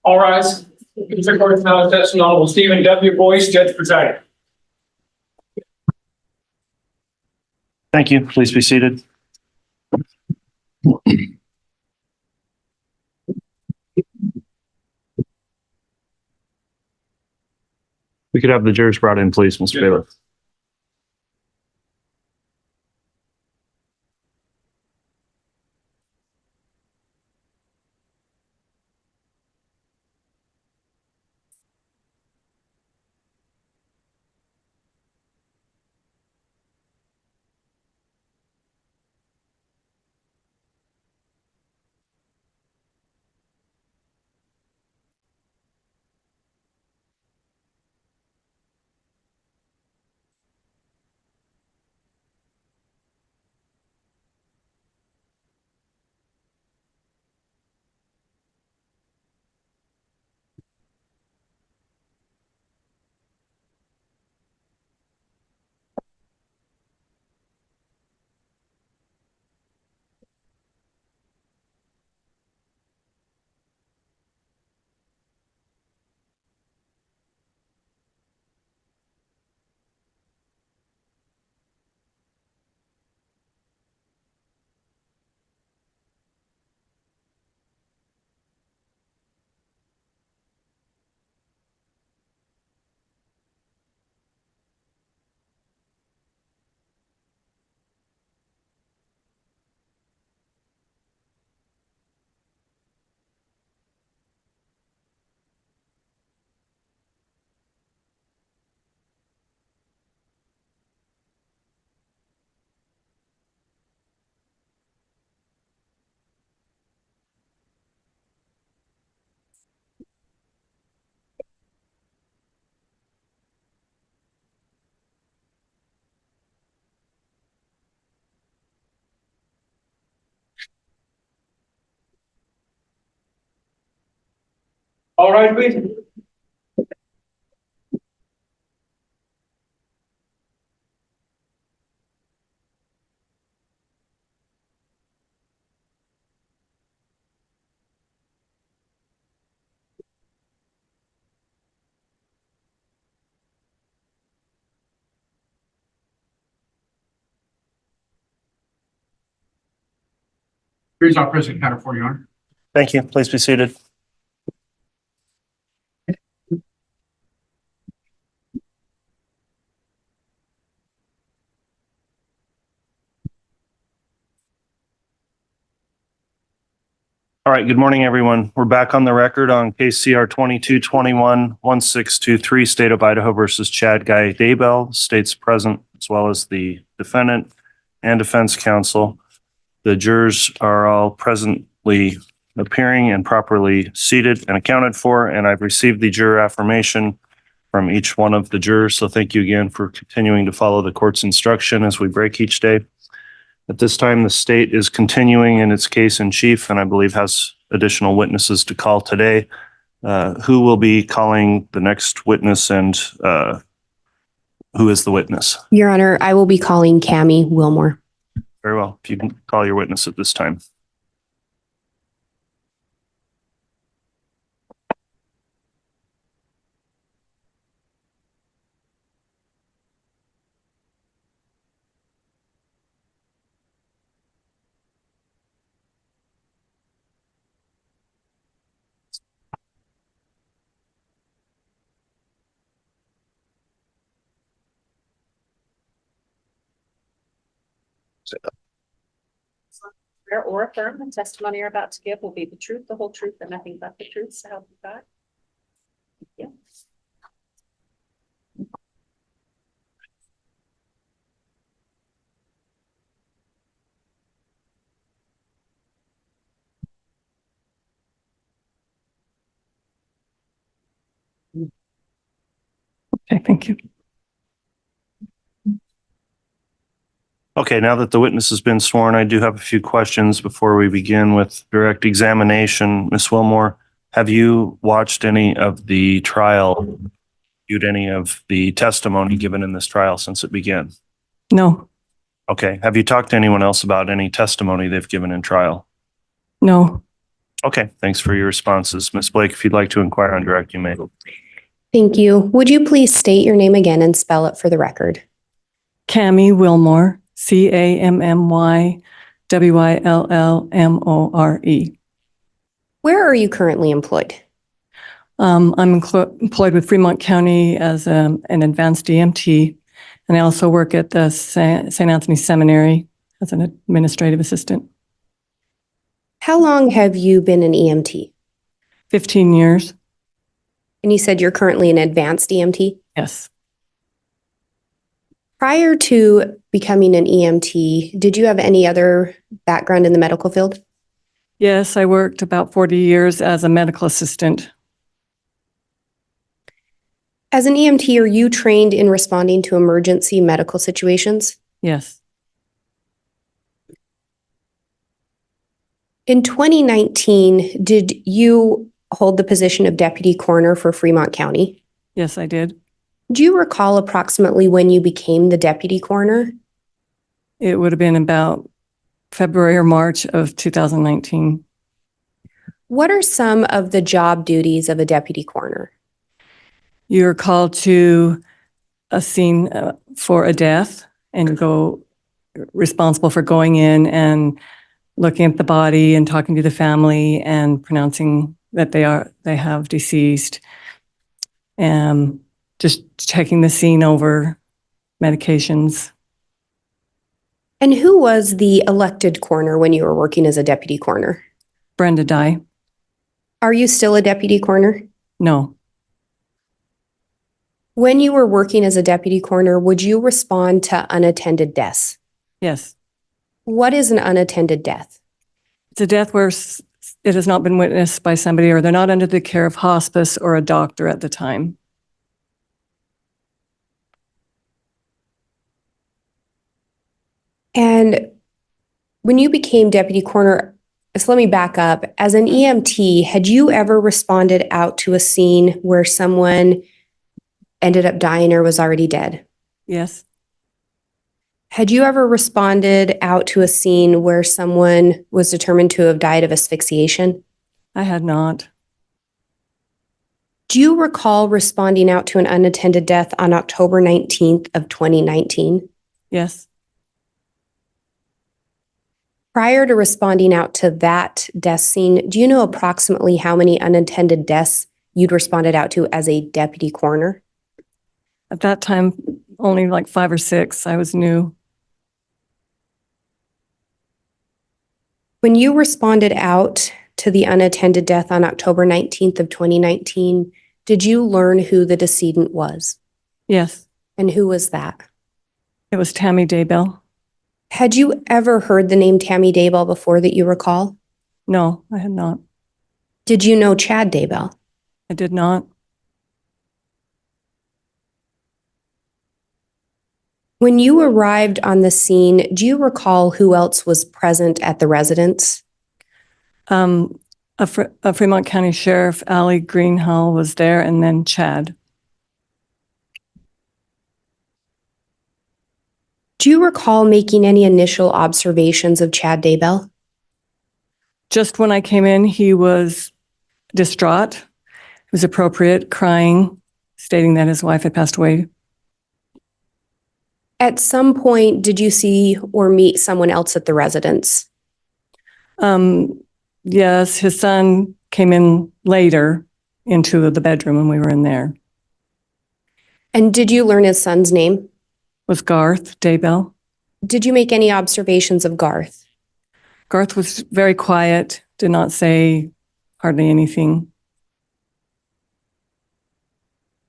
All rise. The court is now session. Honorable Stephen W. Boyce, Judge presiding. Thank you. Please be seated. We could have the jurors brought in, please, Mr. Bailiff. All right, please. Here's our president counter for you, Honor. Thank you. Please be seated. All right. Good morning, everyone. We're back on the record on case CR 2221-1623, State of Idaho versus Chad Guy Daybell. State's present, as well as the defendant and defense counsel. The jurors are all presently appearing and properly seated and accounted for, and I've received the juror affirmation from each one of the jurors. So thank you again for continuing to follow the court's instruction as we break each day. At this time, the state is continuing in its case in chief, and I believe has additional witnesses to call today. Who will be calling the next witness, and who is the witness? Your Honor, I will be calling Tammy Wilmore. Very well. If you can call your witness at this time. Swear or affirm the testimony you're about to give will be the truth, the whole truth, and nothing but the truth, so help you God. Thank you. Okay, thank you. Okay, now that the witness has been sworn, I do have a few questions before we begin with direct examination. Ms. Wilmore, have you watched any of the trial, viewed any of the testimony given in this trial since it began? No, Okay, have you talked to anyone else about any testimony they've given in trial? no, Okay, thanks for your responses. Ms. Blake, if you'd like to inquire on direct, you may. Thank you. Would you please state your name again and spell it for the record? Tammy Wilmore, CammyWillmore. Where are you currently employed? I'm employed with Fremont County as an advanced EMT, and I also work at the St. Anthony Seminary as an administrative assistant. How long have you been an EMT? 15 years. And you said you're currently an advanced EMT? Yes. Prior to becoming an EMT, did you have any other background in the medical field? Yes, I worked about 40 years as a medical assistant. As an EMT, are you trained in responding to emergency medical situations? Yes. In 2019, did you hold the position of deputy coroner for Fremont County? Yes, I did. Do you recall approximately when you became the deputy coroner? It would have been about February or March of 2019. What are some of the job duties of a deputy coroner? You're called to a scene for a death and go responsible for going in and looking at the body and talking to the family and pronouncing that they have deceased, and just checking the scene over, medications. And who was the elected coroner when you were working as a deputy coroner? Brenda Dye. Are you still a deputy coroner? No. When you were working as a deputy coroner, would you respond to unattended deaths? Yes. What is an unattended death? It's a death where it has not been witnessed by somebody, or they're not under the care of hospice or a doctor at the time. And when you became deputy coroner, so let me back up. As an EMT, had you ever responded out to a scene where someone ended up dying or was already dead? Yes. Had you ever responded out to a scene where someone was determined to have died of asphyxiation? I had not. Do you recall responding out to an unattended death on October 19th of 2019? Yes. Prior to responding out to that death scene, do you know approximately how many unattended deaths you'd responded out to as a deputy coroner? At that time, only like 5 or 6. I was new. When you responded out to the unattended death on October 19th of 2019, did you learn who the decedent was? Yes. And who was that? It was Tammy Daybell. Had you ever heard the name Tammy Daybell before that you recall? No, I had not. Did you know Chad Daybell? I did not. When you arrived on the scene, do you recall who else was present at the residence? A Fremont County Sheriff, Allie Greenhall, was there, and then Chad. Do you recall making any initial observations of Chad Daybell? Just when I came in, he was distraught. It was appropriate, crying, stating that his wife had passed away. At some point, did you see or meet someone else at the residence? Yes, his son came in later into the bedroom when we were in there. And did you learn his son's name? Was Garth Daybell. Did you make any observations of Garth? Garth was very quiet, did not say hardly anything.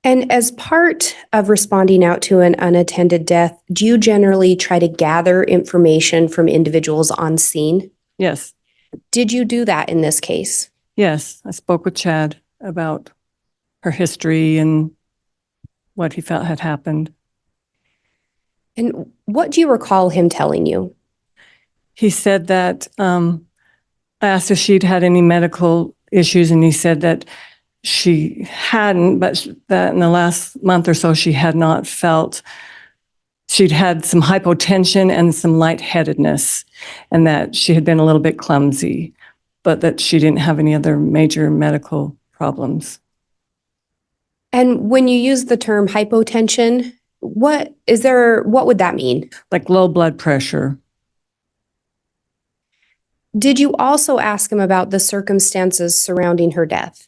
And as part of responding out to an unattended death, do you generally try to gather information from individuals on scene? Yes. Did you do that in this case? Yes, I spoke with Chad about her history and what he felt had happened. And what do you recall him telling you? He said that I asked if she'd had any medical issues, and he said that she hadn't, but that in the last month or so she had not felt. She'd had some hypotension and some lightheadedness, and that she had been a little bit clumsy. but that she didn't have any other major medical problems. And when you use the term hypotension, what would that mean? Like low blood pressure. Did you also ask him about the circumstances surrounding her death?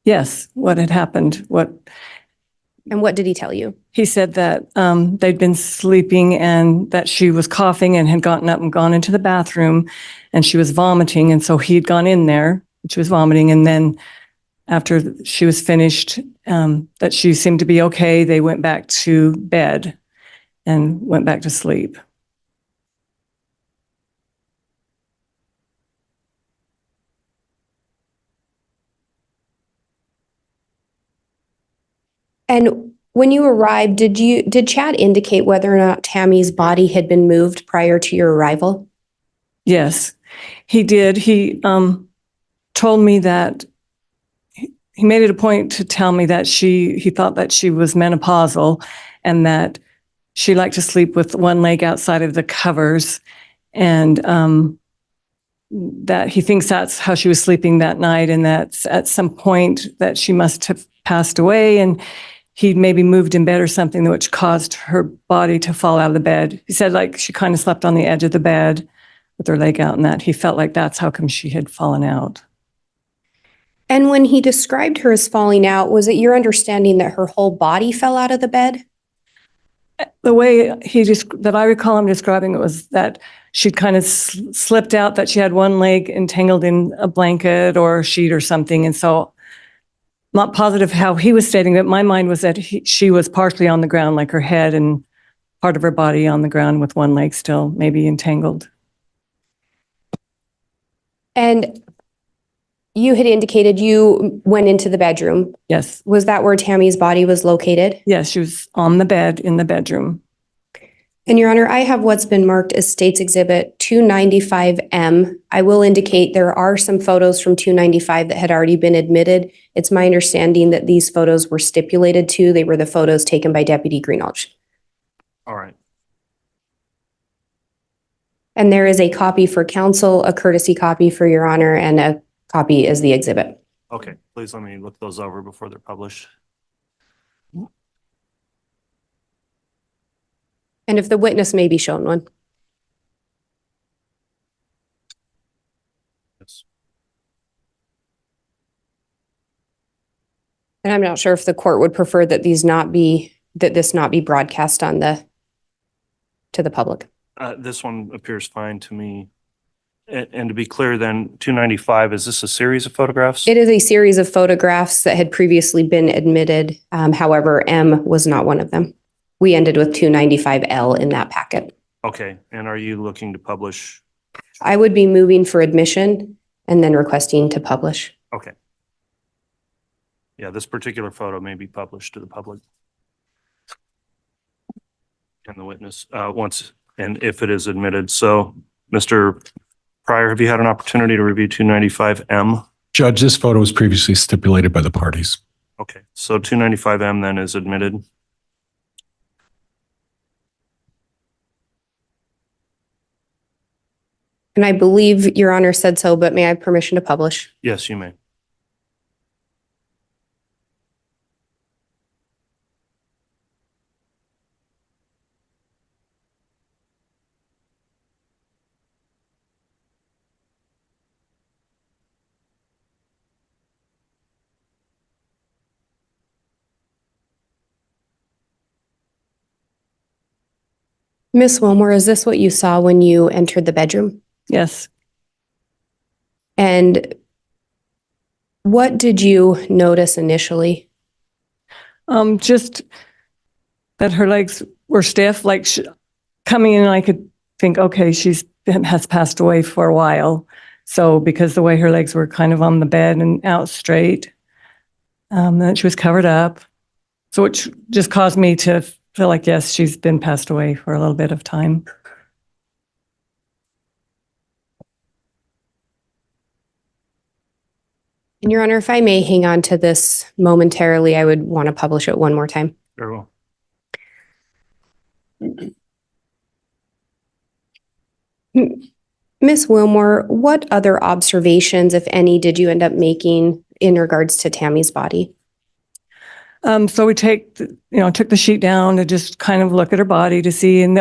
Yes, what had happened, And what did he tell you? he said that they'd been sleeping and that she was coughing and had gotten up and gone into the bathroom and she was vomiting. And so he had gone in there, she was vomiting. And then after she was finished, that she seemed to be okay, they went back to bed and went back to sleep. And when you arrived, did Chad indicate whether or not Tammy's body had been moved prior to your arrival? Yes, he did. He told me that he made it a point to tell me that he thought that she was menopausal and that she liked to sleep with one leg outside of the covers, and that he thinks that's how she was sleeping that night, and that at some point that she must have passed away and he'd maybe moved in bed or something which caused her body to fall out of the bed. He said like she kind of slept on the edge of the bed with her leg out, and that he felt like that's how come she had fallen out. And when he described her as falling out, was it your understanding that her whole body fell out of the bed? The way that I recall him describing it was that she'd kind of slipped out, that she had one leg entangled in a blanket or a sheet or something. And so not positive how he was stating it. My mind was that she was partially on the ground, like her head and part of her body on the ground with one leg still maybe entangled. And you had indicated you went into the bedroom. Yes. Was that where Tammy's body was located? Yes, she was on the bed in the bedroom. And Your Honor, I have what's been marked as State's Exhibit 295M. I will indicate there are some photos from 295 that had already been admitted. It's my understanding that these photos were stipulated to. They were the photos taken by Deputy Greenhalgh. All right. And there is a copy for counsel, a courtesy copy for Your Honor, and a copy as the exhibit. Okay, please let me look those over before they're published. And if the witness may be shown one. Yes. And I'm not sure if the court would prefer that this not be broadcast to the public. This one appears fine to me. And to be clear then, 295, is this a series of photographs? It is a series of photographs that had previously been admitted. However, M was not one of them. We ended with 295L in that packet. Okay, and are you looking to publish? I would be moving for admission and then requesting to publish. Okay. Yeah, this particular photo may be published to the public. And the witness, once, and if it is admitted. So, Mr. Pryor, have you had an opportunity to review 295M? Judge, this photo was previously stipulated by the parties. Okay, so 295M then is admitted. And I believe Your Honor said so, but may I have permission to publish? Yes, you may. Miss Wilmore, is this what you saw when you entered the bedroom? Yes. And what did you notice initially? Just that her legs were stiff, like coming in, I could think, okay, has passed away for a while. So because the way her legs were kind of on the bed and out straight, then she was covered up. So which just caused me to feel like, yes, she's been passed away for a little bit of time. And Your Honor, if I may hang on to this momentarily, I would want to publish it one more time. Very well. Miss Wilmore, what other observations, if any, did you end up making in regards to Tammy's body? So we took the sheet down to just kind of look at her body to see. And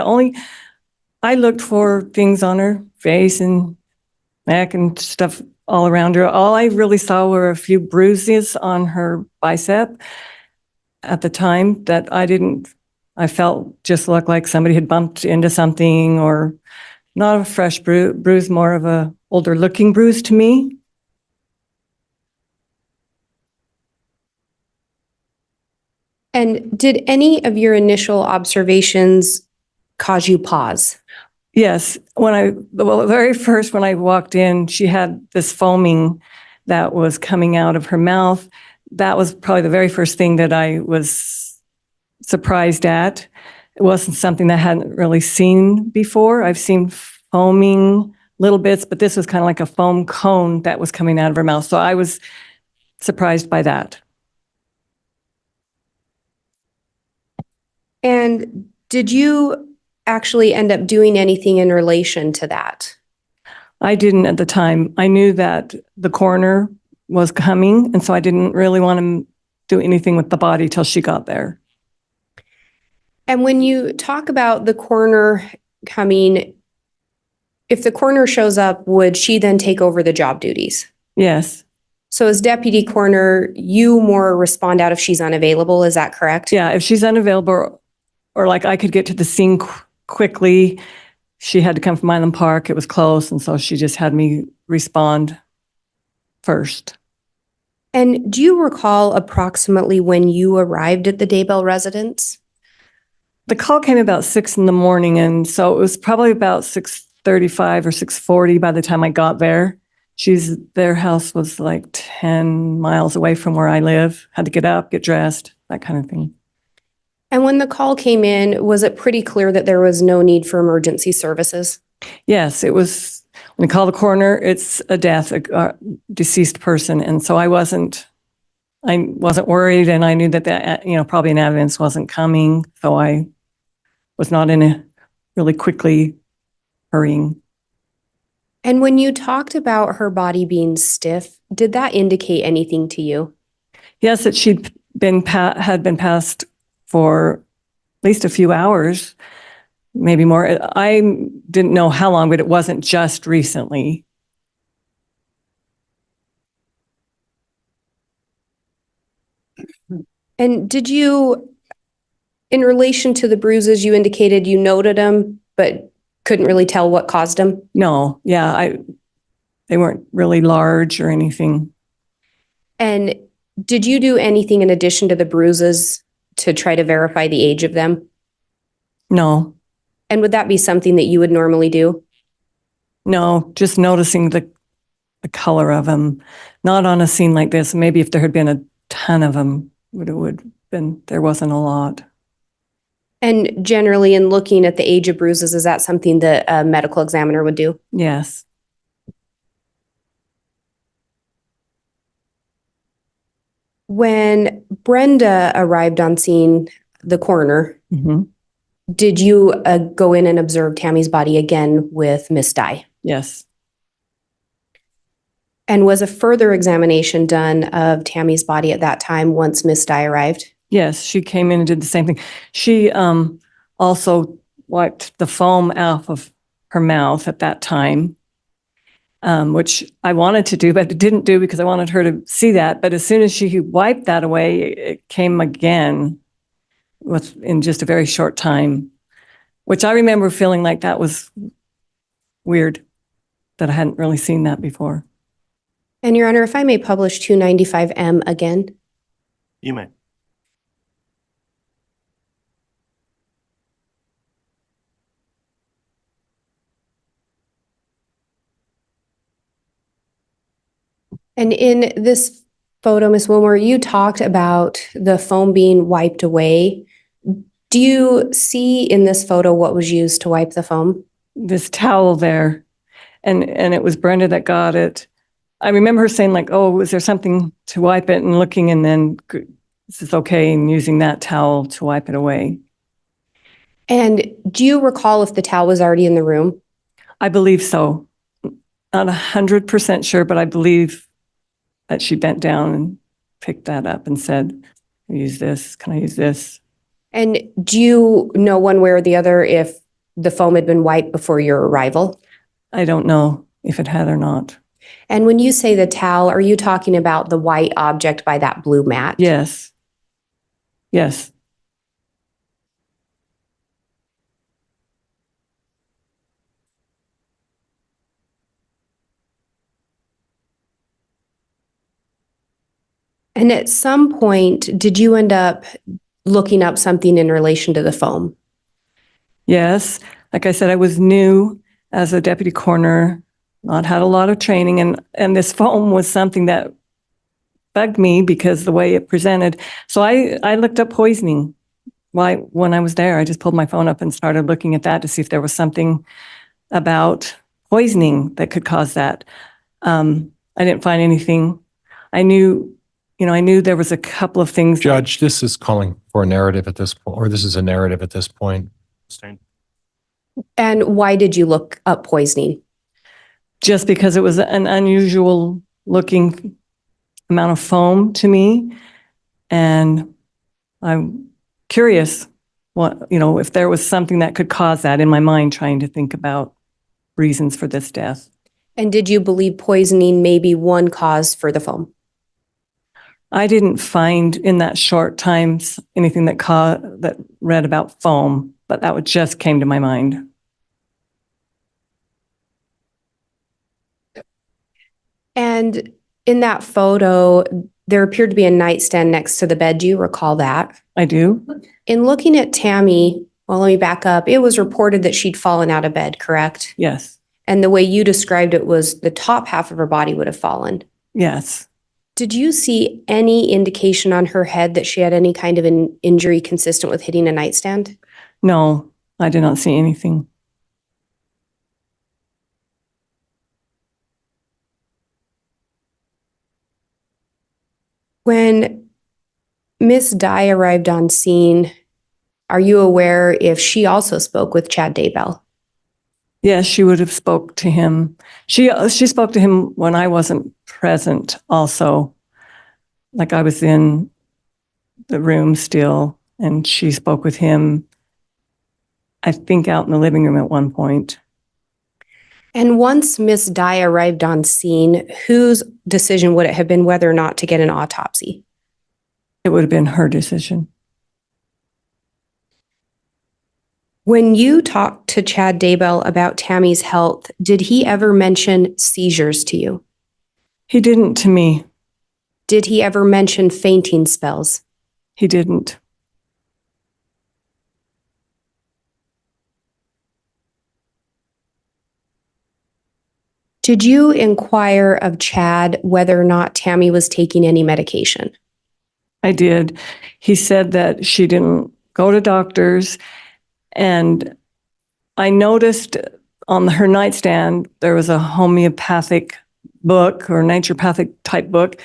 I looked for things on her face and neck and stuff all around her. All I really saw were a few bruises on her bicep at the time that I felt just looked like somebody had bumped into something, or not a fresh bruise, more of a older looking bruise to me. And did any of your initial observations cause you pause? Yes, very first when I walked in, she had this foaming that was coming out of her mouth. That was probably the very first thing that I was surprised at. It wasn't something that I hadn't really seen before. I've seen foaming little bits, but this was kind of like a foam cone that was coming out of her mouth. So I was surprised by that. And did you actually end up doing anything in relation to that? I didn't at the time. I knew that the coroner was coming, and so I didn't really want to do anything with the body till she got there. And when you talk about the coroner coming, if the coroner shows up, would she then take over the job duties? Yes. So as deputy coroner, you more respond out if she's unavailable, is that correct? Yeah, if she's unavailable, or like I could get to the scene quickly. She had to come from Island Park. It was close, and so she just had me respond first. And do you recall approximately when you arrived at the Daybell residence? The call came about 6 a.m, and so it was probably about 6:35 or 6:40 by the time I got there. Their house was like 10 miles away from where I live. Had to get up, get dressed, that kind of thing. And when the call came in, was it pretty clear that there was no need for emergency services? Yes, it was. When they call the coroner, it's a death, a deceased person, and so I wasn't worried, and I knew that probably an ambulance wasn't coming, so I was not in a really quickly hurrying. And when you talked about her body being stiff, did that indicate anything to you? Yes, that had been passed for at least a few hours, maybe more. I didn't know how long, but it wasn't just recently. And did you, in relation to the bruises, you indicated you noted them, but couldn't really tell what caused them? No, yeah, they weren't really large or anything. And did you do anything in addition to the bruises to try to verify the age of them? No. And would that be something that you would normally do? No, just noticing the color of them. Not on a scene like this. Maybe if there had been a ton of them, there wasn't a lot. And generally, in looking at the age of bruises, is that something that a medical examiner would do? Yes. When Brenda arrived on scene, the coroner, Mm-hmm. did you go in and observe Tammy's body again with Miss Dye? Yes. And was a further examination done of Tammy's body at that time once Miss Dye arrived? Yes, she came in and did the same thing. She also wiped the foam off of her mouth at that time, which I wanted to do, but it didn't do because I wanted her to see that. But as soon as she wiped that away, it came again in just a very short time, which I remember feeling like that was weird, that I hadn't really seen that before. And Your Honor, if I may publish 295M again. You may. And in this photo, Ms. Wilmore, you talked about the foam being wiped away. Do you see in this photo what was used to wipe the foam? This towel there, and it was Brenda that got it. I remember her saying like, oh, was there something to wipe it, and looking, and then this is okay, and using that towel to wipe it away. And do you recall if the towel was already in the room? I believe so. Not 100% sure, but I believe that she bent down and picked that up and said, "Can I use this? Can I use this?" And do you know one way or the other if the foam had been wiped before your arrival? I don't know if it had or not. And when you say the towel, are you talking about the white object by that blue mat? Yes. Yes. And at some point, did you end up looking up something in relation to the foam? Yes. Like I said, I was new as a deputy coroner, not had a lot of training, and this foam was something that bugged me because the way it presented. So I looked up poisoning. When I was there, I just pulled my phone up and started looking at that to see if there was something about poisoning that could cause that. I didn't find anything. I knew there was a couple of things. Judge, this is calling for a narrative at this point, or this is a narrative at this point. Sustained. And why did you look up poisoning? Just because it was an unusual looking amount of foam to me. And I'm curious if there was something that could cause that in my mind, trying to think about reasons for this death. And did you believe poisoning may be one cause for the foam? I didn't find in that short time anything that read about foam, but that just came to my mind. And in that photo, there appeared to be a nightstand next to the bed. Do you recall that? I do. In looking at Tammy, well, let me back up. It was reported that she'd fallen out of bed, correct? Yes. And the way you described it was the top half of her body would have fallen. Yes. Did you see any indication on her head that she had any kind of an injury consistent with hitting a nightstand? No, I did not see anything. When Miss Dye arrived on scene, are you aware if she also spoke with Chad Daybell? Yes, she would have spoke to him. She spoke to him when I wasn't present also. Like I was in the room still, and she spoke with him, I think, out in the living room at one point. And once Miss Dye arrived on scene, whose decision would it have been whether or not to get an autopsy? It would have been her decision. When you talked to Chad Daybell about Tammy's health, did he ever mention seizures to you? He didn't to me. Did he ever mention fainting spells? He didn't. Did you inquire of Chad whether or not Tammy was taking any medication? I did. He said that she didn't go to doctors, and I noticed on her nightstand there was a homeopathic book or naturopathic type book.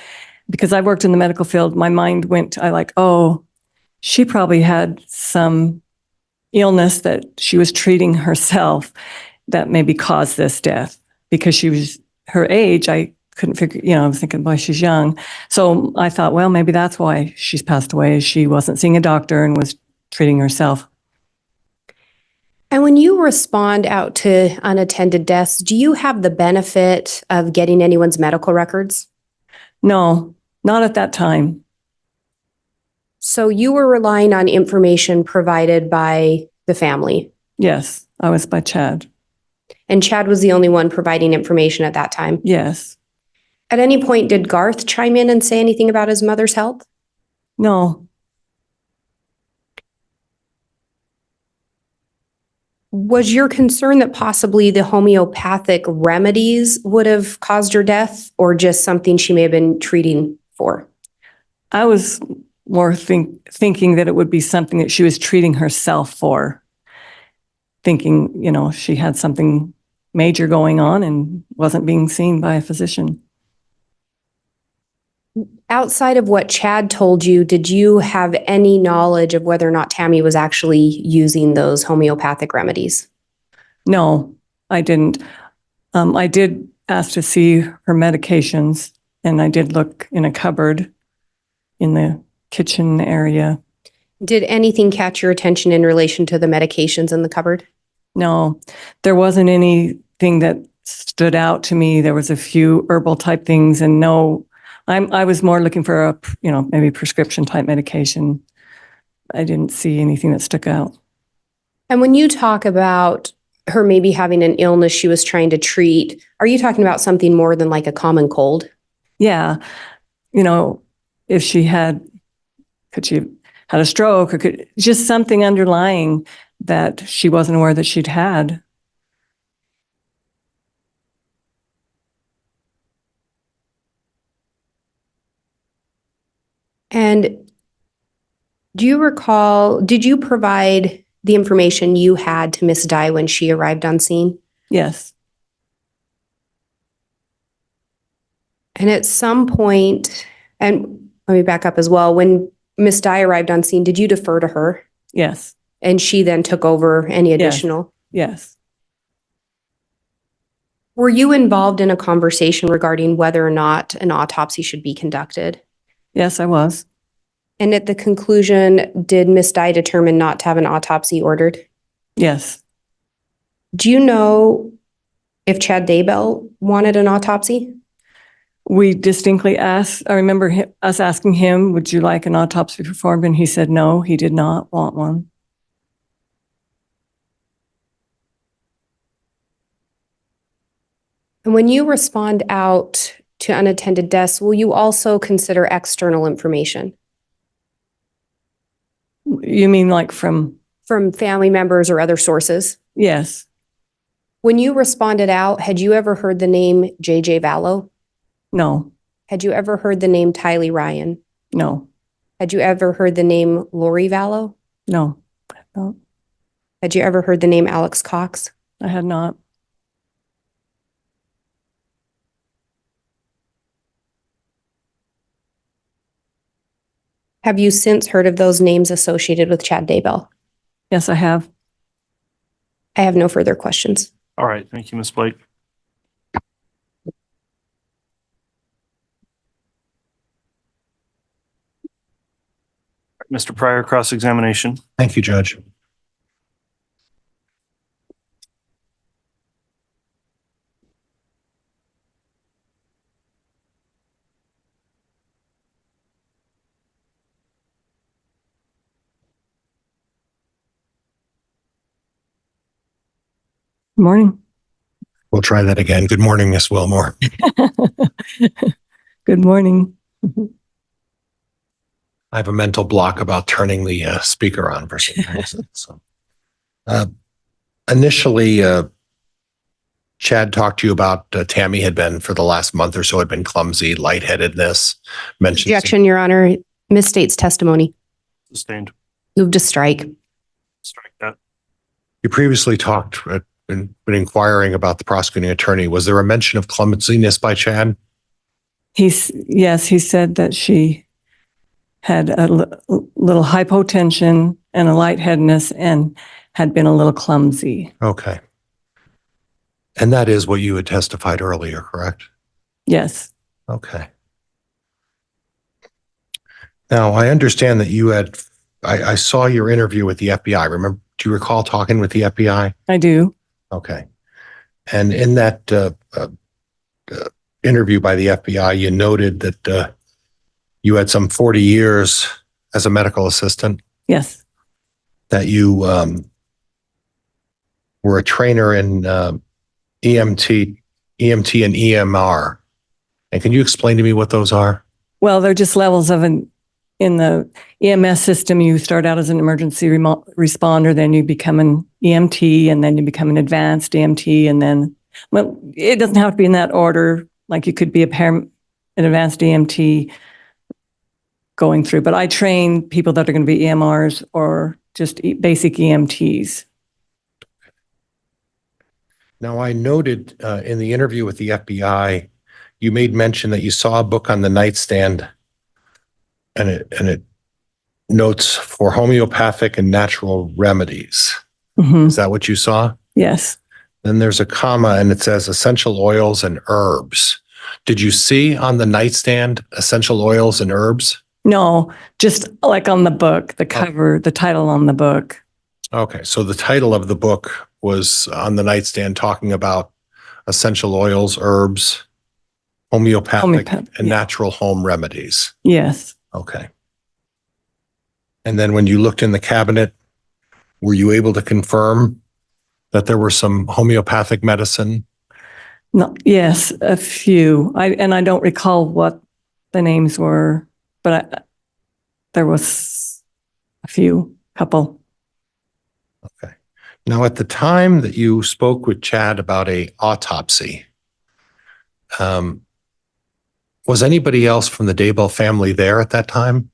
Because I worked in the medical field, my mind went, she probably had some illness that she was treating herself that maybe caused this death. Because she was her age, I couldn't figure, I was thinking, boy, she's young. So I thought, well, maybe that's why she's passed away. She wasn't seeing a doctor and was treating herself. And when you respond out to unattended deaths, do you have the benefit of getting anyone's medical records? No, not at that time. So you were relying on information provided by the family? Yes, I was by Chad. And Chad was the only one providing information at that time? Yes. At any point, did Garth chime in and say anything about his mother's health? No. Was your concern that possibly the homeopathic remedies would have caused her death, or just something she may have been treating for? I was more thinking that it would be something that she was treating herself for. Thinking, she had something major going on and wasn't being seen by a physician. Outside of what Chad told you, did you have any knowledge of whether or not Tammy was actually using those homeopathic remedies? No, I didn't. I did asked to see her medications, and I did look in a cupboard in the kitchen area. Did anything catch your attention in relation to the medications in the cupboard? No, there wasn't anything that stood out to me. There was a few herbal type things, and no, I was more looking for a, maybe prescription type medication. I didn't see anything that stuck out. And when you talk about her maybe having an illness she was trying to treat, are you talking about something more than like a common cold? Yeah. If she could she have had a stroke, or just something underlying that she wasn't aware that she'd had. And do you recall, did you provide the information you had to Miss Dye when she arrived on scene? Yes. And at some point, and let me back up as well, when Miss Dye arrived on scene, did you defer to her? Yes. And she then took over any additional? Yes. Were you involved in a conversation regarding whether or not an autopsy should be conducted? Yes, I was. And at the conclusion, did Miss Dye determine not to have an autopsy ordered? Yes. Do you know if Chad Daybell wanted an autopsy? We distinctly asked, I remember us asking him, would you like an autopsy performed? And he said no, he did not want one. And when you respond out to unattended deaths, will you also consider external information? You mean like from family members or other sources? Yes. When you responded out, had you ever heard the name J.J. Vallow? No. Had you ever heard the name Tylee Ryan? No. Had you ever heard the name Lori Vallow? No. No. Had you ever heard the name Alex Cox? I had not. Have you since heard of those names associated with Chad Daybell? Yes, I have. I have no further questions. All right. Thank you, Ms. Blake. Mr. Pryor, cross-examination. Thank you, Judge. Good morning. We'll try that again. Good morning, Miss Wilmore. Good morning. I have a mental block about turning the speaker on for some reason. So, initially, Chad talked to you about Tammy had been for the last month or so had been clumsy, lightheadedness. Mentioned Objection, Your Honor. Misstates testimony. Sustained. Move to strike. Strike that. you previously talked been inquiring about the prosecuting attorney. Was there a mention of clumsiness by Chad? Yes, he said that she had a little hypotension and a lightheadedness and had been a little clumsy. Okay. And that is what you had testified earlier, correct? Yes. Okay. Now, I understand that you had, I saw your interview with the FBI. Remember, do you recall talking with the FBI? I do. Okay. And in that interview by the FBI, you noted that you had some 40 years as a medical assistant. Yes. That you were a trainer in EMT and EMR. And can you explain to me what those are? Well, they're just levels of in the EMS system. You start out as an emergency responder, then you become an EMT, and then you become an advanced EMT, and then, well, it doesn't have to be in that order. Like you could be an advanced EMT going through, but I train people that are going to be EMRs or just basic EMTs. Now, I noted in the interview with the FBI, you made mention that you saw a book on the nightstand and it notes for homeopathic and natural remedies. Mm-hmm. Is that what you saw? Yes. Then there's a comma and it says essential oils and herbs. Did you see on the nightstand essential oils and herbs? No, just like on the book, the cover, the title on the book. Okay, so the title of the book was on the nightstand talking about essential oils, herbs, homeopathic and yeah. natural home remedies. Yes. Okay. And then when you looked in the cabinet, were you able to confirm that there were some homeopathic medicine? No, yes, a few. I don't recall what the names were, but there was a couple. Okay. Now, at the time that you spoke with Chad about a autopsy, was anybody else from the Daybell family there at that time?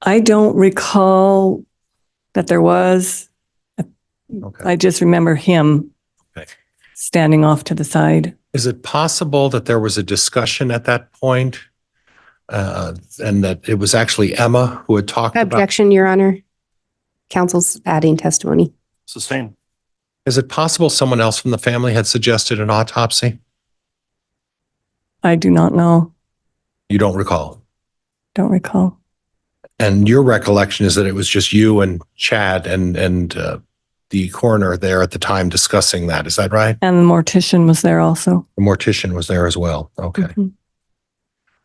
I don't recall that there was. Okay. I just remember him standing off to the side. Is it possible that there was a discussion at that point, and that it was actually Emma who had talked about? Objection, Your Honor. Counsel's adding testimony. Sustained. Is it possible someone else from the family had suggested an autopsy? I do not know. You don't recall? Don't recall. And your recollection is that it was just you and Chad and the coroner there at the time discussing that. Is that right? And the mortician was there also. The mortician was there as well. Okay. Mhm.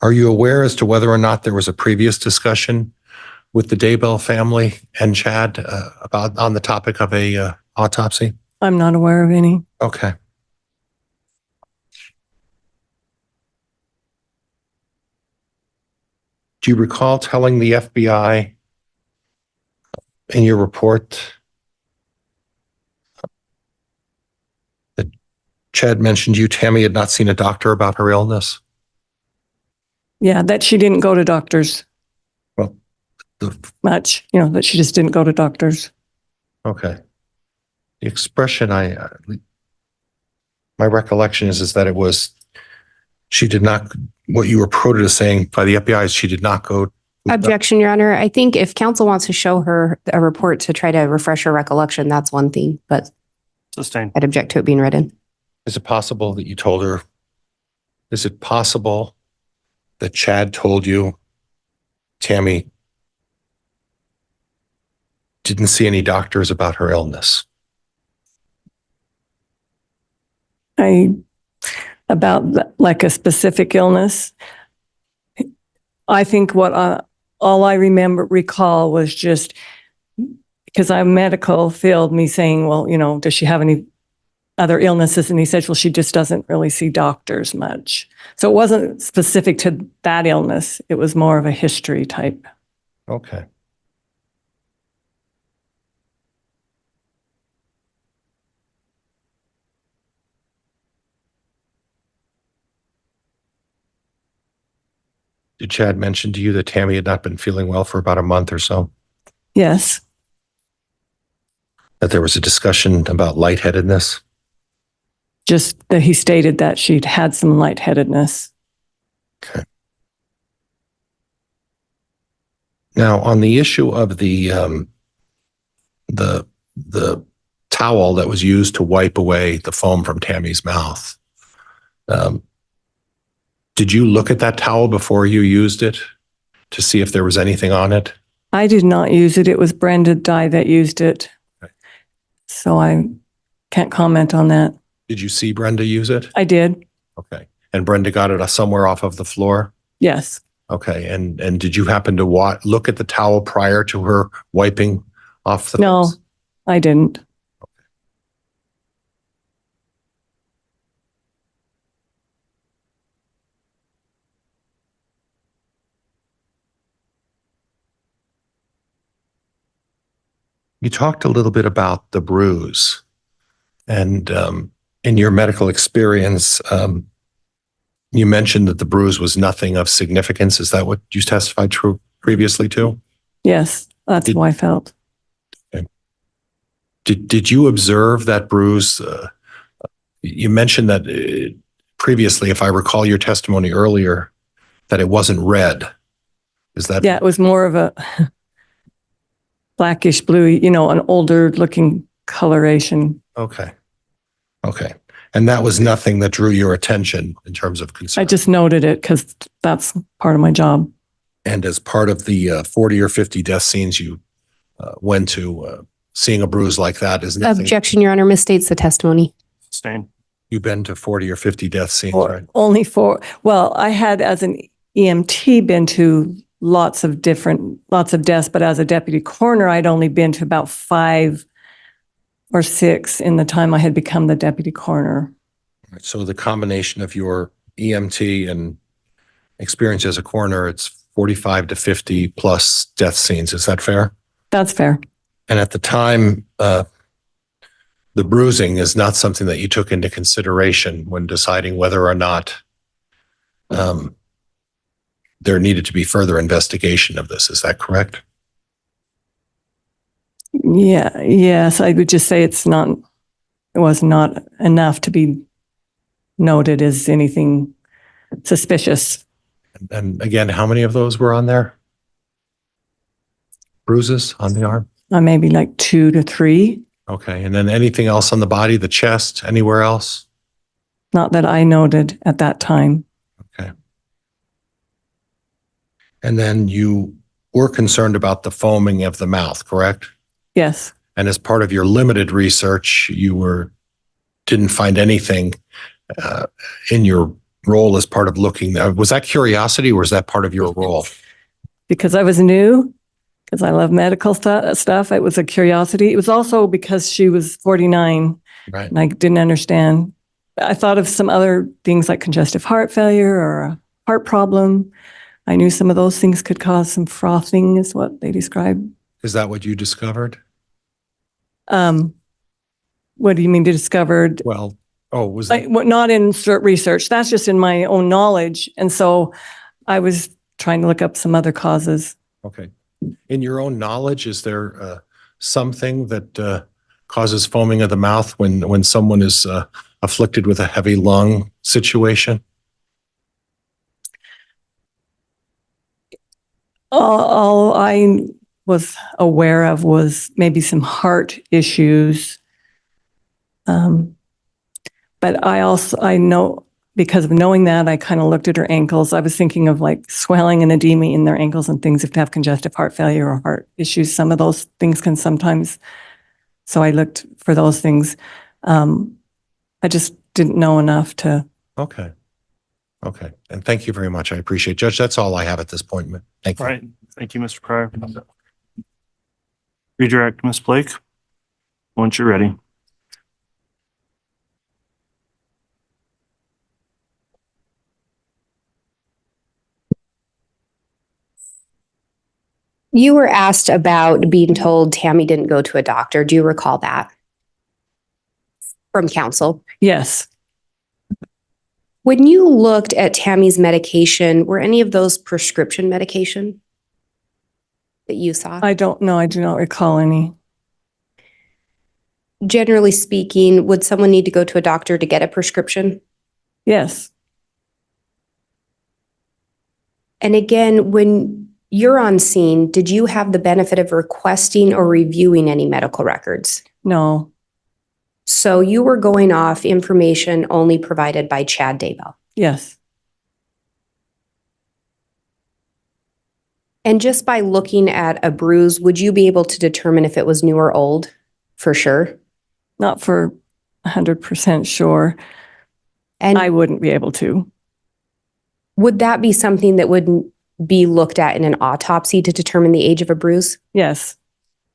Are you aware as to whether or not there was a previous discussion with the Daybell family and Chad about on the topic of a autopsy? I'm not aware of any. Okay. Do you recall telling the FBI in your report that Chad mentioned Tammy had not seen a doctor about her illness? Yeah, that she didn't go to doctors Well, much, that she just didn't go to doctors. okay. The expression my recollection is that it was, she did not, what you were quoted as saying by the FBI is she did not go. Objection, Your Honor. I think if counsel wants to show her a report to try to refresh her recollection, that's one thing, but Sustained. I'd object to it being written. Is it possible that you told her, is it possible that Chad told you Tammy didn't see any doctors about her illness? Like a specific illness. I think all I recall was just because I'm medical field, me saying, well, does she have any other illnesses? And he said, well, she just doesn't really see doctors much. So it wasn't specific to that illness. It was more of a history type. Okay. Did Chad mention to you that Tammy had not been feeling well for about a month or so? Yes. That there was a discussion about lightheadedness? Just that he stated that she'd had some lightheadedness. Okay. Now, on the issue of the towel that was used to wipe away the foam from Tammy's mouth, did you look at that towel before you used it to see if there was anything on it? I did not use it. It was Brenda Dye that used it. Okay. So I can't comment on that. Did you see Brenda use it? I did. Okay. And Brenda got it somewhere off of the floor? Yes. Okay. And did you happen to look at the towel prior to her wiping off the No, face? I didn't. You talked a little bit about the bruise, and in your medical experience, you mentioned that the bruise was nothing of significance. Is that what you testified previously to? Yes, that's how I felt. Okay. Did you observe that bruise? You mentioned that previously, if I recall your testimony earlier, that it wasn't red. Is that? Yeah, it was more of a blackish blue, an older looking discoloration. Okay. Okay. And that was nothing that drew your attention in terms of concern? I just noted it because that's part of my job. And as part of the 40 or 50 death scenes you went to, seeing a bruise like that is nothing? Objection, Your Honor, misstates the testimony. Sustain. You've been to 40 or 50 death scenes, right? Only for, well, I had as an EMT been to lots of deaths, but as a deputy coroner, I'd only been to about 5 or 6 in the time I had become the deputy coroner. So the combination of your EMT and experience as a coroner, it's 45 to 50 plus death scenes. Is that fair? That's fair. And at the time, the bruising is not something that you took into consideration when deciding whether or not there needed to be further investigation of this. Is that correct? Yeah, yes, I would just say it was not enough to be noted as anything suspicious. And again, how many of those were on there? Bruises on the arm? Maybe like 2 to 3. Okay. And then anything else on the body, the chest, anywhere else? Not that I noted at that time. Okay. And then you were concerned about the foaming of the mouth, correct? Yes. And as part of your limited research, you didn't find anything in your role as part of looking. Was that curiosity or was that part of your role? Because I was new, because I love medical stuff. It was a curiosity. It was also because she was 49 Right. and I didn't understand. I thought of some other things like congestive heart failure or a heart problem. I knew some of those things could cause some frothing is what they described. Is that what you discovered? What do you mean discovered? Well, was that? Not in research. That's just in my own knowledge. And so I was trying to look up some other causes. Okay. In your own knowledge, is there something that causes foaming of the mouth when someone is afflicted with a heavy lung situation? All I was aware of was maybe some heart issues. But I know, because of knowing that, I kind of looked at her ankles. I was thinking of like swelling and edema in their ankles and things if they have congestive heart failure or heart issues. Some of those things can sometimes, so I looked for those things. I just didn't know enough to. Okay. Okay. And thank you very much. I appreciate it. Judge, that's all I have at this point. Thank you. All right. Thank you, Mr. Pryor. Redirect, Ms. Blake, once you're ready. You were asked about being told Tammy didn't go to a doctor. Do you recall that? From counsel? Yes. When you looked at Tammy's medication, were any of those prescription medication that you saw? I don't know. I do not recall any. Generally speaking, would someone need to go to a doctor to get a prescription? Yes. And again, when you're on scene, did you have the benefit of requesting or reviewing any medical records? No. So you were going off information only provided by Chad Daybell. Yes. And just by looking at a bruise, would you be able to determine if it was new or old for sure? Not for 100% sure. And I wouldn't be able to. would that be something that would be looked at in an autopsy to determine the age of a bruise? Yes.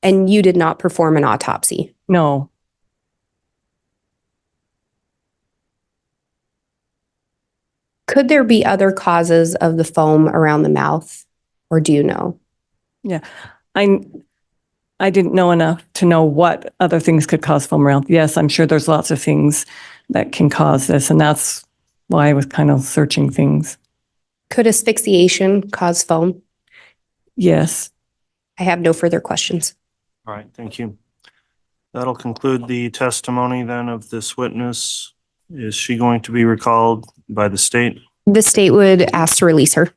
And you did not perform an autopsy? No. Could there be other causes of the foam around the mouth, or do you know? Yeah. I didn't know enough to know what other things could cause foam around. Yes, I'm sure there's lots of things that can cause this, and that's why I was kind of searching things. Could asphyxiation cause foam? Yes. I have no further questions. All right, thank you. That'll conclude the testimony then of this witness. Is she going to be recalled by the state? The state would ask to release her.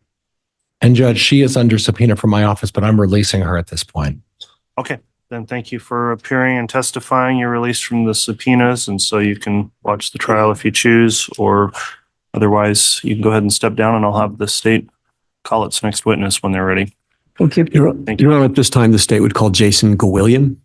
And Judge, she is under subpoena from my office, but I'm releasing her at this point. Okay, Then thank you for appearing and testifying. You're released from the subpoenas, and so you can watch the trial if you choose, or otherwise you can go ahead and step down, and I'll have the state call its next witness when they're ready. Okay, Thank you. Your Honor, at this time, the state would call Jason Gillam.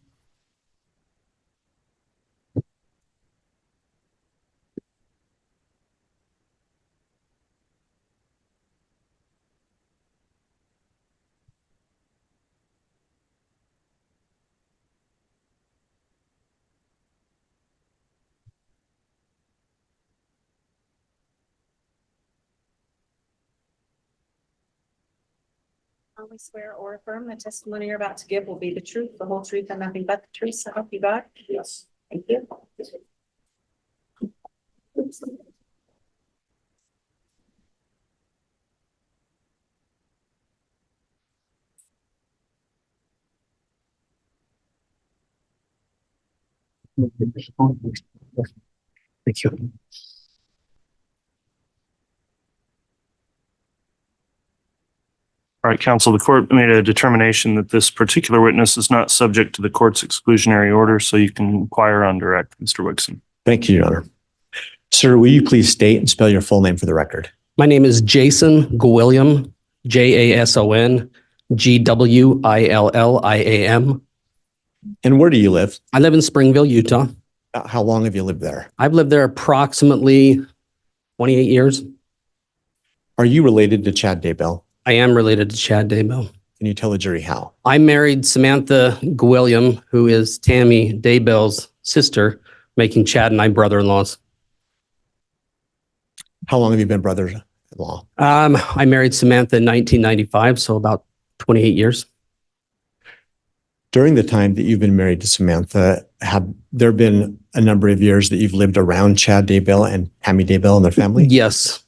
solemnly swear or affirm the testimony you're about to give will be the truth, the whole truth, and nothing but the truth, so help you God? Yes. Thank you. Thank you. All right, counsel, the court made a determination that this particular witness is not subject to the court's exclusionary order, so you can inquire on direct, Mr. Wixon. Thank you, Your Honor. Sir, will you please state and spell your full name for the record? My name is Jason Gillam, Jason Gwilliam. And where do you live? I live in Springville, Utah. How long have you lived there? I've lived there approximately 28 years. Are you related to Chad Daybell? I am related to Chad Daybell. Can you tell the jury how? I married Samantha Gwilliam, who is Tammy Daybell's sister, making Chad and I brother-in-laws. How long have you been brother-in-law? I married Samantha in 1995, so about 28 years. During the time that you've been married to Samantha, have there been a number of years that you've lived around Chad Daybell and Tammy Daybell and their family? Yes.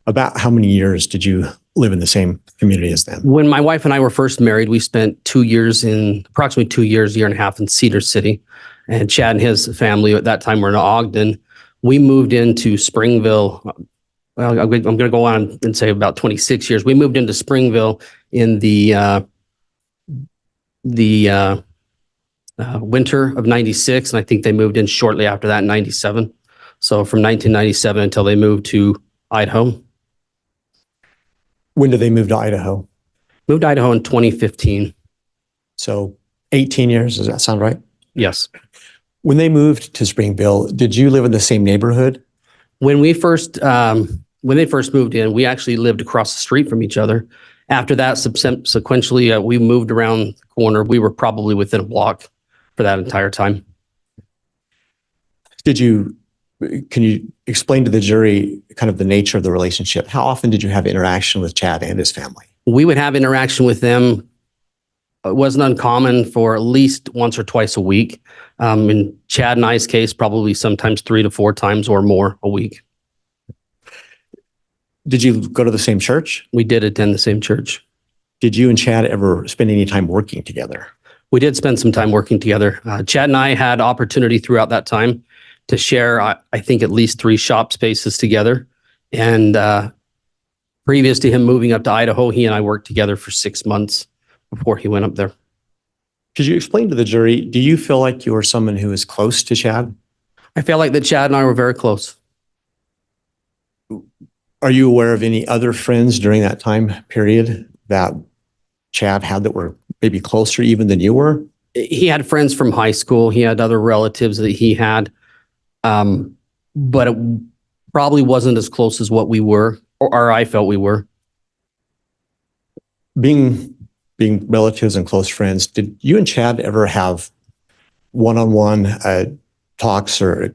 About how many years did you live in the same community as them? When my wife and I were first married, we spent approximately 2 years, year and a half in Cedar City. And Chad and his family at that time were in Ogden. We moved into Springville. Well, I'm going to go on and say about 26 years. We moved into Springville in the winter of 96. And I think they moved in shortly after that in 97. So from 1997 until they moved to Idaho. When did they move to Idaho? Moved to Idaho in 2015. So 18 years, does that sound right? Yes. When they moved to Springville, did you live in the same neighborhood? When they first moved in, we actually lived across the street from each other. After that, sequentially, we moved around the corner. We were probably within a block for that entire time. Can you explain to the jury kind of the nature of the relationship? How often did you have interaction with Chad and his family? We would have interaction with them. It wasn't uncommon for at least once or twice a week. In Chad and I's case, probably sometimes 3 to 4 times or more a week. Did you go to the same church? We did attend the same church. Did you and Chad ever spend any time working together? We did spend some time working together. Chad and I had opportunity throughout that time to share, I think, at least 3 shop spaces together. And previous to him moving up to Idaho, he and I worked together for 6 months before he went up there. Could you explain to the jury, do you feel like you are someone who is close to Chad? I felt like that Chad and I were very close. Are you aware of any other friends during that time period that Chad had that were maybe closer even than you were? He had friends from high school. He had other relatives that he had. But it probably wasn't as close as what we were, or I felt we were. Being relatives and close friends, did you and Chad ever have one-on-one talks or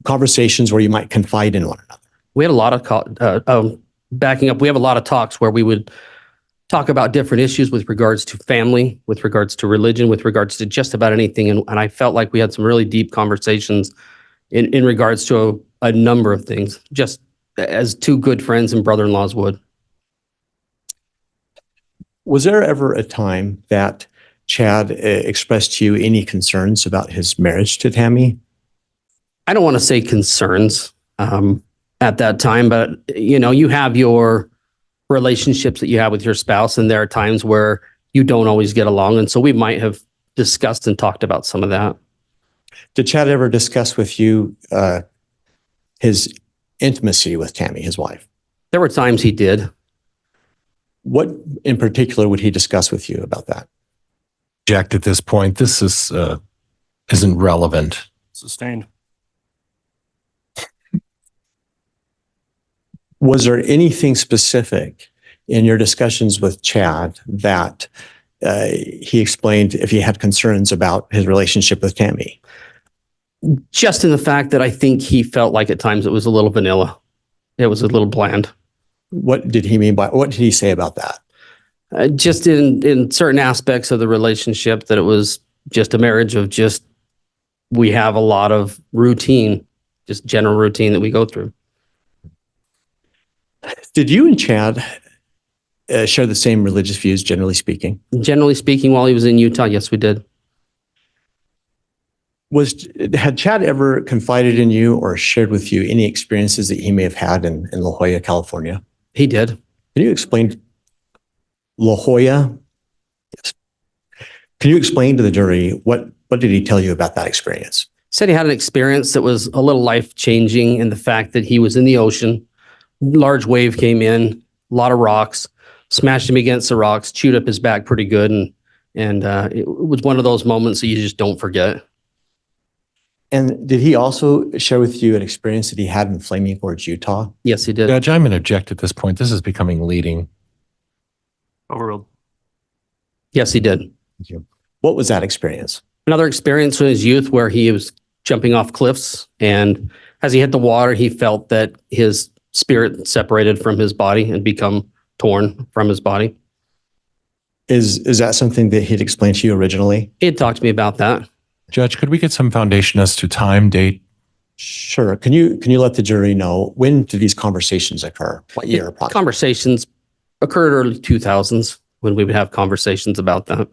conversations where you might confide in one another? We had a lot of backing up. We have a lot of talks where we would talk about different issues with regards to family, with regards to religion, with regards to just about anything. And I felt like we had some really deep conversations in regards to a number of things, just as 2 good friends and brother-in-laws would. Was there ever a time that Chad expressed to you any concerns about his marriage to Tammy? I don't want to say concerns at that time, but you have your relationships that you have with your spouse, and there are times where you don't always get along. And so we might have discussed and talked about some of that. Did Chad ever discuss with you his intimacy with Tammy, his wife? There were times he did. What in particular would he discuss with you about that? Object at this point. This is isn't relevant. Sustained. Was there anything specific in your discussions with Chad that he explained if he had concerns about his relationship with Tammy? Just in the fact that I think he felt like at times it was a little vanilla. It was a little bland. What did he mean by, what did he say about that? Just in certain aspects of the relationship, that it was just a marriage of just, we have a lot of routine, just general routine that we go through. Did you and Chad share the same religious views, generally speaking? Generally speaking, while he was in Utah, yes, we did. Had Chad ever confided in you or shared with you any experiences that he may have had in La Jolla, California? He did. Can you explain La Jolla? Yes. Can you explain to the jury what did he tell you about that experience? Said he had an experience that was a little life-changing in the fact that he was in the ocean. Large wave came in, a lot of rocks, smashed him against the rocks, chewed up his back pretty good. And it was one of those moments that you just don't forget. And did he also share with you an experience that he had in Flaming Gorge, Utah? Yes, he did. Judge, I'm going to object at this point. This is becoming leading. Overruled. Yes, he did. Thank you. What was that experience? Another experience in his youth where he was jumping off cliffs, and as he hit the water, he felt that his spirit separated from his body and become torn from his body. Is that something that he'd explained to you originally? He had talked to me about that. Judge, could we get some foundation as to time, date? Sure. Can you let the jury know, when did these conversations occur? What year approximately? Conversations occurred early 2000s when we would have conversations about that.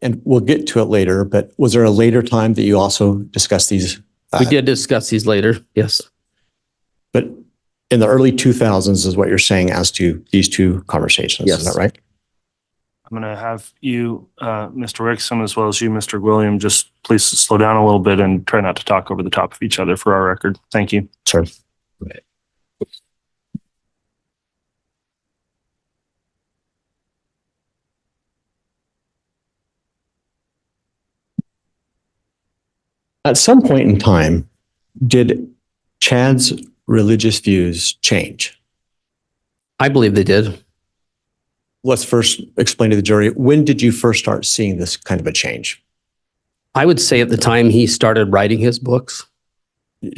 And we'll get to it later, but was there a later time that you also discussed these? We did discuss these later, yes. But in the early 2000s is what you're saying as to these two conversations, Yes. is that right? I'm going to have you, Mr. Rickson, as well as you, Mr. William, just please slow down a little bit and try not to talk over the top of each other for our record. Thank you. Sure. At some point in time, did Chad's religious views change? I believe they did. Let's first explain to the jury, when did you first start seeing this kind of a change? I would say at the time he started writing his books.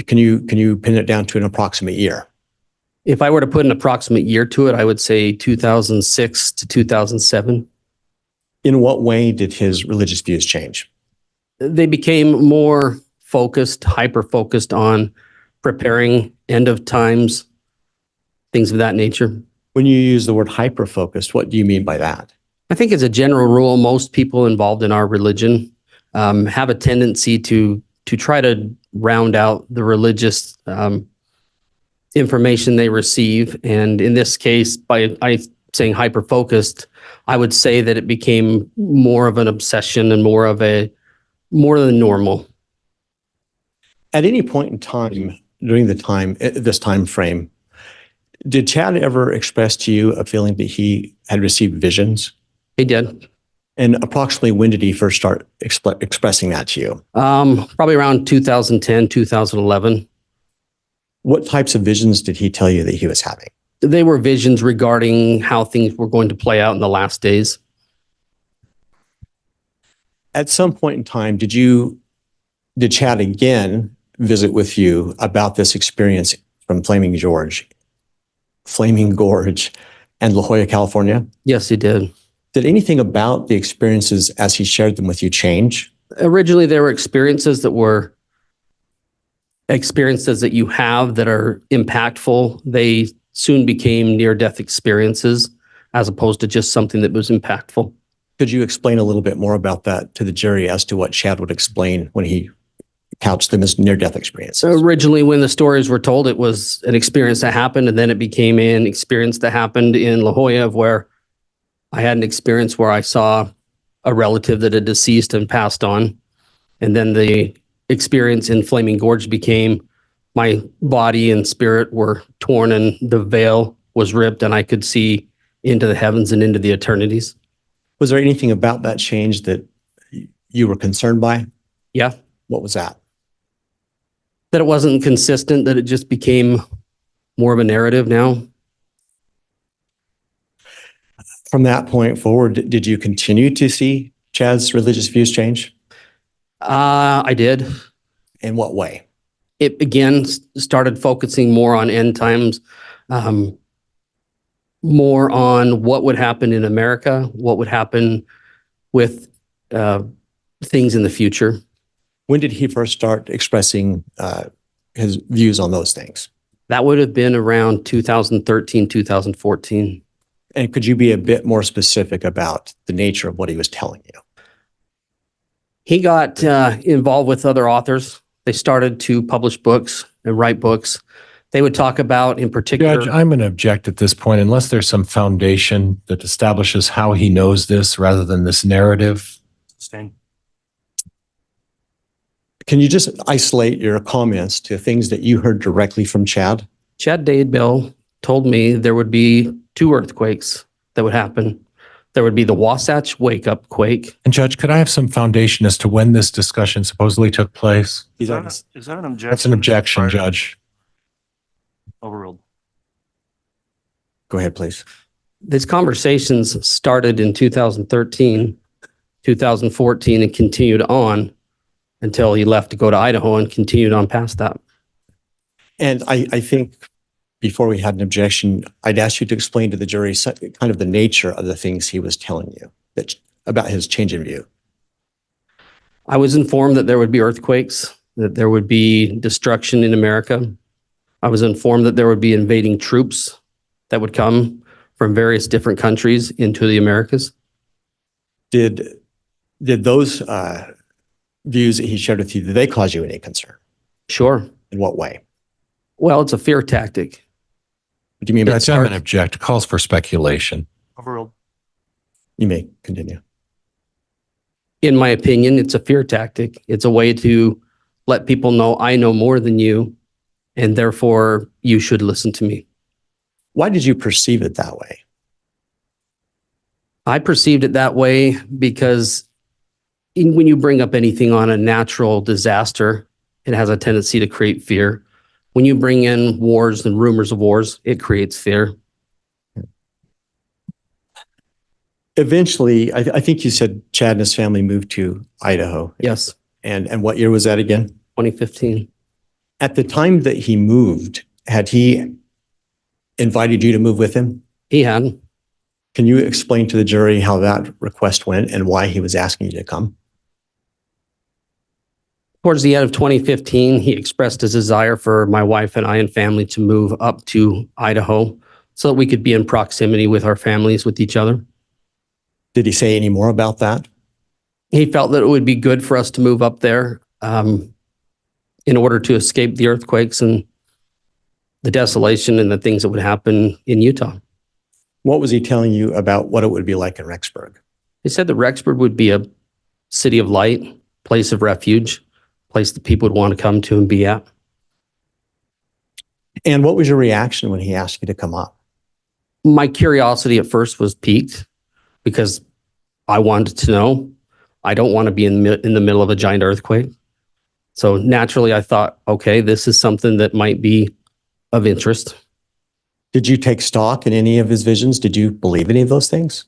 Can you pin it down to an approximate year? If I were to put an approximate year to it, I would say 2006 to 2007. In what way did his religious views change? They became more focused, hyper-focused on preparing end of times, things of that nature. When you use the word hyper-focused, what do you mean by that? I think as a general rule, most people involved in our religion have a tendency to try to round out the religious information they receive. And in this case, by saying hyper-focused, I would say that it became more of an obsession and more than normal. At any point in time, during this time frame, did Chad ever express to you a feeling that he had received visions? He did. And approximately when did he first start expressing that to you? Probably around 2010, 2011. What types of visions did he tell you that he was having? They were visions regarding how things were going to play out in the last days. At some point in time, did Chad again visit with you about this experience from Flaming Gorge and La Jolla, California? Yes, he did. Did anything about the experiences as he shared them with you change? Originally, there were experiences that you have that are impactful. They soon became near-death experiences as opposed to just something that was impactful. Could you explain a little bit more about that to the jury as to what Chad would explain when he couched them as near-death experiences? So originally, when the stories were told, it was an experience that happened, and then it became an experience that happened in La Jolla, of where I had an experience where I saw a relative that had deceased and passed on. And then the experience in Flaming Gorge became my body and spirit were torn and the veil was ripped and I could see into the heavens and into the eternities. Was there anything about that change that you were concerned by? Yeah. What was that? That it wasn't consistent, that it just became more of a narrative now. From that point forward, did you continue to see Chad's religious views change? I did. In what way? It again started focusing more on end times, more on what would happen in America, what would happen with things in the future. When did he first start expressing his views on those things? That would have been around 2013, 2014. And could you be a bit more specific about the nature of what he was telling you? He got involved with other authors. They started to publish books and write books. They would talk about, in particular. Judge, I'm going to object at this point unless there's some foundation that establishes how he knows this rather than this narrative. Sustain. Can you just isolate your comments to things that you heard directly from Chad? Chad Daybell told me there would be 2 earthquakes that would happen. There would be the Wasatch wake-up quake. And Judge, could I have some foundation as to when this discussion supposedly took place? Is that an objection? That's an objection, Judge. Overruled. Go ahead, please. These conversations started in 2013, 2014, and continued on until he left to go to Idaho and continued on past that. And I think before we had an objection, I'd ask you to explain to the jury kind of the nature of the things he was telling you about his change in view. I was informed that there would be earthquakes, that there would be destruction in America. I was informed that there would be invading troops that would come from various different countries into the Americas. Did those views that he shared with you, did they cause you any concern? Sure. In what way? Well, it's a fear tactic. What do you mean by Judge, I'm going to object. Calls for speculation. Overruled. You may continue. In my opinion, it's a fear tactic. It's a way to let people know I know more than you, and therefore you should listen to me. Why did you perceive it that way? I perceived it that way because when you bring up anything on a natural disaster, it has a tendency to create fear. When you bring in wars and rumors of wars, it creates fear. Eventually, I think you said Chad and his family moved to Idaho. Yes. And what year was that again? 2015. At the time that he moved, had he invited you to move with him? He had. Can you explain to the jury how that request went and why he was asking you to come? Towards the end of 2015, he expressed his desire for my wife and I and family to move up to Idaho so that we could be in proximity with our families, with each other. Did he say any more about that? He felt that it would be good for us to move up there in order to escape the earthquakes and the desolation and the things that would happen in Utah. What was he telling you about what it would be like in Rexburg? He said that Rexburg would be a city of light, place of refuge, place that people would want to come to and be at. And what was your reaction when he asked you to come up? My curiosity at first was piqued because I wanted to know. I don't want to be in the middle of a giant earthquake. So naturally, I thought, okay, this is something that might be of interest. Did you take stock in any of his visions? Did you believe any of those things?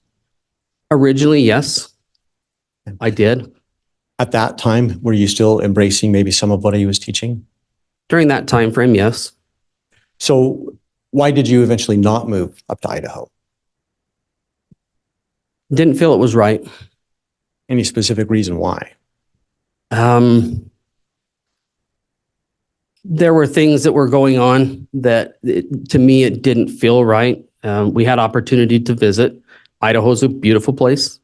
Originally, yes, I did. At that time, were you still embracing maybe some of what he was teaching? During that time frame, yes. So why did you eventually not move up to Idaho? Didn't feel it was right. Any specific reason why? There were things that were going on that to me, it didn't feel right. We had opportunity to visit. Idaho's a beautiful place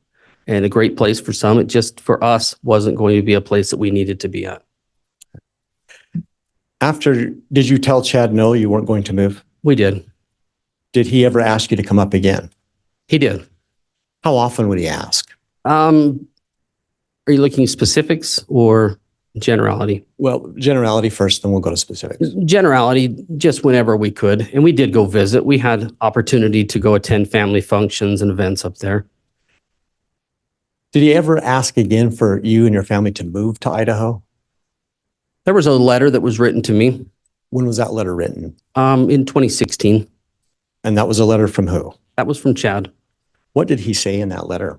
and a great place for some. It just, for us, wasn't going to be a place that we needed to be at. Did you tell Chad no, you weren't going to move? We did. Did he ever ask you to come up again? He did. How often would he ask? Are you looking specifics or generality? Well, generality first, then we'll go to specifics. Generality, just whenever we could. And we did go visit. We had opportunity to go attend family functions and events up there. Did he ever ask again for you and your family to move to Idaho? There was a letter that was written to me When was that letter written? in 2016. And that was a letter from who? That was from Chad. What did he say in that letter?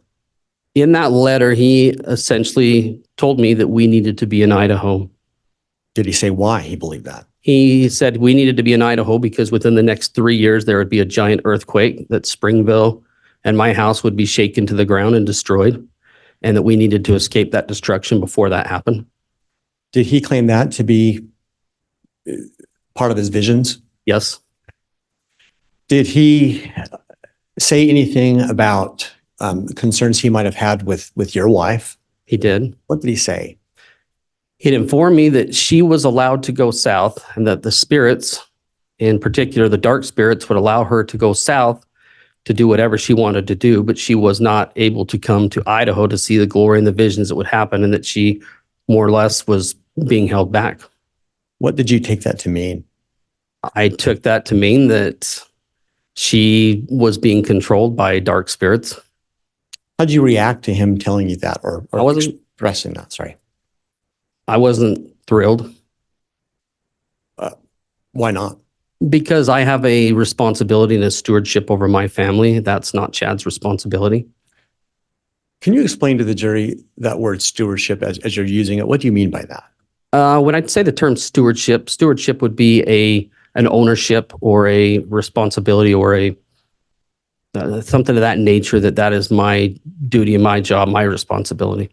In that letter, he essentially told me that we needed to be in Idaho. Did he say why he believed that? He said we needed to be in Idaho because within the next 3 years, there would be a giant earthquake, that Springville and my house would be shaken to the ground and destroyed, and that we needed to escape that destruction before that happened. Did he claim that to be part of his visions? Yes. Did he say anything about concerns he might have had with your wife? He did. What did he say? He'd informed me that she was allowed to go south and that the spirits, in particular the dark spirits, would allow her to go south to do whatever she wanted to do, but she was not able to come to Idaho to see the glory and the visions that would happen, and that she more or less was being held back. What did you take that to mean? I took that to mean that she was being controlled by dark spirits. How'd you react to him telling you that or I wasn't- expressing that? Sorry. I wasn't thrilled Why not? because I have a responsibility and a stewardship over my family. That's not Chad's responsibility. Can you explain to the jury that word stewardship as you're using it? What do you mean by that? When I'd say the term stewardship, stewardship would be an ownership or a responsibility or a something of that nature, that is my duty and my job, my responsibility.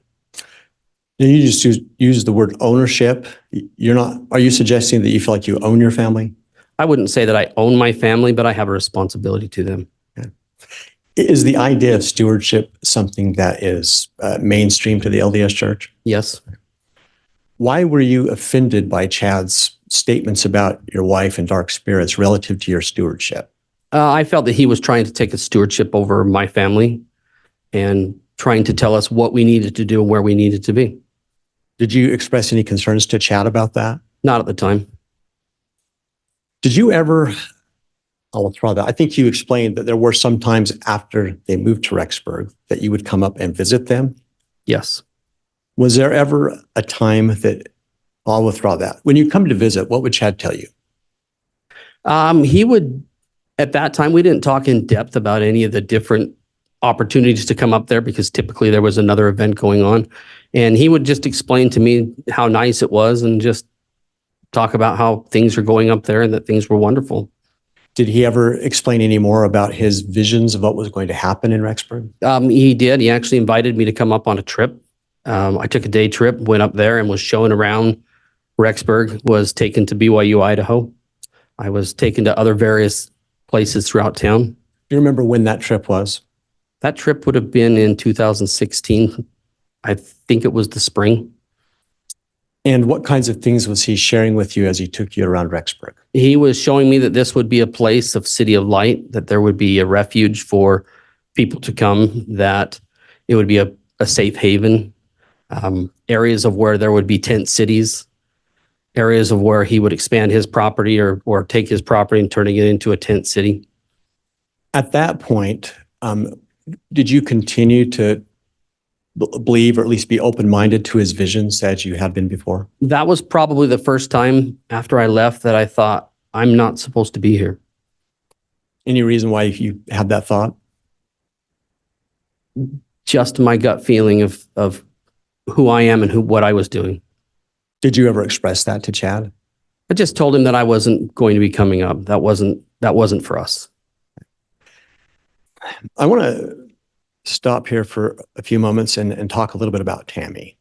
You just use the word ownership. Are you suggesting that you feel like you own your family? I wouldn't say that I own my family, but I have a responsibility to them. Is the idea of stewardship something that is mainstream to the LDS Church? Yes. Why were you offended by Chad's statements about your wife and dark spirits relative to your stewardship? I felt that he was trying to take a stewardship over my family and trying to tell us what we needed to do and where we needed to be. Did you express any concerns to Chad about that? Not at the time. Did you ever, I'll withdraw that. I think you explained that there were some times after they moved to Rexburg that you would come up and visit them. Yes. Was there ever a time that, I'll withdraw that. When you come to visit, what would Chad tell you? He would, at that time, we didn't talk in depth about any of the different opportunities to come up there because typically there was another event going on. And he would just explain to me how nice it was and just talk about how things are going up there and that things were wonderful. Did he ever explain any more about his visions of what was going to happen in Rexburg? He did. He actually invited me to come up on a trip. I took a day trip, went up there and was shown around Rexburg, was taken to BYU, Idaho. I was taken to other various places throughout town. Do you remember when that trip was? That trip would have been in 2016. I think it was the spring. And what kinds of things was he sharing with you as he took you around Rexburg? He was showing me that this would be a place of city of light, that there would be a refuge for people to come, that it would be a safe haven, areas of where there would be tent cities, areas of where he would expand his property or take his property and turning it into a tent city. At that point, did you continue to believe or at least be open-minded to his visions as you had been before? That was probably the first time after I left that I thought, I'm not supposed to be here. Any reason why you had that thought? Just my gut feeling of who I am and what I was doing. Did you ever express that to Chad? I just told him that I wasn't going to be coming up. That wasn't for us. I want to stop here for a few moments and talk a little bit about Tammy.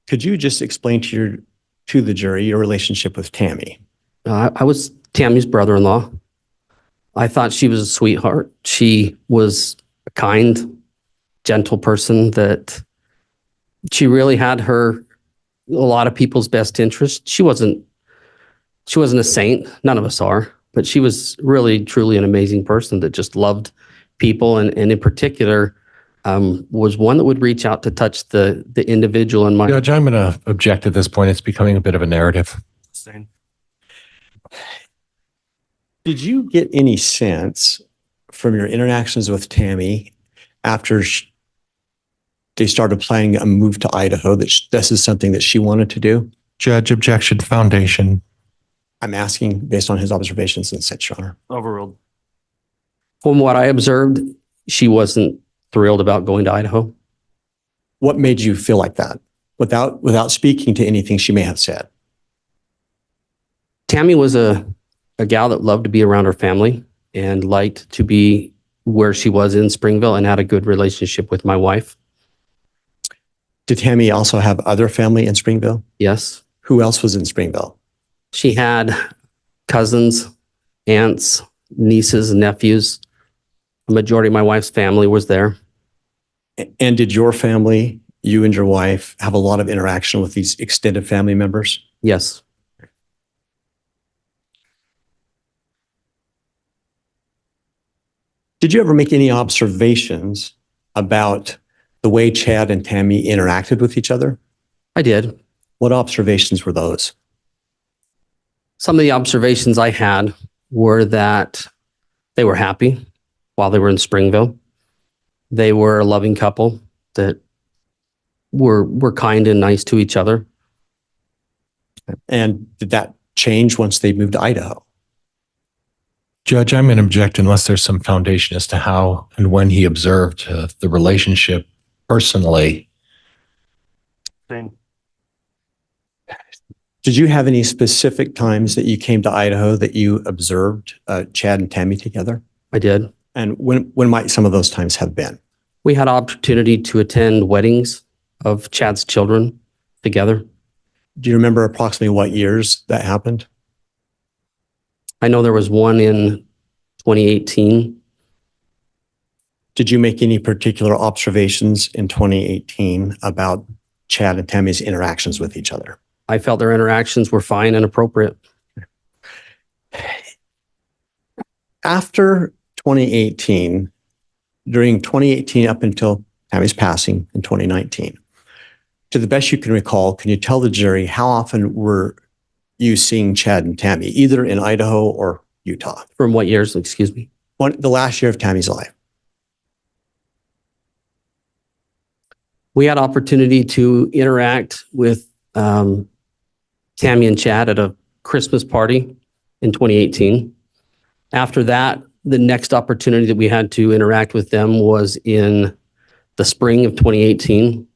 Could you just explain to the jury your relationship with Tammy? I was Tammy's brother-in-law. I thought she was a sweetheart. She was a kind, gentle person that she really had a lot of people's best interest. She wasn't a saint. None of us are, but she was really, truly an amazing person that just loved people. And in particular, was one that would reach out to touch the individual in my. Judge, I'm going to object at this point. It's becoming a bit of a narrative. Abstain. Did you get any sense from your interactions with Tammy after they started planning a move to Idaho that this is something that she wanted to do? Judge, objection, foundation. I'm asking based on his observations and such, Your Honor. Overruled. From what I observed, she wasn't thrilled about going to Idaho. What made you feel like that without speaking to anything she may have said? Tammy was a gal that loved to be around her family and liked to be where she was in Springville and had a good relationship with my wife. Did Tammy also have other family in Springville? Yes. Who else was in Springville? She had cousins, aunts, nieces, nephews. The majority of my wife's family was there. And did your family, you and your wife, have a lot of interaction with these extended family members? Yes. Did you ever make any observations about the way Chad and Tammy interacted with each other? I did. What observations were those? Some of the observations I had were that they were happy while they were in Springville. They were a loving couple that were kind and nice to each other. And did that change once they moved to Idaho? Judge, I'm going to object unless there's some foundation as to how and when he observed the relationship personally. Abstain. Did you have any specific times that you came to Idaho that you observed Chad and Tammy together? I did. And when might some of those times have been? We had opportunity to attend weddings of Chad's children together. Do you remember approximately what years that happened? I know there was one in 2018. Did you make any particular observations in 2018 about Chad and Tammy's interactions with each other? I felt their interactions were fine and appropriate. After 2018, during 2018 up until Tammy's passing in 2019, to the best you can recall, can you tell the jury how often were you seeing Chad and Tammy, either in Idaho or Utah? From what years, excuse me? The last year of Tammy's life. We had opportunity to interact with Tammy and Chad at a Christmas party in 2018. After that, the next opportunity that we had to interact with them was in the spring of 2018.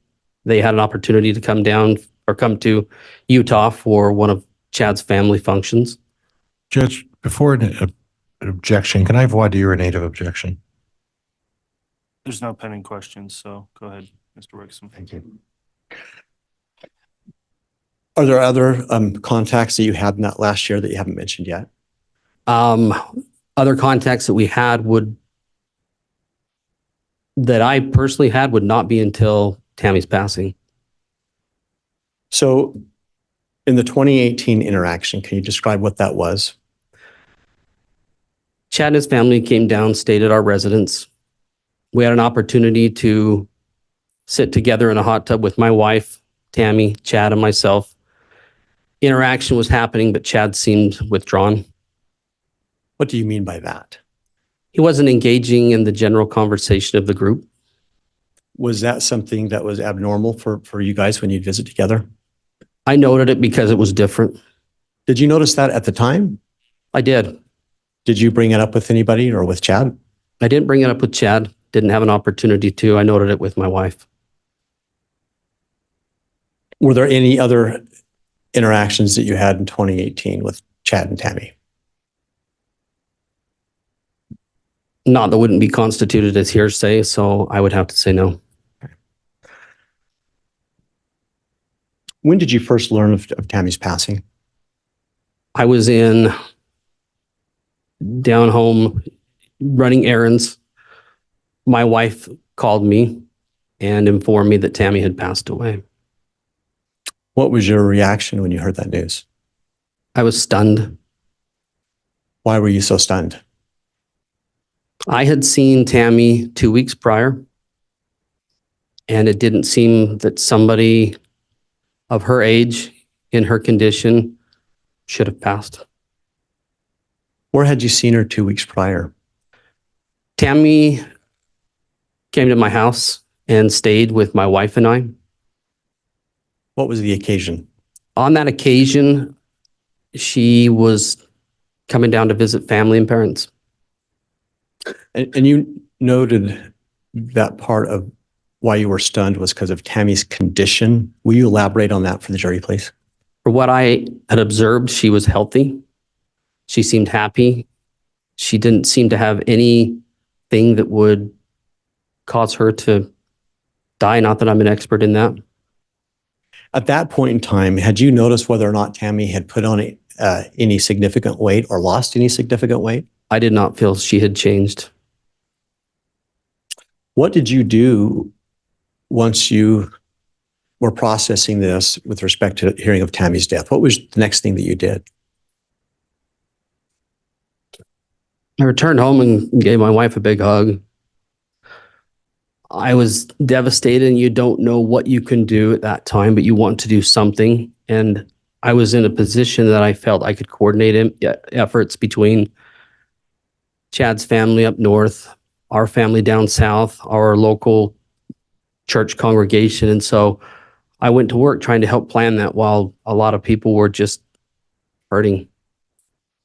They had an opportunity to come down or come to Utah for one of Chad's family functions. Judge, before an objection, can I have voir dire a native objection? There's no pending questions, so go ahead, Mr. Wixom. Thank you. Are there other contacts that you had in that last year that you haven't mentioned yet? Other contacts that we had that I personally had would not be until Tammy's passing. So in the 2018 interaction, can you describe what that was? Chad and his family came down, stayed at our residence. We had an opportunity to sit together in a hot tub with my wife, Tammy, Chad, and myself. Interaction was happening, but Chad seemed withdrawn. What do you mean by that? He wasn't engaging in the general conversation of the group. Was that something that was abnormal for you guys when you'd visit together? I noted it because it was different. Did you notice that at the time? I did. Did you bring it up with anybody or with Chad? I didn't bring it up with Chad. Didn't have an opportunity to. I noted it with my wife. Were there any other interactions that you had in 2018 with Chad and Tammy? Not that wouldn't be constituted as hearsay, so I would have to say no. When did you first learn of Tammy's passing? I was down home running errands. My wife called me and informed me that Tammy had passed away. What was your reaction when you heard that news? I was stunned. Why were you so stunned? I had seen Tammy 2 weeks prior. and it didn't seem that somebody of her age in her condition should have passed. Where had you seen her 2 weeks prior? Tammy came to my house and stayed with my wife and I. What was the occasion? On that occasion, she was coming down to visit family and parents. And you noted that part of why you were stunned was because of Tammy's condition. Will you elaborate on that for the jury, please? For what I had observed, she was healthy. She seemed happy. She didn't seem to have anything that would cause her to die. Not that I'm an expert in that. At that point in time, had you noticed whether or not Tammy had put on any significant weight or lost any significant weight? I did not feel she had changed. What did you do once you were processing this with respect to hearing of Tammy's death? What was the next thing that you did? I returned home and gave my wife a big hug. I was devastated, and you don't know what you can do at that time, but you want to do something. And I was in a position that I felt I could coordinate efforts between Chad's family up north, our family down south, our local church congregation. And so I went to work trying to help plan that while a lot of people were just hurting.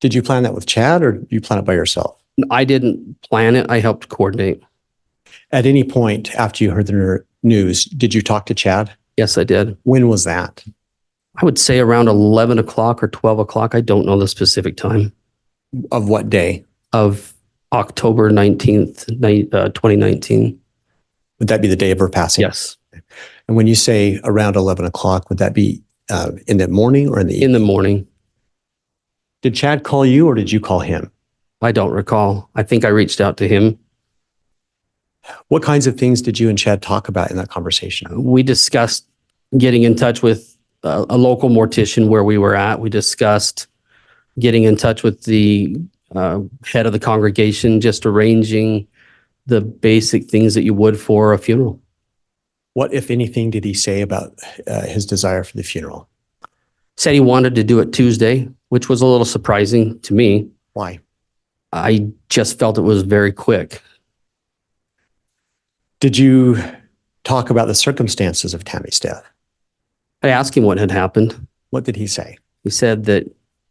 Did you plan that with Chad or did you plan it by yourself? I didn't plan it. I helped coordinate. At any point after you heard the news, did you talk to Chad? Yes, I did. When was that? I would say around 11 o'clock or 12 o'clock. I don't know the specific time. Of what day? Of October 19th, 2019. Would that be the day of her passing? Yes. And when you say around 11 o'clock, would that be in the morning or in the evening? In the morning. Did Chad call you or did you call him? I don't recall. I think I reached out to him. What kinds of things did you and Chad talk about in that conversation? We discussed getting in touch with a local mortician where we were at. We discussed getting in touch with the head of the congregation, just arranging the basic things that you would for a funeral. What, if anything, did he say about his desire for the funeral? Said he wanted to do it Tuesday, which was a little surprising to me. Why? I just felt it was very quick. Did you talk about the circumstances of Tammy's death? I asked him what had happened. What did he say? He said that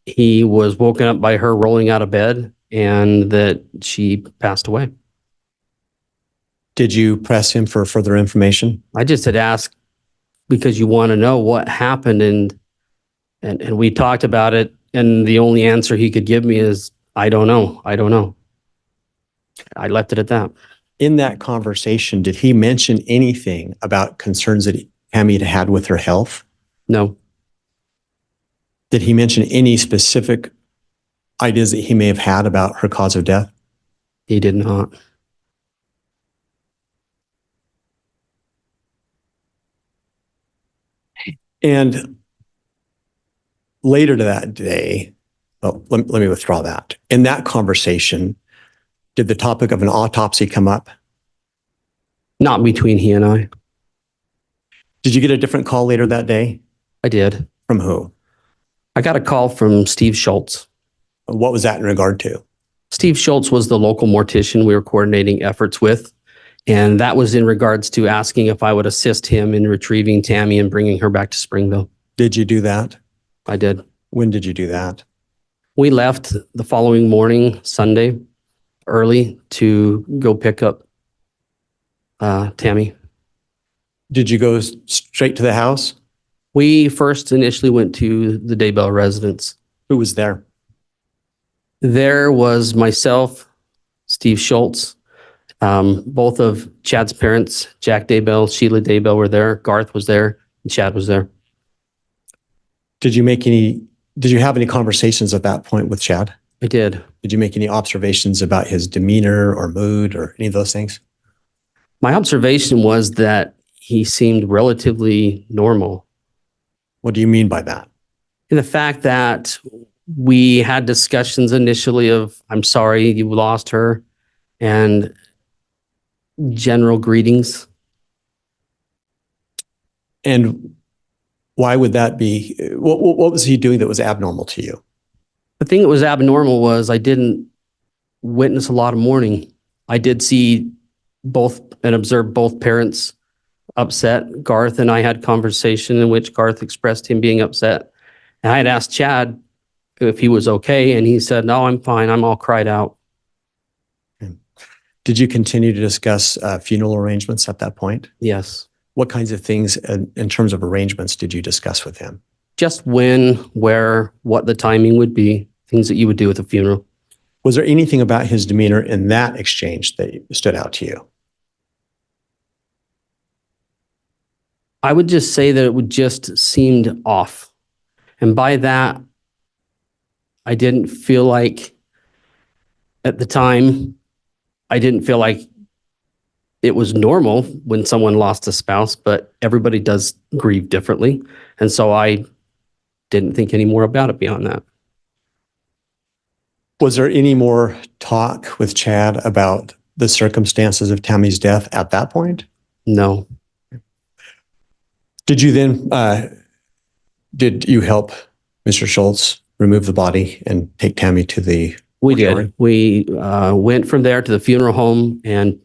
he was woken up by her rolling out of bed and that she passed away. Did you press him for further information? I just had asked because you want to know what happened, and we talked about it, and the only answer he could give me is, I don't know. I don't know. I left it at that. In that conversation, did he mention anything about concerns that Tammy had had with her health? No. Did he mention any specific ideas that he may have had about her cause of death? He did not. And later to that day, let me withdraw that. In that conversation, did the topic of an autopsy come up? Not between he and I. Did you get a different call later that day? I did. From who? I got a call from Steve Schultz. What was that in regard to? Steve Schultz was the local mortician we were coordinating efforts with. And that was in regards to asking if I would assist him in retrieving Tammy and bringing her back to Springville. Did you do that? I did. When did you do that? We left the following morning, Sunday, early to go pick up Tammy. Did you go straight to the house? We first initially went to the Daybell residence. Who was there? There was myself, Steve Schultz, both of Chad's parents, Jack Daybell, Sheila Daybell were there. Garth was there, and Chad was there. Did you have any conversations at that point with Chad? I did. Did you make any observations about his demeanor or mood or any of those things? My observation was that he seemed relatively normal. What do you mean by that? In the fact that we had discussions initially of, I'm sorry you lost her, and general greetings. And why would that be? What was he doing that was abnormal to you? The thing that was abnormal was I didn't witness a lot of mourning. I did see both and observe both parents upset. Garth and I had conversation in which Garth expressed him being upset. And I had asked Chad if he was okay, and he said, "No, I'm fine. I'm all cried out." Did you continue to discuss funeral arrangements at that point? Yes. What kinds of things in terms of arrangements did you discuss with him? Just when, where, what the timing would be, things that you would do at the funeral. Was there anything about his demeanor in that exchange that stood out to you? I would just say that it would just seemed off. And by that, I didn't feel like at the time, I didn't feel like it was normal when someone lost a spouse, but everybody does grieve differently. And so I didn't think any more about it beyond that. Was there any more talk with Chad about the circumstances of Tammy's death at that point? No. Did you then, did you help Mr. Schultz remove the body and take Tammy to the We mortuary? did. We went from there to the funeral home and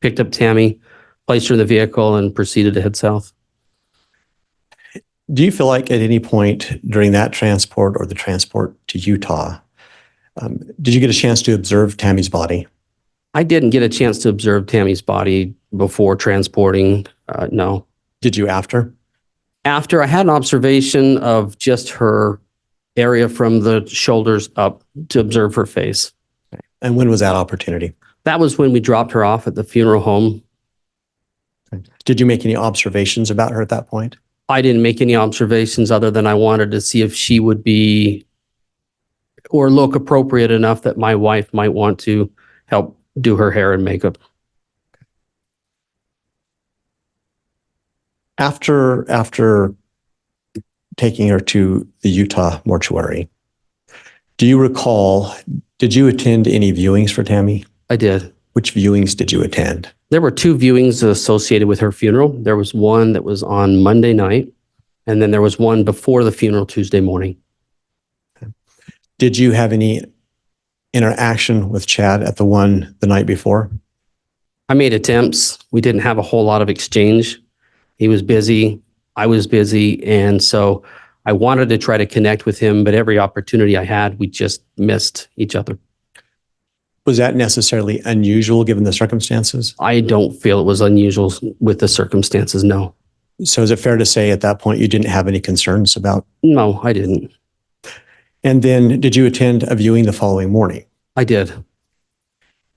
picked up Tammy, placed her in the vehicle, and proceeded to head south. Do you feel like at any point during that transport or the transport to Utah, did you get a chance to observe Tammy's body? I didn't get a chance to observe Tammy's body before transporting. No. Did you after? After, I had an observation of just her area from the shoulders up to observe her face. And when was that opportunity? That was when we dropped her off at the funeral home. Did you make any observations about her at that point? I didn't make any observations other than I wanted to see if she would be or look appropriate enough that my wife might want to help do her hair and makeup. After taking her to the Utah mortuary, do you recall, did you attend any viewings for Tammy? I did. Which viewings did you attend? There were 2 viewings associated with her funeral. There was one that was on Monday night, and then there was one before the funeral Tuesday morning. Did you have any interaction with Chad at the one the night before? I made attempts. We didn't have a whole lot of exchange. He was busy. I was busy. And so I wanted to try to connect with him, but every opportunity I had, we just missed each other. Was that necessarily unusual given the circumstances? I don't feel it was unusual with the circumstances. No. So is it fair to say at that point you didn't have any concerns about? No, I didn't. And then did you attend a viewing the following morning? I did.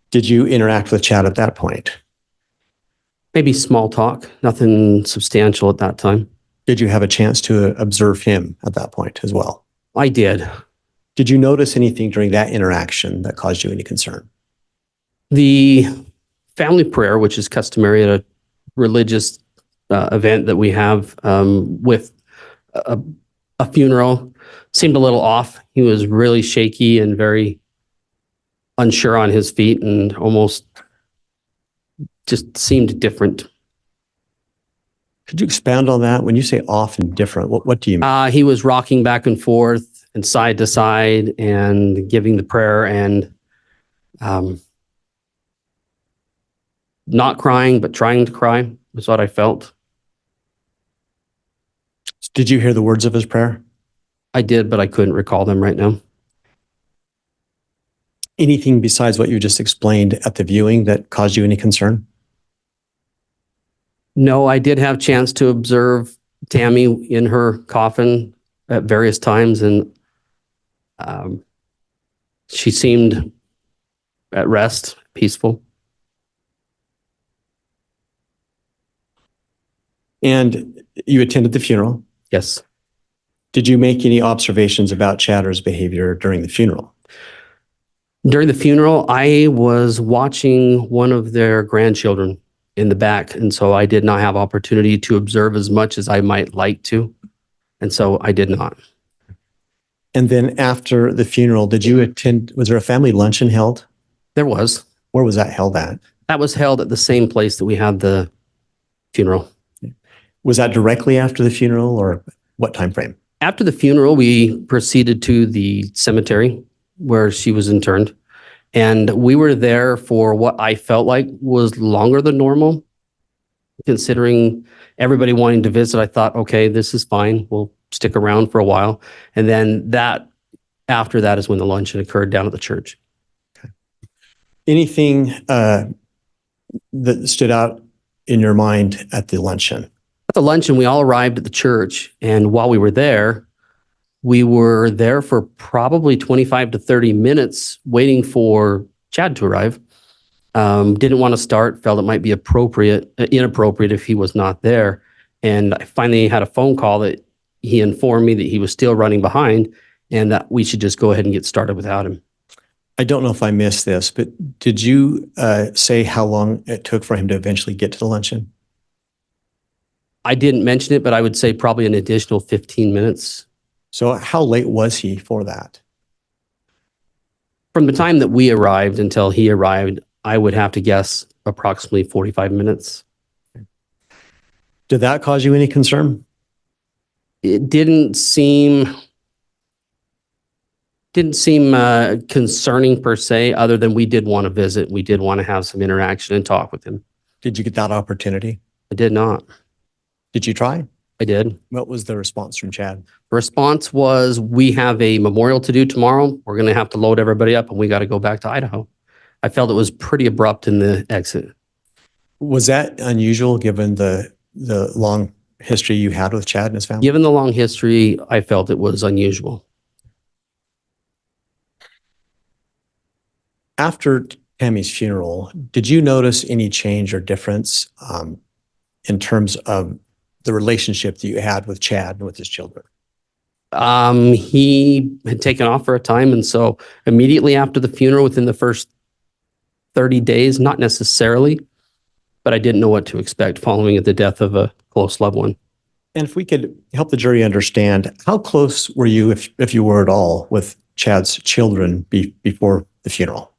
Did you interact with Chad at that point? Maybe small talk, nothing substantial at that time. Did you have a chance to observe him at that point as well? I did. Did you notice anything during that interaction that caused you any concern? The family prayer, which is customary at a religious event that we have with a funeral, seemed a little off. He was really shaky and very unsure on his feet and almost just seemed different. Could you expound on that? When you say off and different, what do you mean? He was rocking back and forth and side to side and giving the prayer and not crying, but trying to cry was what I felt. Did you hear the words of his prayer? I did, but I couldn't recall them right now. Anything besides what you just explained at the viewing that caused you any concern? No, I did have a chance to observe Tammy in her coffin at various times, and she seemed at rest, peaceful. And you attended the funeral? Yes. Did you make any observations about Chatter's behavior during the funeral? During the funeral, I was watching one of their grandchildren in the back, and so I did not have opportunity to observe as much as I might like to, and so I did not. And then after the funeral, did you attend, was there a family luncheon held? There was. Where was that held at? That was held at the same place that we had the funeral. Was that directly after the funeral or what time frame? After the funeral, we proceeded to the cemetery where she was interned. And we were there for what I felt like was longer than normal. Considering everybody wanting to visit, I thought, okay, this is fine. We'll stick around for a while. And then after that is when the luncheon occurred down at the church. Anything that stood out in your mind at the luncheon? At the luncheon, we all arrived at the church. And while we were there for probably 25 to 30 minutes waiting for Chad to arrive. Didn't want to start, felt it might be inappropriate if he was not there. And I finally had a phone call that he informed me that he was still running behind and that we should just go ahead and get started without him. I don't know if I missed this, but did you say how long it took for him to eventually get to the luncheon? I didn't mention it, but I would say probably an additional 15 minutes. So how late was he for that? From the time that we arrived until he arrived, I would have to guess approximately 45 minutes. Did that cause you any concern? It didn't seem concerning per se, other than we did want to visit. We did want to have some interaction and talk with him. Did you get that opportunity? I did not. Did you try? I did. What was the response from Chad? The response was, we have a memorial to do tomorrow. We're going to have to load everybody up and we got to go back to Idaho. I felt it was pretty abrupt in the exit. Was that unusual given the long history you had with Chad and his family? Given the long history, I felt it was unusual. After Tammy's funeral, did you notice any change or difference in terms of the relationship that you had with Chad and with his children? He had taken off for a time. And so immediately after the funeral, within the first 30 days, not necessarily, but I didn't know what to expect following the death of a close loved one. And if we could help the jury understand, how close were you, if you were at all, with Chad's children before the funeral?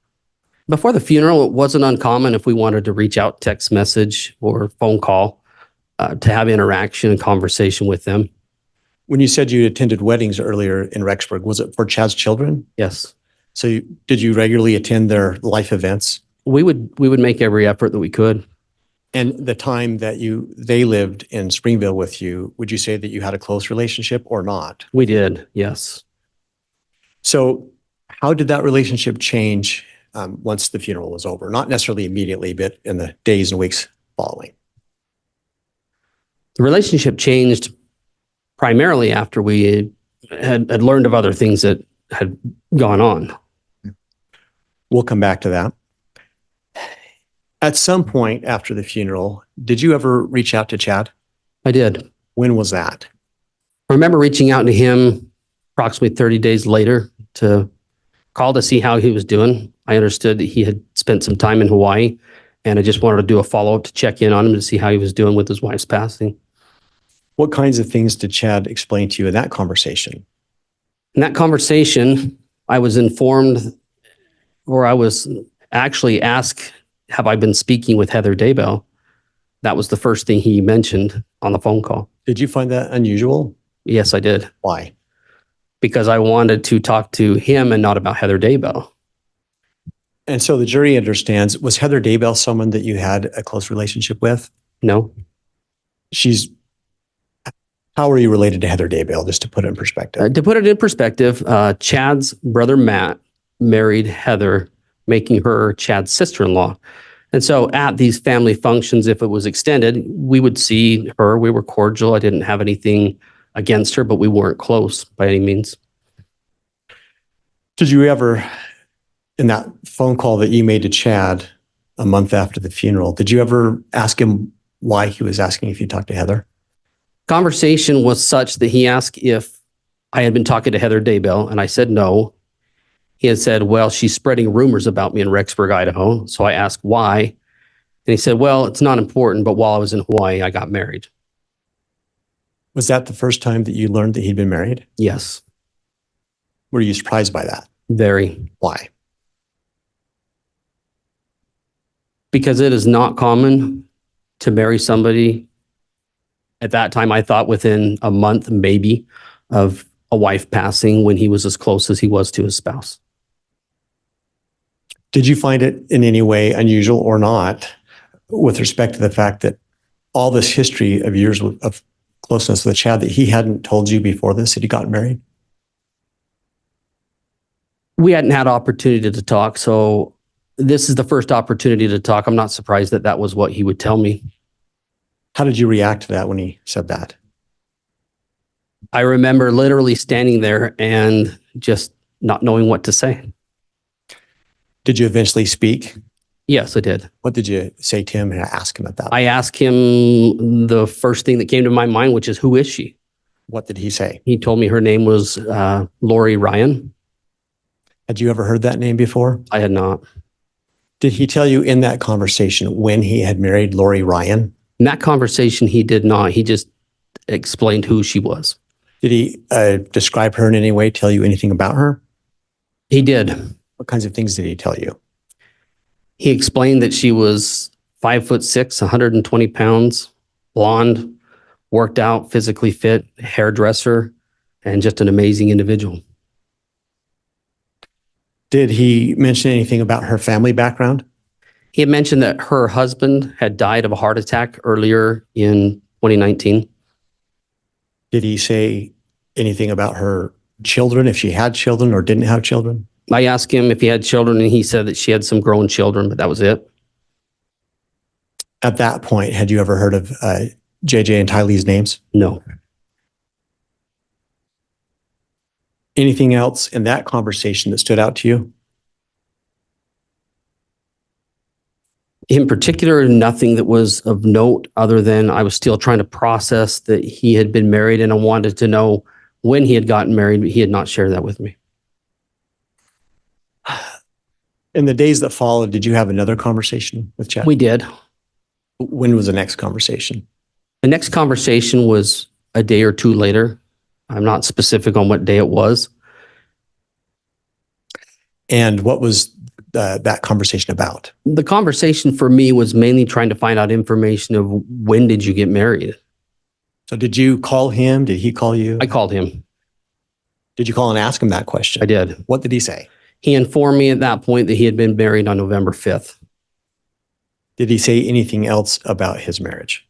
Before the funeral, it wasn't uncommon if we wanted to reach out, text message or phone call to have interaction and conversation with them. When you said you attended weddings earlier in Rexburg, was it for Chad's children? Yes. So did you regularly attend their life events? We would make every effort that we could. And the time that they lived in Springville with you, would you say that you had a close relationship or not? We did, yes. So how did that relationship change once the funeral was over? Not necessarily immediately, but in the days and weeks following. The relationship changed primarily after we had learned of other things that had gone on. We'll come back to that. At some point after the funeral, did you ever reach out to Chad? I did. When was that? I remember reaching out to him approximately 30 days later to call to see how he was doing. I understood that he had spent some time in Hawaii, and I just wanted to do a follow-up to check in on him to see how he was doing with his wife's passing. What kinds of things did Chad explain to you in that conversation? In that conversation, I was informed, or I was actually asked, have I been speaking with Heather Daybell? That was the first thing he mentioned on the phone call. Did you find that unusual? Yes, I did. Why? Because I wanted to talk to him and not about Heather Daybell. And so the jury understands, was Heather Daybell someone that you had a close relationship with? No. How are you related to Heather Daybell, just to put it in perspective? To put it in perspective, Chad's brother Matt married Heather, making her Chad's sister-in-law. And so at these family functions, if it was extended, we would see her. We were cordial. I didn't have anything against her, but we weren't close by any means. Did you ever, in that phone call that you made to Chad a month after the funeral, did you ever ask him why he was asking if you talked to Heather? Conversation was such that he asked if I had been talking to Heather Daybell, and I said no. He had said, well, she's spreading rumors about me in Rexburg, Idaho. So I asked why. And he said, well, it's not important, but while I was in Hawaii, I got married. Was that the first time that you learned that he'd been married? Yes. Were you surprised by that? Very. Why? Because it is not common to marry somebody At that time, I thought within a month, maybe, of a wife passing when he was as close as he was to his spouse. Did you find it in any way unusual or not with respect to the fact that all this history of years of closeness with Chad that he hadn't told you before this, that he got married? We hadn't had opportunity to talk, so this is the first opportunity to talk. I'm not surprised that that was what he would tell me. How did you react to that when he said that? I remember literally standing there and just not knowing what to say. Did you eventually speak? Yes, I did. What did you say to him and ask him about that? I asked him the first thing that came to my mind, which is, who is she? What did he say? He told me her name was Lori Ryan. Had you ever heard that name before? I had not. Did he tell you in that conversation when he had married Lori Ryan? In that conversation, he did not. He just explained who she was. Did he describe her in any way, tell you anything about her? He did. What kinds of things did he tell you? He explained that she was 5'6", 120 pounds, blonde, worked out, physically fit, hairdresser, and just an amazing individual. Did he mention anything about her family background? He had mentioned that her husband had died of a heart attack earlier in 2019. Did he say anything about her children, if she had children or didn't have children? I asked him if he had children, and he said that she had some grown children, but that was it. At that point, had you ever heard of JJ and Tylee's names? No. Anything else in that conversation that stood out to you? In particular, nothing that was of note other than I was still trying to process that he had been married, and I wanted to know when he had gotten married, but he had not shared that with me. In the days that followed, did you have another conversation with Chad? We did. When was the next conversation? The next conversation was a day or two later. I'm not specific on what day it was. And what was that conversation about? The conversation for me was mainly trying to find out information of when did you get married? So did you call him? Did he call you? I called him. Did you call and ask him that question? I did. What did he say? He informed me at that point that he had been married on November 5th. Did he say anything else about his marriage?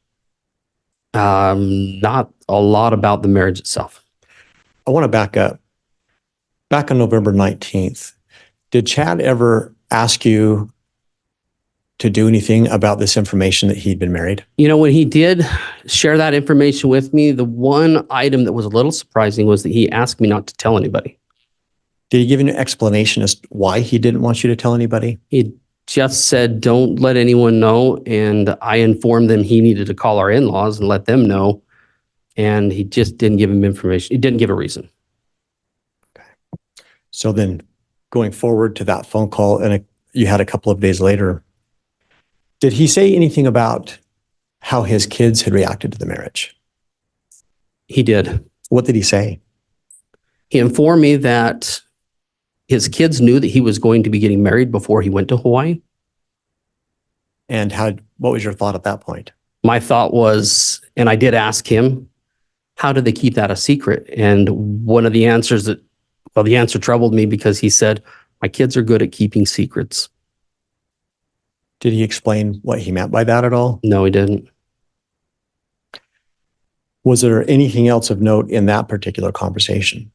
Not a lot about the marriage itself. I want to back up. Back on November 19th, did Chad ever ask you to do anything about this information that he'd been married? You know, when he did share that information with me, the one item that was a little surprising was that he asked me not to tell anybody. Did he give you an explanation as to why he didn't want you to tell anybody? He just said, don't let anyone know. And I informed them he needed to call our in-laws and let them know. And he just didn't give him information. He didn't give a reason. So then going forward to that phone call, and you had a couple of days later, did he say anything about how his kids had reacted to the marriage? He did. What did he say? He informed me that his kids knew that he was going to be getting married before he went to Hawaii. And what was your thought at that point? My thought was, and I did ask him, how did they keep that a secret? And one of the answers the answer troubled me because he said, my kids are good at keeping secrets. Did he explain what he meant by that at all? No, he didn't. Was there anything else of note in that particular conversation?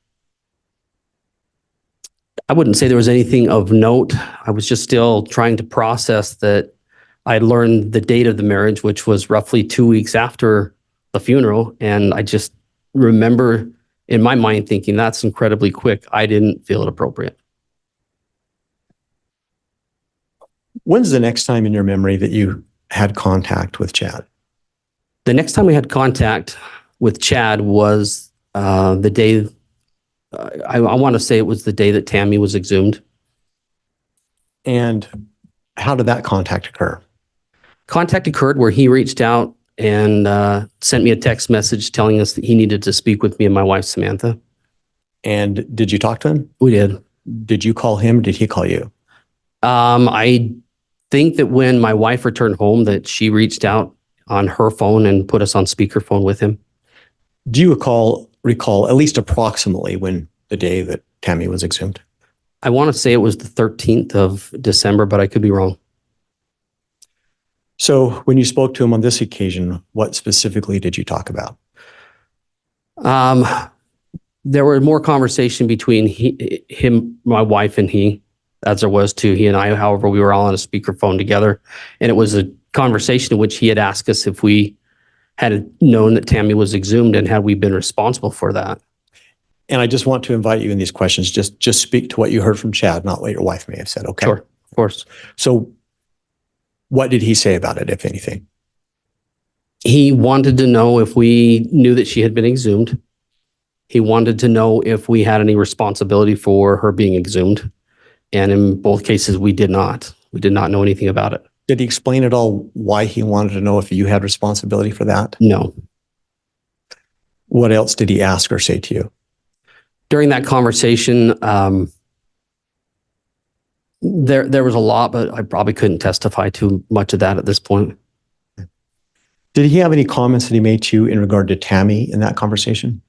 I wouldn't say there was anything of note. I was just still trying to process that I learned the date of the marriage, which was roughly 2 weeks after the funeral. And I just remember in my mind thinking, that's incredibly quick. I didn't feel it appropriate. When's the next time in your memory that you had contact with Chad? The next time we had contact with Chad was the day, I want to say it was the day that Tammy was exhumed. And how did that contact occur? Contact occurred where he reached out and sent me a text message telling us that he needed to speak with me and my wife, Samantha. And did you talk to him? We did. Did you call him? Did he call you? I think that when my wife returned home that she reached out on her phone and put us on speakerphone with him. Do you recall at least approximately when the day that Tammy was exhumed? I want to say it was the 13th of December, but I could be wrong. So when you spoke to him on this occasion, what specifically did you talk about? There were more conversation between him, my wife, and he, as there was to he and I. However, we were all on a speakerphone together, and it was a conversation in which he had asked us if we had known that Tammy was exhumed and had we been responsible for that. And I just want to invite you in these questions. Just speak to what you heard from Chad, not what your wife may have said. Okay. Sure, of course. So what did he say about it, if anything? He wanted to know if we knew that she had been exhumed. He wanted to know if we had any responsibility for her being exhumed. And in both cases, we did not. We did not know anything about it. Did he explain at all why he wanted to know if you had responsibility for that? No. What else did he ask or say to you? During that conversation, there was a lot, but I probably couldn't testify to much of that at this point. Did he have any comments that he made to you in regard to Tammy in that conversation?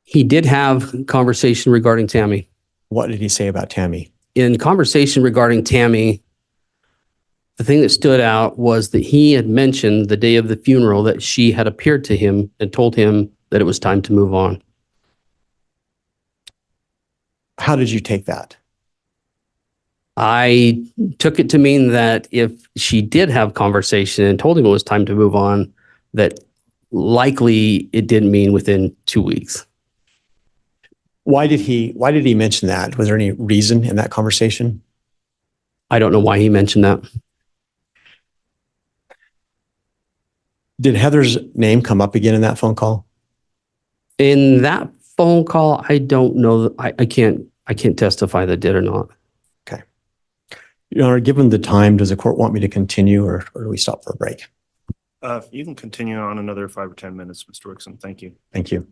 He did have conversation regarding Tammy. What did he say about Tammy? In conversation regarding Tammy, the thing that stood out was that he had mentioned the day of the funeral that she had appeared to him and told him that it was time to move on. How did you take that? I took it to mean that if she did have conversation and told him it was time to move on, that likely it didn't mean within 2 weeks. Why did he mention that? Was there any reason in that conversation? I don't know why he mentioned that. Did Heather's name come up again in that phone call? In that phone call, I don't know. I can't testify that did or not. Okay. Your Honor, given the time, does the court want me to continue or do we stop for a break? You can continue on another 5 or 10 minutes, Mr. Wixon. Thank you. Thank you.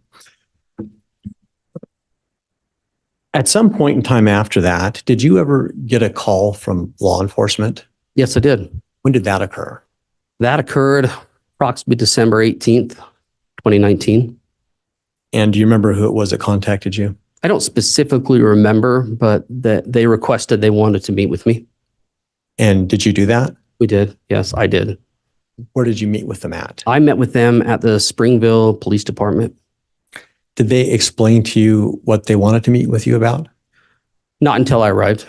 At some point in time after that, did you ever get a call from law enforcement? Yes, I did. When did that occur? That occurred approximately December 18th, 2019. And do you remember who it was that contacted you? I don't specifically remember, but that they requested they wanted to meet with me. And did you do that? We did. Yes, I did. Where did you meet with them at? I met with them at the Springville Police Department. Did they explain to you what they wanted to meet with you about? Not until I arrived.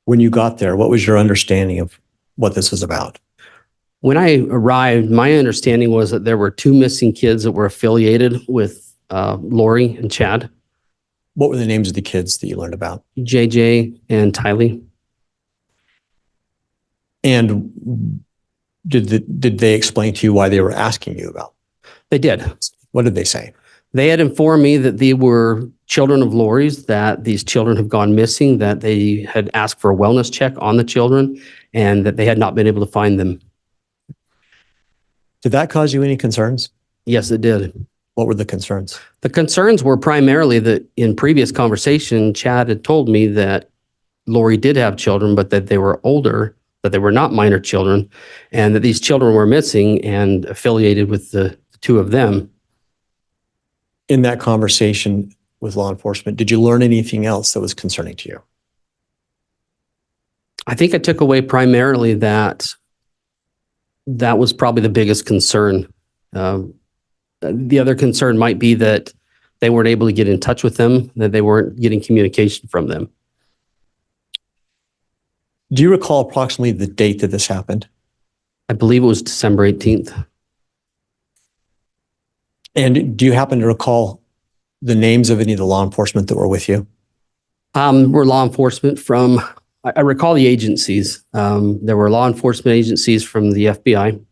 When you got there, what was your understanding of what this was about? When I arrived, my understanding was that there were 2 missing kids that were affiliated with Lori and Chad. What were the names of the kids that you learned about? JJ and Tylee. And did they explain to you why they were asking you about? They did. What did they say? They had informed me that they were children of Lori's, that these children have gone missing, that they had asked for a wellness check on the children, and that they had not been able to find them. Did that cause you any concerns? Yes, it did. What were the concerns? The concerns were primarily that in previous conversation, Chad had told me that Lori did have children, but that they were older, that they were not minor children, and that these children were missing and affiliated with the 2 of them. In that conversation with law enforcement, did you learn anything else that was concerning to you? I think I took away primarily that was probably the biggest concern. The other concern might be that they weren't able to get in touch with them, that they weren't getting communication from them. Do you recall approximately the date that this happened? I believe it was December 18th. And do you happen to recall the names of any of the law enforcement that were with you? We're law enforcement from, I recall the agencies. There were law enforcement agencies from the FBI,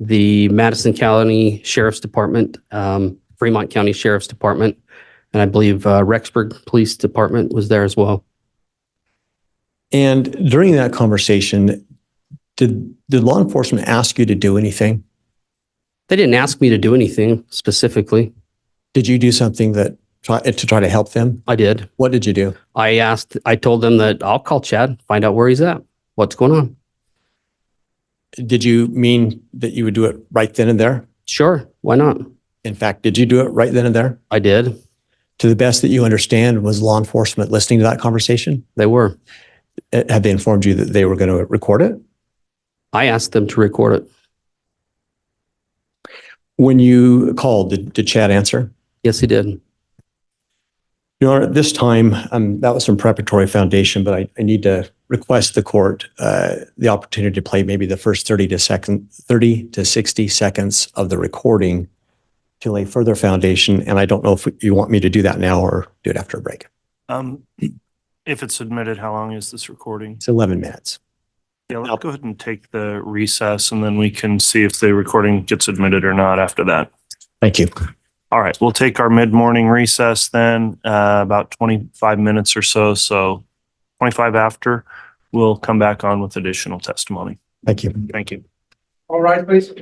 the Madison County Sheriff's Department, Fremont County Sheriff's Department, and I believe Rexburg Police Department was there as well. And during that conversation, did law enforcement ask you to do anything? They didn't ask me to do anything specifically. Did you do something to try to help them? I did. What did you do? I told them that I'll call Chad, find out where he's at, what's going on. Did you mean that you would do it right then and there? Sure, why not? In fact, did you do it right then and there? I did. To the best that you understand, was law enforcement listening to that conversation? They were. Have they informed you that they were going to record it? I asked them to record it. When you called, did Chad answer? Yes, he did. Your Honor, at this time, that was some preparatory foundation, but I need to request the court the opportunity to play maybe the first 30 to 60 seconds of the recording to lay further foundation. And I don't know if you want me to do that now or do it after a break. If it's admitted, how long is this recording? It's 11 minutes. Yeah, let's go ahead and take the recess and then we can see if the recording gets admitted or not after that. Thank you. All right, we'll take our mid-morning recess then, about 25 minutes or so. So 25 after, we'll come back on with additional testimony. Thank you. Thank you. All right, please.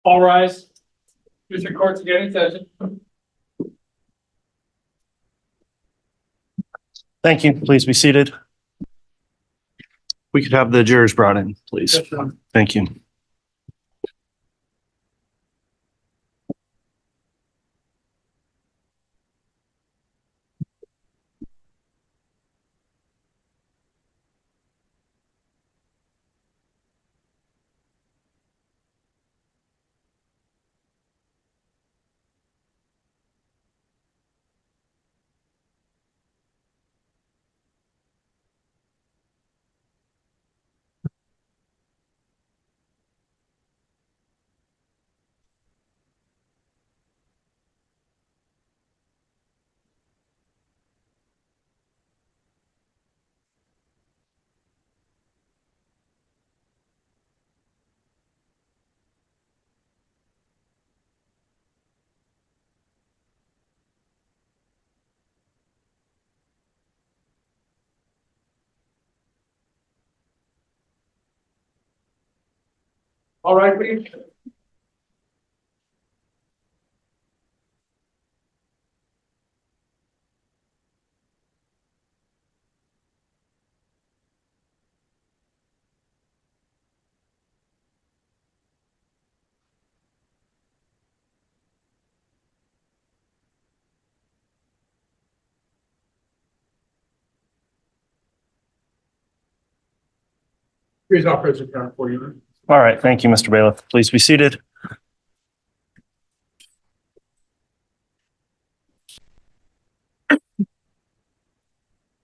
All rise. District Court's again in session. Thank you. Please be seated. We could have the jurors brought in, please. Yes, sir. Thank you. All right, please. Here's our president card for you. All right. Thank you, Mr. Bailiff. Please be seated.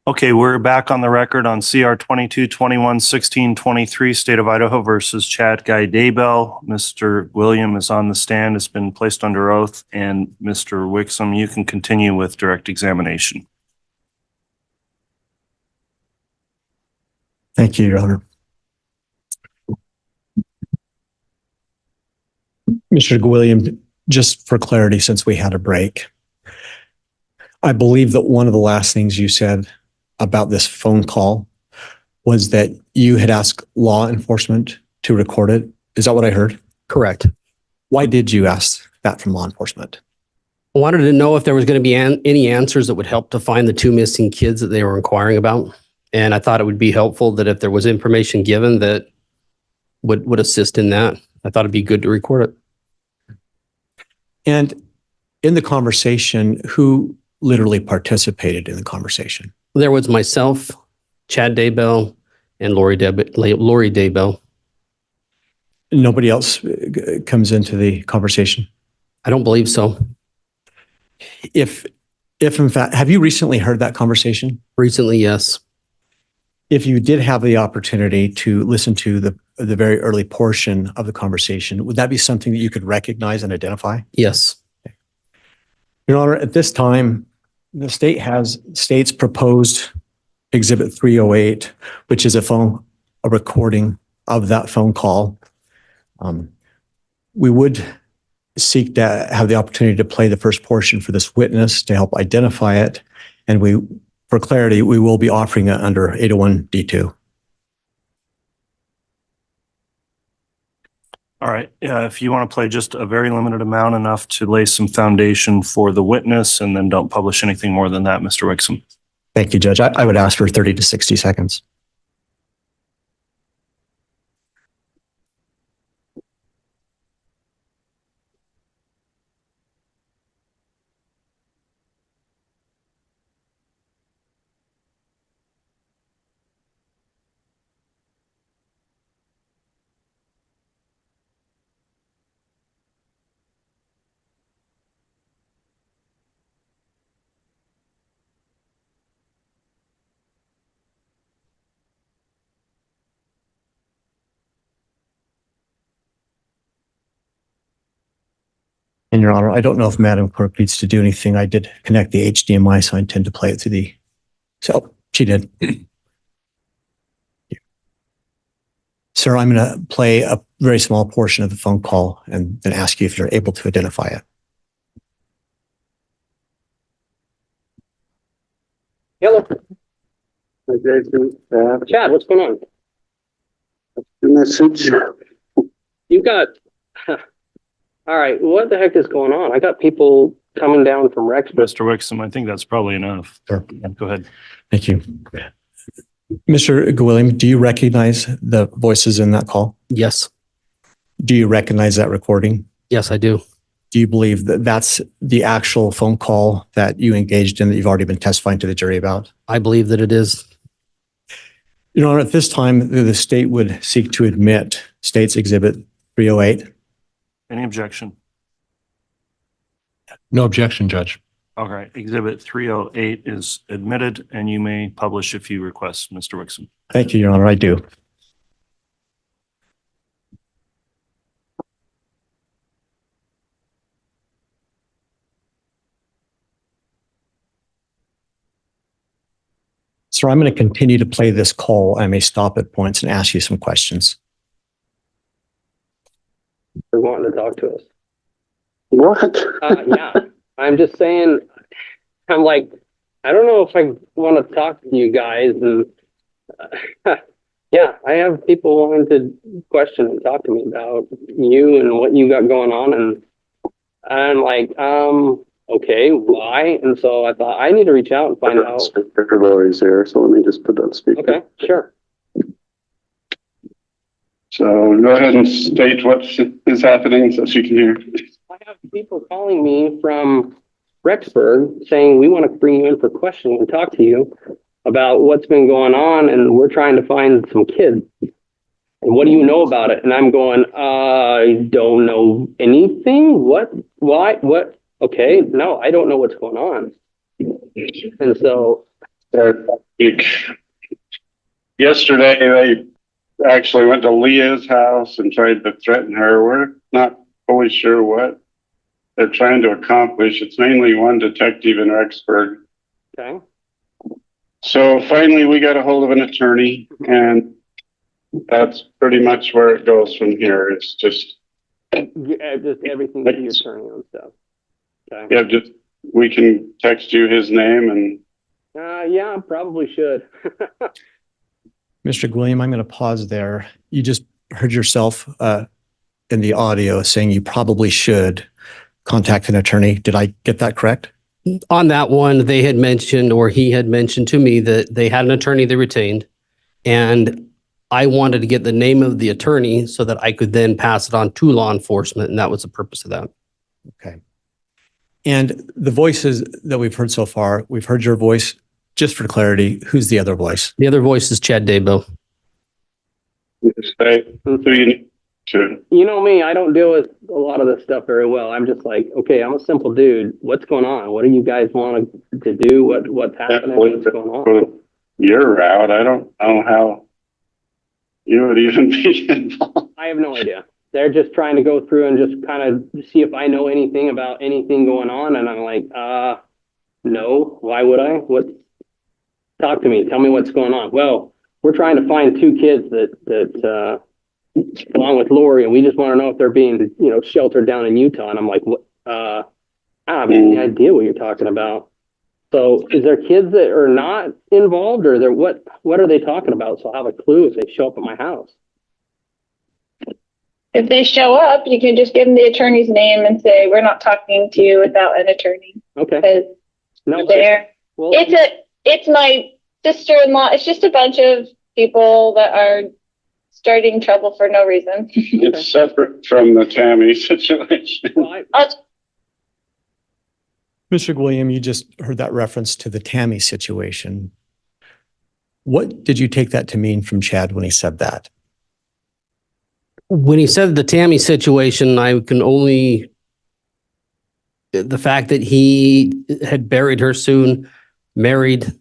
Okay, we're back on the record on CR 22-21-16-23, State of Idaho versus Chad Guy Daybell. Mr. William is on the stand, has been placed under oath, and Mr. Wixom, you can continue with direct examination. Thank you, Your Honor. Mr. Gwilliam, just for clarity, since we had a break, I believe that one of the last things you said about this phone call was that you had asked law enforcement to record it. Is that what I heard? Correct. Why did you ask that from law enforcement? I wanted to know if there was going to be any answers that would help to find the two missing kids that they were inquiring about. And I thought it would be helpful that if there was information given that would assist in that. I thought it'd be good to record it. And in the conversation, who literally participated in the conversation? There was myself, Chad Daybell, and Lori Daybell. Nobody else comes into the conversation? I don't believe so. If in fact, have you recently heard that conversation? Recently, yes. If you did have the opportunity to listen to the very early portion of the conversation, would that be something that you could recognize and identify? Yes. Your Honor, at this time, the state's proposed Exhibit 308, which is a recording of that phone call. We would seek to have the opportunity to play the first portion for this witness to help identify it. And for clarity, we will be offering it under 801 D2. All right. If you want to play just a very limited amount, enough to lay some foundation for the witness, and then don't publish anything more than that, Mr. Wixom. Thank you, Judge. I would ask for 30 to 60 seconds. And Your Honor, I don't know if Madam Clerk needs to do anything. I did connect the HDMI, so I intend to play it through so she did. Sir, I'm going to play a very small portion of the phone call and then ask you if you're able to identify it. Hello. Chad, what's going on? The message. You got All right, what the heck is going on? I got people coming down from Rexburg. Mr. Wixom, I think that's probably enough. Sure. Go ahead. Thank you. Mr. Gwilliam, do you recognize the voices in that call? Yes, Do you recognize that recording? yes, I do. Do you believe that that's the actual phone call that you engaged in that you've already been testifying to the jury about? I believe that it is. Your Honor, at this time, the state would seek to admit State's Exhibit 308. Any objection? No objection, Judge. All right, Exhibit 308 is admitted and you may publish if you request, Mr. Wixom. Thank you, Your Honor, I do. Sir, I'm going to continue to play this call. I may stop at points and ask you some questions. They're wanting to talk to us. What? Yeah, I'm just saying, I'm like, I don't know if I want to talk to you guys. And yeah, I have people wanting to question and talk to me about you and what you got going on. And I'm like, okay, why? And so I thought I need to reach out and find out. Speaker Lori's here, so let me just put that speaker. Okay, sure. So go ahead and state what is happening so she can hear. I have people calling me from Rexburg saying, we want to bring you in for questioning and talk to you about what's been going on. And we're trying to find some kids. And what do you know about it? And I'm going, I don't know anything. What? Why? What? Okay, no, I don't know what's going on. And so yesterday, they actually went to Leah's house and tried to threaten her. We're not fully sure what they're trying to accomplish. It's mainly one detective in Rexburg. okay. So finally, we got a hold of an attorney, and that's pretty much where it goes from here. It's just Just everything that you're turning on stuff. Okay. yeah, just we can text you his name and Yeah, probably should. Mr. Gwilliam, I'm going to pause there. You just heard yourself in the audio saying you probably should contact an attorney. Did I get that correct? On that one, they had mentioned, or he had mentioned to me, that they had an attorney they retained, and I wanted to get the name of the attorney so that I could then pass it on to law enforcement, and that was the purpose of that. Okay. And the voices that we've heard so far, we've heard your voice. Just for clarity, who's the other voice? The other voice is Chad Daybell. say who you need to. You know me, I don't deal with a lot of this stuff very well. I'm just like, okay, I'm a simple dude. What's going on? What do you guys want to do? What's happening? What's going on? Your route. I don't know how you would even be involved. I have no idea. They're just trying to go through and just kind of see if I know anything about anything going on. And I'm like, no, why would I? Talk to me. Tell me what's going on. Well, we're trying to find two kids that along with Lori, and we just want to know if they're being, sheltered down in Utah. And I'm like, what? I have any idea what you're talking about. So is there kids that are not involved, or what are they talking about? So I'll have a clue if they show up at my house. If they show up, you can just give them the attorney's name and say, we're not talking to you without an attorney. Okay. Because No, well, it's my sister-in-law. It's just a bunch of people that are starting trouble for no reason. It's separate from the Tammy situation. well, Mr. Gwilliam, you just heard that reference to the Tammy situation. What did you take that to mean from Chad when he said that? when he said the Tammy situation, I can only, the fact that he had buried her soon, married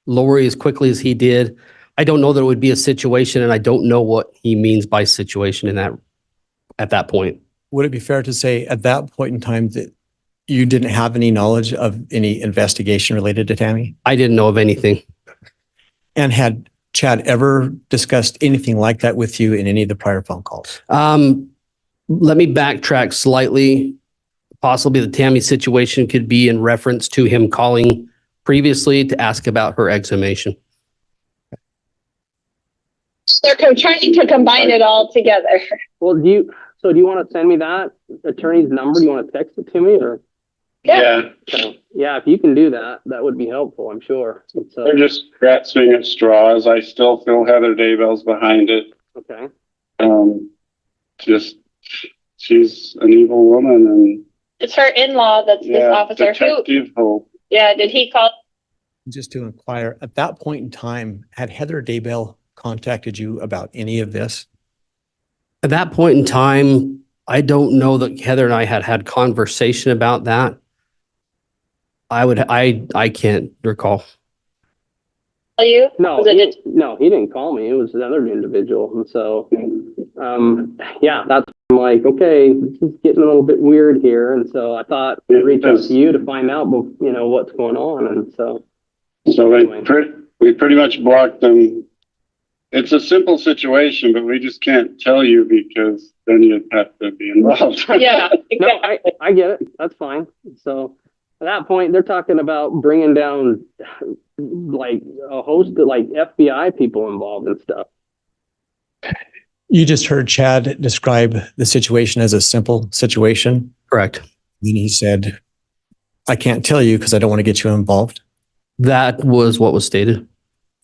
Lori as quickly as he did. I don't know that it would be a situation, and I don't know what he means by situation in that, at that point. Would it be fair to say at that point in time that you didn't have any knowledge of any investigation related to Tammy? I didn't know of anything. And had Chad ever discussed anything like that with you in any of the prior phone calls? Let me backtrack slightly. Possibly the Tammy situation could be in reference to him calling previously to ask about her exhumation. They're trying to combine it all together. Well, So do you want to send me that attorney's number? Do you want to text it to me or? Yeah, Okay. Yeah, if you can do that, that would be helpful, I'm sure. So, they're just grasping at straws. I still feel Heather Daybell's behind it. okay. Just, she's an evil woman and It's her in-law that's this officer. Detective Hope. Yeah, did he call? Just to inquire, at that point in time, had Heather Daybell contacted you about any of this? At that point in time, I don't know that Heather and I had conversation about that. I can't recall. You? No, Was it he didn't call me. It was another individual. And so, yeah, that's I'm like, okay, this is getting a little bit weird here. And so I thought I'd reach out to you to find out, you know, what's going on. And so. We pretty much blocked them. It's a simple situation, but we just can't tell you because then you'd have to be involved. Yeah. No, I get it. That's fine. So at that point, they're talking about bringing down like a host of like FBI people involved and stuff. You just heard Chad describe the situation as a simple situation. Correct. And he said, I can't tell you because I don't want to get you involved. That was what was stated.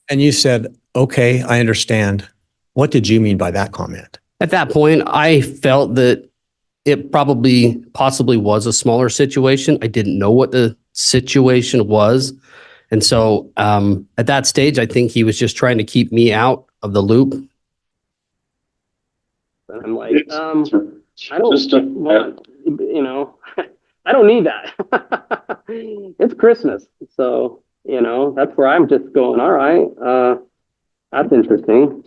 And you said, okay, I understand. What did you mean by that comment? At that point, I felt that it possibly was a smaller situation. I didn't know what the situation was. And so at that stage, I think he was just trying to keep me out of the loop. And I'm like, I don't want, you know, I don't need that. It's Christmas. So, you know, that's where I'm just going, all right, that's interesting.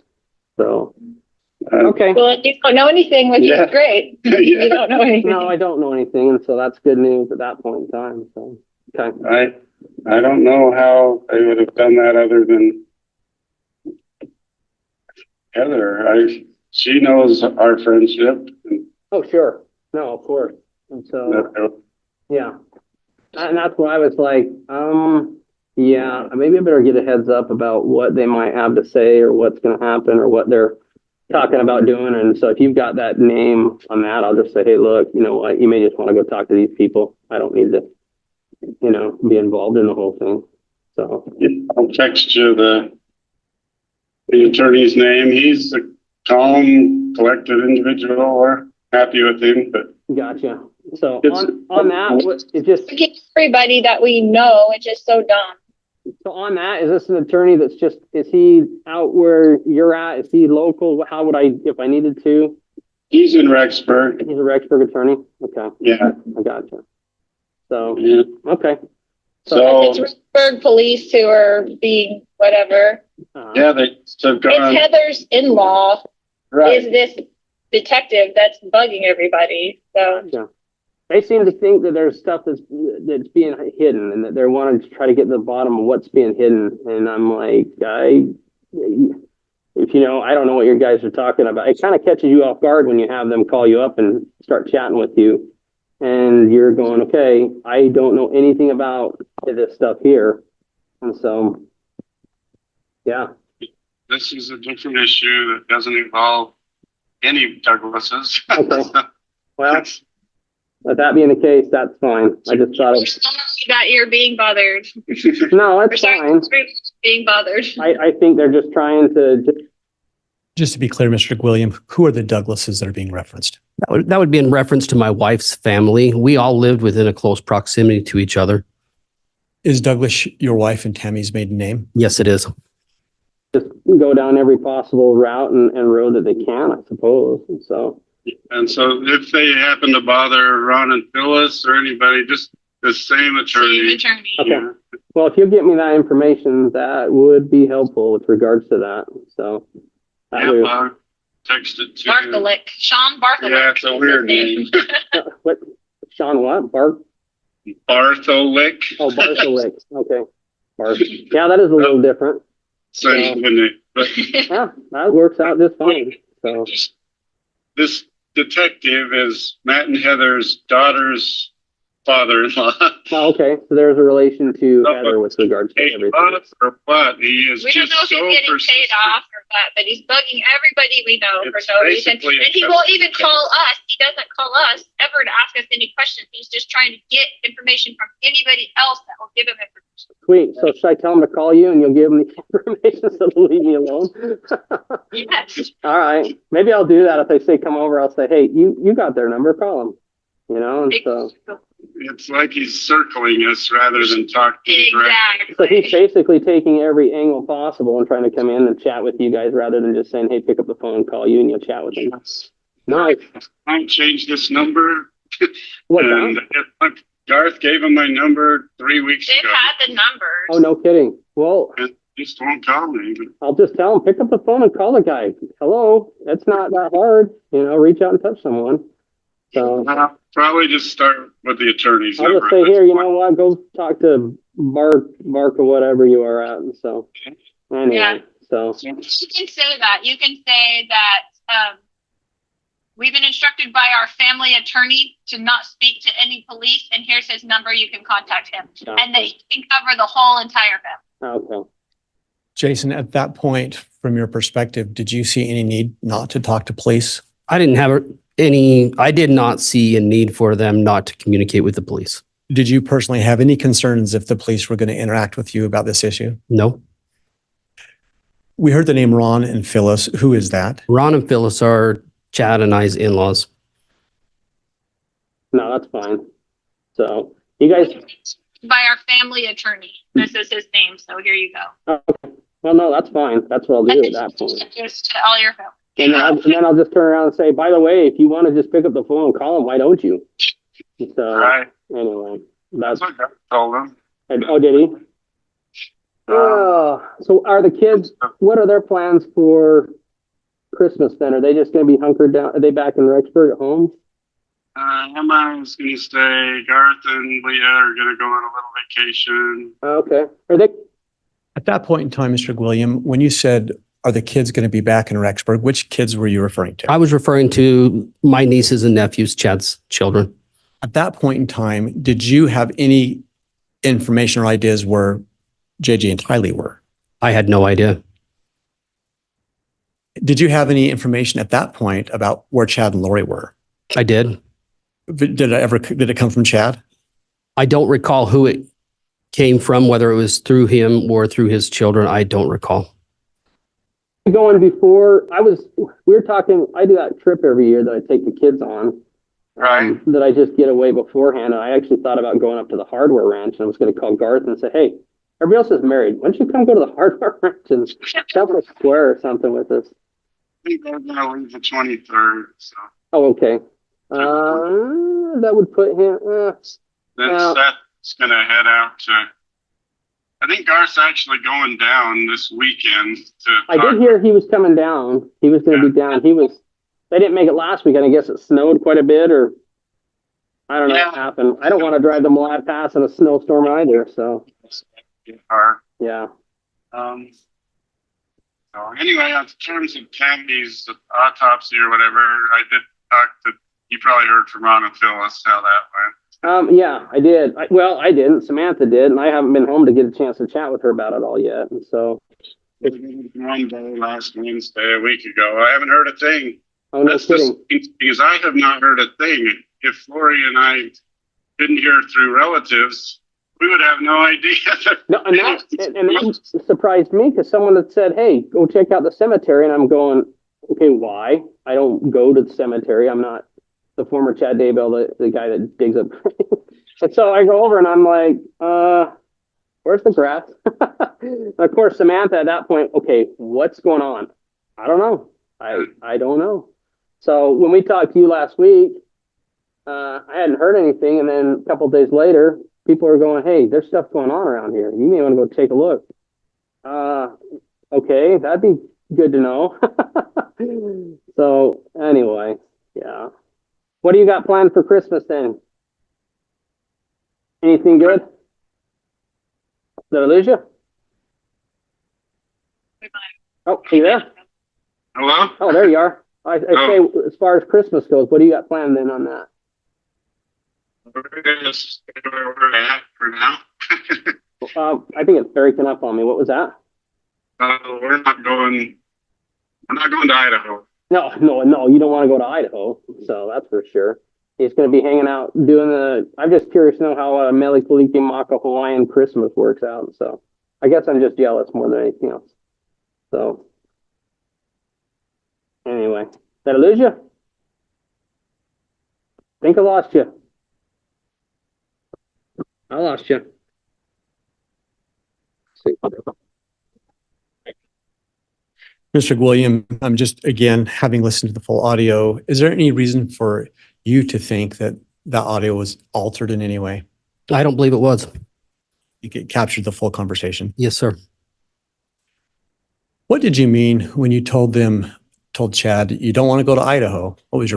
So, okay. Well, you don't know anything, which is great. You don't know anything. No, I don't know anything. And so that's good news at that point in time. So, okay. I don't know how I would have done that other than Heather. She knows our friendship. Oh, sure. No, of course. And so, yeah. And that's why I was like, yeah, maybe I better get a heads up about what they might have to say or what's going to happen or what they're talking about doing. And so if you've got that name on that, I'll just say, hey, look, you know what, you may just want to go talk to these people. I don't need to, you know, be involved in the whole thing. So I'll text you the attorney's name. He's a calm, collected individual. We're happy with him, but gotcha. So on that, it just everybody that we know, it's just so dumb. So on that, is this an attorney that's just, is he out where you're at? Is he local? How would I, if I needed to? He's in Rexburg. He's a Rexburg attorney? Okay. Yeah. I gotcha. So, yeah. Okay. So it's Rexburg police who are being whatever. Yeah, they've gone. It's Heather's in-law Right. is this detective that's bugging everybody. So. Gotcha. They seem to think that there's stuff that's being hidden and that they're wanting to try to get to the bottom of what's being hidden. And I'm like, if you know, I don't know what you guys are talking about. It kind of catches you off guard when you have them call you up and start chatting with you. And you're going, okay, I don't know anything about this stuff here. And so, yeah. This is a different issue that doesn't involve any Douglases. Okay. Well, with that being the case, that's fine. I just thought that you're being bothered. No, it's fine. Being bothered. I think they're just trying to. Just to be clear, Mr. Gillam, who are the Douglases that are being referenced? That would be in reference to my wife's family. We all lived within a close proximity to each other. Is Douglas your wife and Tammy's maiden name? Yes, it is. just go down every possible route and road that they can, I suppose. And so if they happen to bother Ron and Phyllis or anybody, just the same attorney. okay. Well, if you get me that information, that would be helpful with regards to that. So Yeah, text it to Bartholic. Sean Bartholic. Yeah, it's a weird name. what? Sean what? Bartholic. Oh, Bartholic. Okay. Yeah, that is a little different. Same name. But yeah, that works out just fine. So this detective is Matt and Heather's daughter's father-in-law. Oh, okay, so there's a relation to Heather with regards to Paid everything. off or what? He is We don't just know if he's so getting paid persistent. off or what, but he's bugging everybody we know for It's no reason. basically And he won't even call us. He doesn't call us ever to ask us any questions. He's just trying to get information from anybody else that will give him information. Sweet, so should I tell him to call you and you'll give him the information so they'll leave me alone? Yes. All right, maybe I'll do that. If they say come over, I'll say, hey, you got their number, call them. You know, and so. It's like he's circling us rather than talking directly. So he's Exactly. basically taking every angle possible and trying to come in and chat with you guys rather than just saying, hey, pick up the phone and call you and you'll chat with him. Nice. I changed this number. What's And Garth gave him my number 3 weeks They've ago. had the numbers. Oh, no kidding. Well, And just won't call me. But I'll just tell him, pick up the phone and call the guy. Hello, that's not that hard. You know, reach out and touch someone. So I'll probably just start with the attorney's I'll number. just say, here, you know what, go talk to Mark or whatever you are at. And so, anyway, Yeah. so. You can say that. You can say that we've been instructed by our family attorney to not speak to any police, and here's his number. You can contact him, and that he can cover the whole entire family. Okay. Jason, at that point, from your perspective, did you see any need not to talk to police? I did not see a need for them not to communicate with the police. Did you personally have any concerns if the police were going to interact with you about this issue? No. We heard the name Ron and Phyllis. Who is that? Ron and Phyllis are Chad and I's in-laws. No, that's fine. So you guys, By our family attorney. This is his name. So here you go. well, no, that's fine. That's what I'll do at that point. Just to all your family. And then I'll just turn around and say, by the way, if you want to just pick up the phone and call him, why don't you? So Right. anyway, that's, That's what I told him. oh, did he? Oh, so are the kids, what are their plans for Christmas then? Are they just going to be hunkered down? Are they back in Rexburg at home? Emma's going to stay. Garth and Leah are going to go on a little vacation. Okay. Are they, At that point in time, Mr. William, when you said, are the kids going to be back in Rexburg, which kids were you referring to? I was referring to my nieces and nephews, Chad's children. At that point in time, did you have any information or ideas where JJ and Tylee were? I had no idea. Did you have any information at that point about where Chad and Lori were? I did. Did it come from Chad? I don't recall who it came from, whether it was through him or through his children. I don't recall. going before, we were talking, I do that trip every year that I take the kids on. Right. That I just get away beforehand. And I actually thought about going up to the hardware ranch and I was going to call Garth and say, hey, everybody else is married. Why don't you come go to the hardware ranch and have a square or something with us? I think they're going to leave the 23rd. So Oh, okay. That would put him, that's going to head out to, I think Garth's actually going down this weekend to I did hear he was coming down. He was going to be down. They didn't make it last weekend. I guess it snowed quite a bit, or I don't know what happened. I don't want to drive the Mlad Pass in a snowstorm either. So, yeah. So anyway, in terms of Tammy's autopsy or whatever, I did talk to, you probably heard from Ron and Phyllis how that went. Yeah, I did. I didn't. Samantha did, and I haven't been home to get a chance to chat with her about it all yet. And so, one day last Wednesday, a week ago, I haven't heard a thing. oh, no kidding. Because I have not heard a thing. If Lori and I didn't hear through relatives, we would have no idea. No, and that surprised me because someone had said, hey, go check out the cemetery. And I'm going, okay, why? I don't go to the cemetery. I'm not the former Chad Daybell, the guy that digs up. And so I go over and I'm like, where's the grass? And of course, Samantha at that point, okay, what's going on? I don't know. I don't know. So when we talked to you last week, I hadn't heard anything. And then a couple of days later, people are going, hey, there's stuff going on around here. You may want to go take a look. Okay, that'd be good to know. So anyway, yeah. What do you got planned for Christmas then? Anything good? Did I lose you? Oh, are you there? Hello? Oh, there you are. I say, as far as Christmas goes, what do you got planned then on that? We're gonna just stay where we're at for now. I think it's breaking up on me. What was that? We're not going to Idaho. No, you don't want to go to Idaho. So that's for sure. He's going to be hanging out I'm just curious to know how Mele Kalikimaka Hawaiian Christmas works out. So I guess I'm just jealous more than anything else. So anyway, did I lose you? Think I lost you. I lost you. Mr. William, I'm just, again, having listened to the full audio, is there any reason for you to think that that audio was altered in any way? I don't believe it was. You captured the full conversation. Yes, sir. What did you mean when you told Chad, you don't want to go to Idaho? What was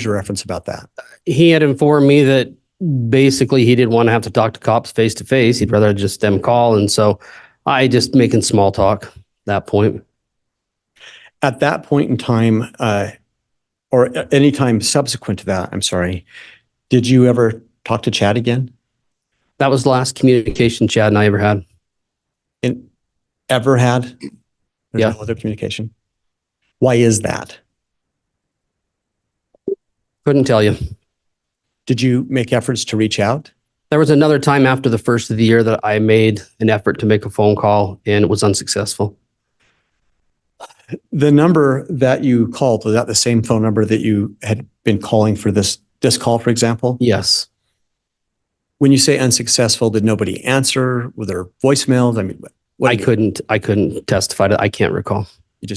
your reference about that? He had informed me that basically he didn't want to have to talk to cops face to face. He'd rather just them call. And so I just making small talk at that point. At that point in time, or any time subsequent to that, I'm sorry, did you ever talk to Chad again? That was the last communication Chad and I ever had. Ever had? There's Yeah. no other communication. Why is that? Couldn't tell you. Did you make efforts to reach out? There was another time after the first of the year that I made an effort to make a phone call and it was unsuccessful. The number that you called, was that the same phone number that you had been calling for this call, for example? Yes. When you say unsuccessful, did nobody answer? Were there voicemails? I mean, I couldn't testify to. I can't recall. You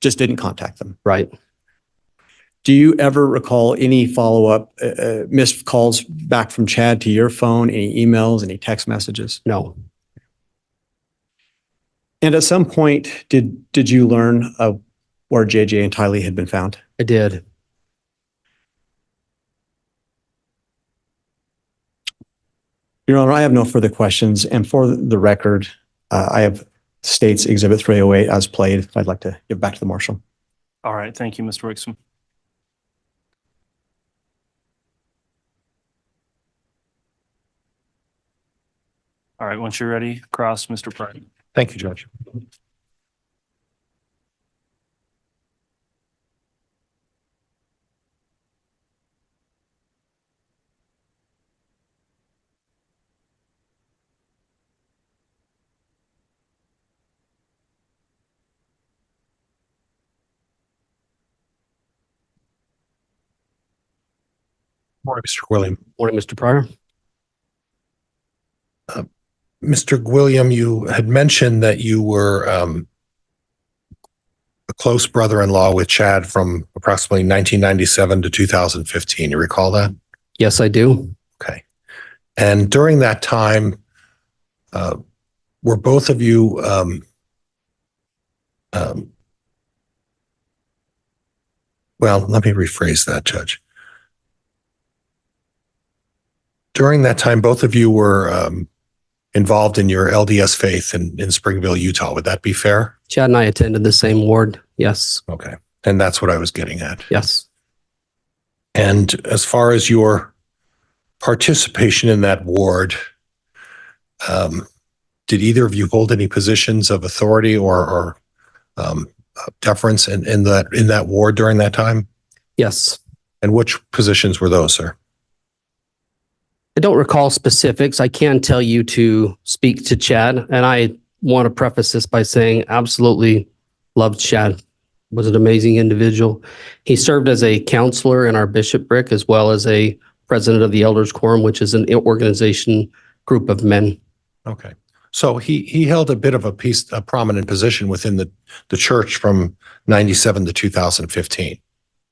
just didn't contact them. Right. Do you ever recall any follow-up missed calls back from Chad to your phone, any emails, any text messages? No. And at some point, did you learn where JJ and Tylee had been found? I did. Your Honor, I have no further questions. And for the record, I have State's Exhibit 308 as played. I'd like to give back to the Marshal. All right. Thank you, Mr. Wixom. All right. Once you're ready, cross, Mr. Pryor. Thank you, Judge. Morning, Mr. William. Morning, Mr. Pryor. Mr. William, you had mentioned that you were a close brother-in-law with Chad from approximately 1997 to 2015. You recall that? Yes, I do. Okay. And during that time, were both of you well, let me rephrase that, Judge. During that time, both of you were involved in your LDS faith in Springville, Utah. Would that be fair? Chad and I attended the same ward. Yes. Okay. And that's what I was getting at. Yes. And as far as your participation in that ward, did either of you hold any positions of authority or deference in that ward during that time? Yes. And which positions were those, sir? I don't recall specifics. I can tell you to speak to Chad, and I want to preface this by saying absolutely loved Chad. Was an amazing individual. He served as a counselor in our bishopric as well as a president of the Elders Quorum, which is an organization group of men. Okay. So he held a bit of a prominent position within the church from 97 to 2015.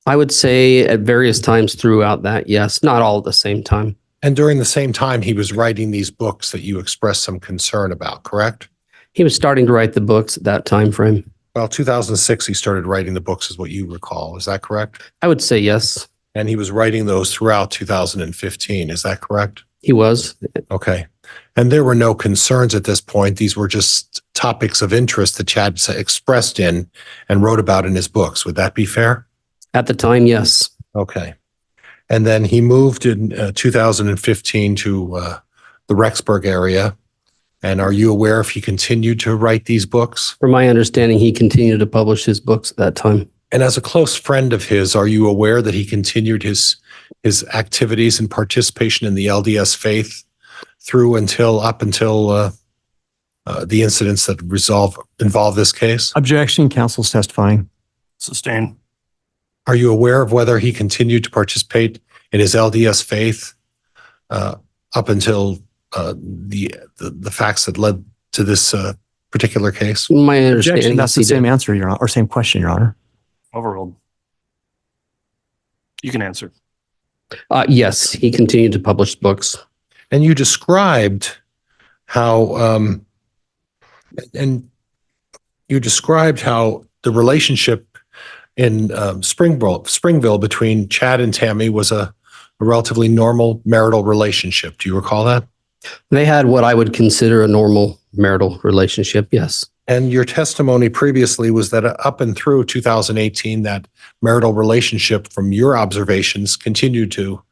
I would say at various times throughout that, yes, not all at the same time. And during the same time, he was writing these books that you expressed some concern about, correct? He was starting to write the books at that time frame. Well, 2006, he started writing the books is what you recall. Is that correct? I would say yes. And he was writing those throughout 2015. Is that correct? He was. Okay. And there were no concerns at this point. These were just topics of interest that Chad expressed in and wrote about in his books. Would that be fair? At the time, yes. Okay. And then he moved in 2015 to the Rexburg area. And are you aware if he continued to write these books? From my understanding, he continued to publish his books at that time. And as a close friend of his, are you aware that he continued his activities and participation in the LDS faith up until the incidents that involve this case? Objection, counsel's testifying. Sustained. Are you aware of whether he continued to participate in his LDS faith up until the facts that led to this particular case? My understanding, Objection, that's the he did. same answer, Your Honor, or same question, Your Honor. Overruled. You can answer. Yes, he continued to publish books. And you described how the relationship in Springville between Chad and Tammy was a relatively normal marital relationship. Do you recall that? They had what I would consider a normal marital relationship, yes. And your testimony previously was that up and through 2018, that marital relationship, from your observations, continued to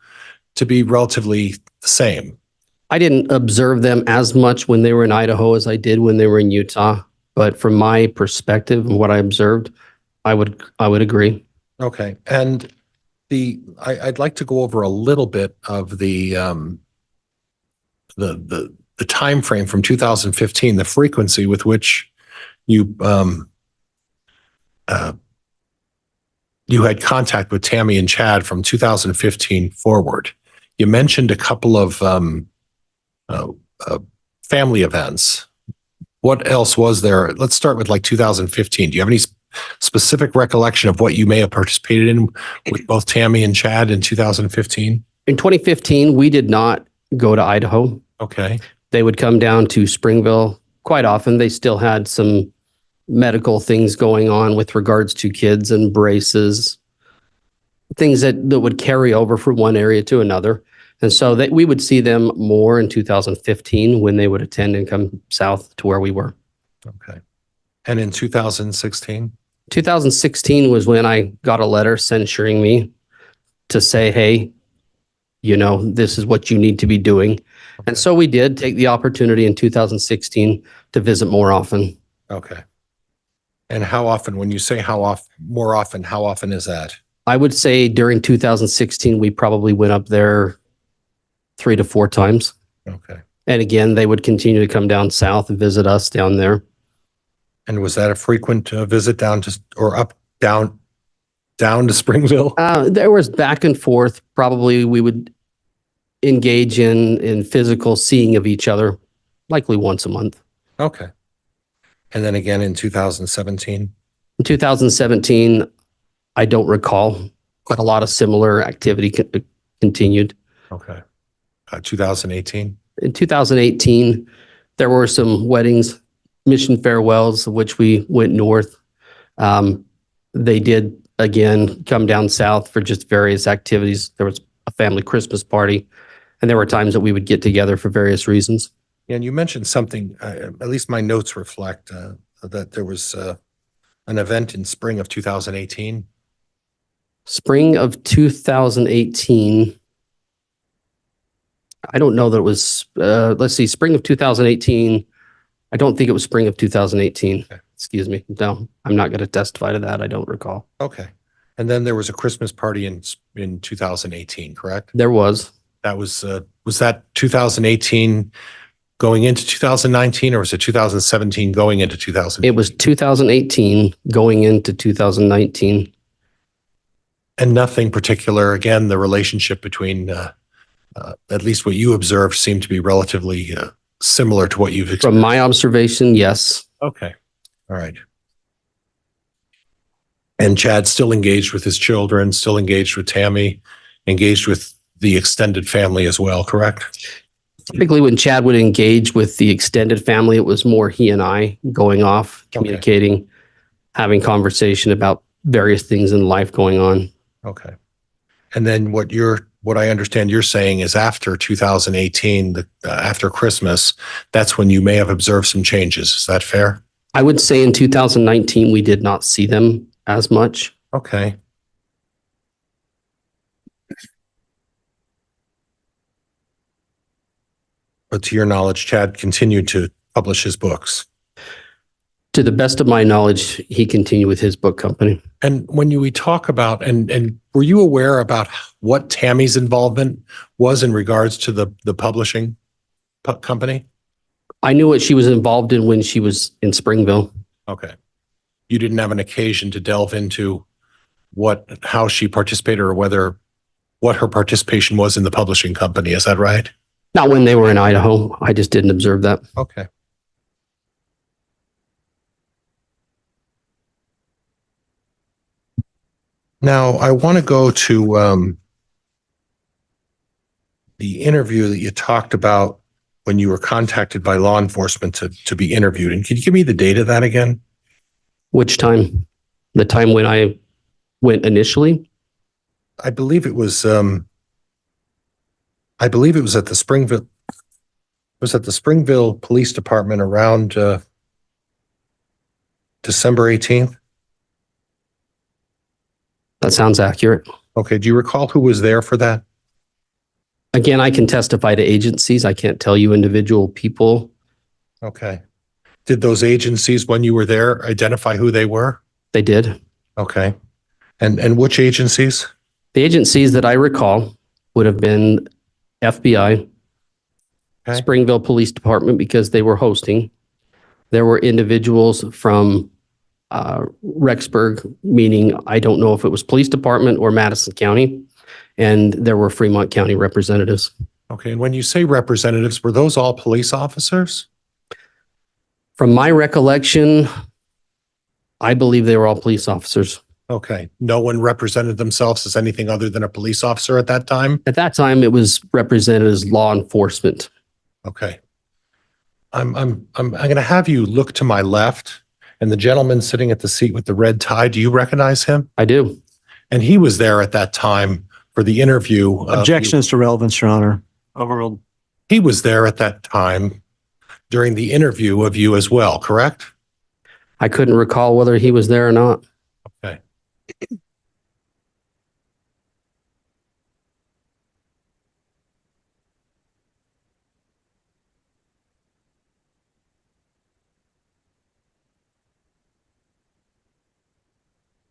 be relatively the same. I didn't observe them as much when they were in Idaho as I did when they were in Utah. But from my perspective and what I observed, I would agree. Okay. And I'd like to go over a little bit of the time frame from 2015, the frequency with which you had contact with Tammy and Chad from 2015 forward. You mentioned a couple of family events. What else was there? Let's start with 2015. Do you have any specific recollection of what you may have participated in with both Tammy and Chad in 2015? In 2015, we did not go to Idaho. Okay. They would come down to Springville quite often. They still had some medical things going on with regards to kids and braces, things that would carry over from one area to another. And so we would see them more in 2015 when they would attend and come south to where we were. Okay. And in 2016? 2016 was when I got a letter censuring me to say, hey, this is what you need to be doing. Okay. And so we did take the opportunity in 2016 to visit more often. Okay. And how often, when you say more often, how often is that? I would say during 2016, we probably went up there 3 to 4 times. Okay. And again, they would continue to come down south and visit us down there. And was that a frequent visit down to Springville? There was back and forth. Probably we would engage in physical seeing of each other, likely once a month. Okay. And then again in 2017? In 2017, I don't recall, but a lot of similar activity continued. Okay. 2018? In 2018, there were some weddings, mission farewells, of which we went north. They did, again, come down south for just various activities. There was a family Christmas party, and there were times that we would get together for various reasons. And you mentioned something, at least my notes reflect that there was an event in spring of 2018. Spring of 2018. I don't know that it was, let's see, spring of 2018. I don't think it was spring of 2018. Okay. Excuse me. No, I'm not going to testify to that. I don't recall. Okay. And then there was a Christmas party in 2018, correct? There was. That was that 2018 going into 2019, or was it 2017 going into 2018? It was 2018 going into 2019. And nothing particular. Again, the relationship between, at least what you observed, seemed to be relatively similar to what you've experienced. From my observation, yes. Okay. All right. And Chad still engaged with his children, still engaged with Tammy, engaged with the extended family as well, correct? Typically, when Chad would engage with the extended family, it was more he and I going off, communicating, having conversation about various things in life going on. Okay. And then what I understand you're saying is after 2018, after Christmas, that's when you may have observed some changes. Is that fair? I would say in 2019, we did not see them as much. Okay. But to your knowledge, Chad continued to publish his books. To the best of my knowledge, he continued with his book company. And when we talk about, and were you aware about what Tammy's involvement was in regards to the publishing company? I knew what she was involved in when she was in Springville. Okay. You didn't have an occasion to delve into how she participated or what her participation was in the publishing company. Is that right? Not when they were in Idaho. I just didn't observe that. Okay. Now, I want to go to the interview that you talked about when you were contacted by law enforcement to be interviewed. And can you give me the date of that again? Which time? The time when I went initially? I believe it was at the Springville. It was at the Springville Police Department around December 18th. That sounds accurate. Okay. Do you recall who was there for that? Again, I can testify to agencies. I can't tell you individual people. Okay. Did those agencies, when you were there, identify who they were? They did. Okay. And which agencies? The agencies that I recall would have been FBI, Okay. Springville Police Department, because they were hosting. There were individuals from Rexburg, meaning I don't know if it was police department or Madison County, and there were Fremont County representatives. Okay. And when you say representatives, were those all police officers? From my recollection, I believe they were all police officers. Okay. No one represented themselves as anything other than a police officer at that time? At that time, it was represented as law enforcement. Okay. I'm going to have you look to my left, and the gentleman sitting at the seat with the red tie, do you recognize him? I do. And he was there at that time for the interview. Objection is to relevance, Your Honor. Overruled. He was there at that time during the interview of you as well, correct? I couldn't recall whether he was there or not. Okay.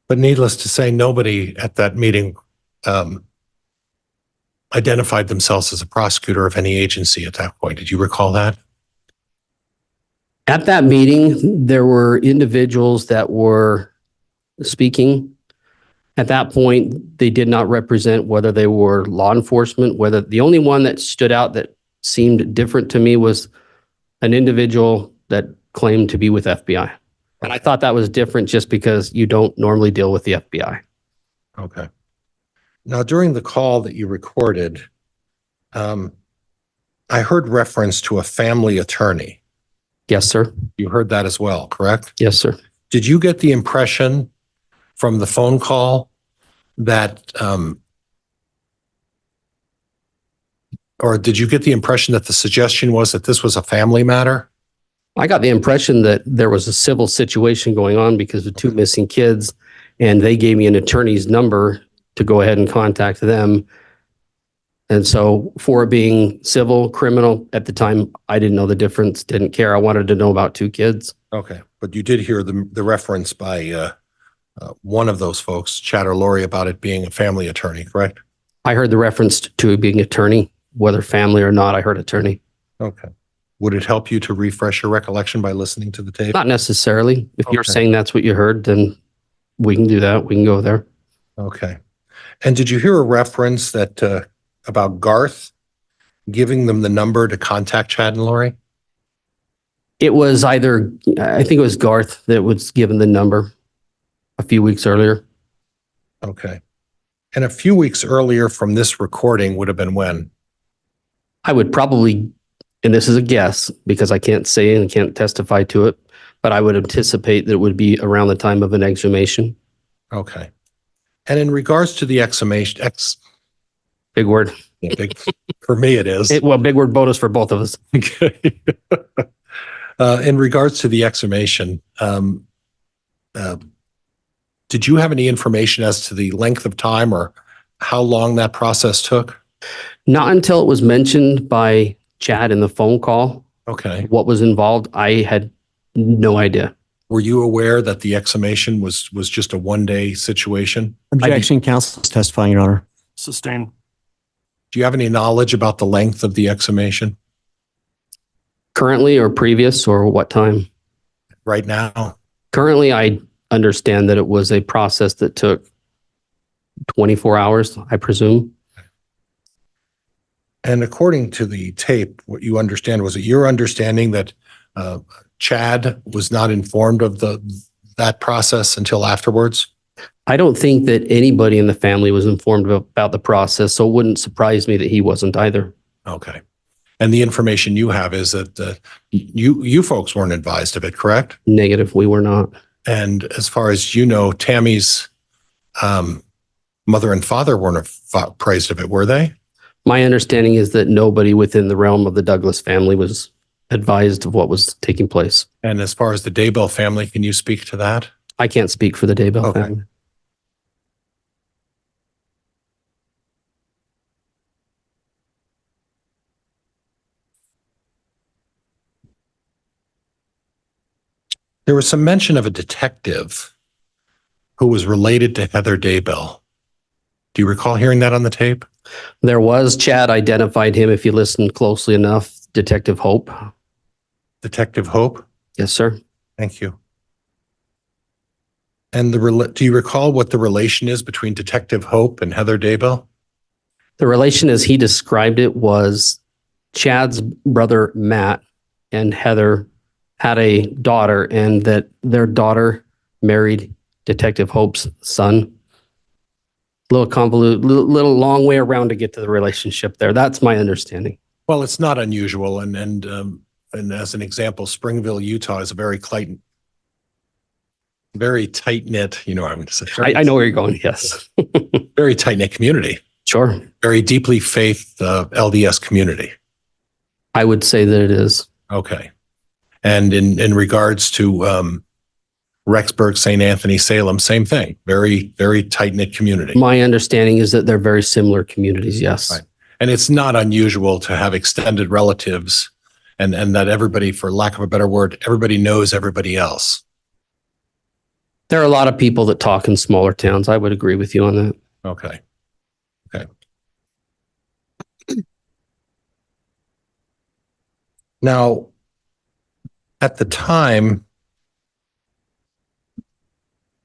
But needless to say, nobody at that meeting identified themselves as a prosecutor of any agency at that point. Did you recall that? At that meeting, there were individuals that were speaking. At that point, they did not represent whether they were law enforcement, whether the only one that stood out that seemed different to me was an individual that claimed to be with FBI. And I thought that was different just because you don't normally deal with the FBI. Okay. Now, during the call that you recorded, I heard reference to a family attorney. Yes, sir. You heard that as well, correct? Yes, sir. Did you get the impression from the phone call that, or did you get the impression that the suggestion was that this was a family matter? I got the impression that there was a civil situation going on because of two missing kids, and they gave me an attorney's number to go ahead and contact them. And so for it being civil, criminal, at the time, I didn't know the difference, didn't care. I wanted to know about two kids. Okay, but you did hear the reference by one of those folks, Chad or Lori, about it being a family attorney, correct? I heard the reference to it being attorney, whether family or not, I heard attorney. Okay. Would it help you to refresh your recollection by listening to the tape? Not necessarily. If you're Okay. saying that's what you heard, then we can do that. We can go there. Okay. And did you hear a reference that about Garth giving them the number to contact Chad and Lori? It was I think it was Garth that was given the number a few weeks earlier. Okay. And a few weeks earlier from this recording would have been when? I would probably, and this is a guess because I can't say and can't testify to it, but I would anticipate that it would be around the time of an exhumation. Okay. And in regards to the exhumation, Big word. big, for me it is. Well, big word bonus for both of us. Okay. In regards to the exhumation, did you have any information as to the length of time or how long that process took? Not until it was mentioned by Chad in the phone call. Okay. What was involved, I had no idea. Were you aware that the exhumation was just a one-day situation? Objection, counsel is testifying, Your Honor. Sustained. Do you have any knowledge about the length of the exhumation Currently or previous or what time? right now? Currently, I understand that it was a process that took 24 hours, I presume. And according to the tape, what you understand, was it your understanding that Chad was not informed of that process until afterwards? I don't think that anybody in the family was informed about the process, so it wouldn't surprise me that he wasn't either. Okay. And the information you have is that you folks weren't advised of it, correct? Negative, we were not. And as far as you know, Tammy's mother and father weren't apprised of it, were they? My understanding is that nobody within the realm of the Douglas family was advised of what was taking place. And as far as the Daybell family, can you speak to that? I can't speak for the Daybell Okay. family. There was some mention of a detective who was related to Heather Daybell. Do you recall hearing that on the tape? There was, Chad identified him, if you listened closely enough, Detective Hope. Detective Hope? Yes, sir. Thank you. And do you recall what the relation is between Detective Hope and Heather Daybell? The relation as he described it was Chad's brother, Matt, and Heather had a daughter, and that their daughter married Detective Hope's son. Little convoluted, little long way around to get to the relationship there. That's my understanding. Well, it's not unusual. And as an example, Springville, Utah is a very tight-knit, you know what I'm going to say. I know where you're going, yes. Very tight-knit community. Sure. Very deeply faith LDS community. I would say that it is. Okay. And in regards to Rexburg, St. Anthony, Salem, same thing. Very, very tight-knit community. My understanding is that they're very similar communities, yes. Right. And it's not unusual to have extended relatives and that everybody, for lack of a better word, everybody knows everybody else. There are a lot of people that talk in smaller towns. I would agree with you on that. Okay. Okay. Now, at the time,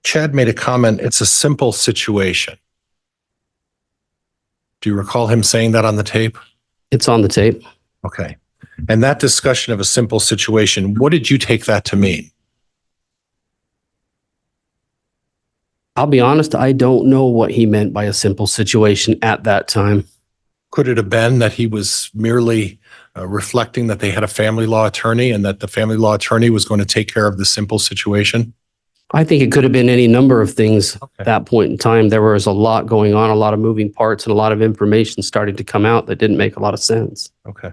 Chad made a comment, it's a simple situation. Do you recall him saying that on the tape? It's on the tape. Okay. And that discussion of a simple situation, what did you take that to mean? I'll be honest, I don't know what he meant by a simple situation at that time. Could it have been that he was merely reflecting that they had a family law attorney and that the family law attorney was going to take care of the simple situation? I think it could have been any number of things Okay. at that point in time. There was a lot going on, a lot of moving parts, and a lot of information starting to come out that didn't make a lot of sense. Okay.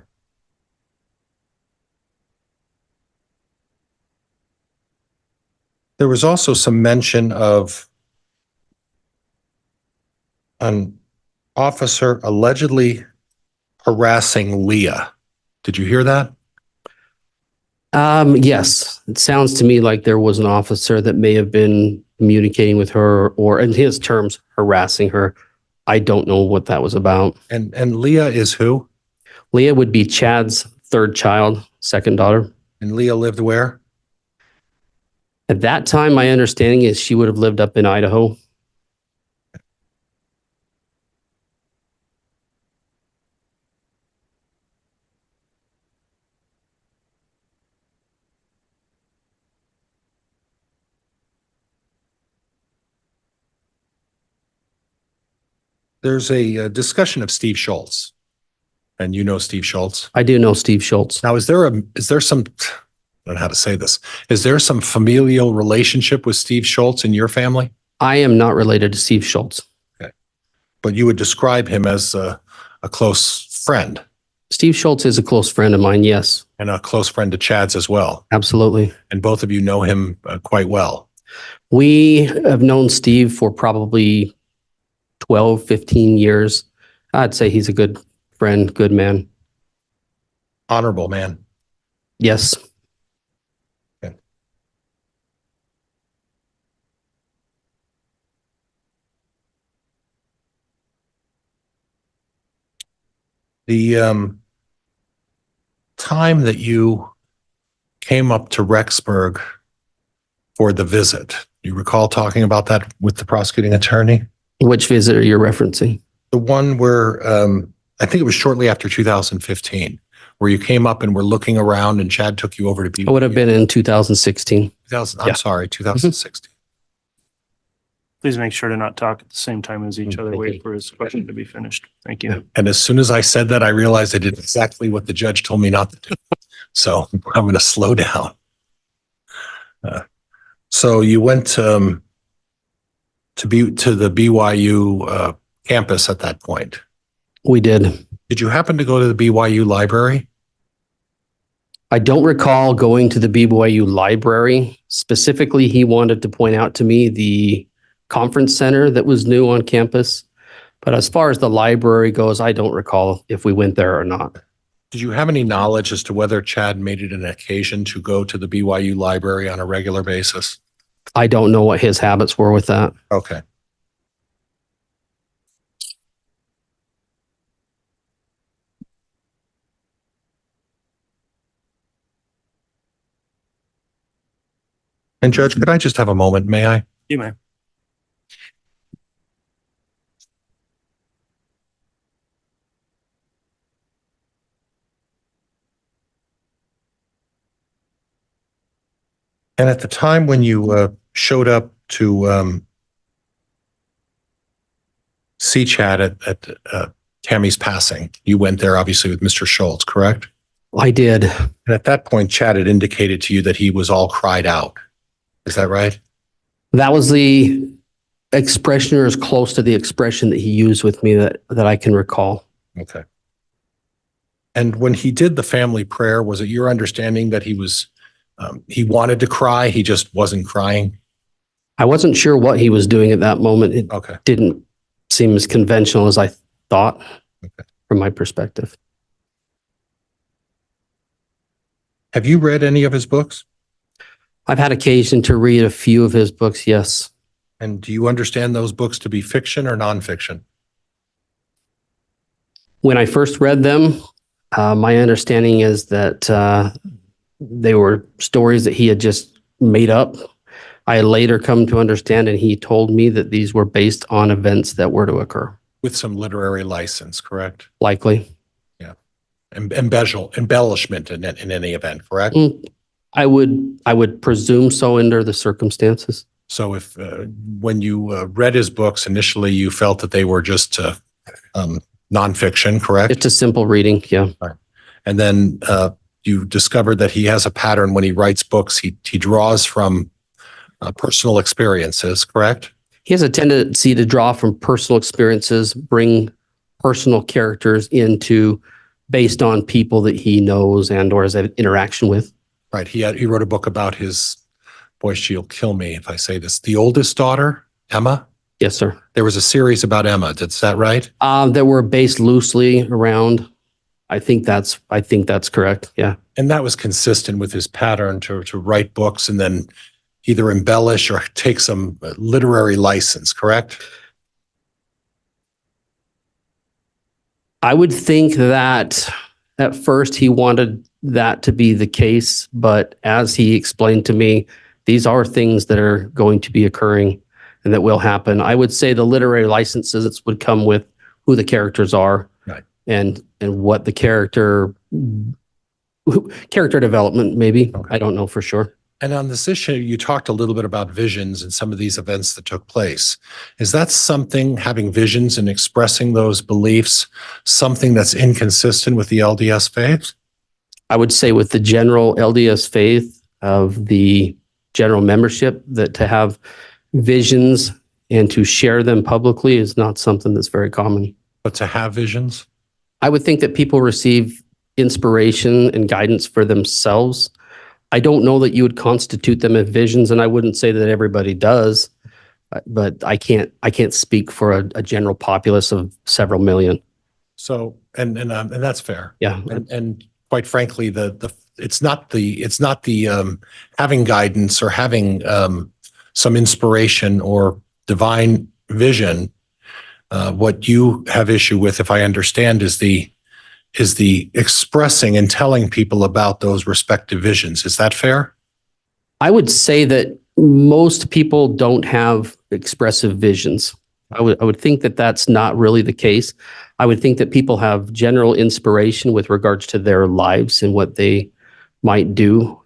There was also some mention of an officer allegedly harassing Leah. Did you hear that? Yes, it sounds to me like there was an officer that may have been communicating with her, or in his terms, harassing her. I don't know what that was about. And Leah is who? Leah would be Chad's third child, second daughter. And Leah lived where? At that time, my understanding is she would have lived up in Idaho. There's a discussion of Steve Schultz. And you know Steve Schultz. I do know Steve Schultz. Now, is there some, I don't know how to say this. Is there some familial relationship with Steve Schultz in your family? I am not related to Steve Schultz. Okay. But you would describe him as a close friend. Steve Schultz is a close friend of mine, yes. And a close friend to Chad's as well. Absolutely. And both of you know him quite well. We have known Steve for probably 12, 15 years. I'd say he's a good friend, good man. Honorable man. Yes. The time that you came up to Rexburg for the visit, you recall talking about that with the prosecuting attorney? Which visit are you referencing? The one where I think it was shortly after 2015, where you came up and were looking around and Chad took you over to be. It would have been in 2016. 2000, I'm Yeah. sorry, 2016. Please make sure to not talk at the same time as each other. Wait for his question to be finished. Thank you. And as soon as I said that, I realized I did exactly what the judge told me not to do. So I'm going to slow down. So you went to the BYU campus at that point. We did. Did you happen to go to the BYU library? I don't recall going to the BYU library. Specifically, he wanted to point out to me the conference center that was new on campus. But as far as the library goes, I don't recall if we went there or not. Did you have any knowledge as to whether Chad made it an occasion to go to the BYU library on a regular basis? I don't know what his habits were with that. Okay. And Judge, could I just have a moment, may I? You may. And at the time when you showed up to see Chad at Tammy's passing, you went there obviously with Mr. Schultz, correct? I did. And at that point, Chad had indicated to you that he was all cried out. Is that right? That was the expression, or as close to the expression that he used with me that I can recall. Okay. And when he did the family prayer, was it your understanding that he wanted to cry, he just wasn't crying? I wasn't sure what he was doing at that moment. It Okay. didn't seem as conventional as I thought from my perspective. Have you read any of his books? I've had occasion to read a few of his books, yes. And do you understand those books to be fiction or nonfiction? When I first read them, my understanding is that they were stories that he had just made up. I later come to understand, and he told me that these were based on events that were to occur. With some literary license, correct? Likely. Yeah. Embellishment in any event, correct? I would presume so under the circumstances. So if when you read his books initially, you felt that they were just nonfiction, correct? It's a simple reading, yeah. Right. And then you discovered that he has a pattern when he writes books. He draws from personal experiences, correct? He has a tendency to draw from personal experiences, bring personal characters into based on people that he knows and or has an interaction with. Right. He wrote a book about his, boy, she'll kill me if I say this, the oldest daughter, Emma. Yes, sir. There was a series about Emma. Is that right? That were based loosely around. I think that's correct. Yeah. And that was consistent with his pattern to write books and then either embellish or take some literary license, correct? I would think that at first he wanted that to be the case, but as he explained to me, these are things that are going to be occurring and that will happen. I would say the literary licenses would come with who the characters are, right, and what the character development maybe. Okay. I don't know for sure. And on this issue, you talked a little bit about visions and some of these events that took place. Is that something, having visions and expressing those beliefs, something that's inconsistent with the LDS faith? I would say with the general LDS faith of the general membership, that to have visions and to share them publicly is not something that's very common. But to have visions? I would think that people receive inspiration and guidance for themselves. I don't know that you would constitute them as visions, and I wouldn't say that everybody does, but I can't speak for a general populace of several million. So, and that's fair. Yeah. And quite frankly, it's not the having guidance or having some inspiration or divine vision. What you have issue with, if I understand, is the expressing and telling people about those respective visions. Is that fair? I would say that most people don't have expressive visions. I would think that that's not really the case. I would think that people have general inspiration with regards to their lives and what they might do,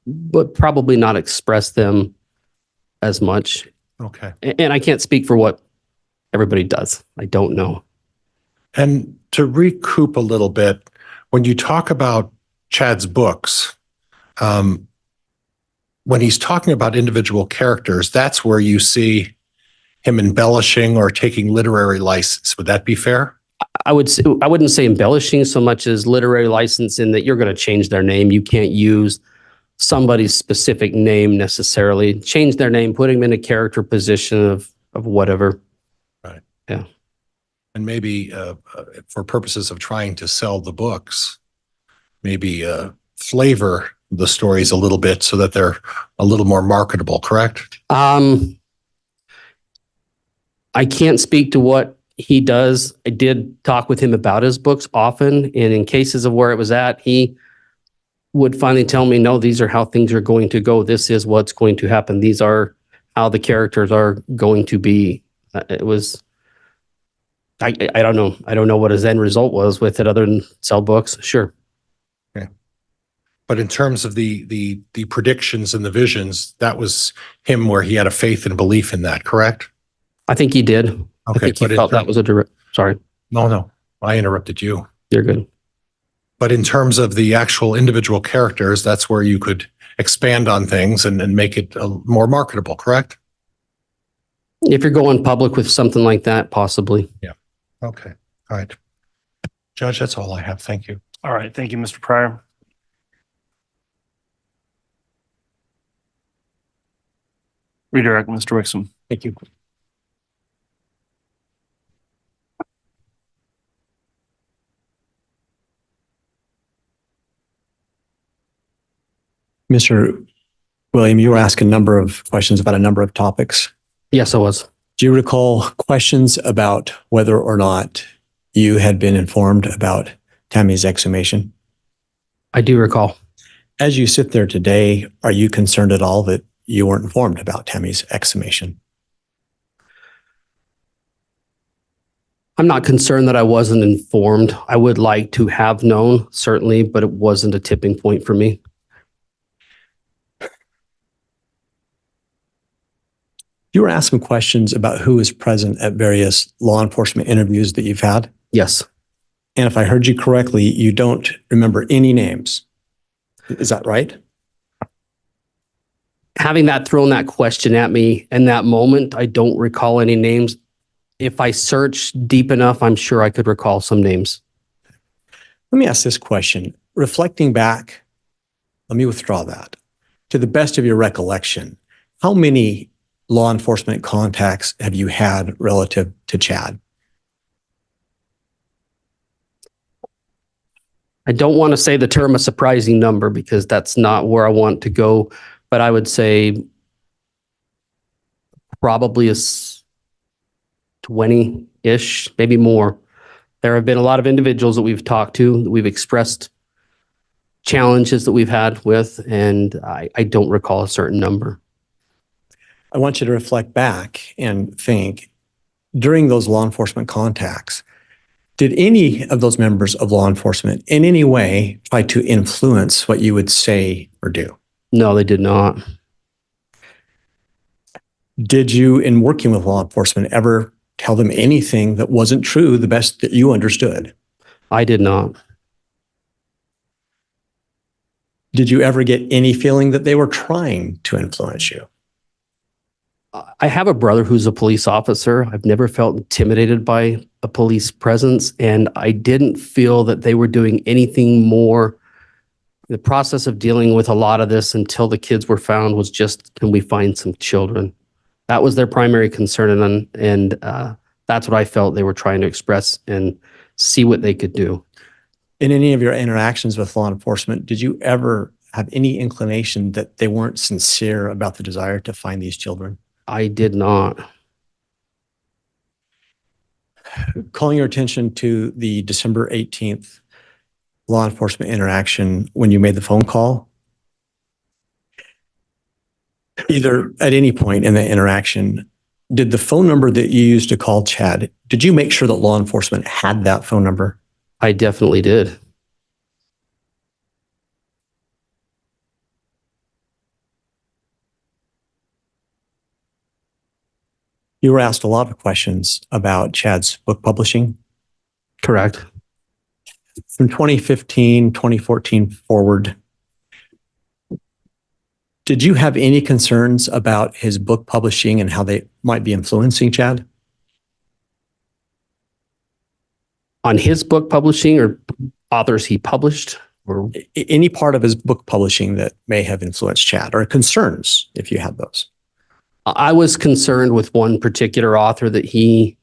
but probably not express them as much. Okay. And I can't speak for what everybody does. I don't know. And to recoup a little bit, when you talk about Chad's books, when he's talking about individual characters, that's where you see him embellishing or taking literary license. Would that be fair? I wouldn't say embellishing so much as literary license, in that you're going to change their name. You can't use somebody's specific name necessarily. Change their name, put him in a character position of whatever. Right. Yeah. And maybe for purposes of trying to sell the books, maybe flavor the stories a little bit so that they're a little more marketable, correct? I can't speak to what he does. I did talk with him about his books often, and in cases of where it was at, he would finally tell me, no, these are how things are going to go. This is what's going to happen. These are how the characters are going to be. It was, I don't know. I don't know what his end result was with it other than sell books. Sure. Okay. But in terms of the predictions and the visions, that was him where he had a faith and belief in that, correct? I think he did. Okay. I think he felt that was a direct, sorry. No, I interrupted you. You're good. But in terms of the actual individual characters, that's where you could expand on things and make it more marketable, correct? If you're going public with something like that, possibly. Yeah. Okay. All right. Judge, that's all I have. Thank you. All right. Thank you, Mr. Pryor. Redirect, Mr. Wixom. Thank you. Mr. William, you were asked a number of questions about a number of topics. Yes, I was. Do you recall questions about whether or not you had been informed about Tammy's exhumation? I do recall. As you sit there today, are you concerned at all that you weren't informed about Tammy's exhumation? I'm not concerned that I wasn't informed. I would like to have known, certainly, but it wasn't a tipping point for me. You were asked some questions about who was present at various law enforcement interviews that you've had. Yes. And if I heard you correctly, you don't remember any names. Is that right? Having that thrown that question at me in that moment, I don't recall any names. If I search deep enough, I'm sure I could recall some names. Let me ask this question. Reflecting back, let me withdraw that. To the best of your recollection, how many law enforcement contacts have you had relative to Chad? I don't want to say the term a surprising number because that's not where I want to go, but I would say probably 20-ish, maybe more. There have been a lot of individuals that we've talked to, that we've expressed challenges that we've had with, and I don't recall a certain number. I want you to reflect back and think, during those law enforcement contacts, did any of those members of law enforcement in any way try to influence what you would say or do? No, they did not. Did you, in working with law enforcement, ever tell them anything that wasn't true, the best that you understood? I did not. Did you ever get any feeling that they were trying to influence you? I have a brother who's a police officer. I've never felt intimidated by a police presence, and I didn't feel that they were doing anything more. The process of dealing with a lot of this until the kids were found was just, can we find some children? That was their primary concern, and that's what I felt they were trying to express and see what they could do. In any of your interactions with law enforcement, did you ever have any inclination that they weren't sincere about the desire to find these children? I did not. Calling your attention to the December 18th law enforcement interaction when you made the phone call, either at any point in the interaction, did the phone number that you used to call Chad, did you make sure that law enforcement had that phone number? I definitely did. You were asked a lot of questions about Chad's book publishing. Correct. From 2015, 2014 forward, did you have any concerns about his book publishing and how they might be influencing Chad? On his book publishing or authors he published? Or Any part of his book publishing that may have influenced Chad, or concerns if you had those? I was concerned with one particular author that he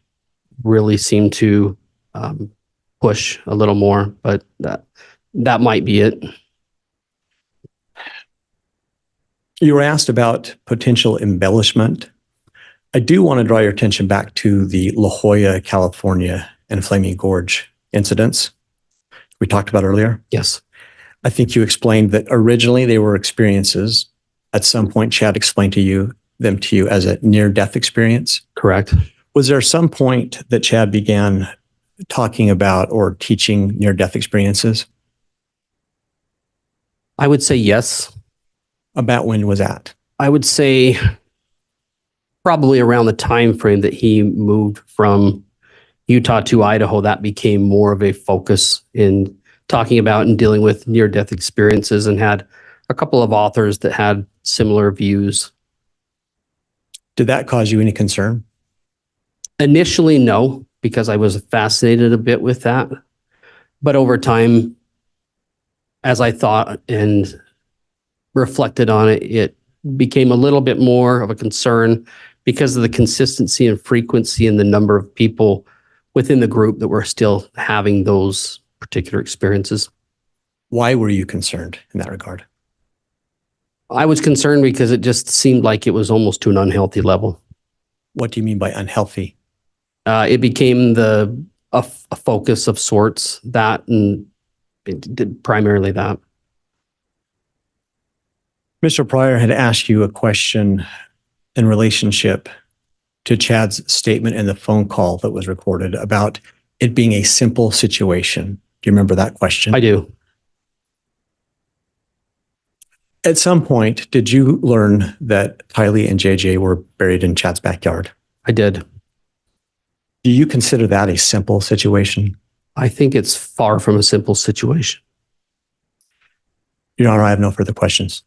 really seemed to push a little more, but that might be it. You were asked about potential embellishment. I do want to draw your attention back to the La Jolla, California and Flaming Gorge incidents we talked about earlier. Yes. I think you explained that originally they were experiences. At some point, Chad explained them to you as a near-death experience. Correct. Was there some point that Chad began talking about or teaching near-death experiences? I would say yes. About when was that? I would say probably around the time frame that he moved from Utah to Idaho. That became more of a focus in talking about and dealing with near-death experiences, and had a couple of authors that had similar views. Did that cause you any concern? Initially, no, because I was fascinated a bit with that. But over time, as I thought and reflected on it, it became a little bit more of a concern because of the consistency and frequency and the number of people within the group that were still having those particular experiences. Why were you concerned in that regard? I was concerned because it just seemed like it was almost to an unhealthy level. What do you mean by unhealthy? It became a focus of sorts, that, and it did primarily that. Mr. Pryor had asked you a question in relationship to Chad's statement in the phone call that was recorded about it being a simple situation. Do you remember that question? I do. At some point, did you learn that Kylie and JJ were buried in Chad's backyard? I did. Do you consider that a simple situation? I think it's far from a simple situation. Your Honor, I have no further questions.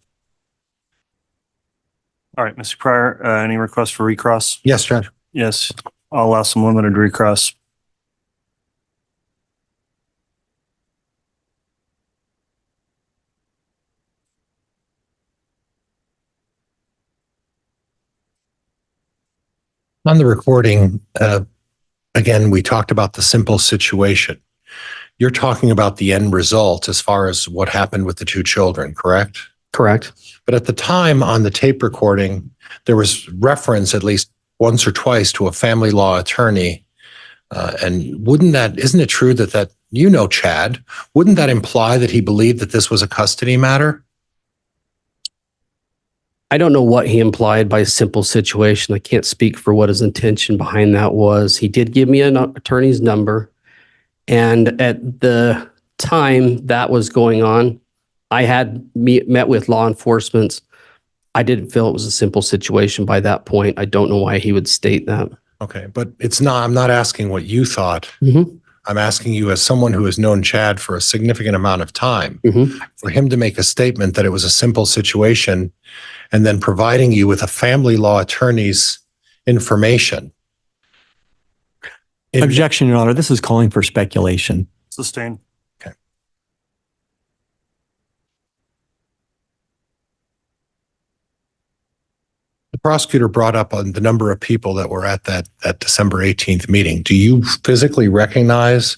All right, Mr. Pryor, any requests for recross? Yes, Judge. Yes, I'll allow some limited recross. On the recording, again, we talked about the simple situation. You're talking about the end result as far as what happened with the two children, correct? Correct. But at the time on the tape recording, there was reference at least once or twice to a family law attorney. And isn't it true that you know Chad, wouldn't that imply that he believed that this was a custody matter? I don't know what he implied by simple situation. I can't speak for what his intention behind that was. He did give me an attorney's number. And at the time that was going on, I had met with law enforcement. I didn't feel it was a simple situation by that point. I don't know why he would state that. Okay, but I'm not asking what you thought. Mm-hmm. I'm asking you as someone who has known Chad for a significant amount of time, Mm-hmm. for him to make a statement that it was a simple situation and then providing you with a family law attorney's information. Objection, Your Honor. This is calling for speculation. Sustained. Okay. The prosecutor brought up on the number of people that were at that December 18th meeting. Do you physically recognize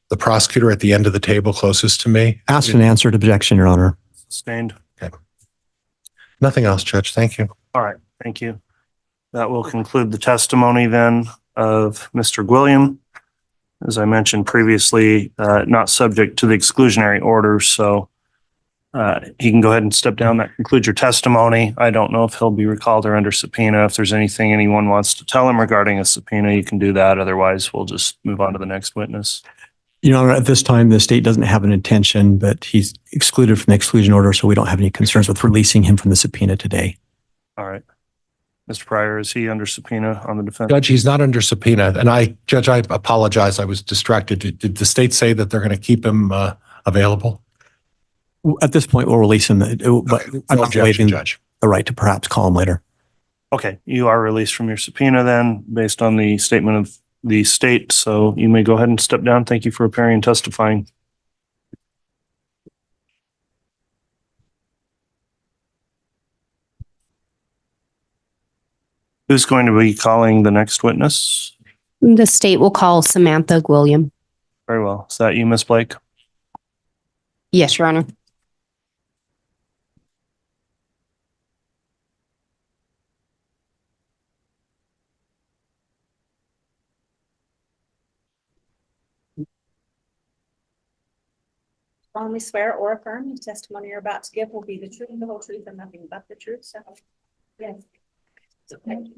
the prosecutor at the end of the table closest to me. Asked and answered objection, Your Honor. Sustained. Nothing else, Judge. Thank you. All right, thank you. That will conclude the testimony then of Mr. Gillam. As I mentioned previously, not subject to the exclusionary order, so he can go ahead and step down. That concludes your testimony. I don't know if he'll be recalled or under subpoena. If there's anything anyone wants to tell him regarding a subpoena, you can do that. Otherwise, we'll just move on to the next witness. Your Honor, at this time, the state doesn't have an intention, but he's excluded from the exclusion order, so we don't have any concerns with releasing him from the subpoena today. All right. Mr. Pryor, is he under subpoena on the defense? Judge, he's not under subpoena. And Judge, I apologize. I was distracted. Did the state say that they're going to keep him available? At this point, we'll release him, but I'm No not objection, waiving Judge. the right to perhaps call him later. Okay, you are released from your subpoena then, based on the statement of the state. So you may go ahead and step down. Thank you for appearing and testifying. Who's going to be calling the next witness? The state will call Samantha Gillam. Very well. Is that you, Miss Blake? Yes, Your Honor. Solemnly swear or affirm the testimony you're about to give will be the truth, the whole truth, and nothing but the truth. So, yes. Thank you.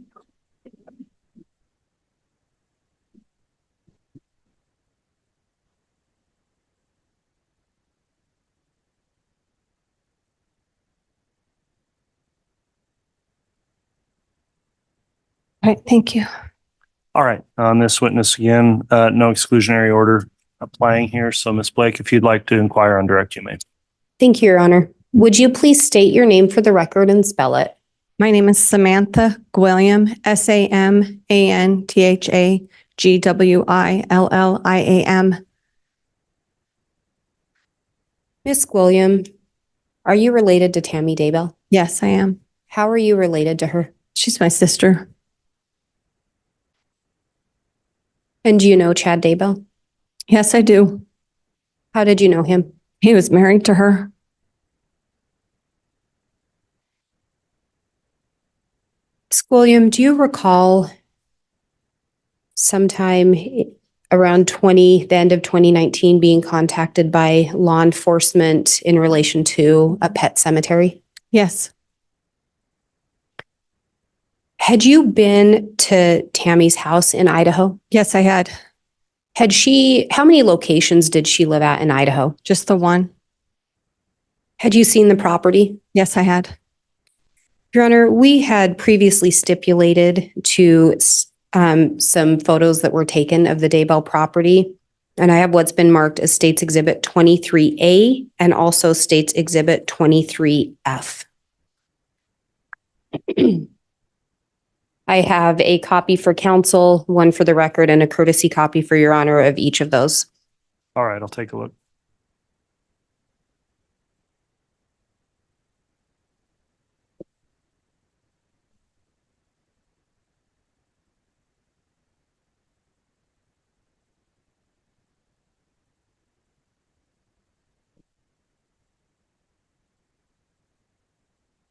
All right, thank you. All right. On this witness again, no exclusionary order applying here. So Miss Blake, if you'd like to inquire on direct, you may. Thank you, Your Honor. Would you please state your name for the record and spell it? My name is Samantha Gillam, SAMANTHA Miss Gillam, are you related to Tammy Daybell? Yes, I am. How are you related to her? She's my sister. And do you know Chad Daybell? Yes, I do. How did you know him? He was married to her. Miss Gillam, do you recall sometime around the end of 2019 being contacted by law enforcement in relation to a pet cemetery? Yes. Had you been to Tammy's house in Idaho? Yes, I had. How many locations did she live at in Idaho? Just the one. Had you seen the property? Yes, I had. Your Honor, we had previously stipulated to some photos that were taken of the Daybell property. And I have what's been marked as State's Exhibit 23A and also State's Exhibit 23F. I have a copy for counsel, one for the record, and a courtesy copy for Your Honor of each of those. All right, I'll take a look.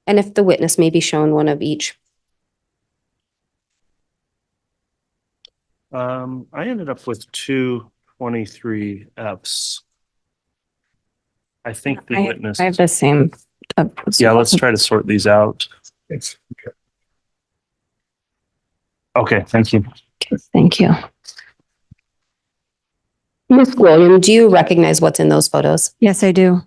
And if the witness may be shown one of each. I ended up with two 23Fs. I think the witness. I have the same. Yeah, let's try to sort these out. Okay, thank you. Thank you. Ms. Gillam, do you recognize what's in those photos? Yes, I do.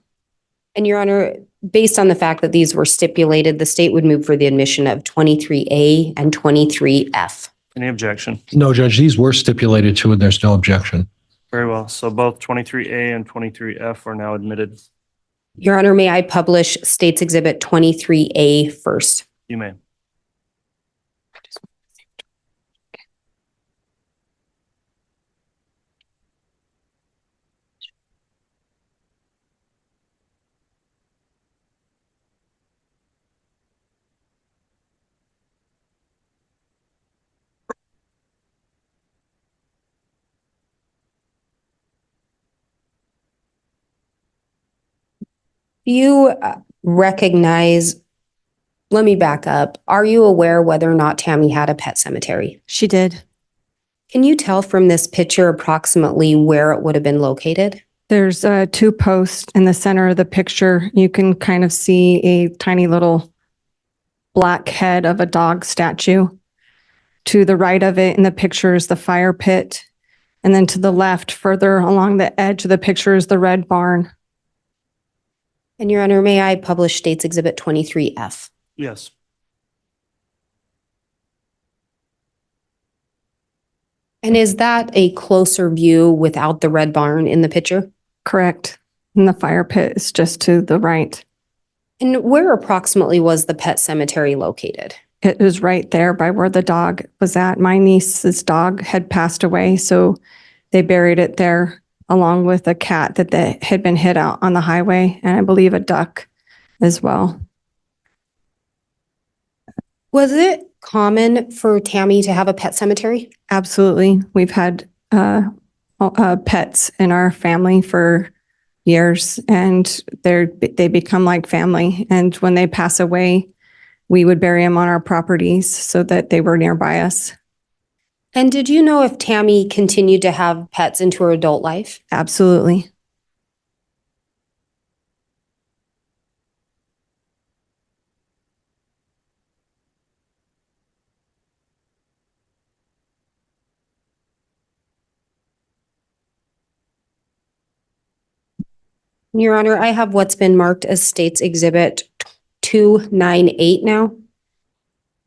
And Your Honor, based on the fact that these were stipulated, the state would move for the admission of 23A and 23F. Any objection? No, Judge, these were stipulated to, and there's no objection. Very well. So both 23A and 23F are now admitted. Your Honor, may I publish State's Exhibit 23A first? You may. Do you recognize, let me back up. Are you aware whether or not Tammy had a pet cemetery? She did. Can you tell from this picture approximately where it would have been located? There's two posts in the center of the picture. You can kind of see a tiny little black head of a dog statue. To the right of it in the picture is the fire pit. And then to the left, further along the edge of the picture is the red barn. And Your Honor, may I publish State's Exhibit 23F? Yes. And is that a closer view without the red barn in the picture? Correct. And the fire pit is just to the right. And where approximately was the pet cemetery located? It was right there by where the dog was at. My niece's dog had passed away, so they buried it there along with a cat that had been hit out on the highway, and I believe a duck as well. Was it common for Tammy to have a pet cemetery? Absolutely. We've had pets in our family for years, and they become like family. And when they pass away, we would bury them on our properties so that they were nearby us. And did you know if Tammy continued to have pets into her adult life? Absolutely. Your Honor, I have what's been marked as State's Exhibit 298 now.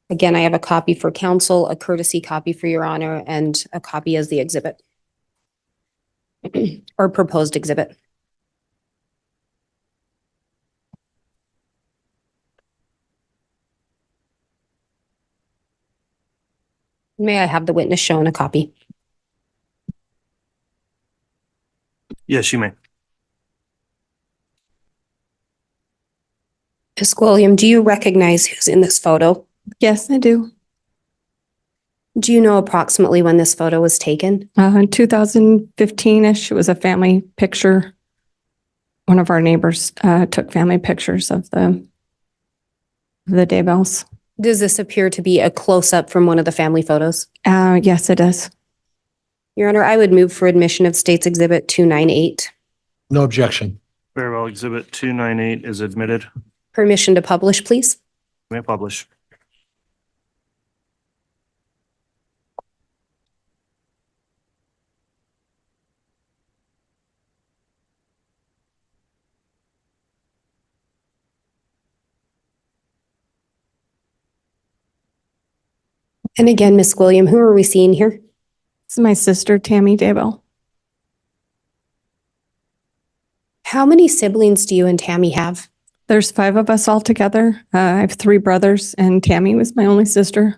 Again, I have a copy for counsel, a courtesy copy for Your Honor, and a copy as the exhibit or proposed exhibit. May I have the witness shown a copy? Yes, you may. Ms. William, do you recognize who's in this photo? Yes, I do. Do you know approximately when this photo was taken? In 2015-ish, it was a family picture. One of our neighbors took family pictures of the Daybells. Does this appear to be a close-up from one of the family photos? Yes, it is. Your Honor, I would move for admission of State's Exhibit 298. No objection. Very well. Exhibit 298 is admitted. Permission to publish, please. May publish. And again, Ms. William, who are we seeing here? This is my sister, Tammy Daybell. How many siblings do you and Tammy have? There's 5 of us all together. I have 3 brothers, and Tammy was my only sister.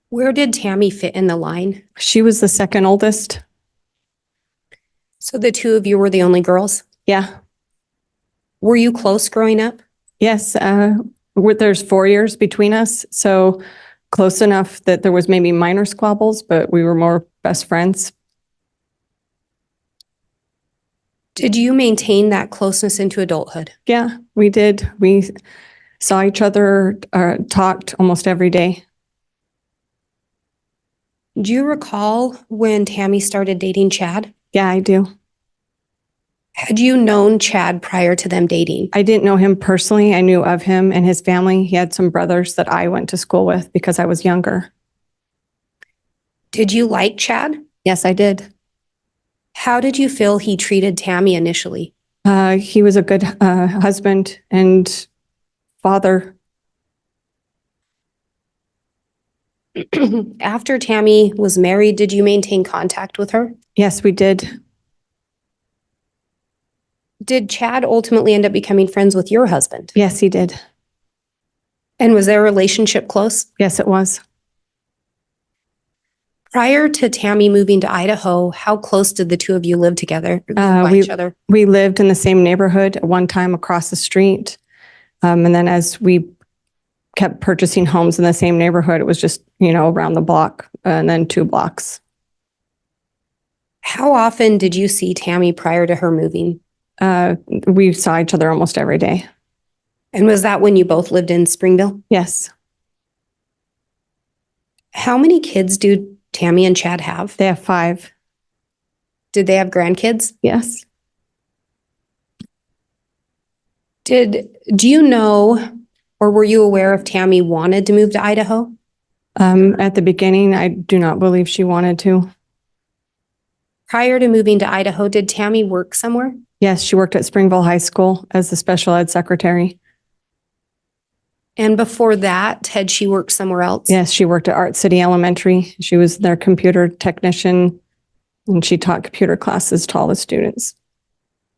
Where did Tammy fit in the line? She was the second oldest. So the two of you were the only girls? Yeah. Were you close growing up? Yes. There's 4 years between us, so close enough that there was maybe minor squabbles, but we were more best friends. Did you maintain that closeness into adulthood? Yeah, we did. We saw each other, talked almost every day. Do you recall when Tammy started dating Chad? Yeah, I do. Had you known Chad prior to them dating? I didn't know him personally. I knew of him and his family. He had some brothers that I went to school with because I was younger. Did you like Chad? Yes, I did. How did you feel he treated Tammy initially? He was a good husband and father. After Tammy was married, did you maintain contact with her? Yes, we did. Did Chad ultimately end up becoming friends with your husband? Yes, he did. And was their relationship close? Yes, it was. Prior to Tammy moving to Idaho, how close did the two of you live together by each other? We lived in the same neighborhood at one time across the street. And then as we kept purchasing homes in the same neighborhood, it was just, around the block and then 2 blocks. How often did you see Tammy prior to her moving? We saw each other almost every day. And was that when you both lived in Springville? Yes, How many kids do Tammy and Chad have? they have 5. Did they have grandkids? Yes. Do you know, or were you aware if Tammy wanted to move to Idaho? At the beginning, I do not believe she wanted to. Prior to moving to Idaho, did Tammy work somewhere? Yes, she worked at Springville High School as the special ed secretary. And before that, had she worked somewhere else? Yes, she worked at Art City Elementary. She was their computer technician, and she taught computer classes to all the students.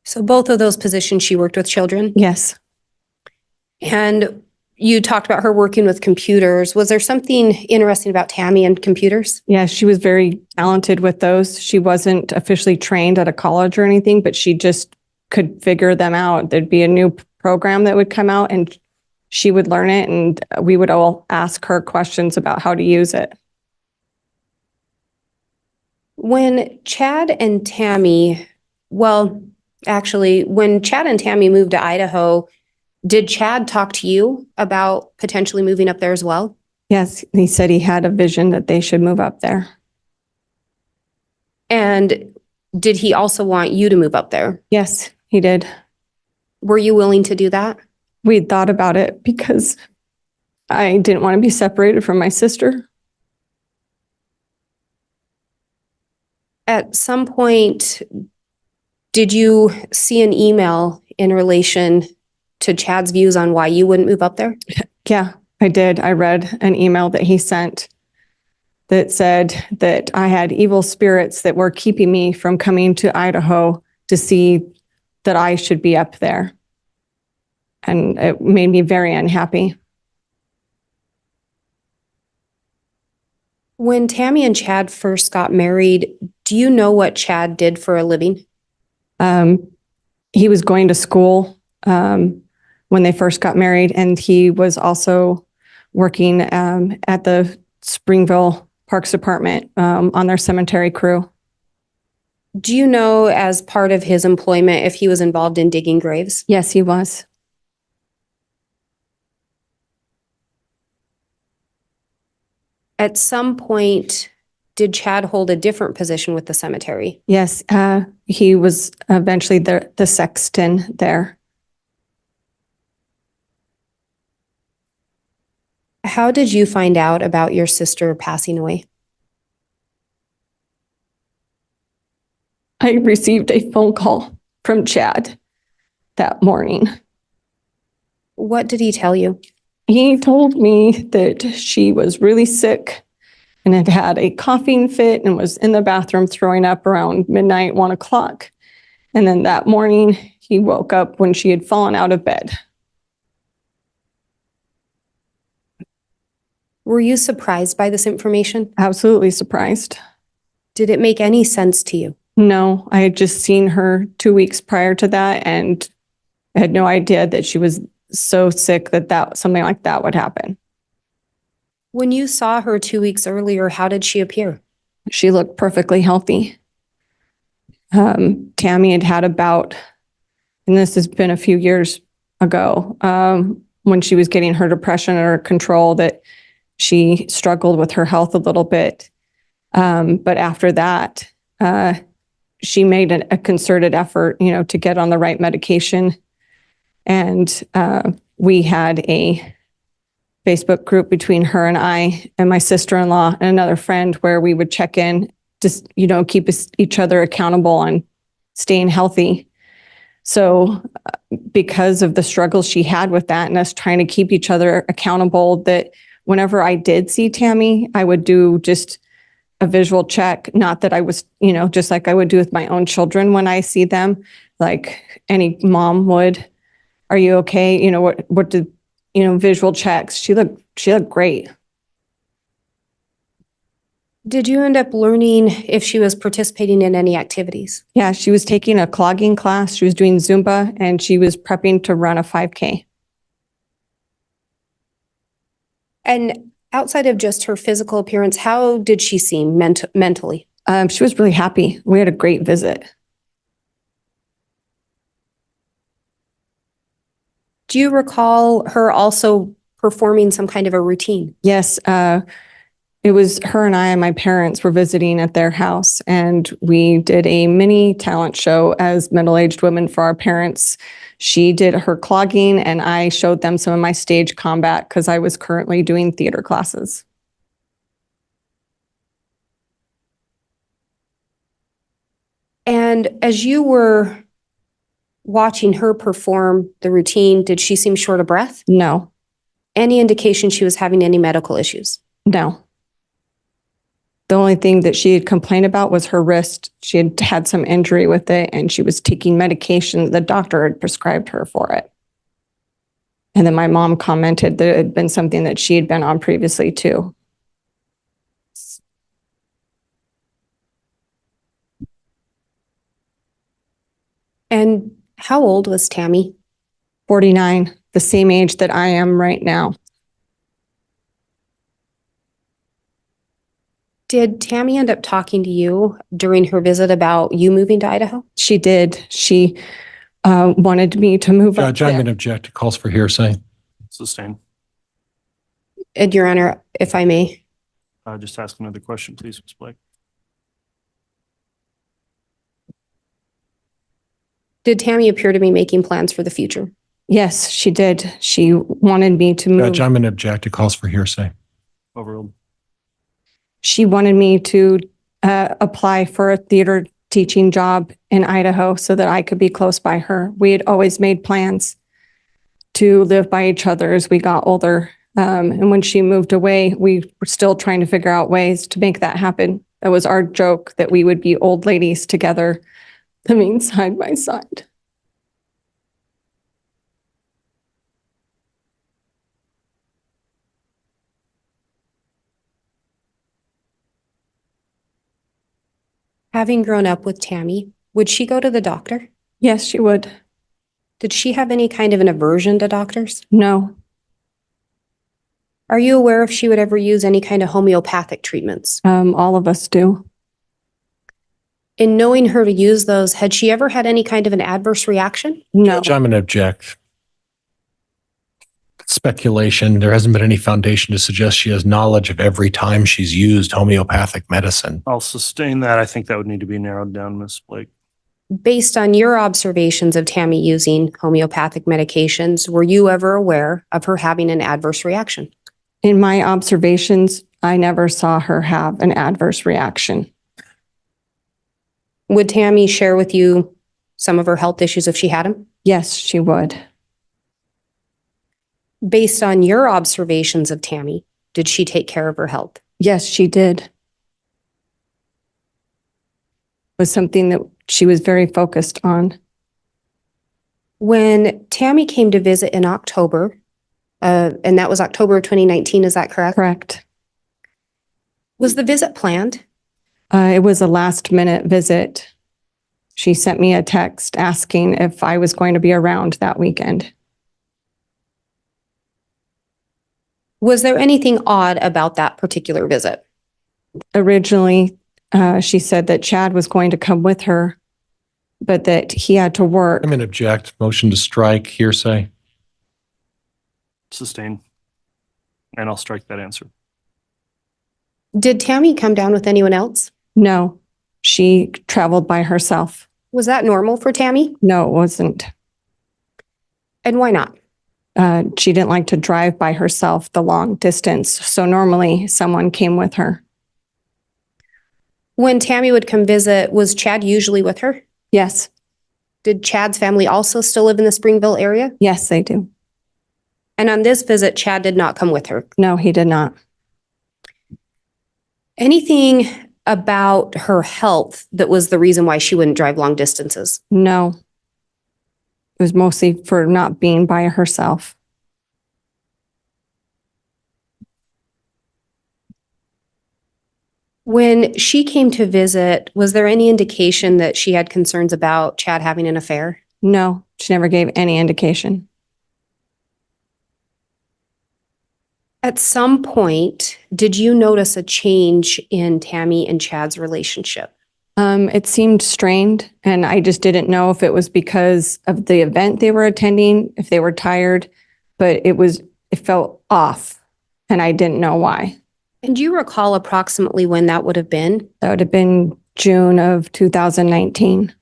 So both of those positions, she worked with children? Yes. And you talked about her working with computers. Was there something interesting about Tammy and computers? Yeah, she was very talented with those. She wasn't officially trained at a college or anything, but she just could figure them out. There'd be a new program that would come out and she would learn it, and we would all ask her questions about how to use it. When Chad and Tammy, well, actually, when Chad and Tammy moved to Idaho, did Chad talk to you about potentially moving up there as well? Yes, he said he had a vision that they should move up there. And did he also want you to move up there? Yes, he did. Were you willing to do that? We'd thought about it because I didn't want to be separated from my sister. At some point, did you see an email in relation to Chad's views on why you wouldn't move up there? Yeah, I did. I read an email that he sent that said that I had evil spirits that were keeping me from coming to Idaho to see that I should be up there. And it made me very unhappy. When Tammy and Chad first got married, do you know what Chad did for a living? He was going to school when they first got married, and he was also working at the Springville Parks Department on their cemetery crew. Do you know, as part of his employment, if he was involved in digging graves? Yes, he was. At some point, did Chad hold a different position with the cemetery? Yes, he was eventually the sexton there. How did you find out about your sister passing away? I received a phone call from Chad that morning. What did he tell you? He told me that she was really sick and had had a coughing fit and was in the bathroom throwing up around midnight, 1 o'clock. And then that morning, he woke up when she had fallen out of bed. Were you surprised by this information? Absolutely surprised. Did it make any sense to you? No, I had just seen her 2 weeks prior to that, and I had no idea that she was so sick that something like that would happen. When you saw her 2 weeks earlier, how did she appear? She looked perfectly healthy. Tammy had had a bout, and this has been a few years ago, when she was getting her depression under control, that she struggled with her health a little bit. But after that, she made a concerted effort, to get on the right medication. And we had a Facebook group between her and I and my sister-in-law and another friend where we would check in, just, keep each other accountable on staying healthy. So because of the struggles she had with that and us trying to keep each other accountable, that whenever I did see Tammy, I would do just a visual check. Not that I was, just like I would do with my own children when I see them, like any mom would. Are you okay? What did, visual checks. She looked great. Did you end up learning if she was participating in any activities? Yeah, she was taking a clogging class. She was doing Zumba, and she was prepping to run a 5K. And outside of just her physical appearance, how did she seem mentally? She was really happy. We had a great visit. Do you recall her also performing some kind of a routine? Yes, it was her and I and my parents were visiting at their house, and we did a mini talent show as middle-aged women for our parents. She did her clogging, and I showed them some of my stage combat because I was currently doing theater classes. And as you were watching her perform the routine, did she seem short of breath? No, Any indication she was having any medical issues? no. The only thing that she had complained about was her wrist. She had had some injury with it, and she was taking medication. The doctor had prescribed her for it. And then my mom commented that it had been something that she had been on previously too. And how old was Tammy? 49, the same age that I am right now. Did Tammy end up talking to you during her visit about you moving to Idaho? She did. She wanted me to move up Judge, I'm there. going to object. It calls for hearsay. Sustain. And Your Honor, if I may. Just ask another question, please, Ms. Blake. Did Tammy appear to be making plans for the future? Yes, she did. She wanted me to move. Judge, I'm going to object. It calls for hearsay. Overruled. She wanted me to apply for a theater teaching job in Idaho so that I could be close by her. We had always made plans to live by each other as we got older. And when she moved away, we were still trying to figure out ways to make that happen. That was our joke, that we would be old ladies together, living side by side. Having grown up with Tammy, would she go to the doctor? Yes, she would. Did she have any kind of an aversion to doctors? No, Are you aware if she would ever use any kind of homeopathic treatments? all of us do. In knowing her to use those, had she ever had any kind of an adverse reaction? No, Judge, I'm going to object. Speculation. There hasn't been any foundation to suggest she has knowledge of every time she's used homeopathic medicine. I'll sustain that. I think that would need to be narrowed down, Ms. Blake. Based on your observations of Tammy using homeopathic medications, were you ever aware of her having an adverse reaction? in my observations, I never saw her have an adverse reaction. Would Tammy share with you some of her health issues if she had them? Yes, she would. Based on your observations of Tammy, did she take care of her health? Yes, she did. It was something that she was very focused on. When Tammy came to visit in October, and that was October of 2019, is that correct? Correct. Was the visit planned? It was a last minute visit. She sent me a text asking if I was going to be around that weekend. Was there anything odd about that particular visit? Originally, she said that Chad was going to come with her, but that he had to work. I'm going to object. Motion to strike, hearsay. Sustain. And I'll strike that answer. Did Tammy come down with anyone else? No, she traveled by herself. Was that normal for Tammy? No, it wasn't. And why not? She didn't like to drive by herself the long distance, so normally someone came with her. When Tammy would come visit, was Chad usually with her? Yes, Did Chad's family also still live in the Springville area? yes, they do. And on this visit, Chad did not come with her. No, he did not. Anything about her health that was the reason why she wouldn't drive long distances? No. It was mostly for not being by herself. When she came to visit, was there any indication that she had concerns about Chad having an affair? No, she never gave any indication. At some point, did you notice a change in Tammy and Chad's relationship? It seemed strained, and I just didn't know if it was because of the event they were attending, if they were tired, but it felt off, and I didn't know why. And do you recall approximately when that would have been? That would have been June of 2019.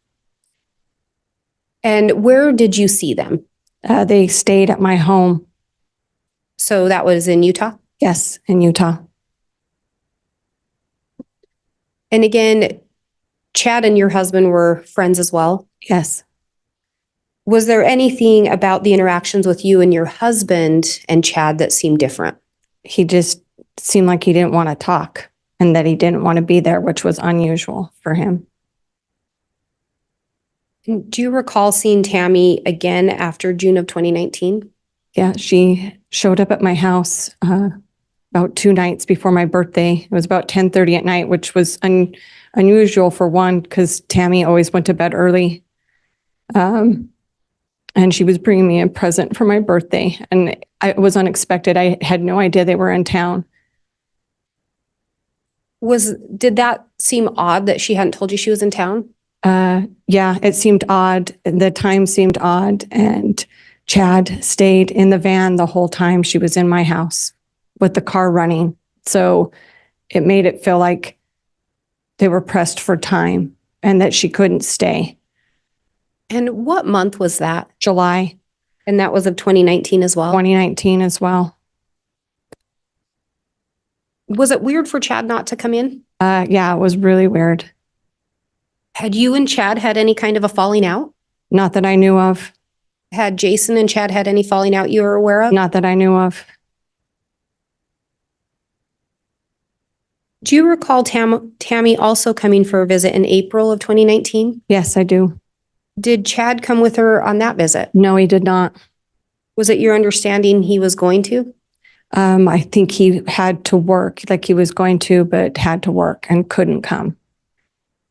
And where did you see them? They stayed at my home. So that was in Utah? Yes, in Utah. And again, Chad and your husband were friends as well? Yes. Was there anything about the interactions with you and your husband and Chad that seemed different? He just seemed like he didn't want to talk and that he didn't want to be there, which was unusual for him. Do you recall seeing Tammy again after June of 2019? Yeah, she showed up at my house about 2 nights before my birthday. It was about 10:30 at night, which was unusual for one, because Tammy always went to bed early. And she was bringing me a present for my birthday, and it was unexpected. I had no idea they were in town. Did that seem odd that she hadn't told you she was in town? Yeah, it seemed odd. The time seemed odd, and Chad stayed in the van the whole time she was in my house with the car running. So it made it feel like they were pressed for time and that she couldn't stay. And what month was that? July. And that was of 2019 as well? 2019 as well. Was it weird for Chad not to come in? Yeah, it was really weird. Had you and Chad had any kind of a falling out? Not that I knew of. Had Jason and Chad had any falling out you were aware of? Not that I knew of. Do you recall Tammy also coming for a visit in April of 2019? Yes, I do. Did Chad come with her on that visit? No, he did not. Was it your understanding he was going to? I think he had to work, like he was going to, but had to work and couldn't come.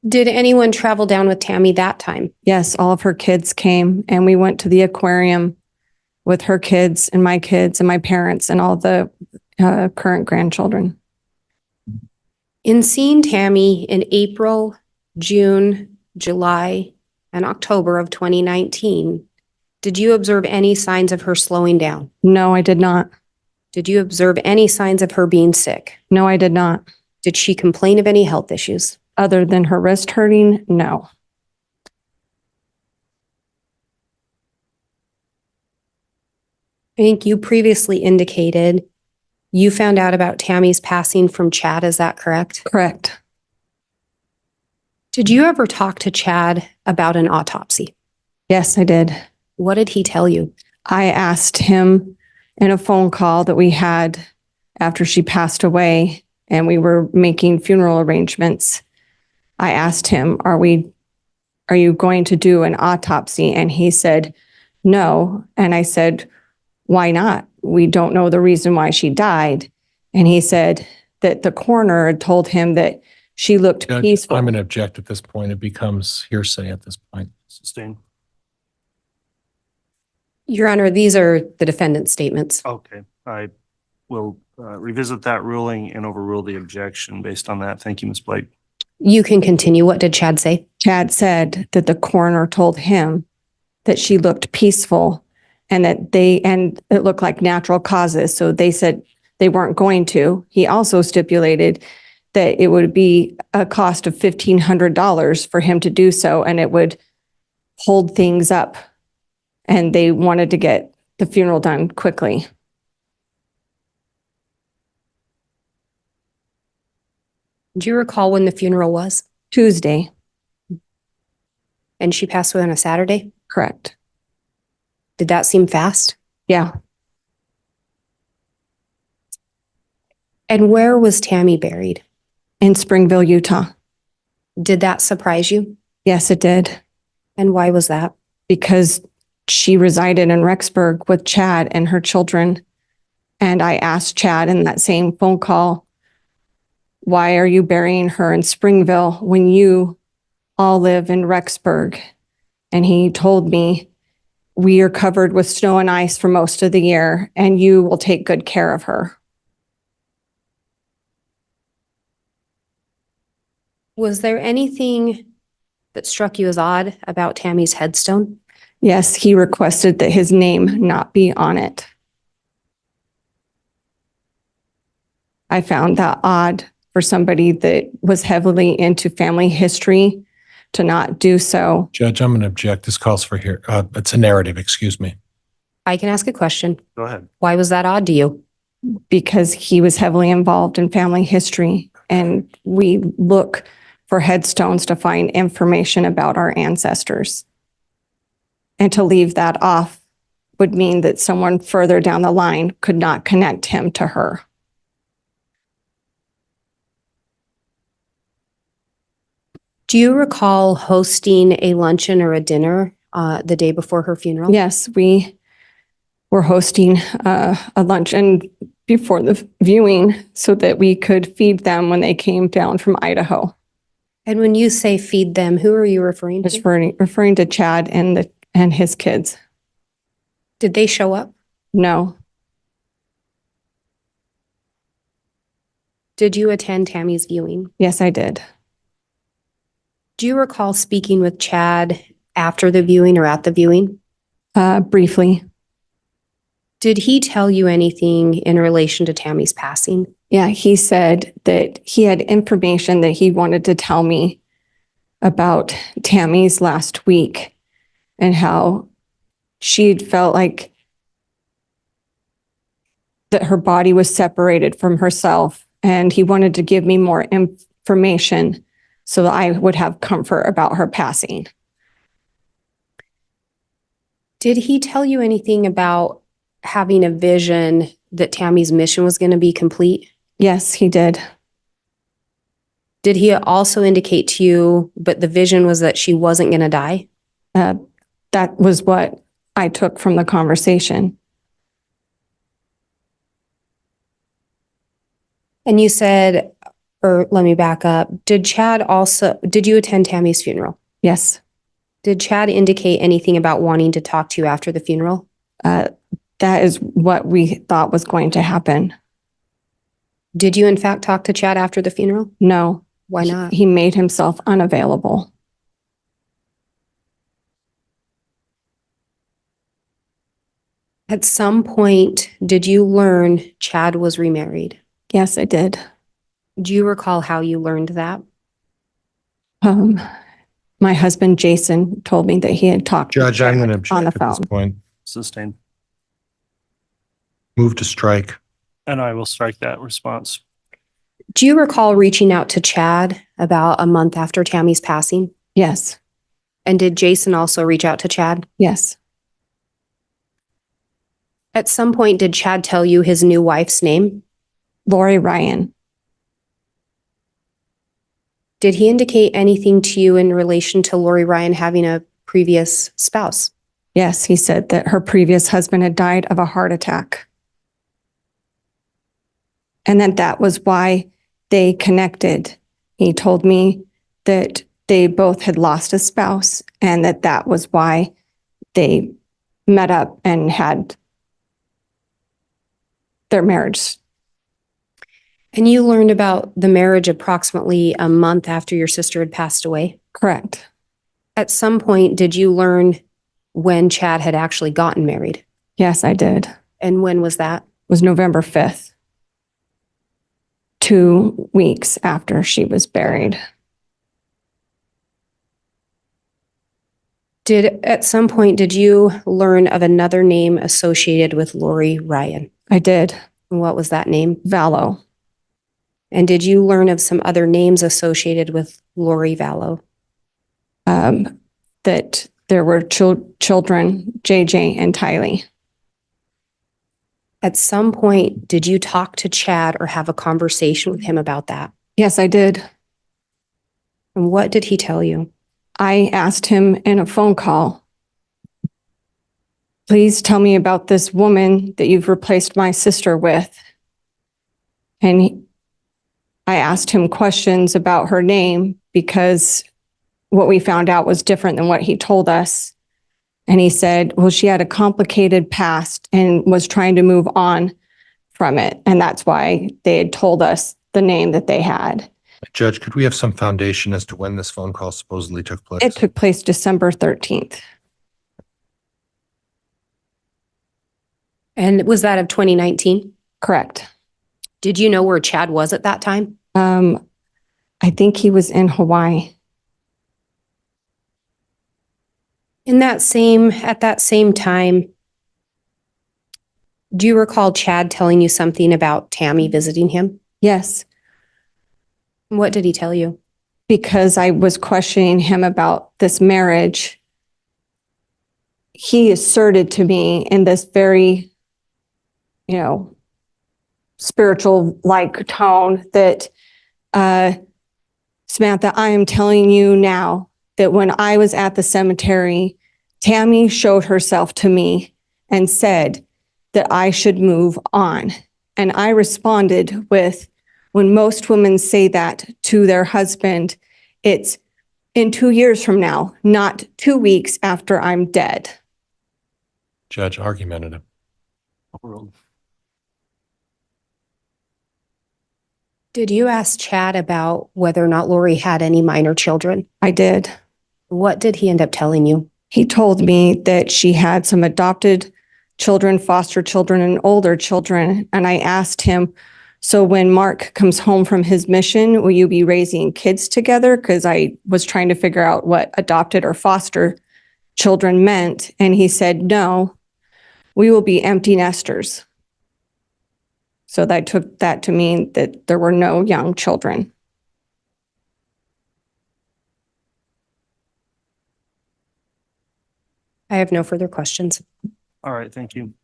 Did anyone travel down with Tammy that time? Yes, all of her kids came, and we went to the aquarium with her kids and my parents and all the current grandchildren. In seeing Tammy in April, June, July, and October of 2019, did you observe any signs of her slowing down? No, I did not. Did you observe any signs of her being sick? No, I did not. Did she complain of any health issues? Other than her wrist hurting, no. I think you previously indicated you found out about Tammy's passing from Chad. Is that correct? Correct. Did you ever talk to Chad about an autopsy? Yes, I did. What did he tell you? I asked him in a phone call that we had after she passed away and we were making funeral arrangements. I asked him, are you going to do an autopsy? And he said, no. And I said, why not? We don't know the reason why she died. And he said that the coroner had told him that she looked Judge, peaceful. I'm going to object at this point. It becomes hearsay at this point. Sustained. Your Honor, these are the defendant's statements. Okay, I will revisit that ruling and overrule the objection based on that. Thank you, Ms. Blake. You can continue. What did Chad say? Chad said that the coroner told him that she looked peaceful and that it looked like natural causes. So they said they weren't going to. He also stipulated that it would be a cost of $1,500 for him to do so, and it would hold things up. And they wanted to get the funeral done quickly. Do you recall when the funeral was? Tuesday. And she passed away on a Saturday? Correct. Did that seem fast? Yeah. And where was Tammy buried? In Springville, Utah. Did that surprise you? Yes, it did. And why was that? Because she resided in Rexburg with Chad and her children. And I asked Chad in that same phone call, why are you burying her in Springville when you all live in Rexburg? And he told me, we are covered with snow and ice for most of the year, and you will take good care of her. Was there anything that struck you as odd about Tammy's headstone? Yes, he requested that his name not be on it. I found that odd for somebody that was heavily into family history to not do so. Judge, I'm going to object. This calls for here. It's a narrative, excuse me. I can ask a question. Go ahead. Why was that odd to you? Because he was heavily involved in family history, and we look for headstones to find information about our ancestors. And to leave that off would mean that someone further down the line could not connect him to her. Do you recall hosting a luncheon or a dinner the day before her funeral? Yes, we were hosting a luncheon before the viewing so that we could feed them when they came down from Idaho. And when you say feed them, who are you referring to? Referring to Chad and his kids. Did they show up? No. Did you attend Tammy's viewing? Yes, I did. Do you recall speaking with Chad after the viewing or at the viewing? Briefly. Did he tell you anything in relation to Tammy's passing? Yeah, he said that he had information that he wanted to tell me about Tammy's last week and how she'd felt like that her body was separated from herself, and he wanted to give me more information so that I would have comfort about her passing. Did he tell you anything about having a vision that Tammy's mission was going to be complete? Yes, he did. Did he also indicate to you, but the vision was that she wasn't going to die? That was what I took from the conversation. And you said, or let me back up, did you attend Tammy's funeral? Yes. Did Chad indicate anything about wanting to talk to you after the funeral? That is what we thought was going to happen. Did you in fact talk to Chad after the funeral? No. Why not? He made himself unavailable. At some point, did you learn Chad was remarried? Yes, I did. Do you recall how you learned that? My husband, Jason, told me that he had talked to Judge, I'm going to on the object at this phone. point. Sustained. Move to strike. And I will strike that response. Do you recall reaching out to Chad about a month after Tammy's passing? Yes. And did Jason also reach out to Chad? Yes. At some point, did Chad tell you his new wife's name? Lori Ryan. Did he indicate anything to you in relation to Lori Ryan having a previous spouse? Yes, he said that her previous husband had died of a heart attack. And that was why they connected. He told me that they both had lost a spouse and that was why they met up and had their marriage. And you learned about the marriage approximately a month after your sister had passed away? Correct. At some point, did you learn when Chad had actually gotten married? Yes, I did. It And when was that? was November 5th, 2 weeks after she was buried. At some point, did you learn of another name associated with Lori Ryan? I did. And what was that name? Vallow. And did you learn of some other names associated with Lori Vallow? That there were children, JJ and Tylee. At some point, did you talk to Chad or have a conversation with him about that? Yes, I did. And what did he tell you? I asked him in a phone call, please tell me about this woman that you've replaced my sister with. And I asked him questions about her name because what we found out was different than what he told us. And he said, well, she had a complicated past and was trying to move on from it. And that's why they had told us the name that they had. Judge, could we have some foundation as to when this phone call supposedly took place? It took place December 13th. And was that of 2019? Correct. Did you know where Chad was at that time? I think he was in Hawaii. At that same time, do you recall Chad telling you something about Tammy visiting him? Yes, What did he tell you? because I was questioning him about this marriage. He asserted to me in this very, spiritual like tone that, Samantha, I am telling you now that when I was at the cemetery, Tammy showed herself to me and said that I should move on. And I responded with, when most women say that to their husband, it's in 2 years from now, not 2 weeks after I'm dead. Judge, argumentative. Did you ask Chad about whether or not Lori had any minor children? I did. What did he end up telling you? He told me that she had some adopted children, foster children, and older children. And I asked him, so when Mark comes home from his mission, will you be raising kids together? Because I was trying to figure out what adopted or foster children meant. And he said, no, we will be empty nesters. So I took that to mean that there were no young children. I have no further questions. All right, thank you.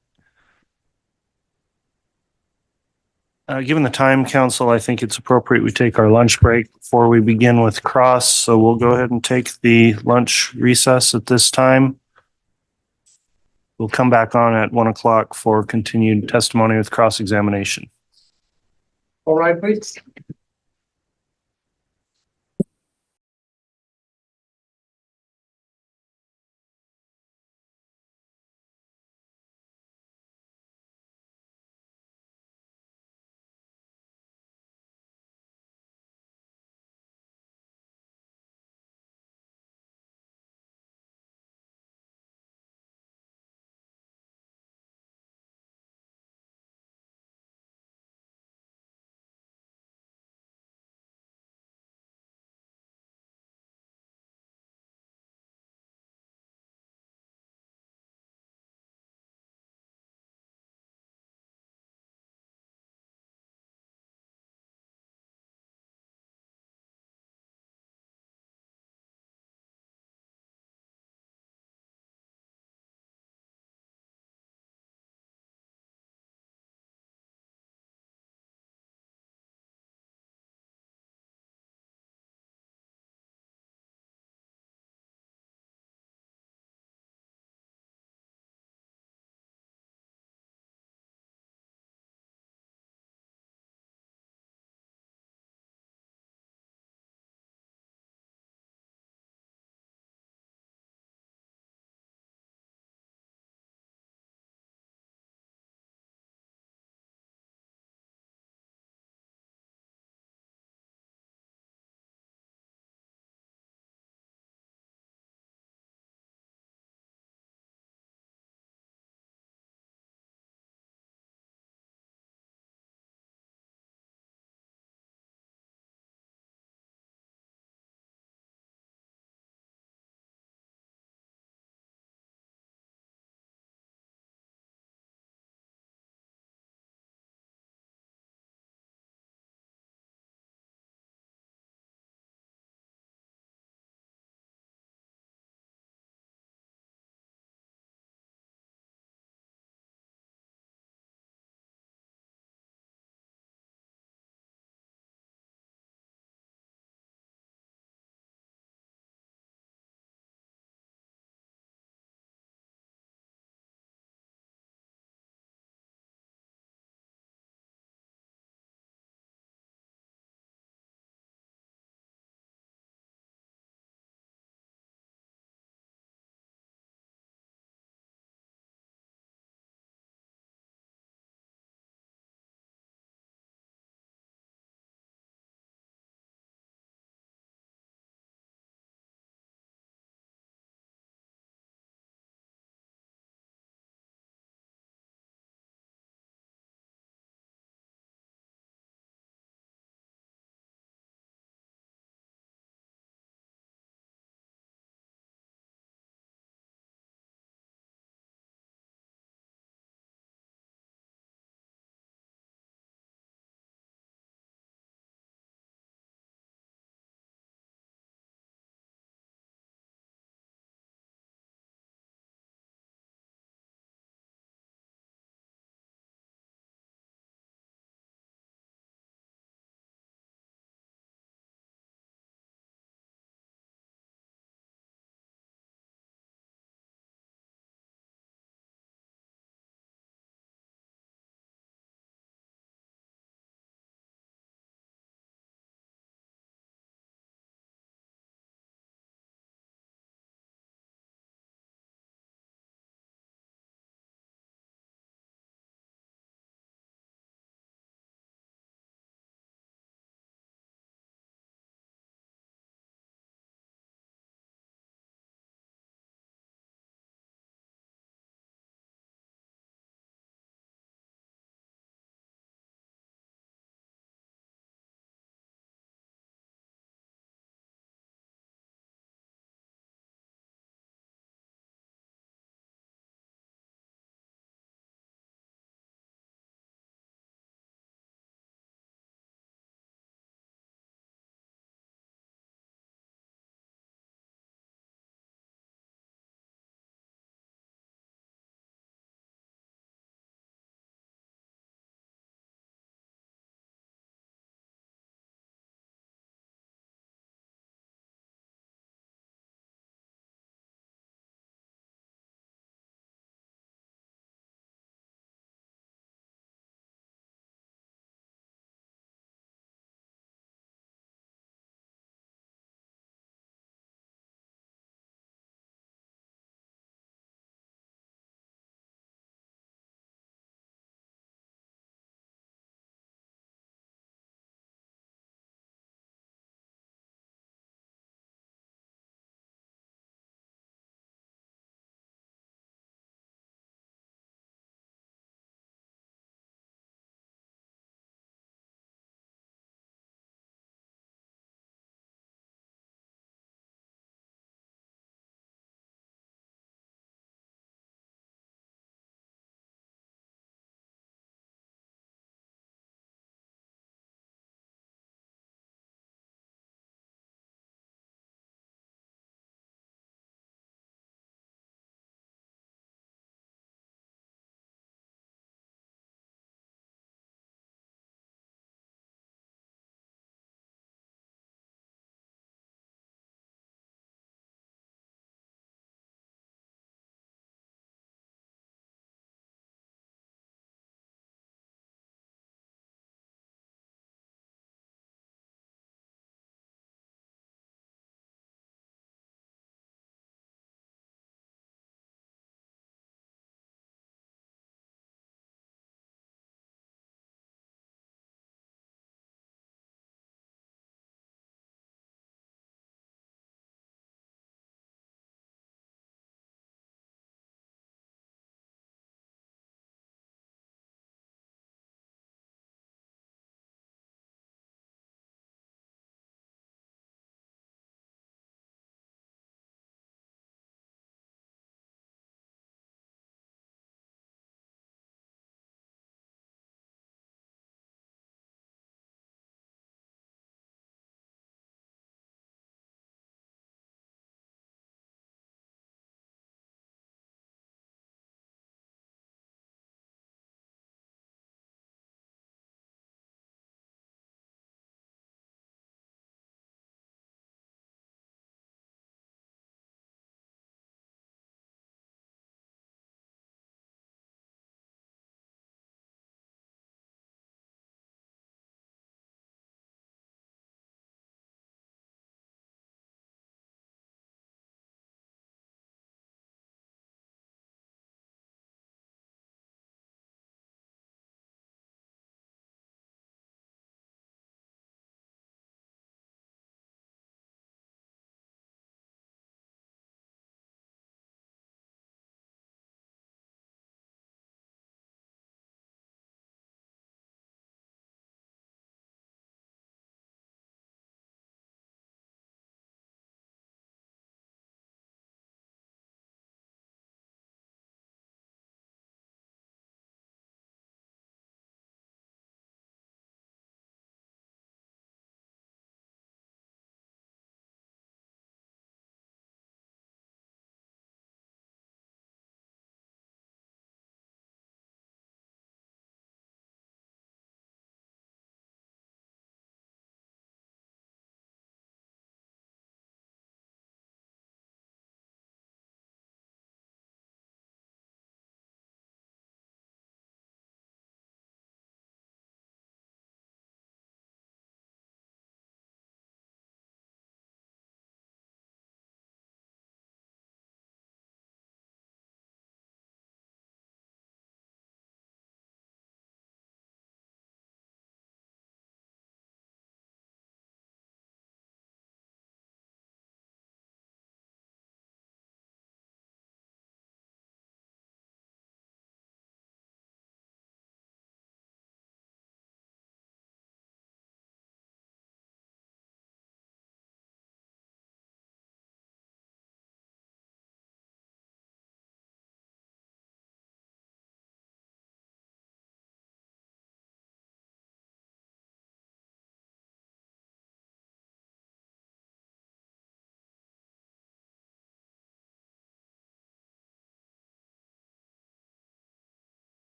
Given the time, council, I think it's appropriate we take our lunch break before we begin with cross. So we'll go ahead and take the lunch recess at this time. We'll come back on at 1 o'clock for continued testimony with cross-examination. All right, please.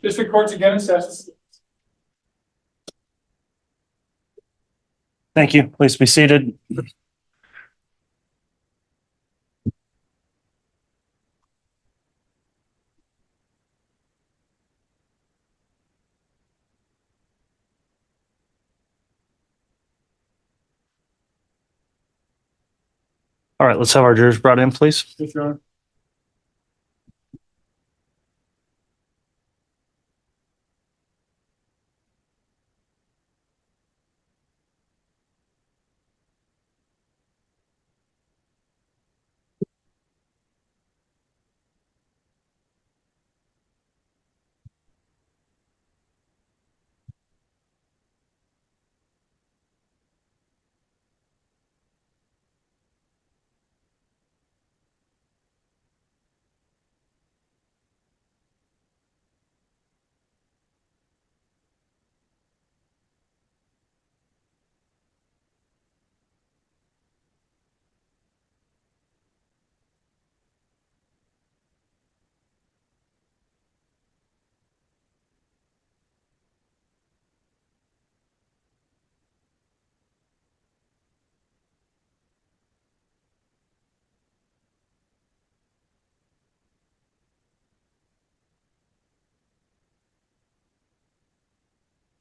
District Court's again in session. Thank you. Please be seated. All right, let's have our jurors brought in, please. Yes, Your Honor.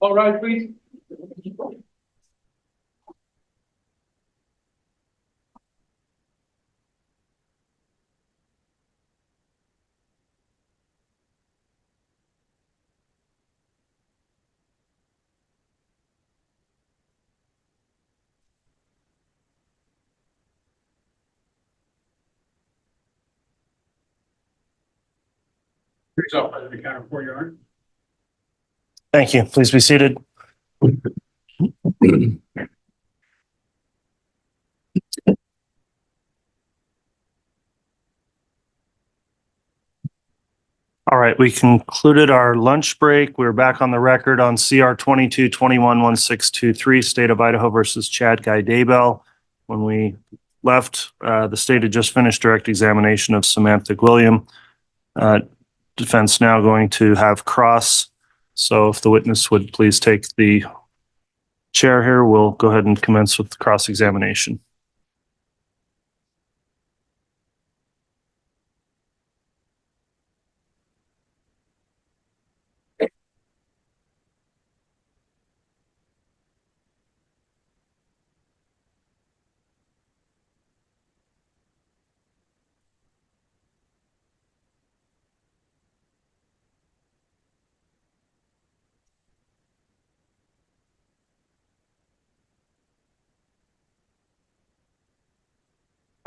All right, please. Please off by the counter for Your Honor. Thank you. Please be seated. All right, we concluded our lunch break. We're back on the record on CR 22-21-1623, State of Idaho versus Chad Guy Daybell. When we left, the state had just finished direct examination of Samantha Gillam. Defense now going to have cross. So if the witness would please take the chair here, we'll go ahead and commence with the cross-examination.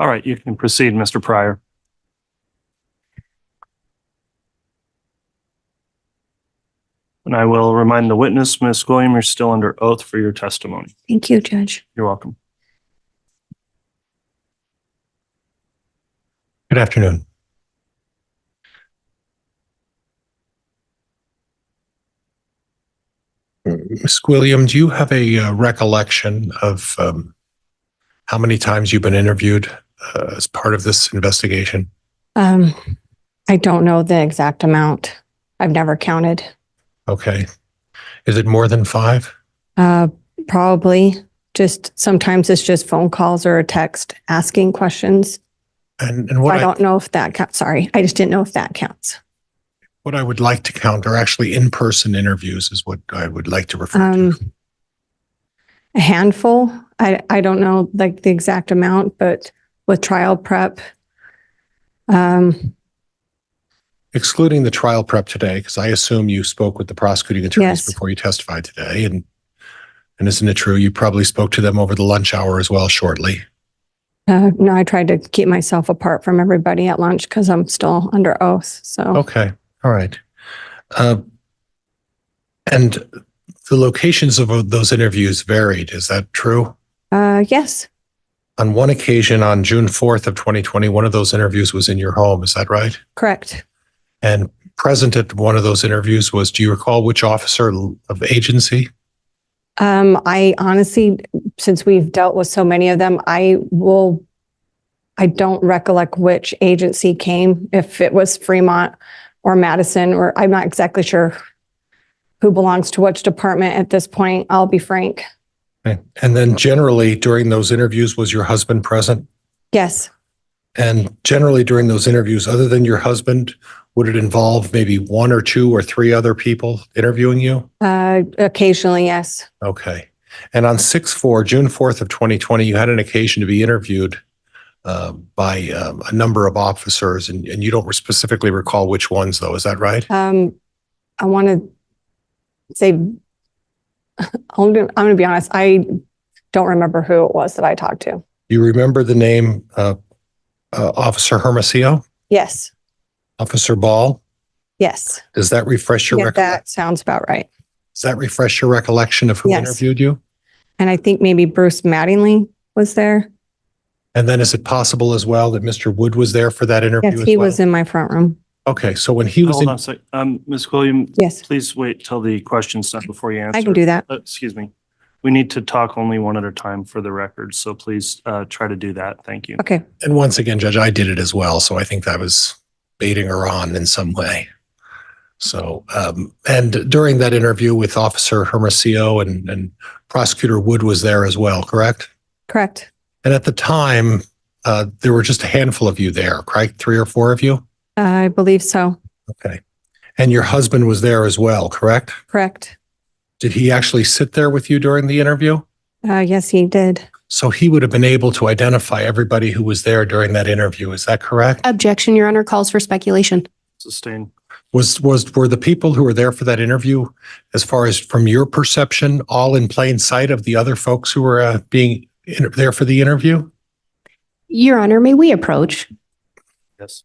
All right, you can proceed, Mr. Pryor. And I will remind the witness, Ms. Gillam, you're still under oath for your testimony. Thank you, Judge. You're welcome. Good afternoon. Ms. Gillam, do you have a recollection of how many times you've been interviewed as part of this investigation? I don't know the exact amount. I've never counted. Okay. Is it more than 5? Probably. Just sometimes it's just phone calls or a text asking questions. And what I don't know if that counts. Sorry, I just didn't know if that counts. what I would like to count are actually in-person interviews is what I would like to refer to. A handful. I don't know like the exact amount, but with trial prep. Excluding the trial prep today, because I assume you spoke with the prosecuting attorneys Yes. before you testified today. And isn't it true? You probably spoke to them over the lunch hour as well shortly. No, I tried to keep myself apart from everybody at lunch because I'm still under oath. So Okay. All right. And the locations of those interviews varied. Is that true? yes, On one occasion on June 4th of 2020, one of those interviews was in your home. Is that right? correct. And present at one of those interviews was, do you recall which officer of agency? I honestly, since we've dealt with so many of them, I don't recollect which agency came, if it was Fremont or Madison, or I'm not exactly sure who belongs to which department at this point. I'll be frank. Okay. And then generally during those interviews, was your husband present? Yes. And generally during those interviews, other than your husband, would it involve maybe 1 or 2 or 3 other people interviewing you? Occasionally, yes. Okay. And on June 4th of 2020, you had an occasion to be interviewed by a number of officers, and you don't specifically recall which ones, though. Is that right? I want to say, I'm going to be honest, I don't remember who it was that I talked to. You remember the name Officer Hermosillo? Yes. Officer Ball? Yes. Does that refresh your Yeah, recollection? that sounds about right. Does that refresh your recollection of who Yes. interviewed you? And I think maybe Bruce Mattingly was there. And then is it possible as well that Mr. Wood was there for that interview Yes, as he well? was in my front room. Okay, so when he was Hold in, on a sec. Ms. William, Yes, please wait till the question's done before you answer. I can do that. Excuse me. We need to talk only one at a time for the record, so please try to do that. Thank you. Okay. and once again, Judge, I did it as well, so I think that was baiting her on in some way. So, and during that interview with Officer Hermosillo and Prosecutor Wood was there as well, correct? Correct. And at the time, there were just a handful of you there, correct? 3 or 4 of you? I believe so. Okay. And your husband was there as well, correct? Correct. Did he actually sit there with you during the interview? Yes, he did. So he would have been able to identify everybody who was there during that interview. Is that correct? Objection, Your Honor, calls for speculation. Sustain. Were the people who were there for that interview, as far as from your perception, all in plain sight of the other folks who were there for the interview? Your Honor, may we approach? Yes.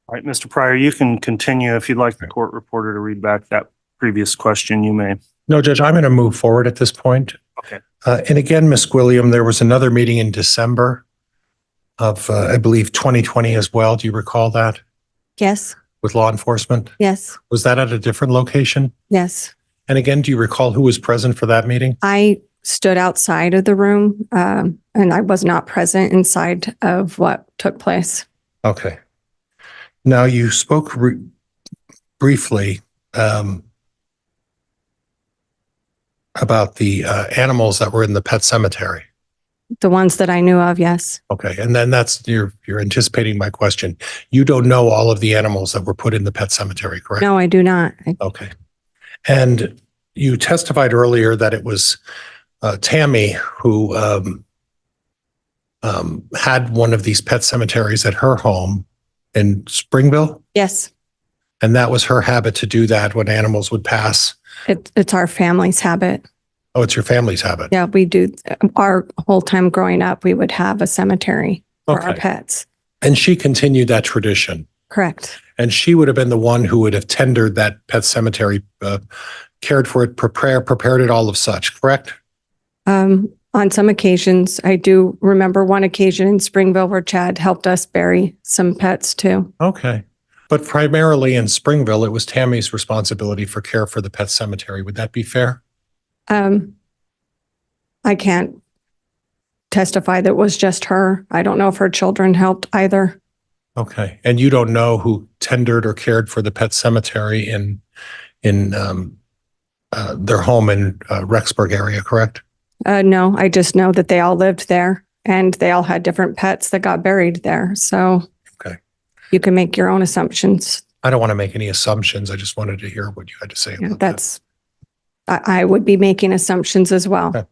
All right, Mr. Pryor, you can continue. If you'd like the court reporter to read back that previous question, you may. No, Judge, I'm going to move forward at this point. Okay. And again, Ms. William, there was another meeting in December of, I believe, 2020 as well. Do you recall that Yes. with law enforcement? Yes. Was that at a different location? Yes. And again, do you recall who was present for that meeting? I stood outside of the room, and I was not present inside of what took place. Okay. Now, you spoke briefly about the animals that were in the pet cemetery. The ones that I knew of, yes. Okay, and then you're anticipating my question. You don't know all of the animals that were put in the pet cemetery, correct? No, I do not. Okay. And you testified earlier that it was Tammy who had one of these pet cemeteries at her home in Springville, Yes. and that was her habit to do that when animals would pass. It's our family's habit. Oh, it's your family's habit. Yeah, we do. Our whole time growing up, we would have a cemetery for our Okay. pets. And she continued that tradition. Correct. And she would have been the one who would have tendered that pet cemetery, cared for it, prepared it, all of such, correct? On some occasions, I do remember one occasion in Springville where Chad helped us bury some pets too. Okay. But primarily in Springville, it was Tammy's responsibility for care for the pet cemetery. Would that be fair? I can't testify that it was just her. I don't know if her children helped either. Okay. And you don't know who tendered or cared for the pet cemetery in their home in Rexburg area, correct? No, I just know that they all lived there and they all had different pets that got buried there. So Okay. you can make your own assumptions. I don't want to make any assumptions. I just wanted to hear what you had to say Yeah, about that. that's, I would be making assumptions as well. Okay.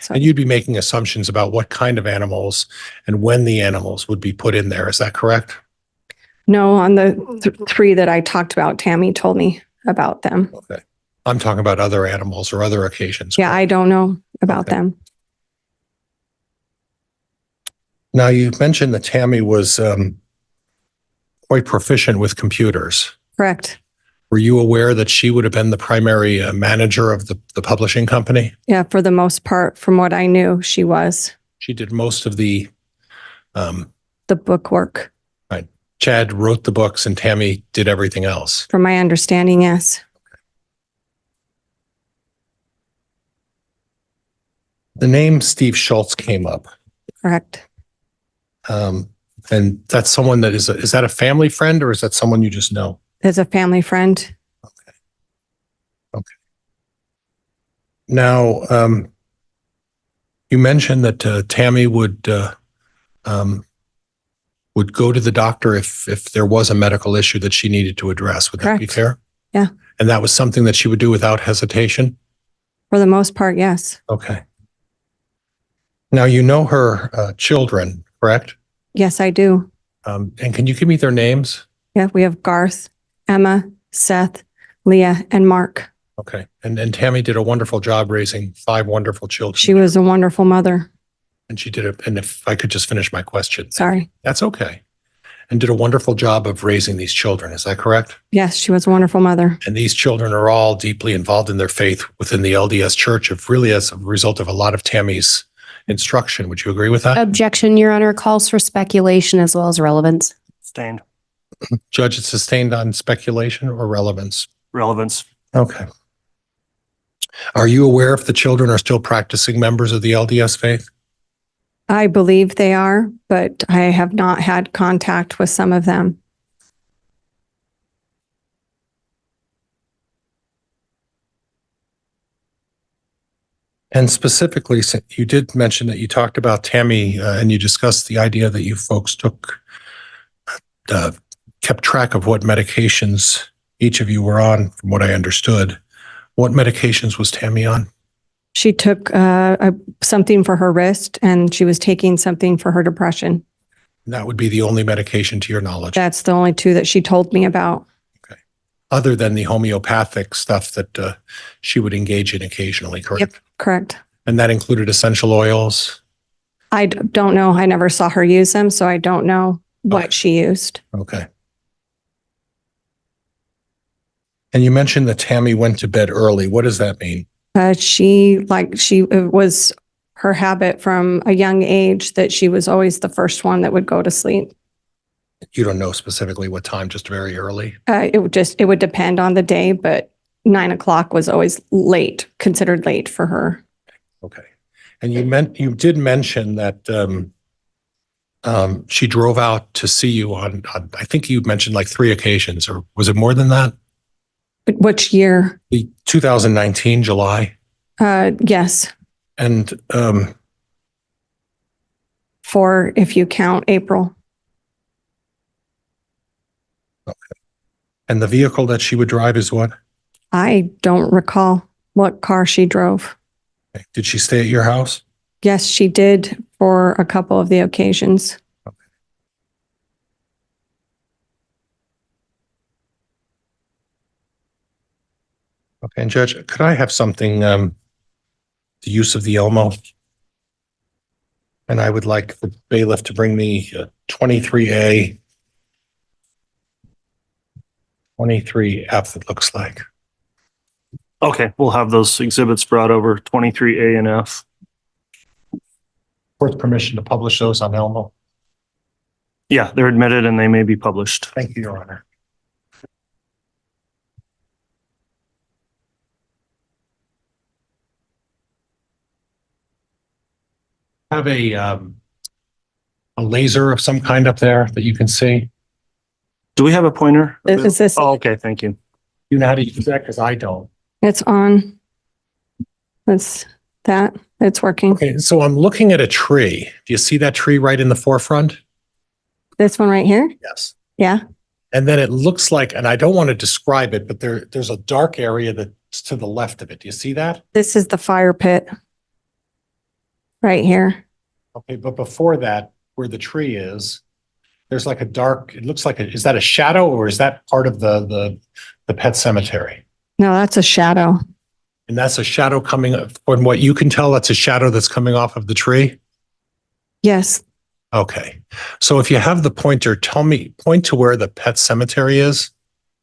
So, And you'd be making assumptions about what kind of animals and when the animals would be put in there. Is that correct? no, on the three that I talked about, Tammy told me about them. Okay. I'm talking about other animals or other occasions. Yeah, I don't know about Okay. them. Now, you mentioned that Tammy was quite proficient with computers. Correct. Were you aware that she would have been the primary manager of the publishing company? Yeah, for the most part, from what I knew, she was She did most of the, the book work. Chad wrote the books and Tammy did everything else. From my understanding, yes. The name Steve Schultz came up. Correct. And that's someone that is that a family friend or is that someone you just know? As a family friend. Now, you mentioned that Tammy would go to the doctor if there was a medical issue that she needed to address. Would that be Correct. fair? Yeah. And that was something that she would do without hesitation? For the most part, yes. Okay. Now, you know her children, correct? Yes, I do. And can you give me their names? Yeah, we have Garth, Emma, Seth, Leah, and Mark. Okay. And Tammy did a wonderful job raising 5 wonderful children. She was a wonderful mother. And she did it. And if I could just finish my question. Sorry. That's okay. And did a wonderful job of raising these children. Is that correct? Yes, she was a wonderful mother. And these children are all deeply involved in their faith within the LDS Church, as a result of a lot of Tammy's instruction. Would you agree with that? Objection, Your Honor, calls for speculation as well as relevance. Sustained. Judge, it's sustained on speculation or relevance? Relevance. Okay. Are you aware if the children are still practicing members of the LDS faith? I believe they are, but I have not had contact with some of them. And specifically, you did mention that you talked about Tammy and you discussed the idea that you folks kept track of what medications each of you were on, from what I understood. What medications was Tammy on? She took something for her wrist and she was taking something for her depression. That would be the only medication to your knowledge. That's the only two that she told me about. Okay. Other than the homeopathic stuff that she would engage in occasionally, correct? Yep, correct. And that included essential oils? I don't know. I never saw her use them, so I don't know what Okay. she used. Okay. And you mentioned that Tammy went to bed early. What does that mean? It was her habit from a young age that she was always the first one that would go to sleep. You don't know specifically what time, just very early? It would depend on the day, but 9 o'clock was always late, considered late for her. Okay. And you did mention that she drove out to see you on, I think you mentioned like 3 occasions, or was it more than that? But which year? The 2019 July. Yes, And 4 if you count April. and the vehicle that she would drive is what? I don't recall what car she drove. Okay. Did she stay at your house? Yes, she did for a couple of the occasions. Okay. And Judge, could I have something, the use of the Elmo? And I would like the bailiff to bring me 23A, 23F, it looks like. Okay, we'll have those exhibits brought over, 23A and F. court's permission to publish those on Elmo? Yeah, they're admitted and they may be published. Thank you, Your Honor. Have a laser of some kind up there that you can see? Do we have a pointer? Is this, Oh, okay, thank you. You know how to use that? Because I don't. It's on. It's working. Okay, so I'm looking at a tree. Do you see that tree right in the forefront? This one right here? Yes. Yeah. And then it looks like, and I don't want to describe it, but there's a dark area that's to the left of it. Do you see that? This is the fire pit. Right here. Okay, but before that, where the tree is, there's like a dark, it looks like, is that a shadow or is that part of the pet cemetery? No, that's a shadow. And that's a shadow coming, from what you can tell, that's a shadow that's coming off of the tree? Yes. Okay. So if you have the pointer, point to where the pet cemetery is.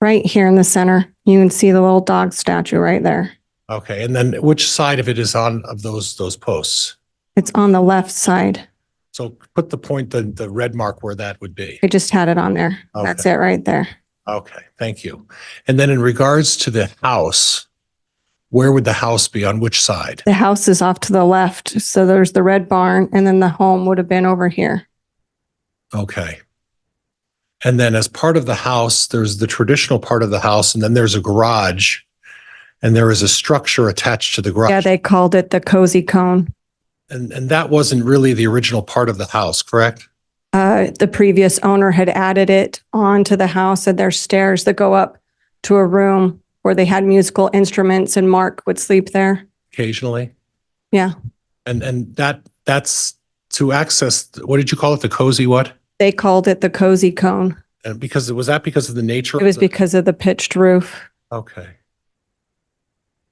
Right here in the center. You can see the little dog statue right there. Okay. And then which side of it is on of those posts? It's on the left side. So put the red mark where that would be. I just had it on there. Okay. That's it right there. Okay. Thank you. And then in regards to the house, where would the house be? On which side? The house is off to the left. So there's the red barn and then the home would have been over here. Okay. And then as part of the house, there's the traditional part of the house, and then there's a garage, and there is a structure attached to the garage. Yeah, they called it the cozy cone. And that wasn't really the original part of the house, correct? The previous owner had added it onto the house, and there's stairs that go up to a room where they had musical instruments and Mark would sleep there. Occasionally. Yeah. And that's to access, what did you call it? The cozy what? They called it the cozy cone. And because of the nature? It was because of the pitched roof. Okay.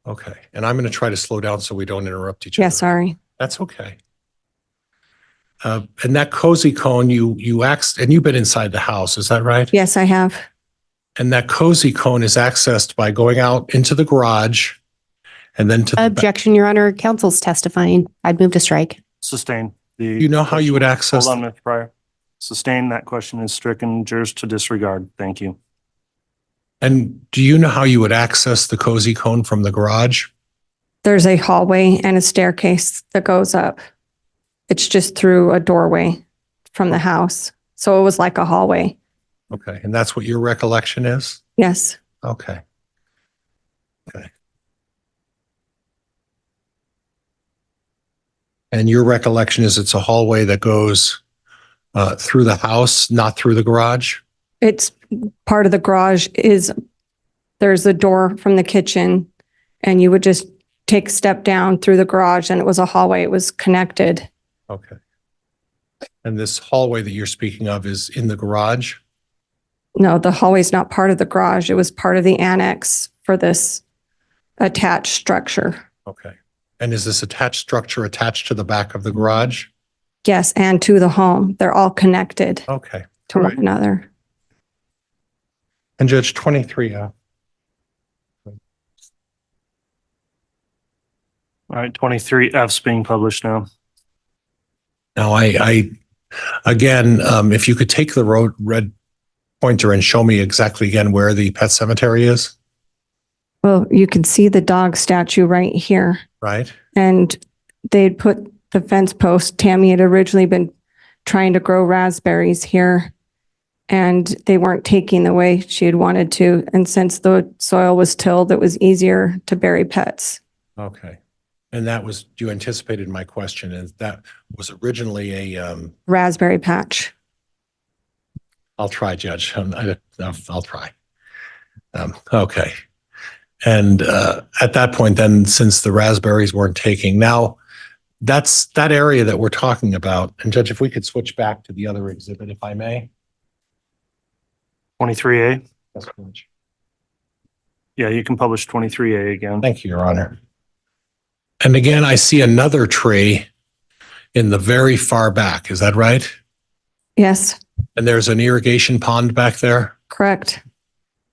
Okay. And I'm going to try to slow down so we don't interrupt each other. Yeah, sorry. That's okay. And that cozy cone, you asked, and you've been inside the house, is that right? Yes, I have. And that cozy cone is accessed by going out into the garage and then to the back. Objection, Your Honor. Counsel's testifying. I'd move to strike. Sustain. You know how you would access? Hold on, Mr. Pryor. Sustain. That question is stricken. Jurors to disregard. Thank you. And do you know how you would access the cozy cone from the garage? There's a hallway and a staircase that goes up. It's just through a doorway from the house. So it was like a hallway. Okay. And that's what your recollection is? Yes. Okay. Okay. And your recollection is it's a hallway that goes through the house, not through the garage? It's part of the garage there's a door from the kitchen and you would just take a step down through the garage and it was a hallway. It was connected. Okay. And this hallway that you're speaking of is in the garage? No, the hallway's not part of the garage. It was part of the annex for this attached structure. Okay. And is this attached structure attached to the back of the garage? Yes, and to the home. They're all connected Okay. to All one right. another. And Judge 23, All right, 23F's being published now. now I again, if you could take the red pointer and show me exactly again where the pet cemetery is, Well, you can see the dog statue right here. right? And they'd put the fence post. Tammy had originally been trying to grow raspberries here and they weren't taking the way she had wanted to. And since the soil was tilled, it was easier to bury pets. Okay. And that was, you anticipated my question, and that was originally a, Raspberry patch. I'll try, Judge. I'll try. Okay. And at that point, then, since the raspberries weren't taking, now that's that area that we're talking about. And Judge, if we could switch back to the other exhibit, if I may. 23A. Yes, Judge. Yeah, you can publish 23A again. Thank you, Your Honor. And again, I see another tree in the very far back. Is that right? Yes, And there's an irrigation pond back there. correct.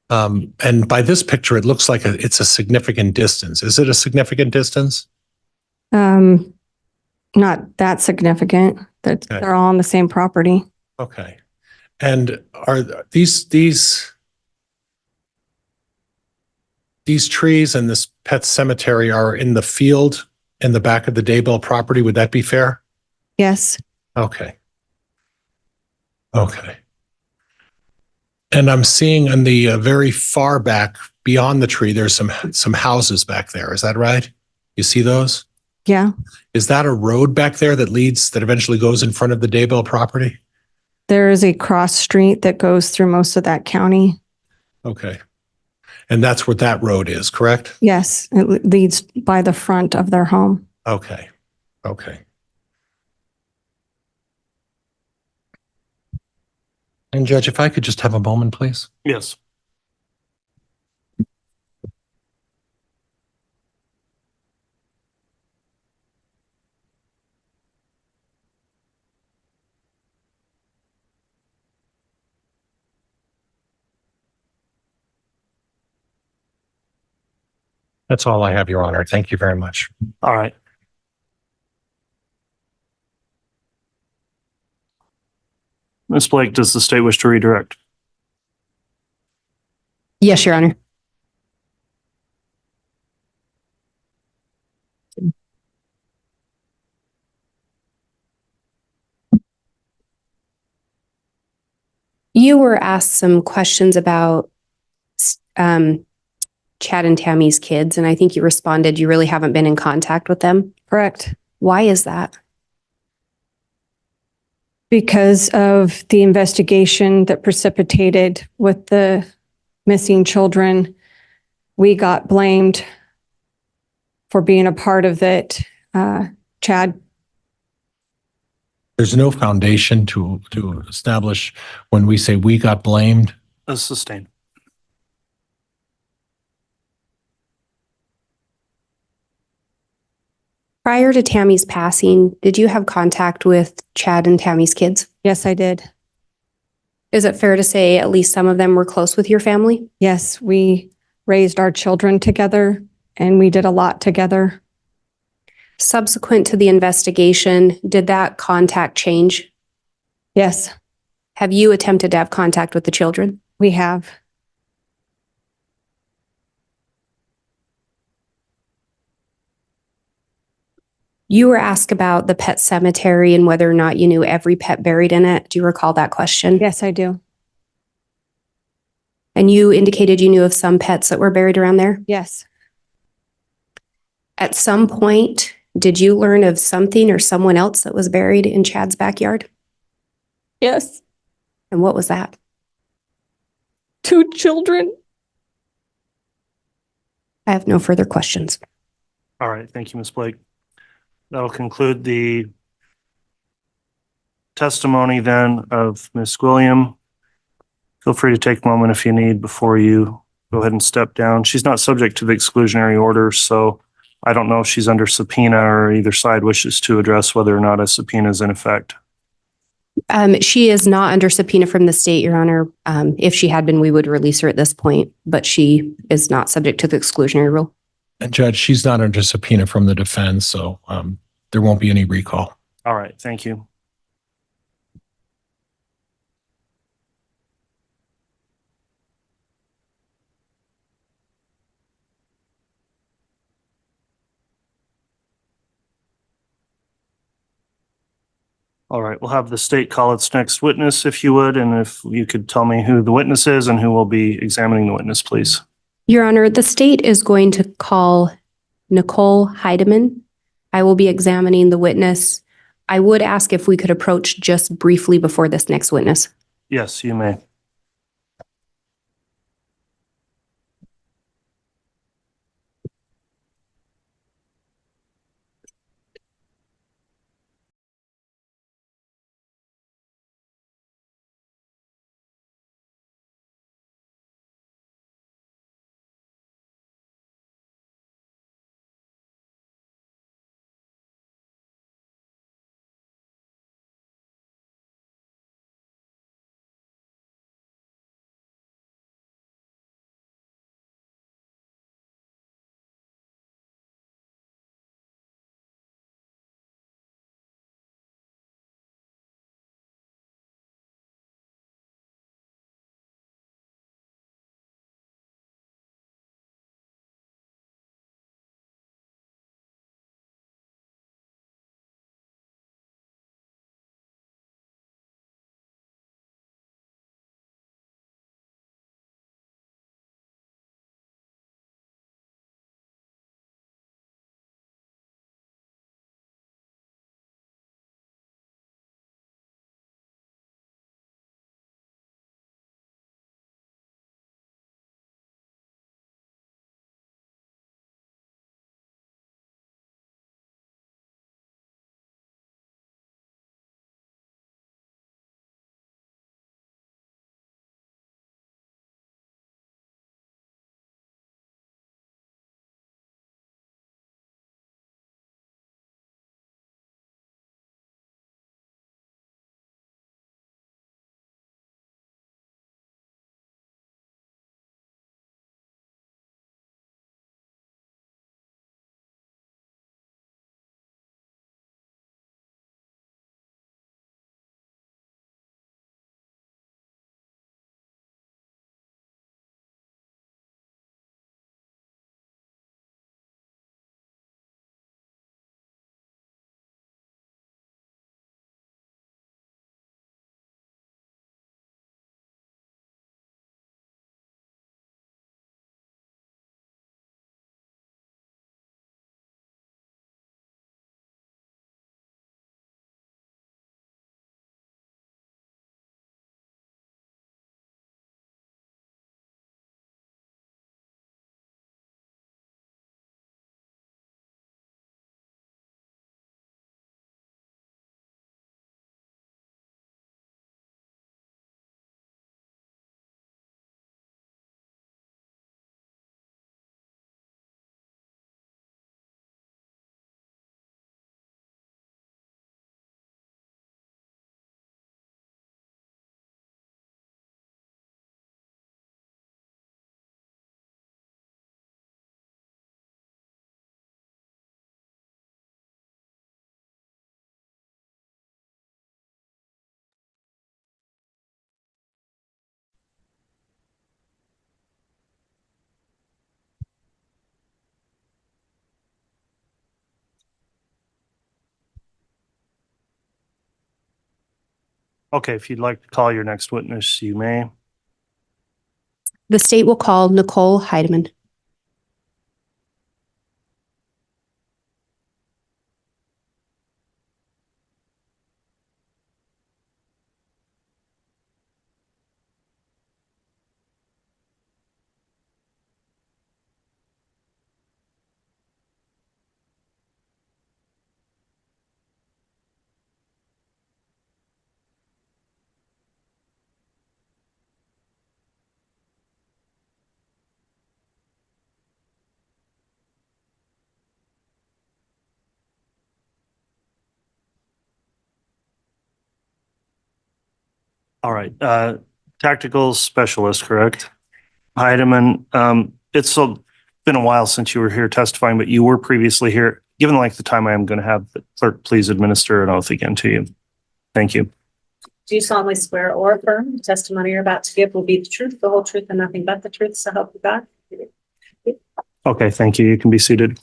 And by this picture, it looks like it's a significant distance. Is it a significant distance? Not that significant, that Okay. they're all on the same property. Okay. And are these trees and this pet cemetery are in the field in the back of the Daybell property? Would that be fair? Yes, Okay. Okay. And I'm seeing in the very far back beyond the tree, there's some houses back there. Is that right? You see those? yeah. Is that a road back there that eventually goes in front of the Daybell property? There is a cross street that goes through most of that county. Okay. And that's where that road is, correct? Yes, it leads by the front of their home. Okay. Okay. And Judge, if I could just have a moment, please. Yes. That's all I have, Your Honor. Thank you very much. All right. Ms. Blake, does the state wish to redirect? Yes, Your Honor. You were asked some questions about Chad and Tammy's kids, and I think you responded you really haven't been in contact with them. Correct. Why is that? Because of the investigation that precipitated with the missing children, we got blamed for being a part of it. Chad, There's no foundation to establish when we say we got blamed. Sustained. Prior to Tammy's passing, did you have contact with Chad and Tammy's kids? yes, I did. Is it fair to say at least some of them were close with your family? Yes, we raised our children together and we did a lot together. Subsequent to the investigation, did that contact change? Yes, Have you attempted to have contact with the children? we have. You were asked about the pet cemetery and whether or not you knew every pet buried in it. Do you recall that question? Yes, I do. And you indicated you knew of some pets that were buried around there. Yes, At some point, did you learn of something or someone else that was buried in Chad's backyard? yes. And what was that? 2 children. I have no further questions. All right. Thank you, Ms. Blake. That'll conclude the testimony then of Ms. William. Feel free to take a moment if you need before you go ahead and step down. She's not subject to the exclusionary order, so I don't know if she's under subpoena or either side wishes to address whether or not a subpoena is in effect. She is not under subpoena from the state, Your Honor. If she had been, we would release her at this point, but she is not subject to the exclusionary rule. And Judge, she's not under subpoena from the defense, so there won't be any recall. All right. Thank you. All right, we'll have the state call its next witness, if you would, and if you could tell me who the witness is and who will be examining the witness, please. Your Honor, the state is going to call Nicole Heideman. I will be examining the witness. I would ask if we could approach just briefly before this next witness. Yes, you may. Okay, if you'd like to call your next witness, you may. The state will call Nicole Heideman. All right, tactical specialist, correct? Heideman, it's been a while since you were here testifying, but you were previously here. Given the length of time, I am going to have the clerk please administer an oath again to you. Thank you. Do you solemnly swear or affirm the testimony you're about to give will be the truth, the whole truth, and nothing but the truth, so help you God? Okay, thank you. You can be seated.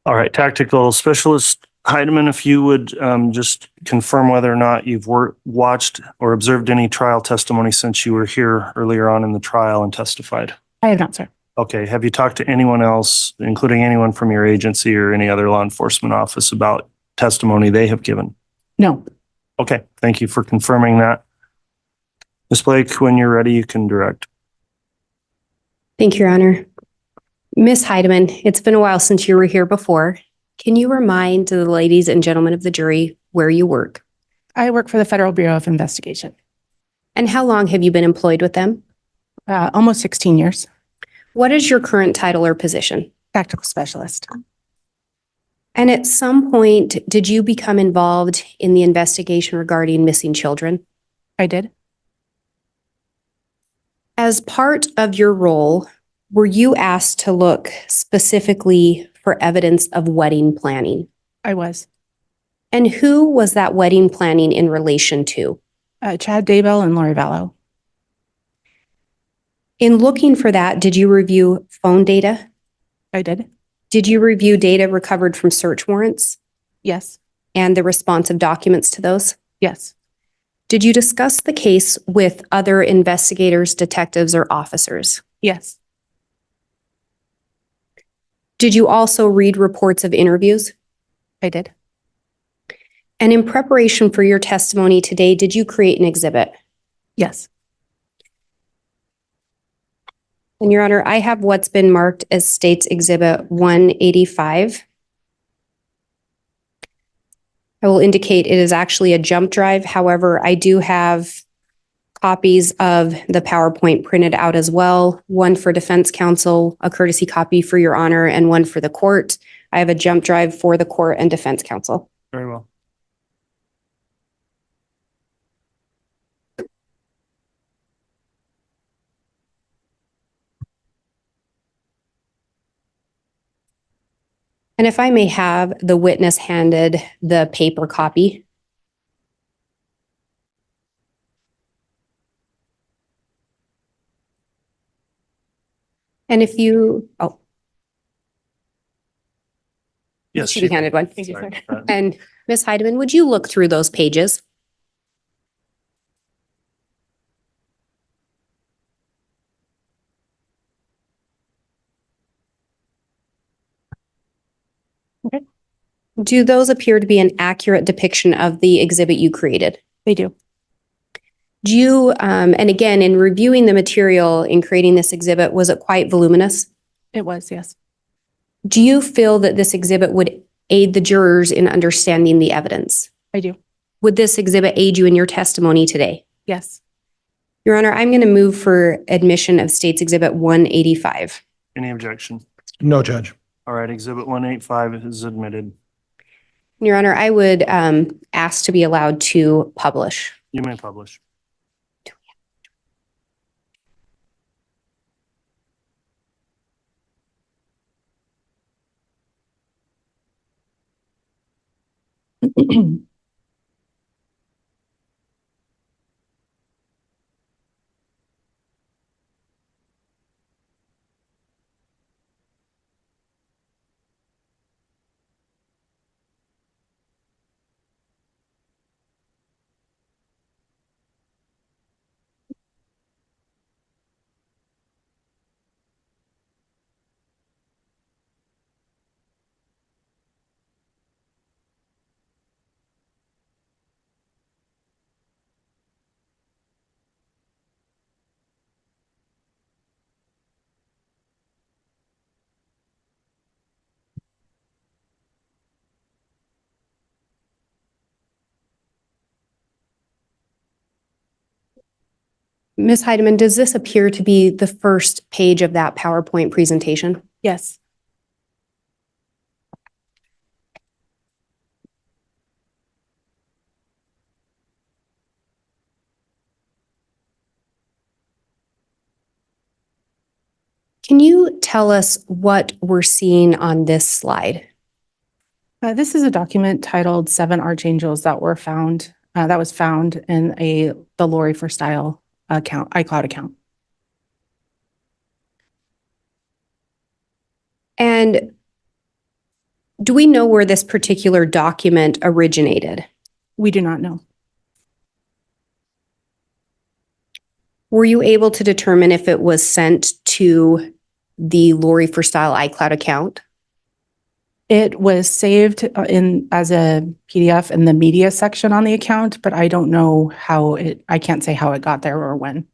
All right, tactical specialist Heideman, if you would just confirm whether or not you've watched or observed any trial testimony since you were here earlier on in the trial and testified. I have not, sir. Okay, have you talked to anyone else, including anyone from your agency or any other law enforcement office about testimony they have given? No. Okay, thank you for confirming that. Ms. Blake, when you're ready, you can direct. Thank you, Your Honor. Ms. Heideman, it's been a while since you were here before. Can you remind the ladies and gentlemen of the jury where you work? I work for the Federal Bureau of Investigation. And how long have you been employed with them? Almost 16 years. What is your current title or position? Tactical specialist. And at some point, did you become involved in the investigation regarding missing children? I did. As part of your role, were you asked to look specifically for evidence of wedding planning? I was. And who was that wedding planning in relation to? Chad Daybell and Lori Vallow. In looking for that, did you review phone data? I did. Did you review data recovered from search warrants Yes. and the responsive documents to those? Yes. Did you discuss the case with other investigators, detectives, or officers? Yes. Did you also read reports of interviews? I did. And in preparation for your testimony today, did you create an exhibit? Yes. And Your Honor, I have what's been marked as State's Exhibit 185. I will indicate it is actually a jump drive. However, I do have copies of the PowerPoint printed out as well, one for defense counsel, a courtesy copy for Your Honor, and one for the court. I have a jump drive for the court and defense counsel. Very well. And if I may have the witness handed the paper copy. And if you, Yes. she be handed one. Thank you, sir. And Ms. Heideman, would you look through those pages? Okay. Do those appear to be an accurate depiction of the exhibit you created? They do. Do you, and again, in reviewing the material in creating this exhibit, was it quite voluminous? It was, yes. Do you feel that this exhibit would aid the jurors in understanding the evidence? I do. Would this exhibit aid you in your testimony today? Yes. Your Honor, I'm going to move for admission of State's Exhibit 185. Any objection? No, Judge. All right, Exhibit 185 is admitted. Your Honor, I would ask to be allowed to publish. You may publish. Ms. Heideman, does this appear to be the first page of that PowerPoint presentation? Yes. Can you tell us what we're seeing on this slide? This is a document titled 7 Archangels that were found, that was found in the Lori for Style account, iCloud account. And do we know where this particular document originated? We do not know. Were you able to determine if it was sent to the Lori for Style iCloud account? It was saved as a PDF in the media section on the account, but I don't know I can't say how it got there or when.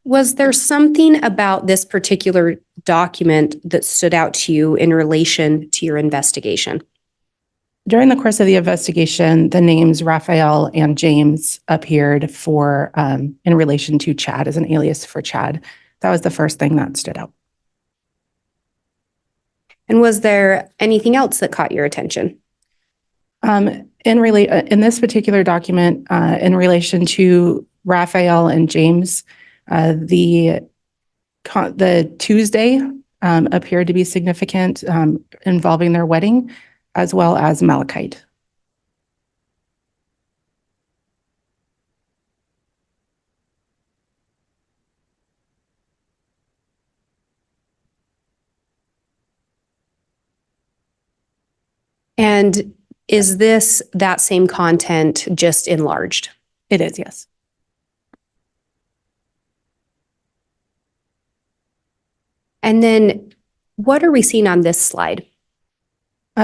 Was there something about this particular document that stood out to you in relation to your investigation? During the course of the investigation, the names Raphael and James appeared in relation to Chad as an alias for Chad. That was the first thing that stood out. And was there anything else that caught your attention? In this particular document, in relation to Raphael and James, the Tuesday appeared to be significant, involving their wedding, as well as Malachite. And is this that same content just enlarged? It is, yes. And then what are we seeing on this slide?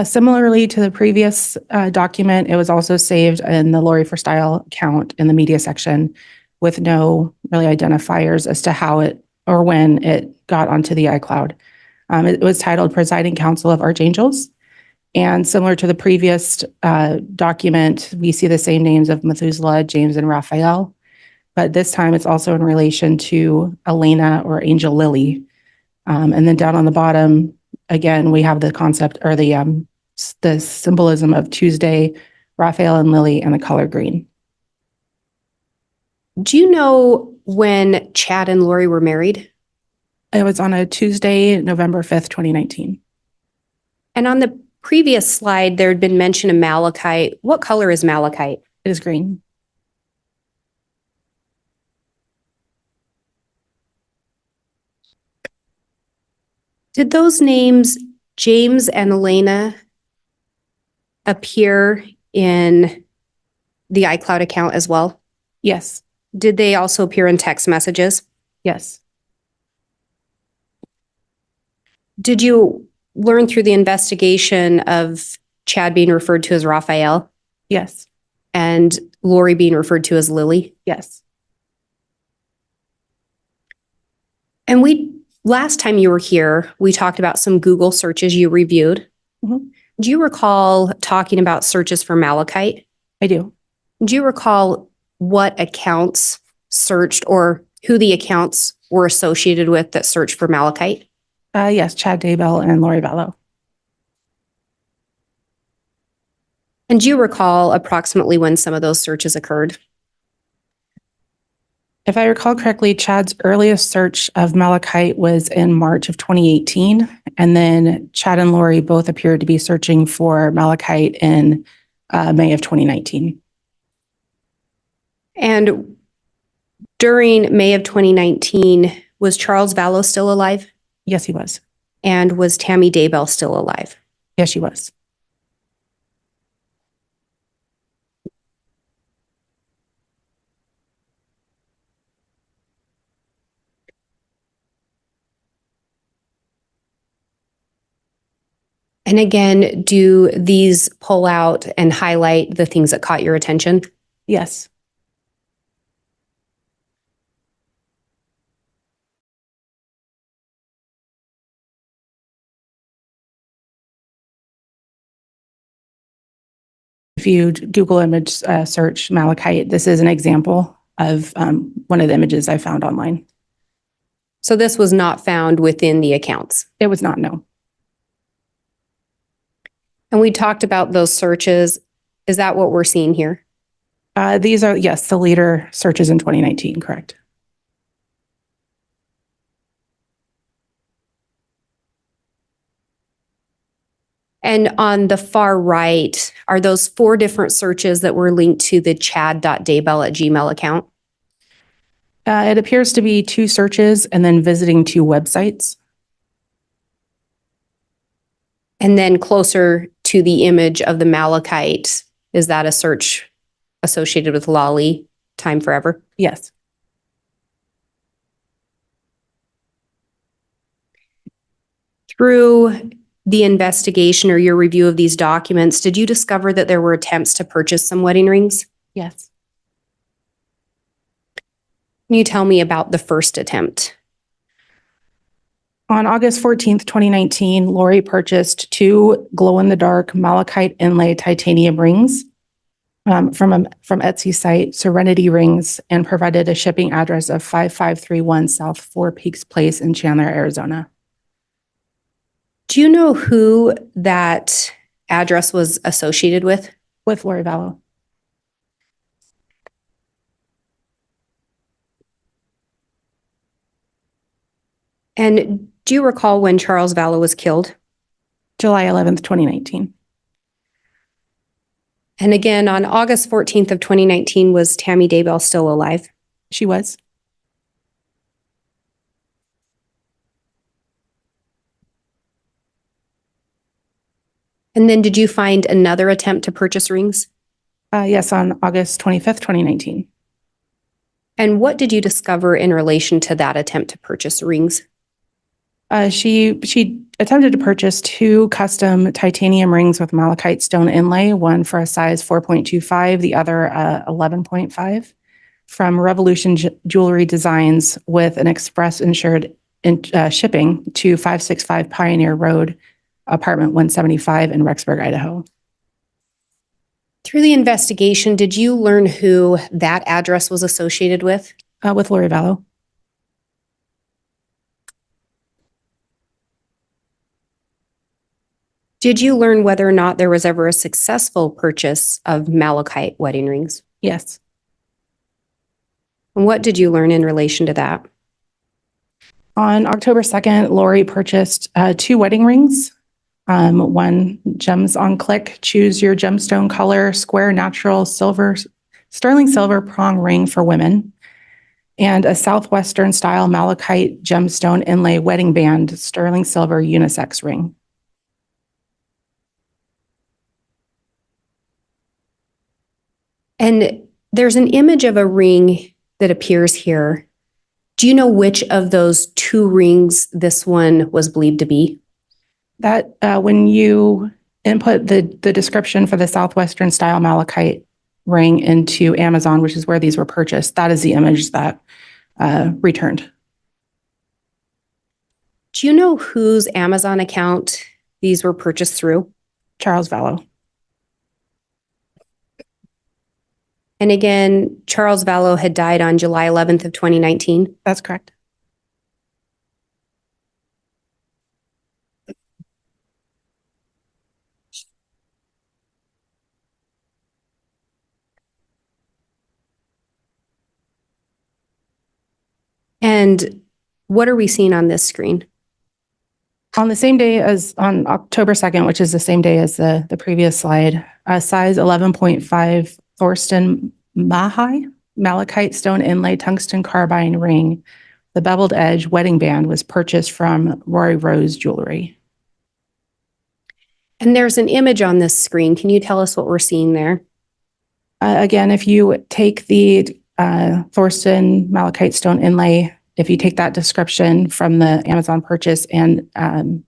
Similarly to the previous document, it was also saved in the Lori for Style account in the media section with no really identifiers as to how it or when it got onto the iCloud. It was titled Presiding Council of Archangels. And similar to the previous document, we see the same names of Methuselah, James, and Raphael. But this time it's also in relation to Elena or Angel Lily. And then down on the bottom, again, we have the concept or the symbolism of Tuesday, Raphael and Lily, and the color green. Do you know when Chad and Lori were married? It was on a Tuesday, November 5th, 2019. And on the previous slide, there had been mention of malachite. What color is malachite? It is green. Did those names, James and Elena, appear in the iCloud account as well? Yes. Did they also appear in text messages? Yes. Did you learn through the investigation of Chad being referred to as Raphael? Yes. And Lori being referred to as Lily? Yes. And last time you were here, we talked about some Google searches you reviewed. Mm-hmm. Do you recall talking about searches for malachite? I do. Do you recall what accounts searched or who the accounts were associated with that searched for malachite? Yes, Chad Daybell and Lori Vallow. And do you recall approximately when some of those searches occurred? If I recall correctly, Chad's earliest search of malachite was in March of 2018. And then Chad and Lori both appeared to be searching for malachite in May of 2019. And during May of 2019, was Charles Vallow still alive? Yes, he was. And was Tammy Daybell still alive? Yes, she was. And again, do these pull out and highlight the things that caught your attention? Yes. If you Google image search malachite, this is an example of one of the images I found online. So this was not found within the accounts? It was not, no. And we talked about those searches. Is that what we're seeing here? These are, yes, the leader searches in 2019, correct. And on the far right, are those 4 different searches that were linked to the chad.daybell@gmail account? It appears to be 2 searches and then visiting 2 websites. And then closer to the image of the malachite, is that a search associated with Lolly, Time Forever? Yes. Through the investigation or your review of these documents, did you discover that there were attempts to purchase some wedding rings? Yes. Can you tell me about the first attempt? On August 14th, 2019, Lori purchased 2 glow-in-the-dark malachite inlay titanium rings from Etsy site, Serenity Rings, and provided a shipping address of 5531 South Four Peaks Place in Chandler, Arizona. Do you know who that address was associated with? With Lori Vallow. And do you recall when Charles Vallow was killed? July 11th, 2019. And again, on August 14th of 2019, was Tammy Daybell still alive? She was. And then did you find another attempt to purchase rings? Yes, on August 25th, 2019. And what did you discover in relation to that attempt to purchase rings? She attempted to purchase 2 custom titanium rings with malachite stone inlay, one for a size 4.25, the other 11.5, from Revolution Jewelry Designs with an express insured shipping to 565 Pioneer Road, apartment 175 in Rexburg, Idaho. Through the investigation, did you learn who that address was associated with? With Lori Vallow. Did you learn whether or not there was ever a successful purchase of malachite wedding rings? Yes. And what did you learn in relation to that? On October 2nd, Lori purchased 2 wedding rings. One Gems on Click, choose your gemstone color, square natural silver, sterling silver prong ring for women, and a Southwestern style malachite gemstone inlay wedding band, sterling silver unisex ring. And there's an image of a ring that appears here. Do you know which of those 2 rings this one was believed to be? That when you input the description for the Southwestern style malachite ring into Amazon, which is where these were purchased, that is the image that returned. Do you know whose Amazon account these were purchased through? Charles Vallow. And again, Charles Vallow had died on July 11th of 2019. That's correct. And what are we seeing on this screen? On the same day as on October 2nd, which is the same day as the previous slide, a size 11.5 Thorsten Mahai malachite stone inlay tungsten carbine ring, the beveled edge wedding band was purchased from Roy Rose Jewelry. And there's an image on this screen. Can you tell us what we're seeing there? Again, if you take the Thorsten malachite stone inlay, if you take that description from the Amazon purchase and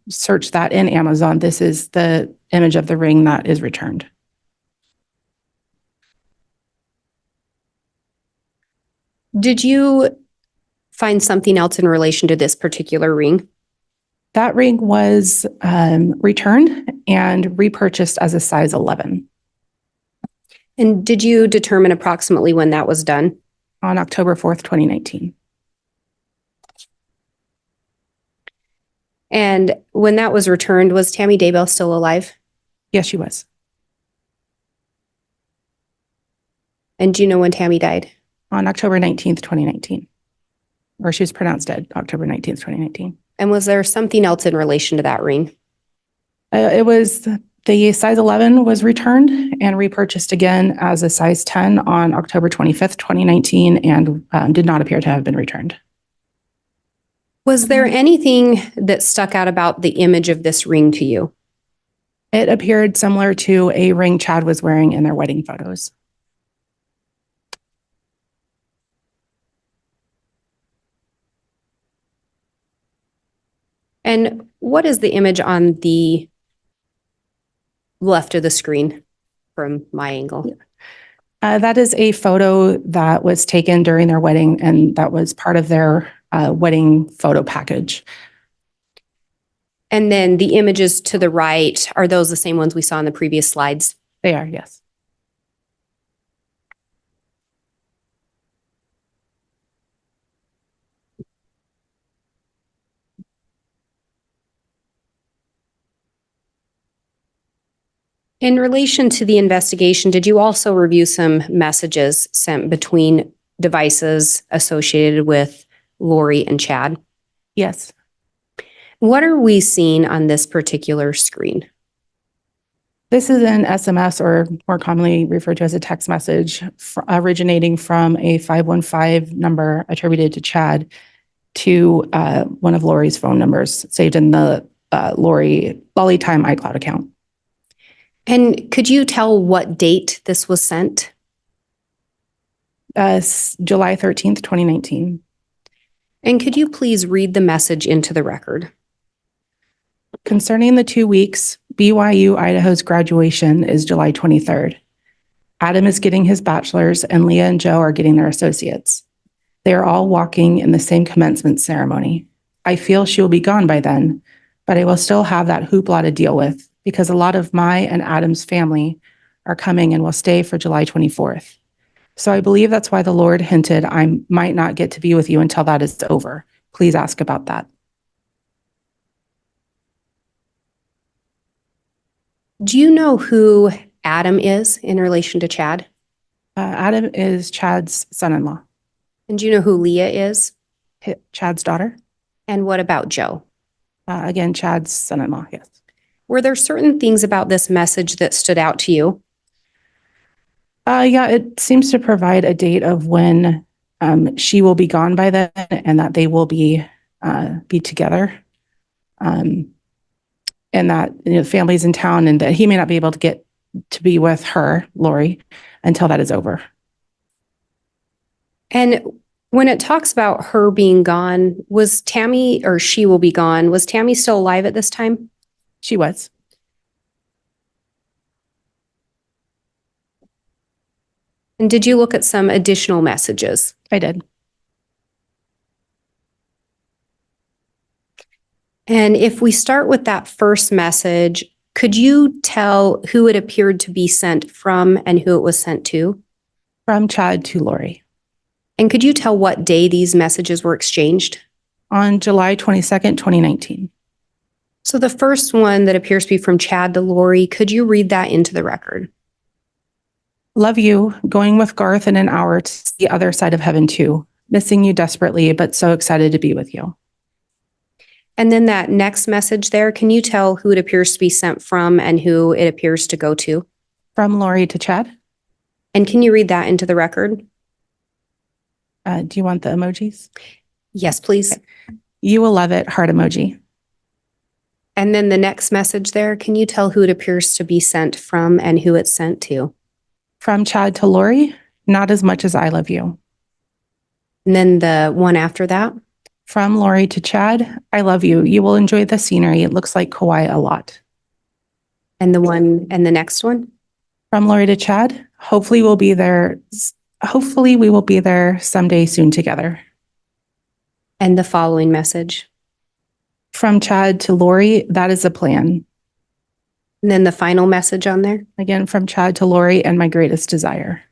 search that in Amazon, this is the image of the ring that is returned. Did you find something else in relation to this particular ring? That ring was returned and repurchased as a size 11. And did you determine approximately when that was done? On October 4th, 2019. And when that was returned, was Tammy Daybell still alive? Yes, she was. And do you know when Tammy died? On October 19th, 2019. Or she was pronounced dead, October 19th, 2019. And was there something else in relation to that ring? It was the size 11 was returned and repurchased again as a size 10 on October 25th, 2019, and did not appear to have been returned. Was there anything that stuck out about the image of this ring to you? It appeared similar to a ring Chad was wearing in their wedding photos. And what is the image on the left of the screen from my angle? That is a photo that was taken during their wedding, and that was part of their wedding photo package. And then the images to the right, are those the same ones we saw in the previous slides? They are, yes. In relation to the investigation, did you also review some messages sent between devices associated with Lori and Chad? Yes. What are we seeing on this particular screen? This is an SMS, or more commonly referred to as a text message, originating from a 515 number attributed to Chad to one of Lori's phone numbers saved in the Lolly Time iCloud account. And could you tell what date this was sent? July 13th, 2019. And could you please read the message into the record? Concerning the 2 weeks, BYU Idaho's graduation is July 23rd. Adam is getting his bachelor's and Leah and Joe are getting their associates. They are all walking in the same commencement ceremony. I feel she will be gone by then, but I will still have that hoopla to deal with because a lot of my and Adam's family are coming and will stay for July 24th. So I believe that's why the Lord hinted I might not get to be with you until that is over. Please ask about that. Do you know who Adam is in relation to Chad? Adam is Chad's son-in-law. And do you know who Leah is? Chad's daughter. And what about Joe? Again, Chad's son-in-law, yes. Were there certain things about this message that stood out to you? Yeah, it seems to provide a date of when she will be gone by then and that they will be together. And that the family's in town and that he may not be able to get to be with her, Lori, until that is over. And when it talks about her being gone, was Tammy, or she will be gone, was Tammy still alive at this time? She was. And did you look at some additional messages? I did. And if we start with that first message, could you tell who it appeared to be sent from and who it was sent to? From Chad to Lori. And could you tell what day these messages were exchanged? On July 22nd, 2019. So the first one that appears to be from Chad to Lori, could you read that into the record? Love you. Going with Garth in an hour to the other side of heaven too. Missing you desperately, but so excited to be with you. And then that next message there, can you tell who it appears to be sent from and who it appears to go to? From Lori to Chad. And can you read that into the record? Do you want the emojis? Yes, please. You will love it. Heart emoji. And then the next message there, can you tell who it appears to be sent from and who it's sent to? From Chad to Lori. Not as much as I love you. And then the one after that? From Lori to Chad. I love you. You will enjoy the scenery. It looks like Kauai a lot. And the one and the next one? From Lori to Chad. Hopefully we'll be there. Hopefully we will be there someday soon together. And the following message? From Chad to Lori. That is the plan. And then the final message on there? Again, from Chad to Lori and my greatest desire.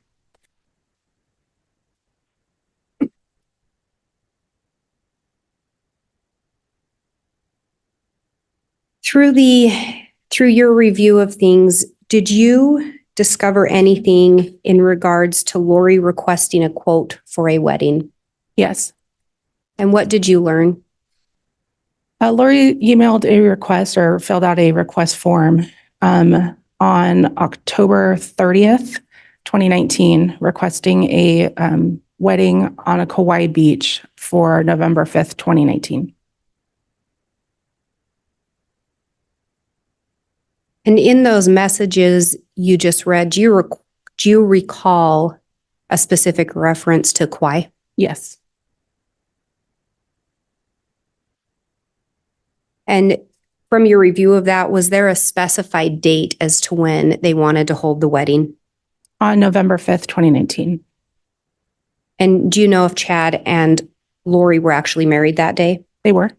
Through your review of things, did you discover anything in regards to Lori requesting a quote for a wedding? Yes. And what did you learn? Lori emailed a request or filled out a request form on October 30th, 2019, requesting a wedding on a Kauai beach for November 5th, 2019. And in those messages you just read, do you recall a specific reference to Kauai? Yes. And from your review of that, was there a specified date as to when they wanted to hold the wedding? On November 5th, 2019. And do you know if Chad and Lori were actually married that day? They were.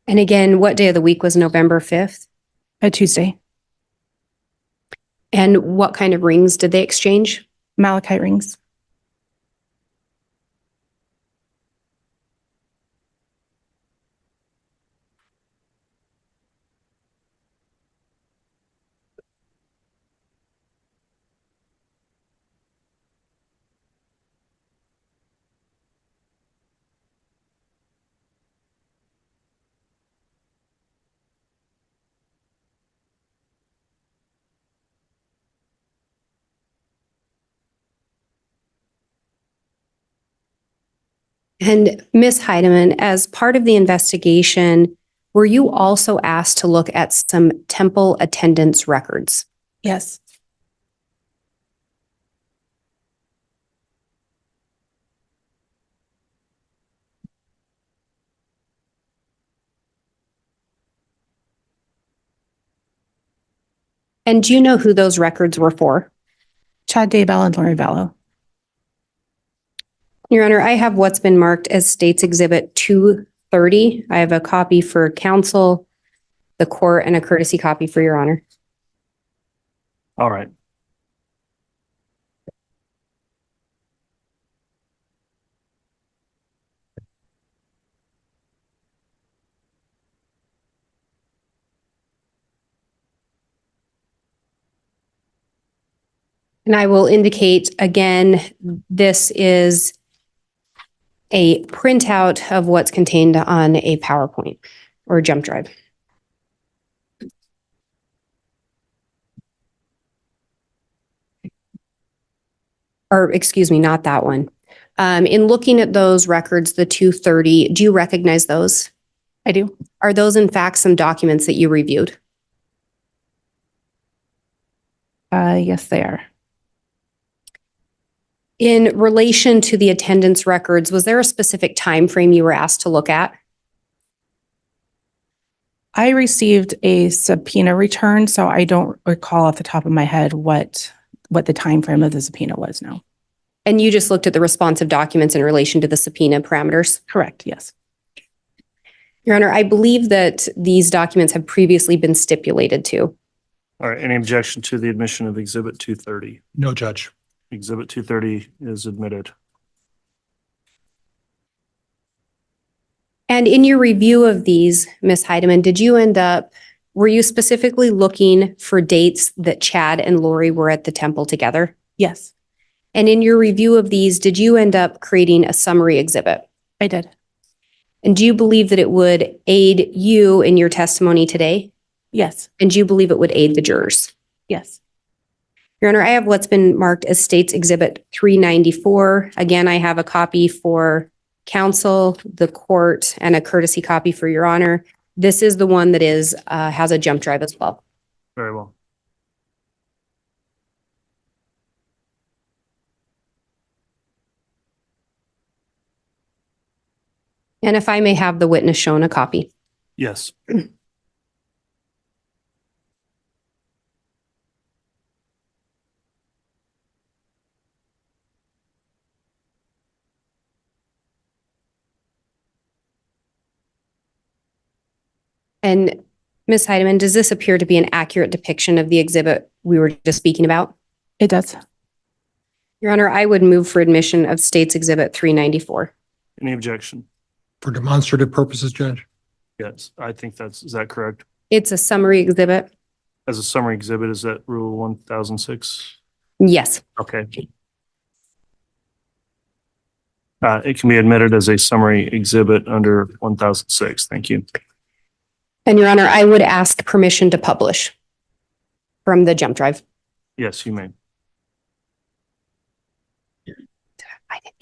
And again, what day of the week was November 5th? A Tuesday. And what kind of rings did they exchange? Malachite rings. And Ms. Heideman, as part of the investigation, were you also asked to look at some temple attendance records? Yes. And do you know who those records were for? Chad Daybell and Lori Vallow. Your Honor, I have what's been marked as State's Exhibit 230. I have a copy for counsel, the court, and a courtesy copy for Your Honor. All right. And I will indicate again, this is a printout of what's contained on a PowerPoint or a jump drive. Or excuse me, not that one. In looking at those records, the 230, do you recognize those? I do. Are those in fact some documents that you reviewed? Yes, they are. In relation to the attendance records, was there a specific time frame you were asked to look at? I received a subpoena return, so I don't recall off the top of my head what the time frame of the subpoena was now. And you just looked at the responsive documents in relation to the subpoena parameters? Correct, yes. Your Honor, I believe that these documents have previously been stipulated to. All right. Any objection to the admission of Exhibit 230? No, Judge. Exhibit 230 is admitted. And in your review of these, Ms. Heideman, did you end up Were you specifically looking for dates that Chad and Lori were at the temple together? Yes, And in your review of these, did you end up creating a summary exhibit? I did. And do you believe that it would aid you in your testimony today? Yes, And do you believe it would aid the jurors? yes. Your Honor, I have what's been marked as State's Exhibit 394. Again, I have a copy for counsel, the court, and a courtesy copy for Your Honor. This is the one that has a jump drive as well. Very well. And if I may have the witness shown a copy. Yes. And Ms. Heideman, does this appear to be an accurate depiction of the exhibit we were just speaking about? It does. Your Honor, I would move for admission of State's Exhibit 394. Any objection? For demonstrative purposes, Judge? Yes, I think is that correct? It's a summary exhibit. As a summary exhibit, is that Rule 1006? Yes. Okay. It can be admitted as a summary exhibit under 1006. Thank you. And Your Honor, I would ask permission to publish from the jump drive. Yes, you may. I think.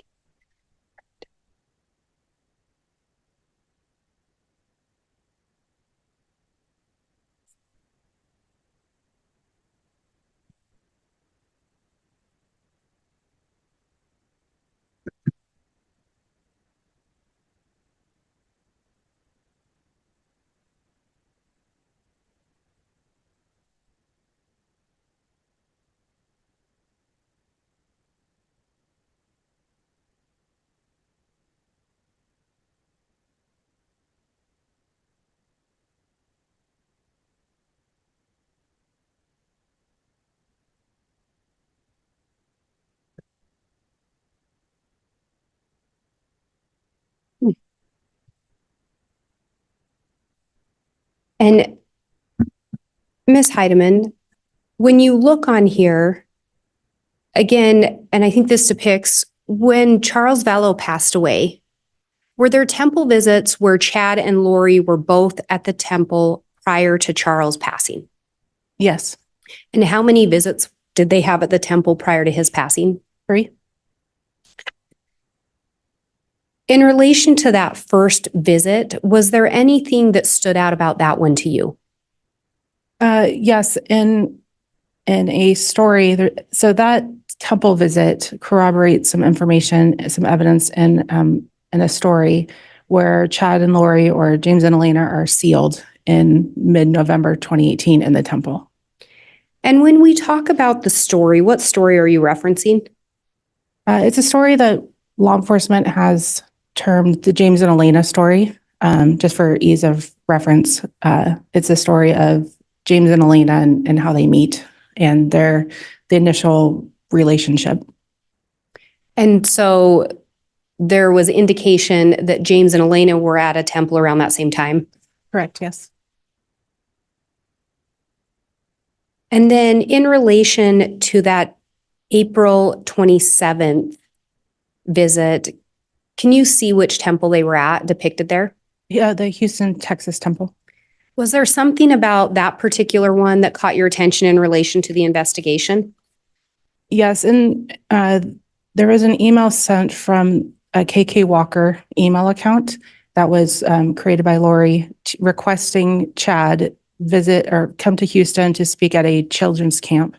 And Ms. Heideman, when you look on here, again, and I think this depicts when Charles Vallow passed away, were there temple visits where Chad and Lori were both at the temple prior to Charles passing? Yes. And how many visits did they have at the temple prior to his passing? 3. In relation to that first visit, was there anything that stood out about that one to you? Yes, in a story, so that temple visit corroborates some information, some evidence in a story where Chad and Lori or James and Elena are sealed in mid-November 2018 in the temple. And when we talk about the story, what story are you referencing? It's a story that law enforcement has termed the James and Elena story, just for ease of reference. It's a story of James and Elena and how they meet and the initial relationship. And so there was indication that James and Elena were at a temple around that same time? Correct, yes. And then in relation to that April 27th visit, can you see which temple they were at depicted there? Yeah, the Houston, Texas temple. Was there something about that particular one that caught your attention in relation to the investigation? Yes, and there was an email sent from a KK Walker email account that was created by Lori requesting Chad visit or come to Houston to speak at a children's camp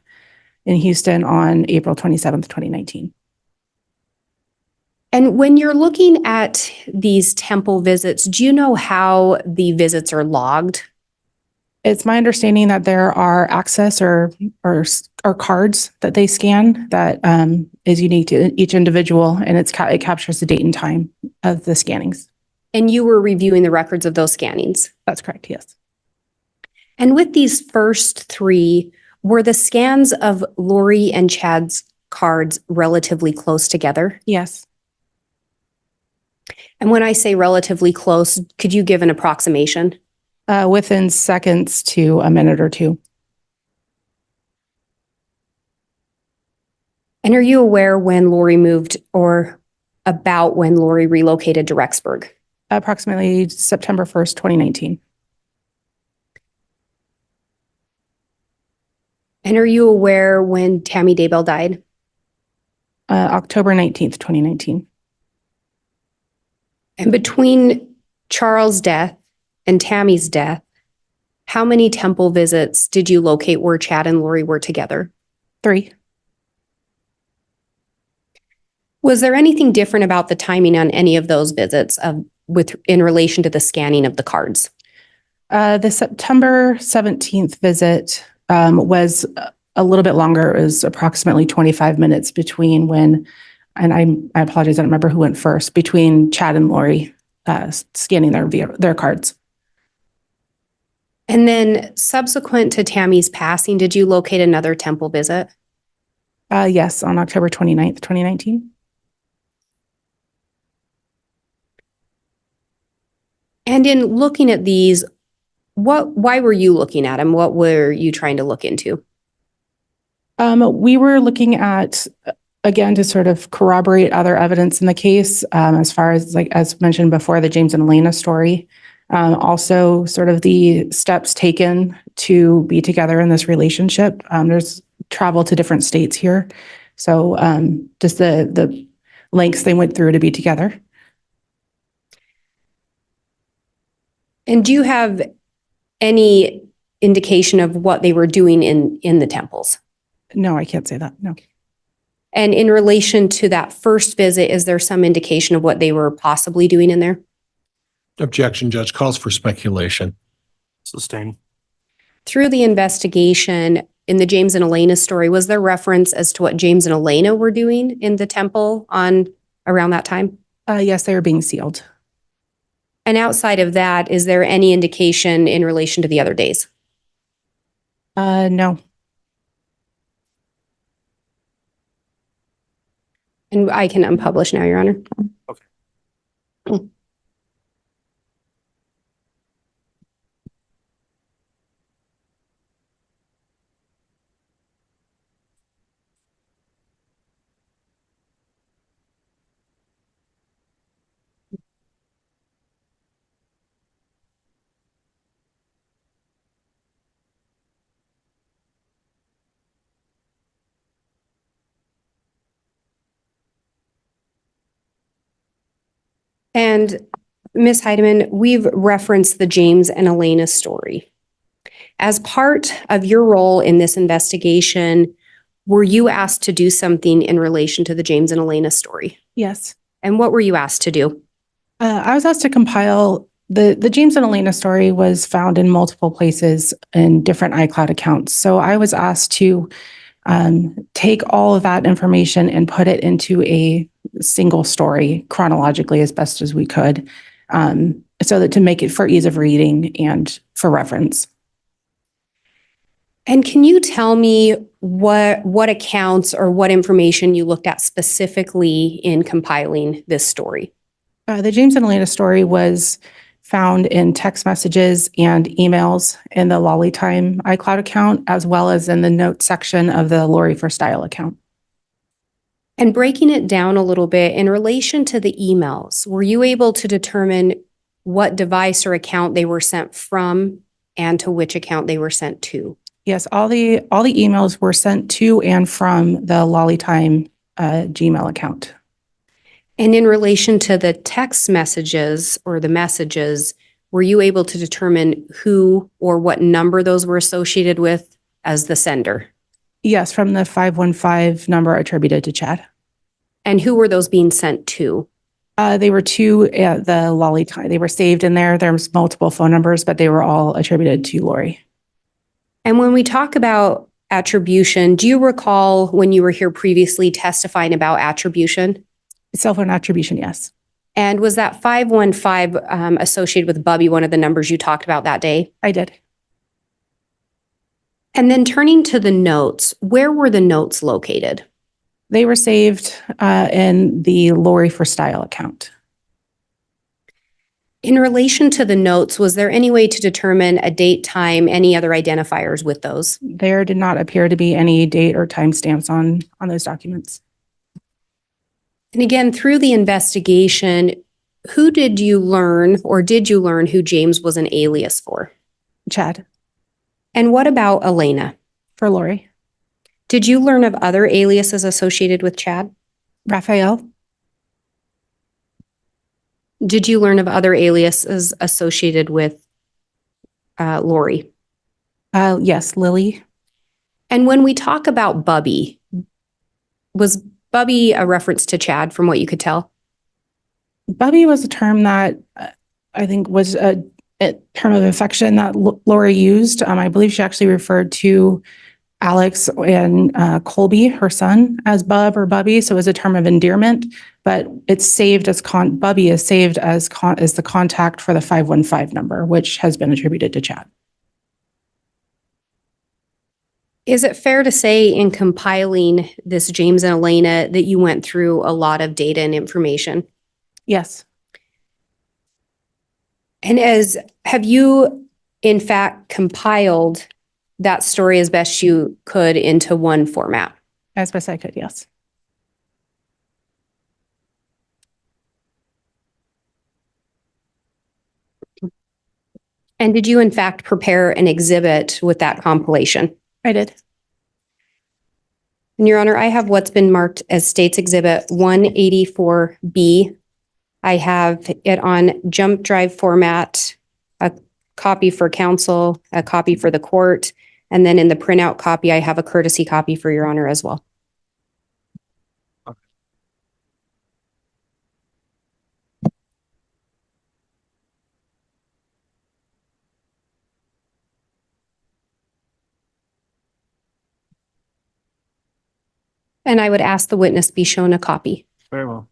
in Houston on April 27th, 2019. And when you're looking at these temple visits, do you know how the visits are logged? It's my understanding that there are access or cards that they scan that is unique to each individual, and it captures the date and time of the scannings. And you were reviewing the records of those scannings? That's correct, yes. And with these first 3, were the scans of Lori and Chad's cards relatively close together? Yes. And when I say relatively close, could you give an approximation? Within seconds to a minute or two. And are you aware when Lori moved or about when Lori relocated to Rexburg? Approximately September 1st, 2019. And are you aware when Tammy Daybell died? October 19th, 2019. And between Charles' death and Tammy's death, how many temple visits did you locate where Chad and Lori were together? 3. Was there anything different about the timing on any of those visits in relation to the scanning of the cards? The September 17th visit was a little bit longer. It was approximately 25 minutes between when, and I apologize, I don't remember who went first, between Chad and Lori scanning their cards. And then subsequent to Tammy's passing, did you locate another temple visit? Yes, on October 29th, 2019. And in looking at these, why were you looking at them? What were you trying to look into? We were looking at, again, to sort of corroborate other evidence in the case, as far as, like, as mentioned before, the James and Elena story. Also sort of the steps taken to be together in this relationship. There's travel to different states here. So just the lengths they went through to be together. And do you have any indication of what they were doing in the temples? No, I can't say that. No. And in relation to that first visit, is there some indication of what they were possibly doing in there? Objection, Judge. Calls for speculation. Sustained. Through the investigation in the James and Elena story, was there reference as to what James and Elena were doing in the temple around that time? Yes, they were being sealed. And outside of that, is there any indication in relation to the other days? No. And I can unpublish now, Your Honor. Okay. And Ms. Heideman, we've referenced the James and Elena story. As part of your role in this investigation, were you asked to do something in relation to the James and Elena story? Yes. And what were you asked to do? I was asked to compile the James and Elena story was found in multiple places in different iCloud accounts. So I was asked to take all of that information and put it into a single story chronologically as best as we could, so that to make it for ease of reading and for reference. And can you tell me what accounts or what information you looked at specifically in compiling this story? The James and Elena story was found in text messages and emails in the Lolly Time iCloud account, as well as in the notes section of the Lori for Style account. And breaking it down a little bit, in relation to the emails, were you able to determine what device or account they were sent from and to which account they were sent to? Yes, all the emails were sent to and from the Lolly Time Gmail account. And in relation to the text messages or the messages, were you able to determine who or what number those were associated with as the sender? Yes, from the 515 number attributed to Chad. And who were those being sent to? They were to the Lolly Time. They were saved in there. There's multiple phone numbers, but they were all attributed to Lori. And when we talk about attribution, do you recall when you were here previously testifying about attribution? Cell phone attribution, yes. And was that 515 associated with Bubby, one of the numbers you talked about that day? I did. And then turning to the notes, where were the notes located? They were saved in the Lori for Style account. In relation to the notes, was there any way to determine a date, time, any other identifiers with those? There did not appear to be any date or timestamps on those documents. And again, through the investigation, who did you learn who James was an alias for? Chad. And what about Elena? For Lori. Did you learn of other aliases associated with Chad? Raphael. Did you learn of other aliases associated with Lori? Yes, Lily. And when we talk about Bubby, was Bubby a reference to Chad from what you could tell? Bubby was a term that I think was a term of affection that Lori used. I believe she actually referred to Alex and Colby, her son, as Bub or Bubby. So it was a term of endearment, but it's saved as Bubby is saved as the contact for the 515 number, which has been attributed to Chad. Is it fair to say in compiling this James and Elena that you went through a lot of data and information? Yes. And have you in fact compiled that story as best you could into one format? As best I could, yes. And did you in fact prepare an exhibit with that compilation? I did. And Your Honor, I have what's been marked as State's Exhibit 184B. I have it on jump drive format, a copy for counsel, a copy for the court, and then in the printout copy, I have a courtesy copy for Your Honor as well. And I would ask the witness be shown a copy. Very well.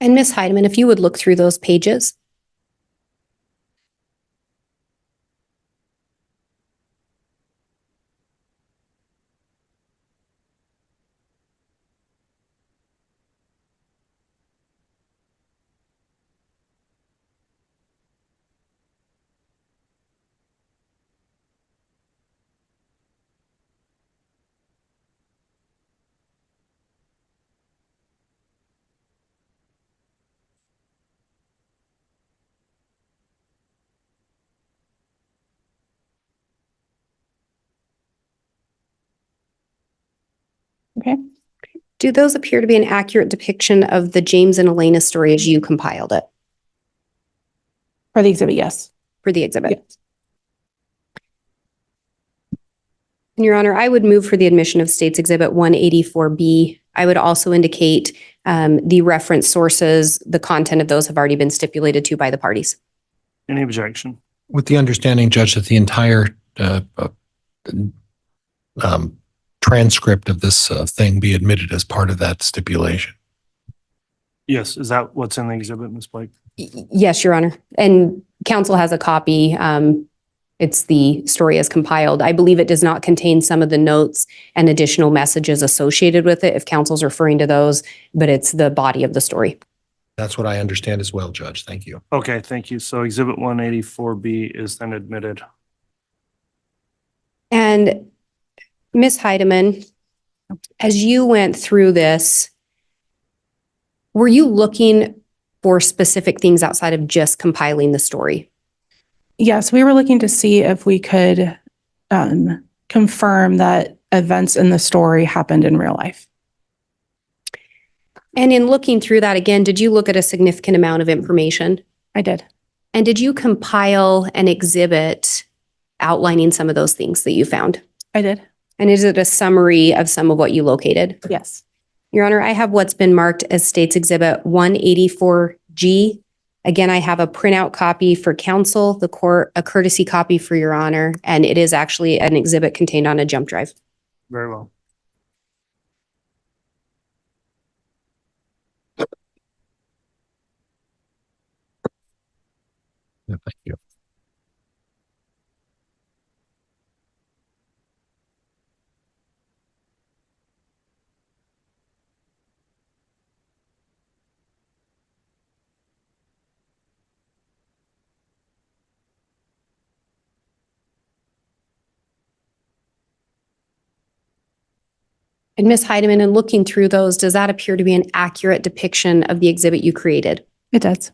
And Ms. Heideman, if you would look through those pages. Okay. Do those appear to be an accurate depiction of the James and Elena story as you compiled it For the exhibit, yes. for the exhibit? Yes. And Your Honor, I would move for the admission of State's Exhibit 184B. I would also indicate the reference sources, the content of those have already been stipulated to by the parties. Any objection? With the understanding, Judge, that the entire transcript of this thing be admitted as part of that stipulation. Yes. Is that what's in the exhibit, Ms. Blake? Yes, Your Honor. And counsel has a copy. It's the story as compiled. I believe it does not contain some of the notes and additional messages associated with it if counsel's referring to those, but it's the body of the story. That's what I understand as well, Judge. Thank you. Okay, thank you. So exhibit 184B is then admitted. And Ms. Heideman, as you went through this, were you looking for specific things outside of just compiling the story? Yes, we were looking to see if we could confirm that events in the story happened in real life. And in looking through that again, did you look at a significant amount of information? I did. And did you compile an exhibit outlining some of those things that you found? I did. And is it a summary of some of what you located? Yes. Your Honor, I have what's been marked as State's Exhibit 184G. Again, I have a printout copy for counsel, the court, a courtesy copy for Your Honor, and it is actually an exhibit contained on a jump drive. Very well. Yeah, thank you. And Ms. Heideman, in looking through those, does that appear to be an accurate depiction of the exhibit you created? It does.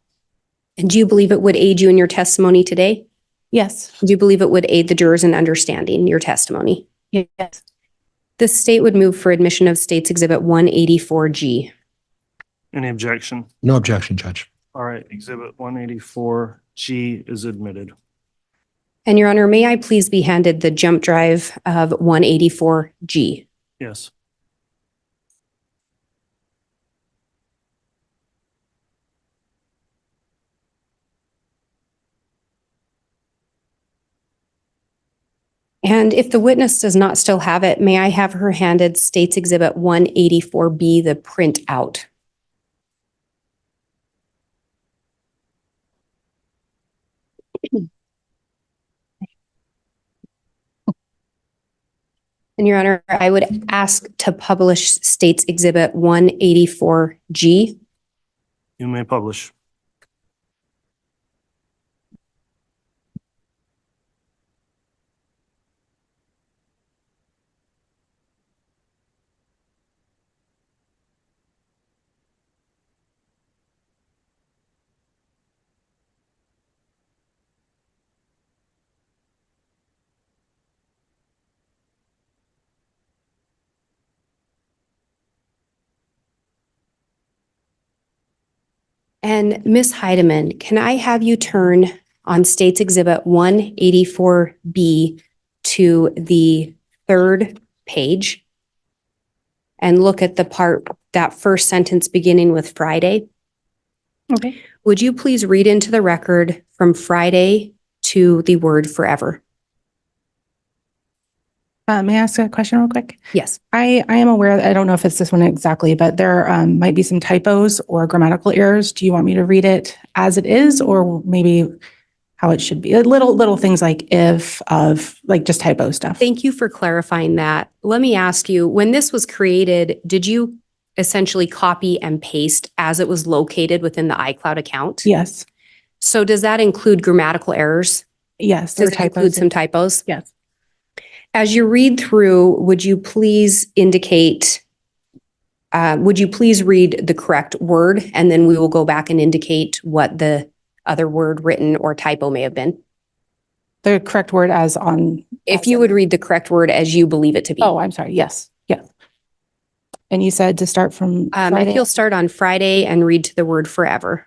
And do you believe it would aid you in your testimony today? Yes. Do you believe it would aid the jurors in understanding your testimony? Yes. The state would move for admission of State's Exhibit 184G. Any objection? No objection, Judge. All right, Exhibit 184G is admitted. And Your Honor, may I please be handed the jump drive of 184G? Yes. And if the witness does not still have it, may I have her handed State's Exhibit 184B, the printout? And Your Honor, I would ask to publish State's Exhibit 184G. You may publish. And Ms. Heideman, can I have you turn on State's Exhibit 184B to the third page and look at the part, that first sentence beginning with Friday? Okay. Would you please read into the record from Friday to the word forever? May I ask a question real quick? Yes. I am aware, I don't know if it's this one exactly, but there might be some typos or grammatical errors. Do you want me to read it as it is, or maybe how it should be? Little things like if, of, like just typo stuff. Thank you for clarifying that. Let me ask you, when this was created, did you essentially copy and paste as it was located within the iCloud account? Yes. So does that include grammatical errors? Yes. Does it include some typos? Yes. As you read through, would you please indicate, would you please read the correct word, and then we will go back and indicate what the other word written or typo may have been? The correct word as on. If you would read the correct word as you believe it to be. Oh, I'm sorry. Yes. Yes. And you said to start from Friday? If you'll start on Friday and read to the word forever.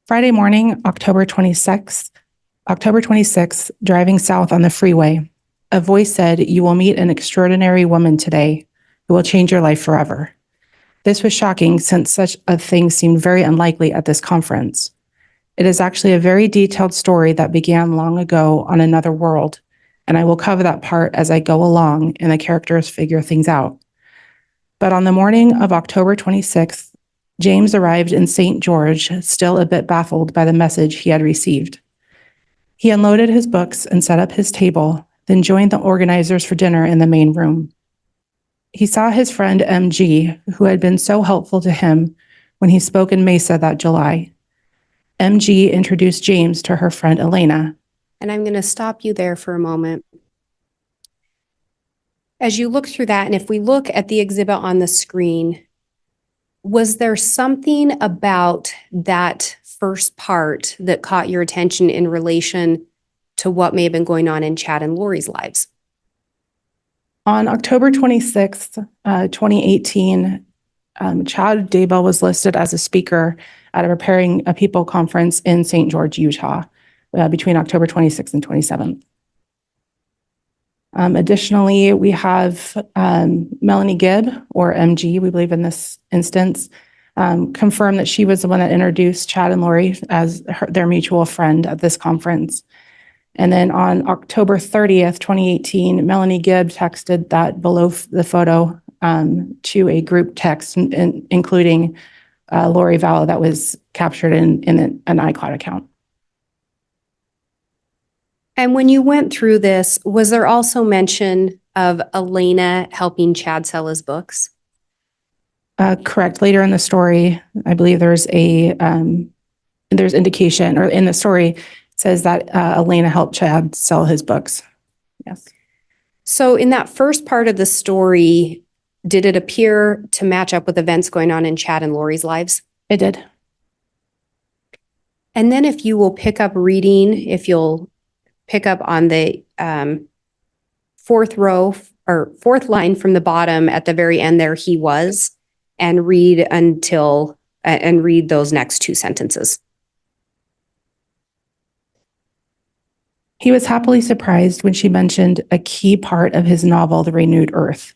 Friday morning, October 26th, driving south on the freeway, a voice said, "You will meet an extraordinary woman today who will change your life forever." This was shocking since such a thing seemed very unlikely at this conference. It is actually a very detailed story that began long ago on another world, and I will cover that part as I go along and the characters figure things out. But on the morning of October 26th, James arrived in St. George, still a bit baffled by the message he had received. He unloaded his books and set up his table, then joined the organizers for dinner in the main room. He saw his friend MG, who had been so helpful to him when he spoke in Mesa that July. MG introduced James to her friend Elena. And I'm going to stop you there for a moment. As you look through that, and if we look at the exhibit on the screen, was there something about that first part that caught your attention in relation to what may have been going on in Chad and Lori's lives? On October 26th, 2018, Chad Daybell was listed as a speaker at a Preparing a People conference in St. George, Utah, between October 26th and 27th. Additionally, we have Melanie Gibb, or MG, we believe in this instance, confirmed that she was the one that introduced Chad and Lori as their mutual friend at this conference. And then on October 30th, 2018, Melanie Gibb texted that below the photo to a group text, including Lori Vallow, that was captured in an iCloud account. And when you went through this, was there also mention of Elena helping Chad sell his books? Correct. Later in the story, I believe there's indication, or in the story, it says that Elena helped Chad sell his books. Yes. So in that first part of the story, did it appear to match up with events going on in Chad and Lori's lives? It did. And then if you will pick up reading, if you'll pick up on the fourth row or fourth line from the bottom at the very end there, he was, and read until, and read those next two sentences. He was happily surprised when she mentioned a key part of his novel, The Renewed Earth.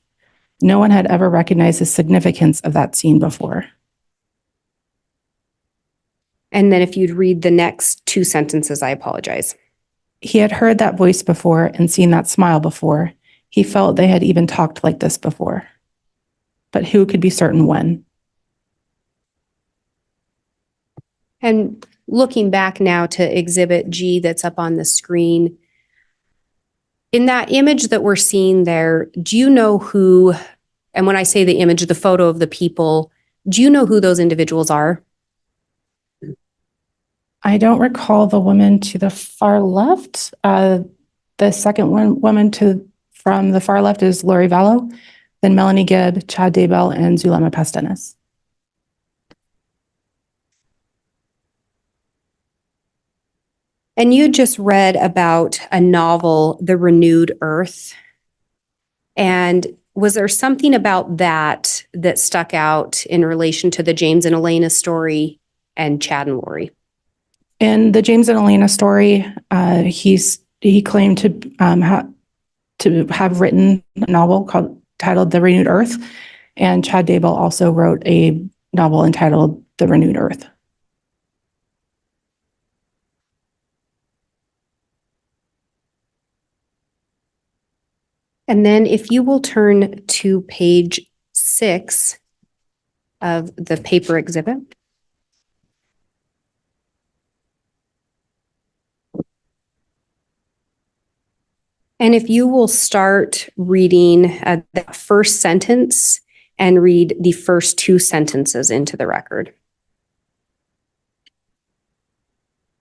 No one had ever recognized the significance of that scene before. And then if you'd read the next two sentences, I apologize. He had heard that voice before and seen that smile before. He felt they had even talked like this before. But who could be certain when? And looking back now to Exhibit G that's up on the screen, in that image that we're seeing there, do you know who, and when I say the image, the photo of the people, do you know who those individuals are? I don't recall the woman to the far left. The second woman from the far left is Lori Vallow, then Melanie Gibb, Chad Daybell, and Zulema Pastenes. And you just read about a novel, The Renewed Earth. And was there something about that that stuck out in relation to the James and Elena story and Chad and Lori? In the James and Elena story, he claimed to have written a novel titled The Renewed Earth, and Chad Daybell also wrote a novel entitled The Renewed Earth. And then if you will turn to page 6 of the paper exhibit. And if you will start reading that first sentence and read the first two sentences into the record.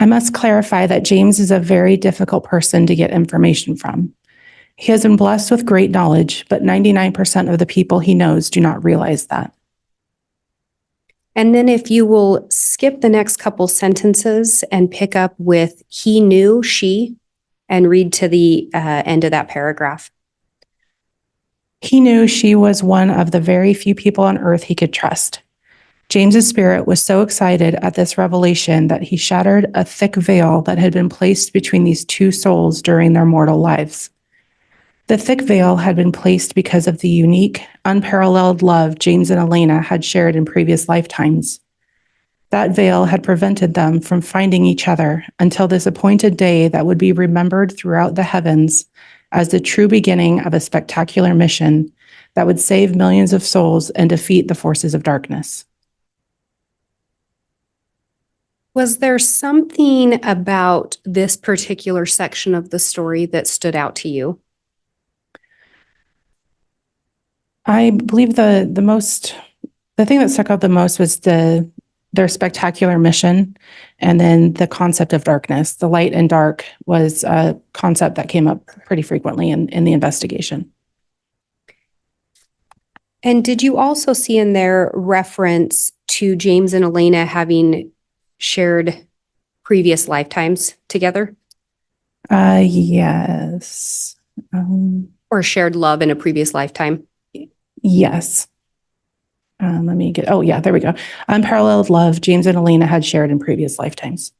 I must clarify that James is a very difficult person to get information from. He has been blessed with great knowledge, but 99% of the people he knows do not realize that. And then if you will skip the next couple sentences and pick up with he knew, she, and read to the end of that paragraph. He knew she was one of the very few people on earth he could trust. James's spirit was so excited at this revelation that he shattered a thick veil that had been placed between these two souls during their mortal lives. The thick veil had been placed because of the unique, unparalleled love James and Elena had shared in previous lifetimes. That veil had prevented them from finding each other until this appointed day that would be remembered throughout the heavens as the true beginning of a spectacular mission that would save millions of souls and defeat the forces of darkness. Was there something about this particular section of the story that stood out to you? I believe the thing that stuck out the most was their spectacular mission, and then the concept of darkness. The light and dark was a concept that came up pretty frequently in the investigation. And did you also see in there reference to James and Elena having shared previous lifetimes together? Yes. Or shared love in a previous lifetime? Yes. There we go. Unparalleled love James and Elena had shared in previous lifetimes.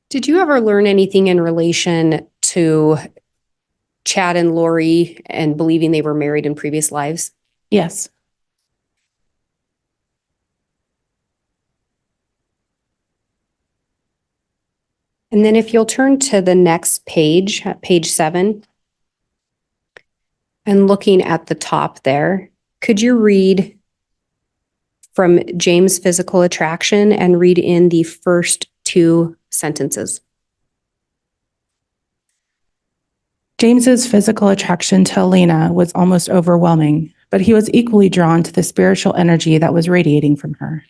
Did you ever learn anything in relation to Chad and Lori and believing they were married in previous lives? Yes. And then if you'll turn to the next page, page 7, and looking at the top there, could you read from James' physical attraction and read in the first two sentences? James's physical attraction to Elena was almost overwhelming, but he was equally drawn to the spiritual energy that was radiating from her.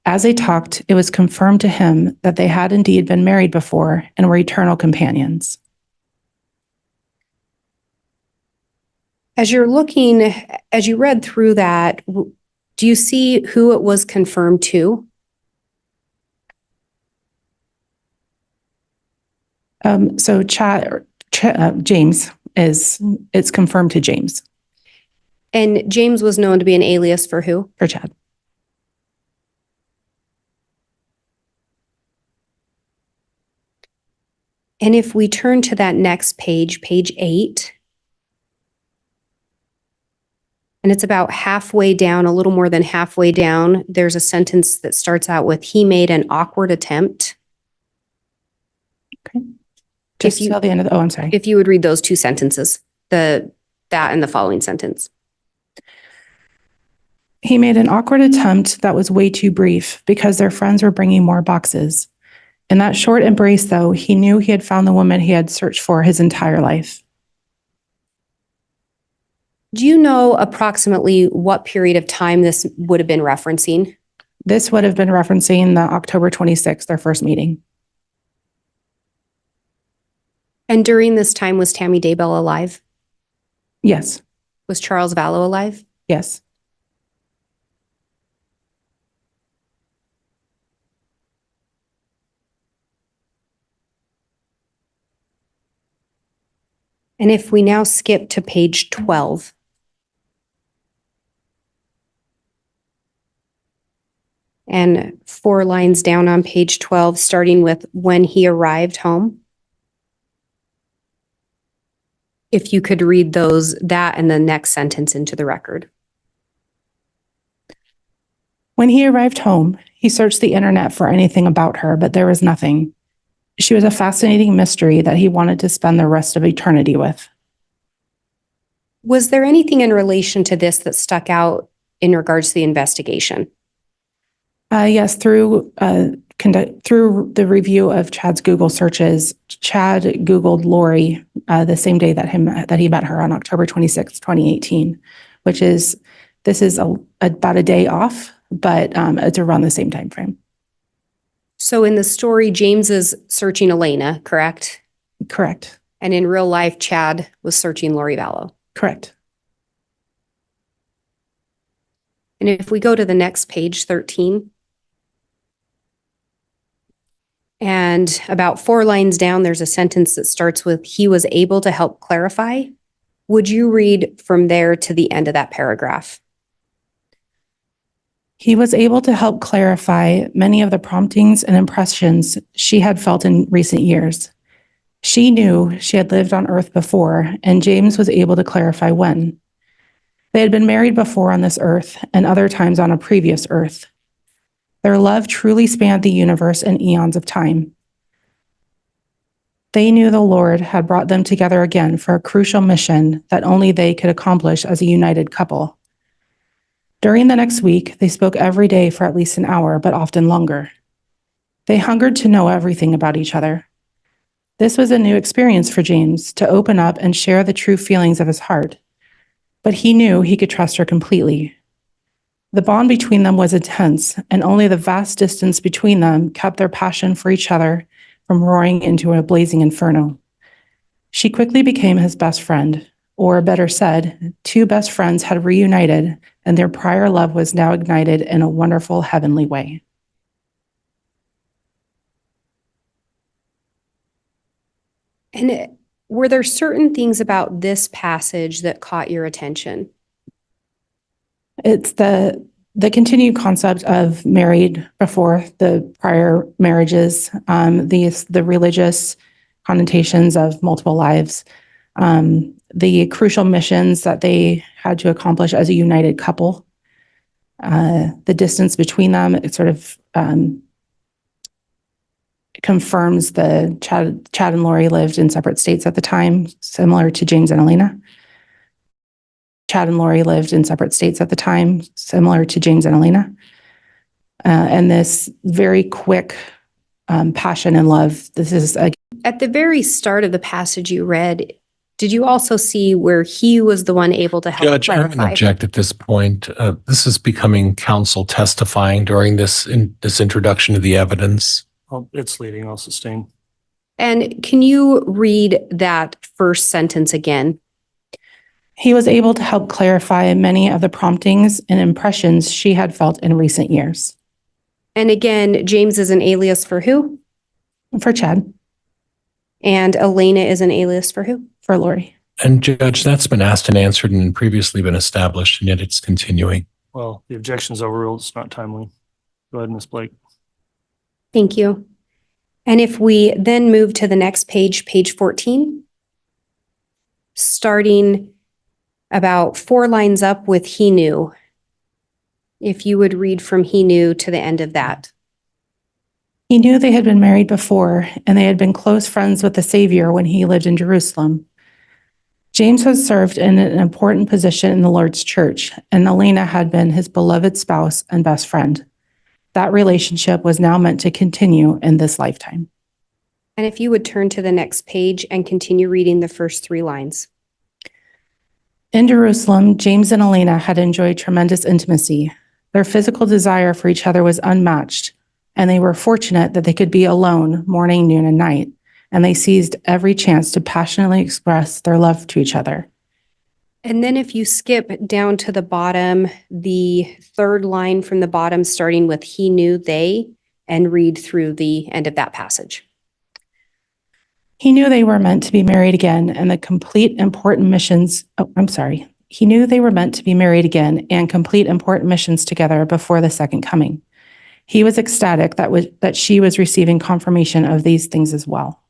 As they talked, it was confirmed to him that they had indeed been married before and were eternal companions. As you read through that, do you see who it was confirmed to? So James it's confirmed to James. And James was known to be an alias for who? For Chad. And if we turn to that next page, page 8, and it's about halfway down, a little more than halfway down, there's a sentence that starts out with, he made an awkward attempt. Okay. Just till the end of the, I'm sorry. If you would read those two sentences, that and the following sentence. He made an awkward attempt that was way too brief because their friends were bringing more boxes. In that short embrace, though, he knew he had found the woman he had searched for his entire life. Do you know approximately what period of time this would have been referencing? This would have been referencing the October 26th, their first meeting. And during this time, was Tammy Daybell alive? Yes. Was Charles Vallow alive? Yes. And if we now skip to page 12. And 4 lines down on page 12, starting with when he arrived home. If you could read that and the next sentence into the record. When he arrived home, he searched the internet for anything about her, but there was nothing. She was a fascinating mystery that he wanted to spend the rest of eternity with. Was there anything in relation to this that stuck out in regards to the investigation? Yes, through the review of Chad's Google searches, Chad Googled Lori the same day that he met her on October 26, 2018, this is about a day off, but it's around the same time frame. So in the story, James is searching Elena, correct? Correct. And in real life, Chad was searching Lori Vallow. Correct. And if we go to the next page, 13, and about 4 lines down, there's a sentence that starts with, he was able to help clarify. Would you read from there to the end of that paragraph? He was able to help clarify many of the promptings and impressions she had felt in recent years. She knew she had lived on Earth before, and James was able to clarify when. They had been married before on this Earth and other times on a previous Earth. Their love truly spanned the universe and eons of time. They knew the Lord had brought them together again for a crucial mission that only they could accomplish as a united couple. During the next week, they spoke every day for at least an hour, but often longer. They hungered to know everything about each other. This was a new experience for James, to open up and share the true feelings of his heart. But he knew he could trust her completely. The bond between them was intense, and only the vast distance between them kept their passion for each other from roaring into a blazing inferno. She quickly became his best friend, or better said, 2 best friends had reunited, and their prior love was now ignited in a wonderful heavenly way. And were there certain things about this passage that caught your attention? It's the continued concept of married before the prior marriages, the religious connotations of multiple lives, the crucial missions that they had to accomplish as a united couple, the distance between them. It sort of confirms the Chad and Lori lived in separate states at the time, similar to James and Elena. Chad and Lori lived in separate states at the time, similar to James and Elena. And this very quick passion and love. This is at the very start of the passage you read. Did you also see where he was the one able to help Judge, I'm clarify? going to object at this point. This is becoming counsel testifying during this introduction of the evidence. Well, it's leading, I'll sustain. And can you read that first sentence again? He was able to help clarify many of the promptings and impressions she had felt in recent years. And again, James is an alias for who? For Chad, And Elena is an alias for who? for Lori. And Judge, that's been asked and answered and previously been established, and yet it's continuing. Well, the objection's overruled. It's not timely. Go ahead, Ms. Blake. Thank you. And if we then move to the next page, page 14, starting about 4 lines up with he knew. If you would read from he knew to the end of that. He knew they had been married before, and they had been close friends with the Savior when he lived in Jerusalem. James had served in an important position in the Lord's church, and Elena had been his beloved spouse and best friend. That relationship was now meant to continue in this lifetime. And if you would turn to the next page and continue reading the first 3 lines. In Jerusalem, James and Elena had enjoyed tremendous intimacy. Their physical desire for each other was unmatched, and they were fortunate that they could be alone morning, noon, and night, and they seized every chance to passionately express their love to each other. And then if you skip down to the bottom, the 3rd line from the bottom, starting with he knew they, and read through the end of that passage. He knew they were meant to be married again and the complete important missions. He knew they were meant to be married again and complete important missions together before the second coming. He was ecstatic that she was receiving confirmation of these things as well.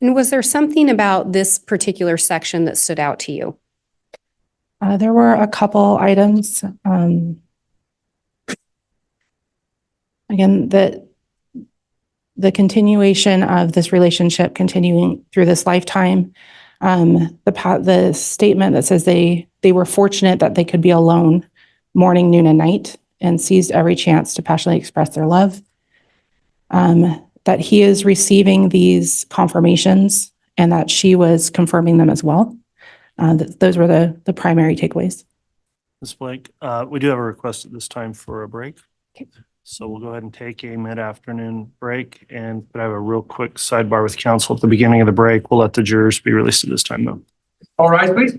And was there something about this particular section that stood out to you? There were a couple items. Again, the continuation of this relationship continuing through this lifetime. The statement that says they were fortunate that they could be alone morning, noon, and night and seized every chance to passionately express their love. That he is receiving these confirmations and that she was confirming them as well. Those were the primary takeaways. Ms. Blake, we do have a request at this time for a break. Okay. So we'll go ahead and take a mid-afternoon break, and but I have a real quick sidebar with counsel at the beginning of the break. We'll let the jurors be released at this time, though. All right, please.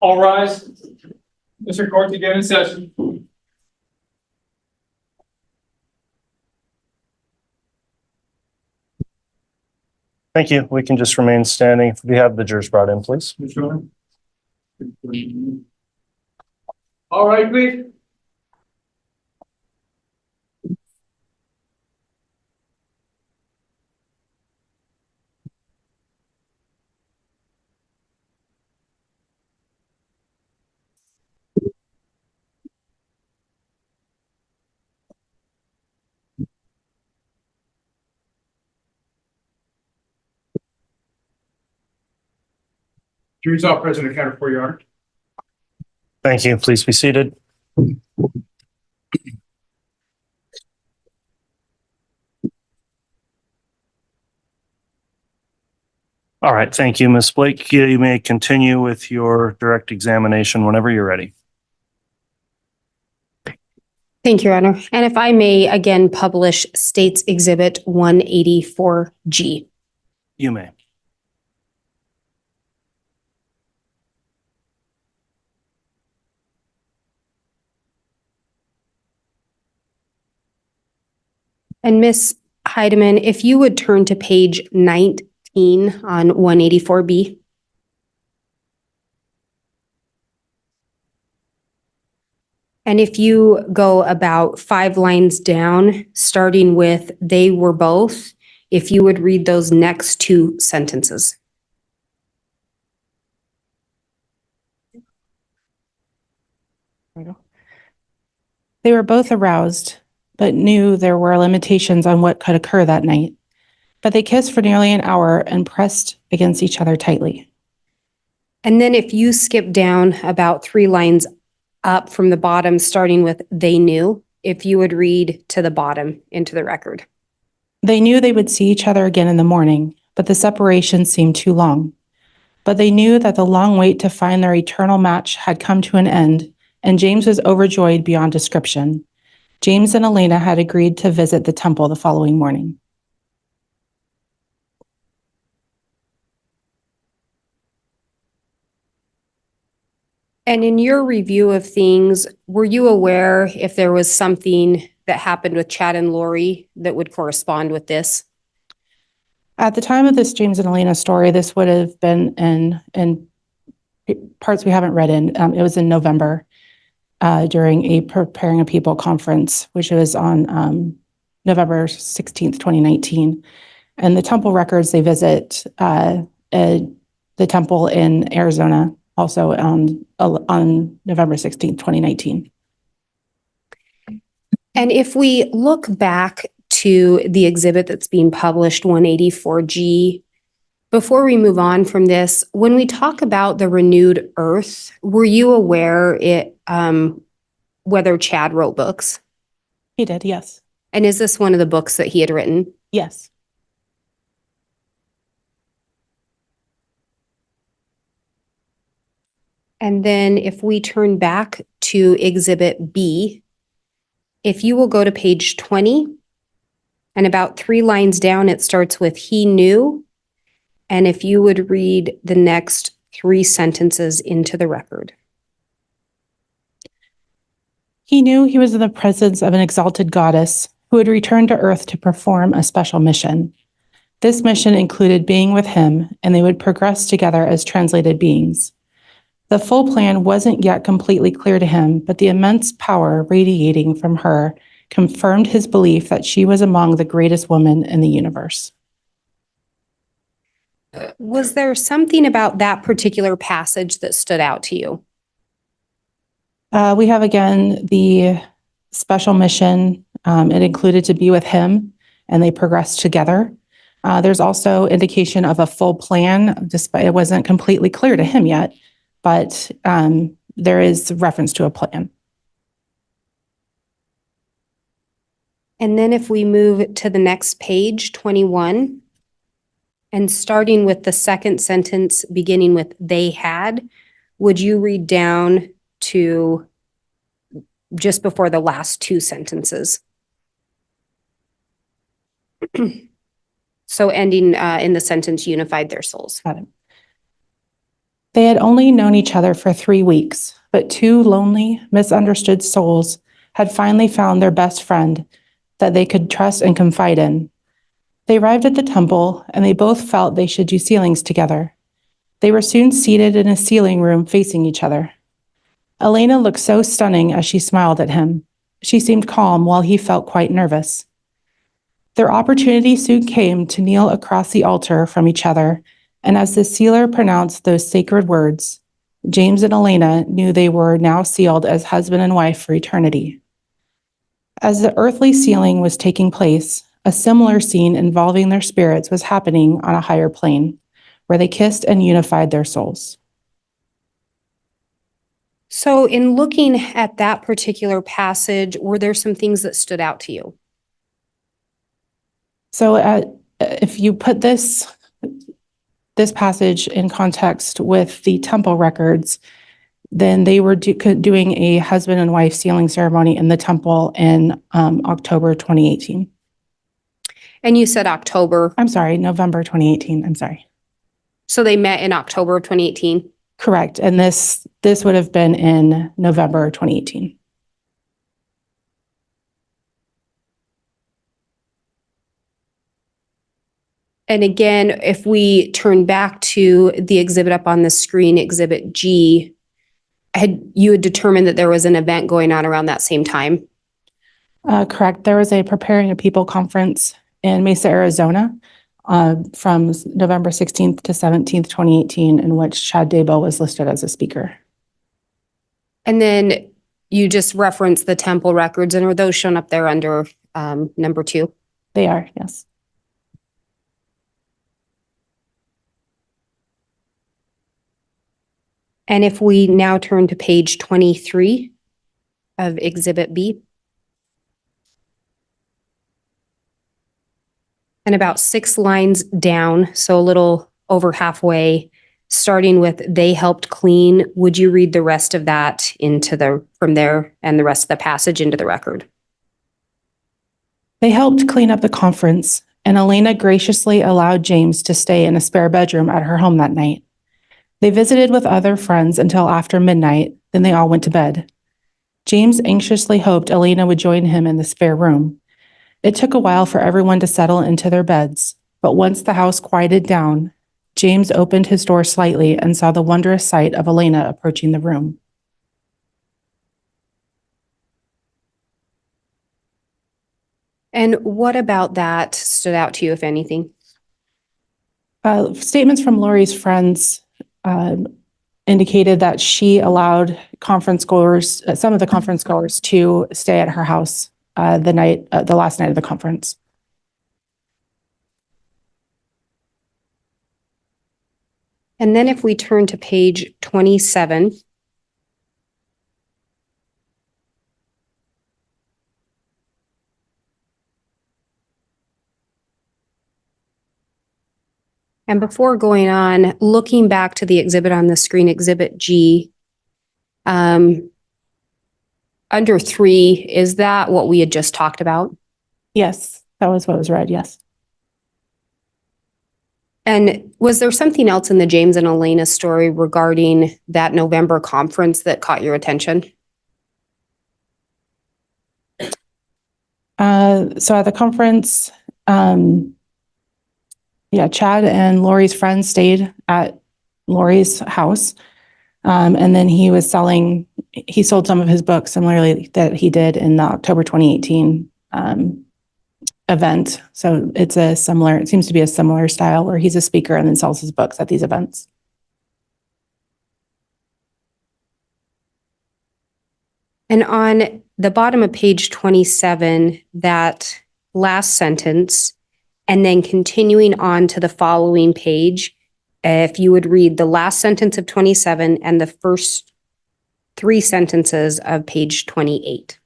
All rise. Mr. Court again in session. Thank you. We can just remain standing. If we have the jurors brought in, please. All right, please. Jury's all present, accounted for, Your Honor. Thank you. Please be seated. All right. Thank you, Ms. Blake. You may continue with your direct examination whenever you're ready. Thank you, Your Honor. And if I may again publish State's Exhibit 184G. You may. And Ms. Heideman, if you would turn to page 19 on 184B. And if you go about 5 lines down, starting with "they were both," if you would read those next 2 sentences. They were both aroused, but knew there were limitations on what could occur that night. But they kissed for nearly an hour and pressed against each other tightly. And then if you skip down about 3 lines up from the bottom, starting with "they knew," if you would read to the bottom into the record. They knew they would see each other again in the morning, but the separation seemed too long. But they knew that the long wait to find their eternal match had come to an end, and James was overjoyed beyond description. James and Elena had agreed to visit the temple the following morning. And in your review of things, were you aware if there was something that happened with Chad and Lori that would correspond with this? At the time of this James and Elena story, this would have been in parts we haven't read in. It was in November during a Preparing a People conference, which was on November 16th, 2019. And the temple records, they visit the temple in Arizona, also on November 16th, 2019. And if we look back to the exhibit that's being published, 184G, before we move on from this, when we talk about the renewed earth, were you aware whether Chad wrote books? He did, yes. And is this one of the books that he had written? Yes. And then if we turn back to Exhibit B, if you will go to page 20, and about 3 lines down, it starts with "he knew." And if you would read the next 3 sentences into the record. He knew he was in the presence of an exalted goddess who had returned to Earth to perform a special mission. This mission included being with him, and they would progress together as translated beings. The full plan wasn't yet completely clear to him, but the immense power radiating from her confirmed his belief that she was among the greatest women in the universe. Was there something about that particular passage that stood out to you? We have again the special mission. It included to be with him, and they progressed together. There's also indication of a full plan, despite it wasn't completely clear to him yet, but there is reference to a plan. And then if we move to the next page, 21, and starting with the second sentence, beginning with "they had," would you read down to just before the last 2 sentences? So ending in the sentence "unified their souls." Got it. They had only known each other for 3 weeks, but two lonely, misunderstood souls had finally found their best friend that they could trust and confide in. They arrived at the temple, and they both felt they should do sealings together. They were soon seated in a sealing room facing each other. Elena looked so stunning as she smiled at him. She seemed calm while he felt quite nervous. Their opportunity soon came to kneel across the altar from each other, and as the sealer pronounced those sacred words, James and Elena knew they were now sealed as husband and wife for eternity. As the earthly sealing was taking place, a similar scene involving their spirits was happening on a higher plane, where they kissed and unified their souls. So in looking at that particular passage, were there some things that stood out to you? So if you put this passage in context with the temple records, then they were doing a husband and wife sealing ceremony in the temple in October 2018. And you said October. I'm sorry, November 2018. I'm sorry. So they met in October of 2018? Correct. And this would have been in November 2018. And again, if we turn back to the exhibit up on the screen, Exhibit G, you had determined that there was an event going on around that same time? Correct. There was a Preparing a People conference in Mesa, Arizona, from November 16th to 17th, 2018, in which Chad Daybell was listed as a speaker. And then you just referenced the temple records, and are those shown up there under number 2? They are, yes. And if we now turn to page 23 of Exhibit B. And about 6 lines down, so a little over halfway, starting with "they helped clean," would you read the rest of that from there and the rest of the passage into the record? They helped clean up the conference, and Elena graciously allowed James to stay in a spare bedroom at her home that night. They visited with other friends until after midnight, then they all went to bed. James anxiously hoped Elena would join him in the spare room. It took a while for everyone to settle into their beds, but once the house quieted down, James opened his door slightly and saw the wondrous sight of Elena approaching the room. And what about that stood out to you, if anything? Statements from Lori's friends indicated that she allowed some of the conference goers to stay at her house the last night of the conference. And then if we turn to page 27. And before going on, looking back to the exhibit on the screen, Exhibit G, under 3, is that what we had just talked about? Yes, that was what was read, yes. And was there something else in the James and Elena story regarding that November conference that caught your attention? So at the conference, Chad and Lori's friends stayed at Lori's house. And then he sold some of his books similarly that he did in the October 2018 event. So it seems to be a similar style where he's a speaker and then sells his books at these events. And on the bottom of page 27, that last sentence, and then continuing on to the following page, if you would read the last sentence of 27 and the first 3 sentences of page 28.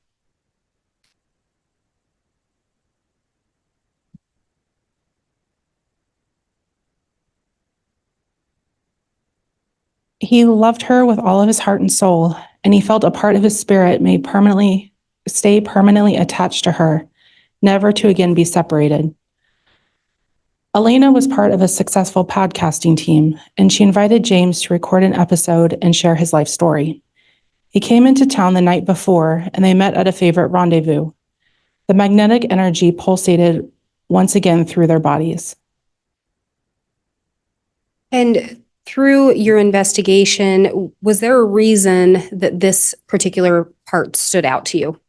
He loved her with all of his heart and soul, and he felt a part of his spirit stay permanently attached to her, never to again be separated. Elena was part of a successful podcasting team, and she invited James to record an episode and share his life story. He came into town the night before, and they met at a favorite rendezvous. The magnetic energy pulsated once again through their bodies. And through your investigation, was there a reason that this particular part stood out to you?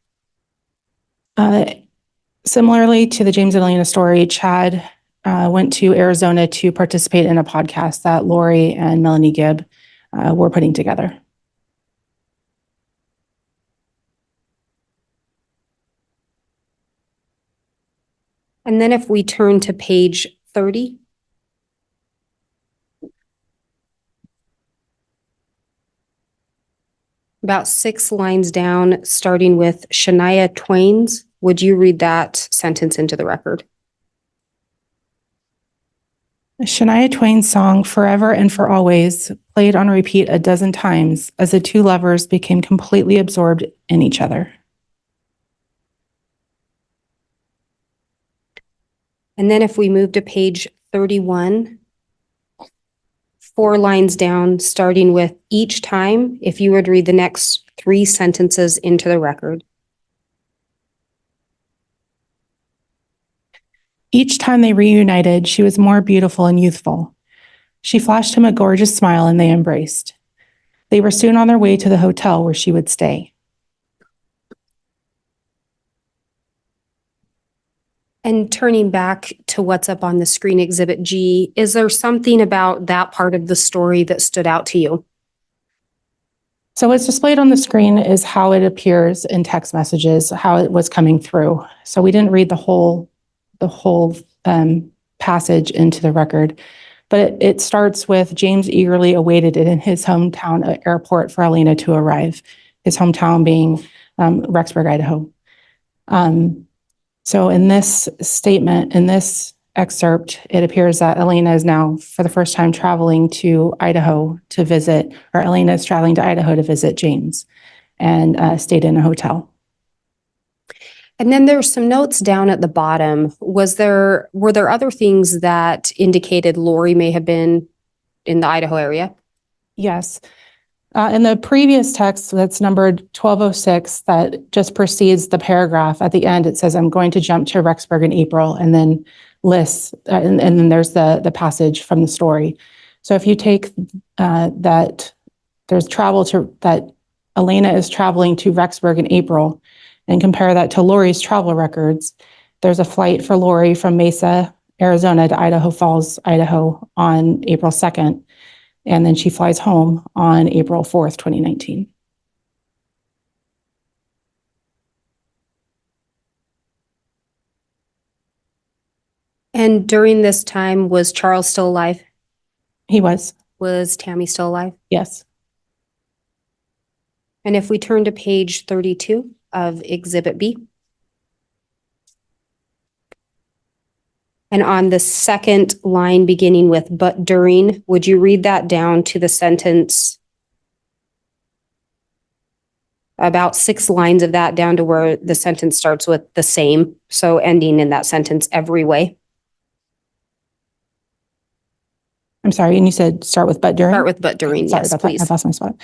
Similarly to the James and Elena story, Chad went to Arizona to participate in a podcast that Lori and Melanie Gibb were putting together. And then if we turn to page 30. About 6 lines down, starting with Shania Twain's. Would you read that sentence into the record? Shania Twain's song Forever and for Always played on repeat a dozen times as the two lovers became completely absorbed in each other. And then if we move to page 31, 4 lines down, starting with each time, if you would read the next 3 sentences into the record. Each time they reunited, she was more beautiful and youthful. She flashed him a gorgeous smile and they embraced. They were soon on their way to the hotel where she would stay. And turning back to what's up on the screen, Exhibit G, is there something about that part of the story that stood out to you? So what's displayed on the screen is how it appears in text messages, how it was coming through. So we didn't read the whole passage into the record, but it starts with James eagerly awaited it in his hometown airport for Elena to arrive, his hometown being Rexburg, Idaho. So in this statement, in this excerpt, it appears that Elena is now for the first time traveling to Idaho to visit, or Elena is traveling to Idaho to visit James and stayed in a hotel. And then there's some notes down at the bottom. Were there other things that indicated Lori may have been in the Idaho area? Yes. In the previous text that's numbered 1206 that just precedes the paragraph at the end, it says, I'm going to jump to Rexburg in April, and then lists, and then there's the passage from the story. So if you take that there's that Elena is traveling to Rexburg in April and compare that to Lori's travel records, there's a flight for Lori from Mesa, Arizona to Idaho Falls, Idaho on April 2nd. And then she flies home on April 4th, 2019. And during this time, was Charles still alive? He was. Was Tammy still alive? Yes. And if we turn to page 32 of Exhibit B. And on the second line beginning with but during, would you read that down to the sentence? About 6 lines of that down to where the sentence starts with the same. So ending in that sentence every way. I'm sorry, and you said start with but during? Start with but during, Sorry yes, about that. please. I lost my spot.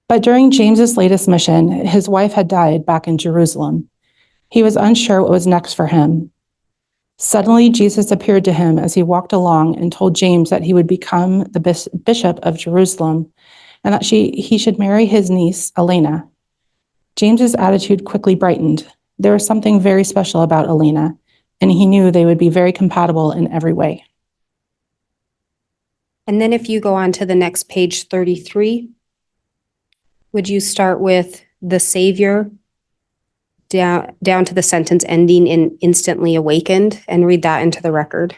But during James's latest mission, his wife had died back in Jerusalem. He was unsure what was next for him. Suddenly, Jesus appeared to him as he walked along and told James that he would become the bishop of Jerusalem and that he should marry his niece, Elena. James's attitude quickly brightened. There was something very special about Elena, and he knew they would be very compatible in every way. And then if you go on to the next page, 33, would you start with the Savior down to the sentence ending in instantly awakened and read that into the record?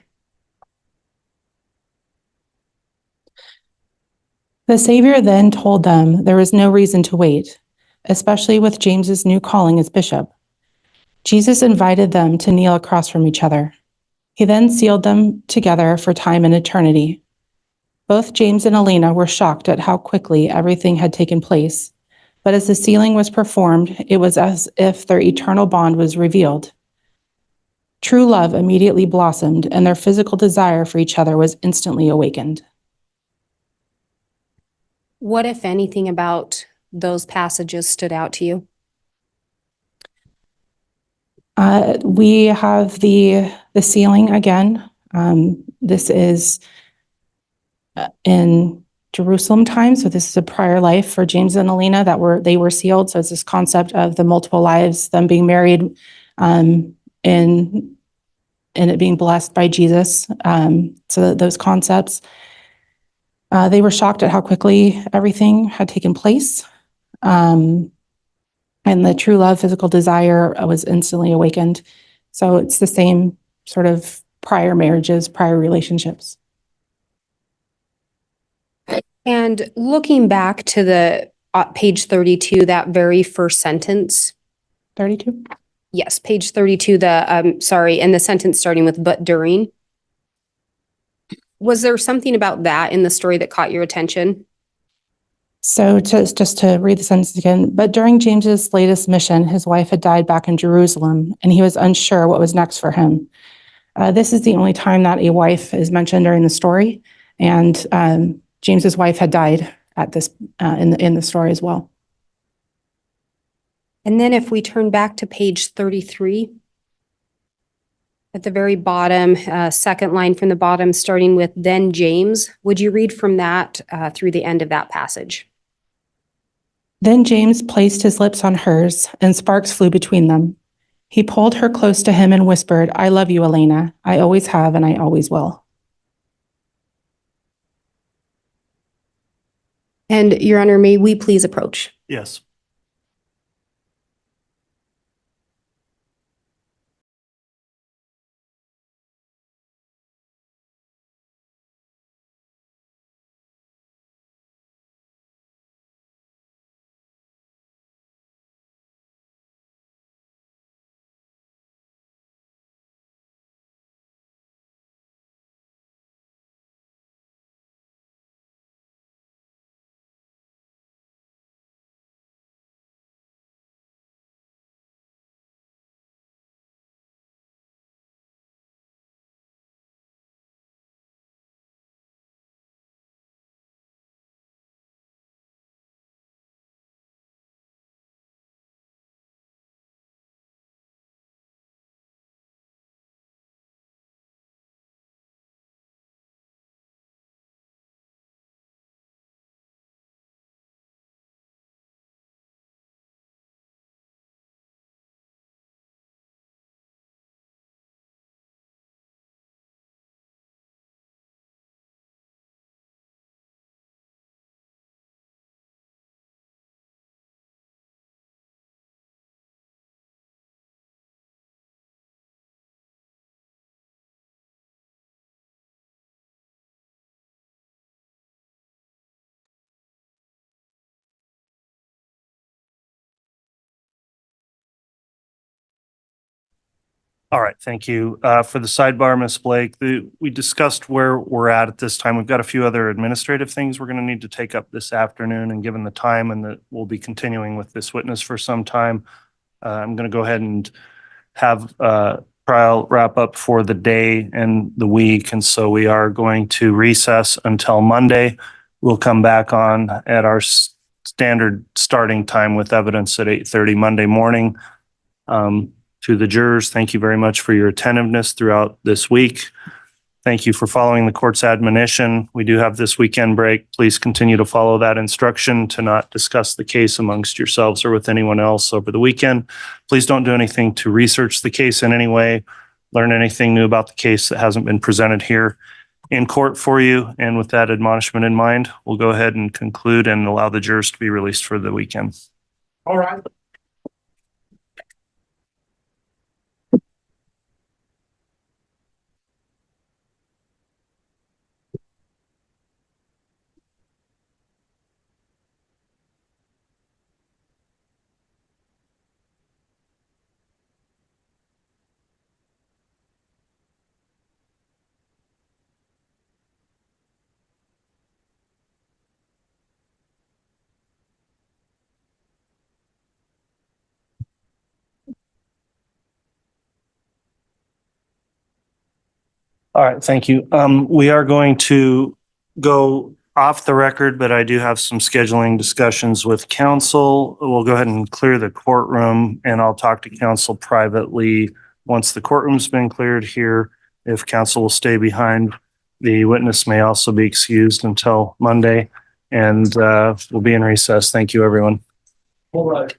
The Savior then told them there was no reason to wait, especially with James's new calling as bishop. Jesus invited them to kneel across from each other. He then sealed them together for time and eternity. Both James and Elena were shocked at how quickly everything had taken place. But as the sealing was performed, it was as if their eternal bond was revealed. True love immediately blossomed, and their physical desire for each other was instantly awakened. What, if anything, about those passages stood out to you? We have the sealing again. This is in Jerusalem time, so this is a prior life for James and Alina they were sealed. So it's this concept of the multiple lives, them being married, and it being blessed by Jesus. So those concepts. They were shocked at how quickly everything had taken place. And the true love, physical desire was instantly awakened. So it's the same sort of prior marriages, prior relationships. And looking back to the page 32, that very first sentence. 32? Yes, page 32, and the sentence starting with "but during." Was there something about that in the story that caught your attention? So just to read the sentence again, but during James's latest mission, his wife had died back in Jerusalem, and he was unsure what was next for him. This is the only time that a wife is mentioned during the story, and James's wife had died at this in the story as well. And then if we turn back to page 33, at the very bottom, second line from the bottom, starting with "then James," would you read from that through the end of that passage? Then James placed his lips on hers, and sparks flew between them. He pulled her close to him and whispered, "I love you, Elena. I always have, and I always will." And Your Honor, may we please approach? Yes. All right, thank you. For the sidebar, Ms. Blake, we discussed where we're at this time. We've got a few other administrative things we're going to need to take up this afternoon, and given the time and that we'll be continuing with this witness for some time, I'm going to go ahead and have trial wrap up for the day and the week. And so we are going to recess until Monday. We'll come back on at our standard starting time with evidence at 8:30 Monday morning. To the jurors, thank you very much for your attentiveness throughout this week. Thank you for following the court's admonition. We do have this weekend break. Please continue to follow that instruction to not discuss the case amongst yourselves or with anyone else over the weekend. Please don't do anything to research the case in any way, learn anything new about the case that hasn't been presented here in court for you. And with that admonishment in mind, we'll go ahead and conclude and allow the jurors to be released for the weekend. All right. All right, thank you. We are going to go off the record, but I do have some scheduling discussions with council. We'll go ahead and clear the courtroom and I'll talk to council privately once the courtroom's been cleared here. If council will stay behind, the witness may also be excused until Monday and we'll be in recess. Thank you, everyone. All right.